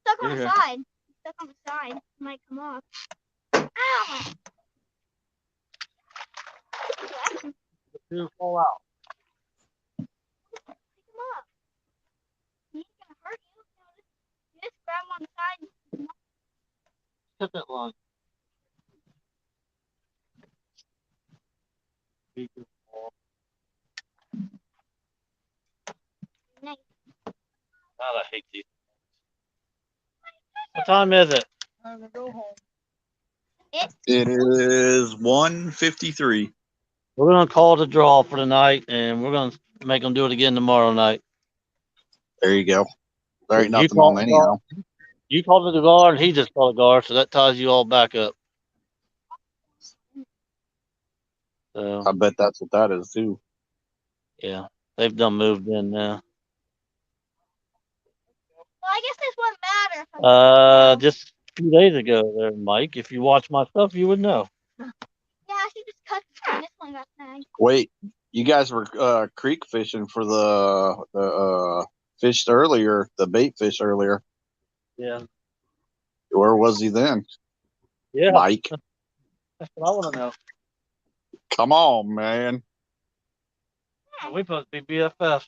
stuck on the side. It's stuck on the side. It might come off. Ow!
Two fall out.
Pick him up. He's gonna hurt you. You just grab him on the side.
Cut that line.
Nice.
God, I hate these. What time is it?
I'm gonna go home.
It's
It is 1:53.
We're gonna call it a draw for tonight, and we're gonna make them do it again tomorrow night.
There you go. There ain't
You
nothing on
call
anyhow.
You called it a guard, and he just called a guard, so that ties you all back up. So
I bet that's what that is too.
yeah, they've done moved in now.
Well, I guess this wouldn't matter.
Just a few days ago, there, Mike. If you watch my stuff, you would know.
Yeah, she just cut and this one got snagged.
Wait, you guys were creek fishing for the fish earlier, the bait fish earlier.
Yeah,
Where was he then?
yeah.
Mike,
That's what I want to know.
come on, man.
We supposed to be BFFs.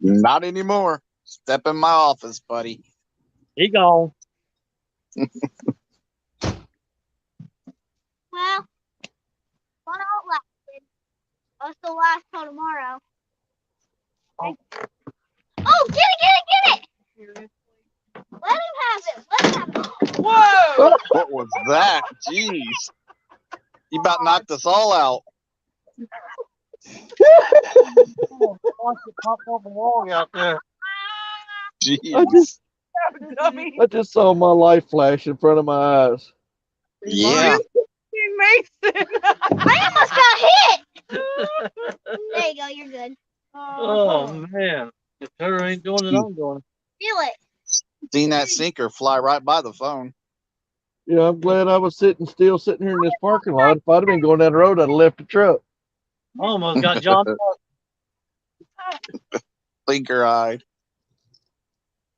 Not anymore. Step in my office, buddy.
He gone.
Well, one out lasted. Us the last till tomorrow.
Oh.
Oh, get it! Let him have it. Let him have it.
Whoa!
What was that? Jeez. You about knocked us all out.
Watch it pop off a log out there.
Jeez.
Dummy.
I just saw my life flash in front of my eyes.
Yeah.
Mason.
I almost got hit. There you go. You're good.
Oh man, if her ain't doing it, I'm doing it.
Feel it.
Seen that sinker fly right by the phone.
Yeah, I'm glad I was still sitting here in this parking lot. If I'd have been going down the road, I'd have left the truck.
I almost got John.
Sinker eyed.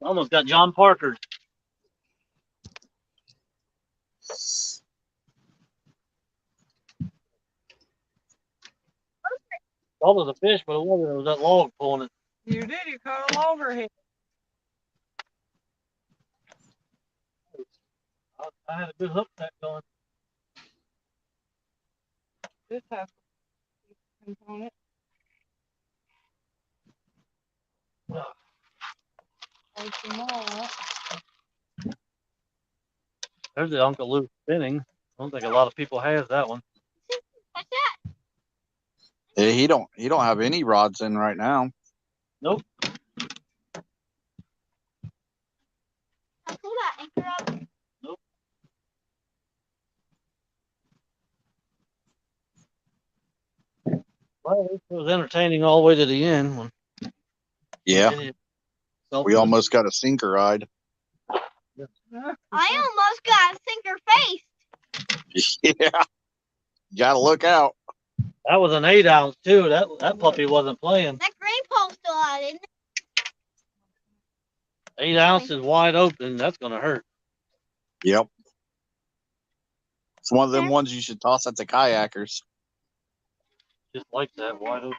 Almost got John Parker. Thought it was a fish, but it wasn't. It was that log pulling it.
You did. You caught a loggerhead.
I had a good hook back going.
This has a component.
There's the Uncle Luke spinning. I don't think a lot of people has that one.
What's that?
Yeah, he don't have any rods in right now.
Nope.
I pull that anchor up.
Nope. Well, it was entertaining all the way to the end. When
Yeah. We
it.
almost got a sinker eyed.
I almost got a sinker face.
Yeah. Gotta look out.
That was an 8-ounce too. That puppy wasn't playing.
That green pole's still out, isn't it?
8 ounces wide open. That's gonna hurt.
Yep. It's one of them ones you should toss at the kayakers.
Just like that, wide open.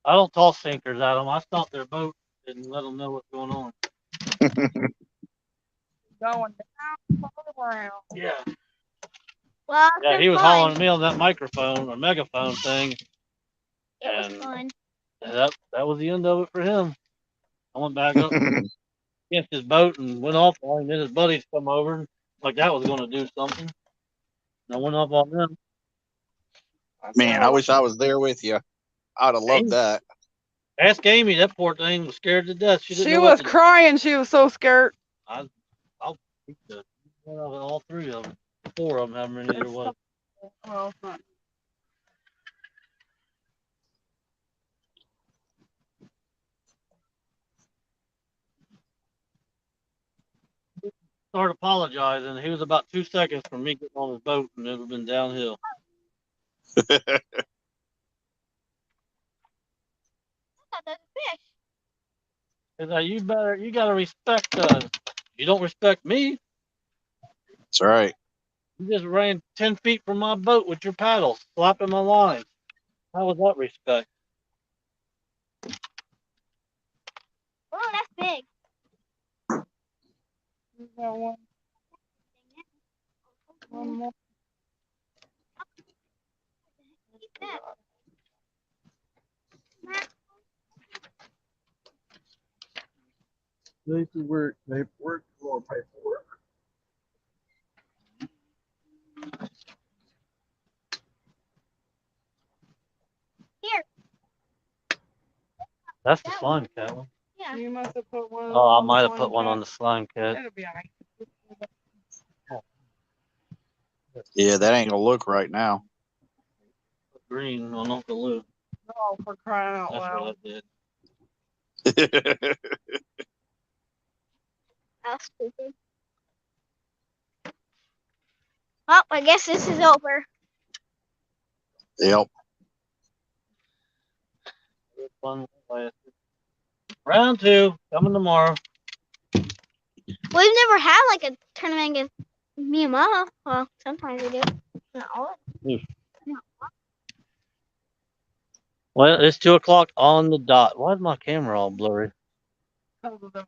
I don't toss sinkers at them. I stop their boat and let them know what's going on.
Going down, all around.
Yeah.
Well,
Yeah, he was
fun.
hollering at me on that microphone or megaphone thing.
It was
And
fun.
that was the end of it for him. I went back up against his boat and went off on him. Then his buddies come over like that was going to do something. And I went off on them.
Man, I wish I was there with you. I'd have loved that.
Ask Amy. That poor thing was scared to death. She didn't
She
know what
was
to do.
crying. She was so scared.
I'll keep all 3 of them. 4 of them, however many there was.
Well, it's not.
Started apologizing. He was about 2 seconds from me getting on his boat, and it would have been downhill.
I thought that was a fish.
He's like, you gotta respect you don't respect me.
That's right.
You just ran 10 feet from my boat with your paddle, slapping my line. How was that respect?
Oh, that's big.
You got one more.
Eat that.
Paperwork, paperwork, more paperwork.
Here.
That's the
That
slime
one.
cat one.
Yeah.
You must have put one.
Oh, I
on
might
the
have put one
cat.
on the slime cat.
It'll be alright.
Yeah, that ain't gonna look right now.
Green on Uncle Lou.
Oh, for crying out
That's
loud.
what I did.
That's stupid. Well, I guess this is over.
Yep.
Good fun. Round 2 coming tomorrow.
We've never had like a tournament against me and Mama. Well, sometimes we do. Not all.
Well, it's 2 o'clock on the dot. Why is my camera all blurry?
Because of the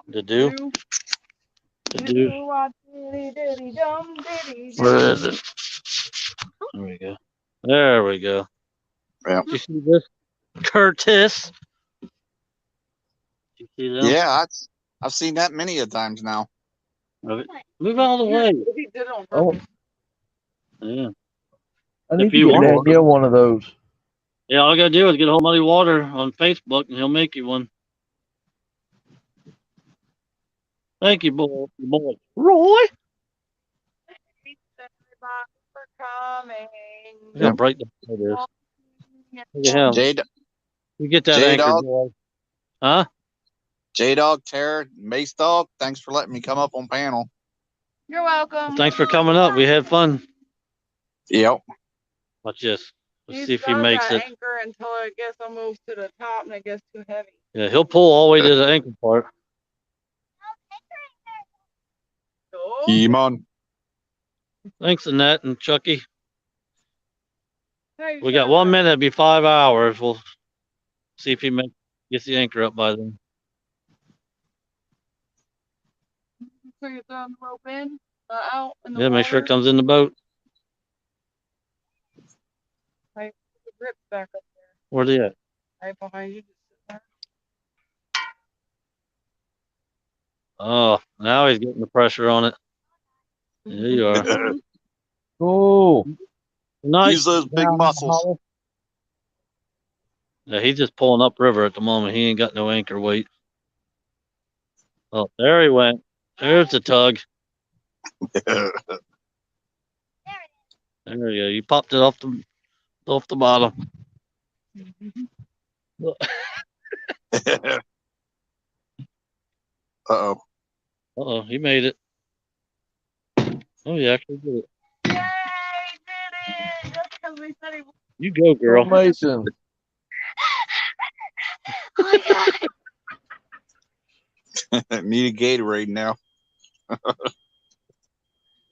The do?
do.
The do.
Diddy-dum, diddy-dum.
Where is it? There we go. There we go.
Yeah.
Did you see this? Curtis. Did you see them?
Yeah, I've seen that many a times now.
Move out of the way.
He did it on
Oh,
purpose.
Yeah.
I need
If
to
you
get
want.
Danielle one of those.
Yeah, all I gotta do is get a whole muddy water on Facebook and he'll make you one. Thank you, boy. Roy.
Thanks everybody for coming.
Look how bright that light is. Look at him. You get that
J
anchor,
Dog,
boy. Huh?
J Dog, Tara, Mace Dog. Thanks for letting me come up on panel.
You're welcome.
Thanks for coming up. We had fun.
Yep.
Watch this. Let's
He's
see if he
got
makes
that
it.
anchor until it gets almost to the top and it gets too heavy.
Yeah, he'll pull all the way to the anchor part.
So,
Come on.
Thanks, Annette and Chucky.
hey,
We got 1 minute. It'll be 5 hours. We'll see if he gets the anchor up by then.
So you're throwing the rope in, out in the
Yeah,
water.
make sure it comes in the boat.
Right, the grip's back up there.
Where they at?
Right behind you. Just sit there.
Oh, now he's getting the pressure on it. There you are.
Oh,
Nice.
Use those big muscles.
Yeah, he's just pulling upriver at the moment. He ain't got no anchor weight. Oh, there he went. There's the tug. There you go. You popped it off the bottom.
Uh-oh.
Uh-oh, he made it. Oh, he actually did it.
Yay, did it! That's because we said he was.
You go, girl.
Mason.
Oh my God.
Need a Gatorade now.
There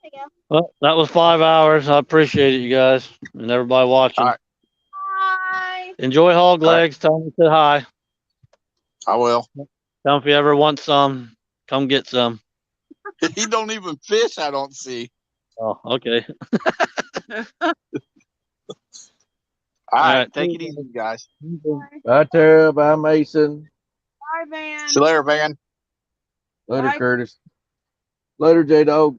you go.
Well, that was 5 hours. I appreciate it, you guys, and everybody watching.
All right.
Bye.
Enjoy hog legs. Tell them to say hi.
I will.
Tell them if you ever want some, come get some.
He don't even fish, I don't see.
Oh, okay.
All right. Take it easy, guys.
Bye, Tara. Bye, Mason.
Bye, Van.
See you later, Van.
Later,
Bye.
Curtis. Later, J Dog.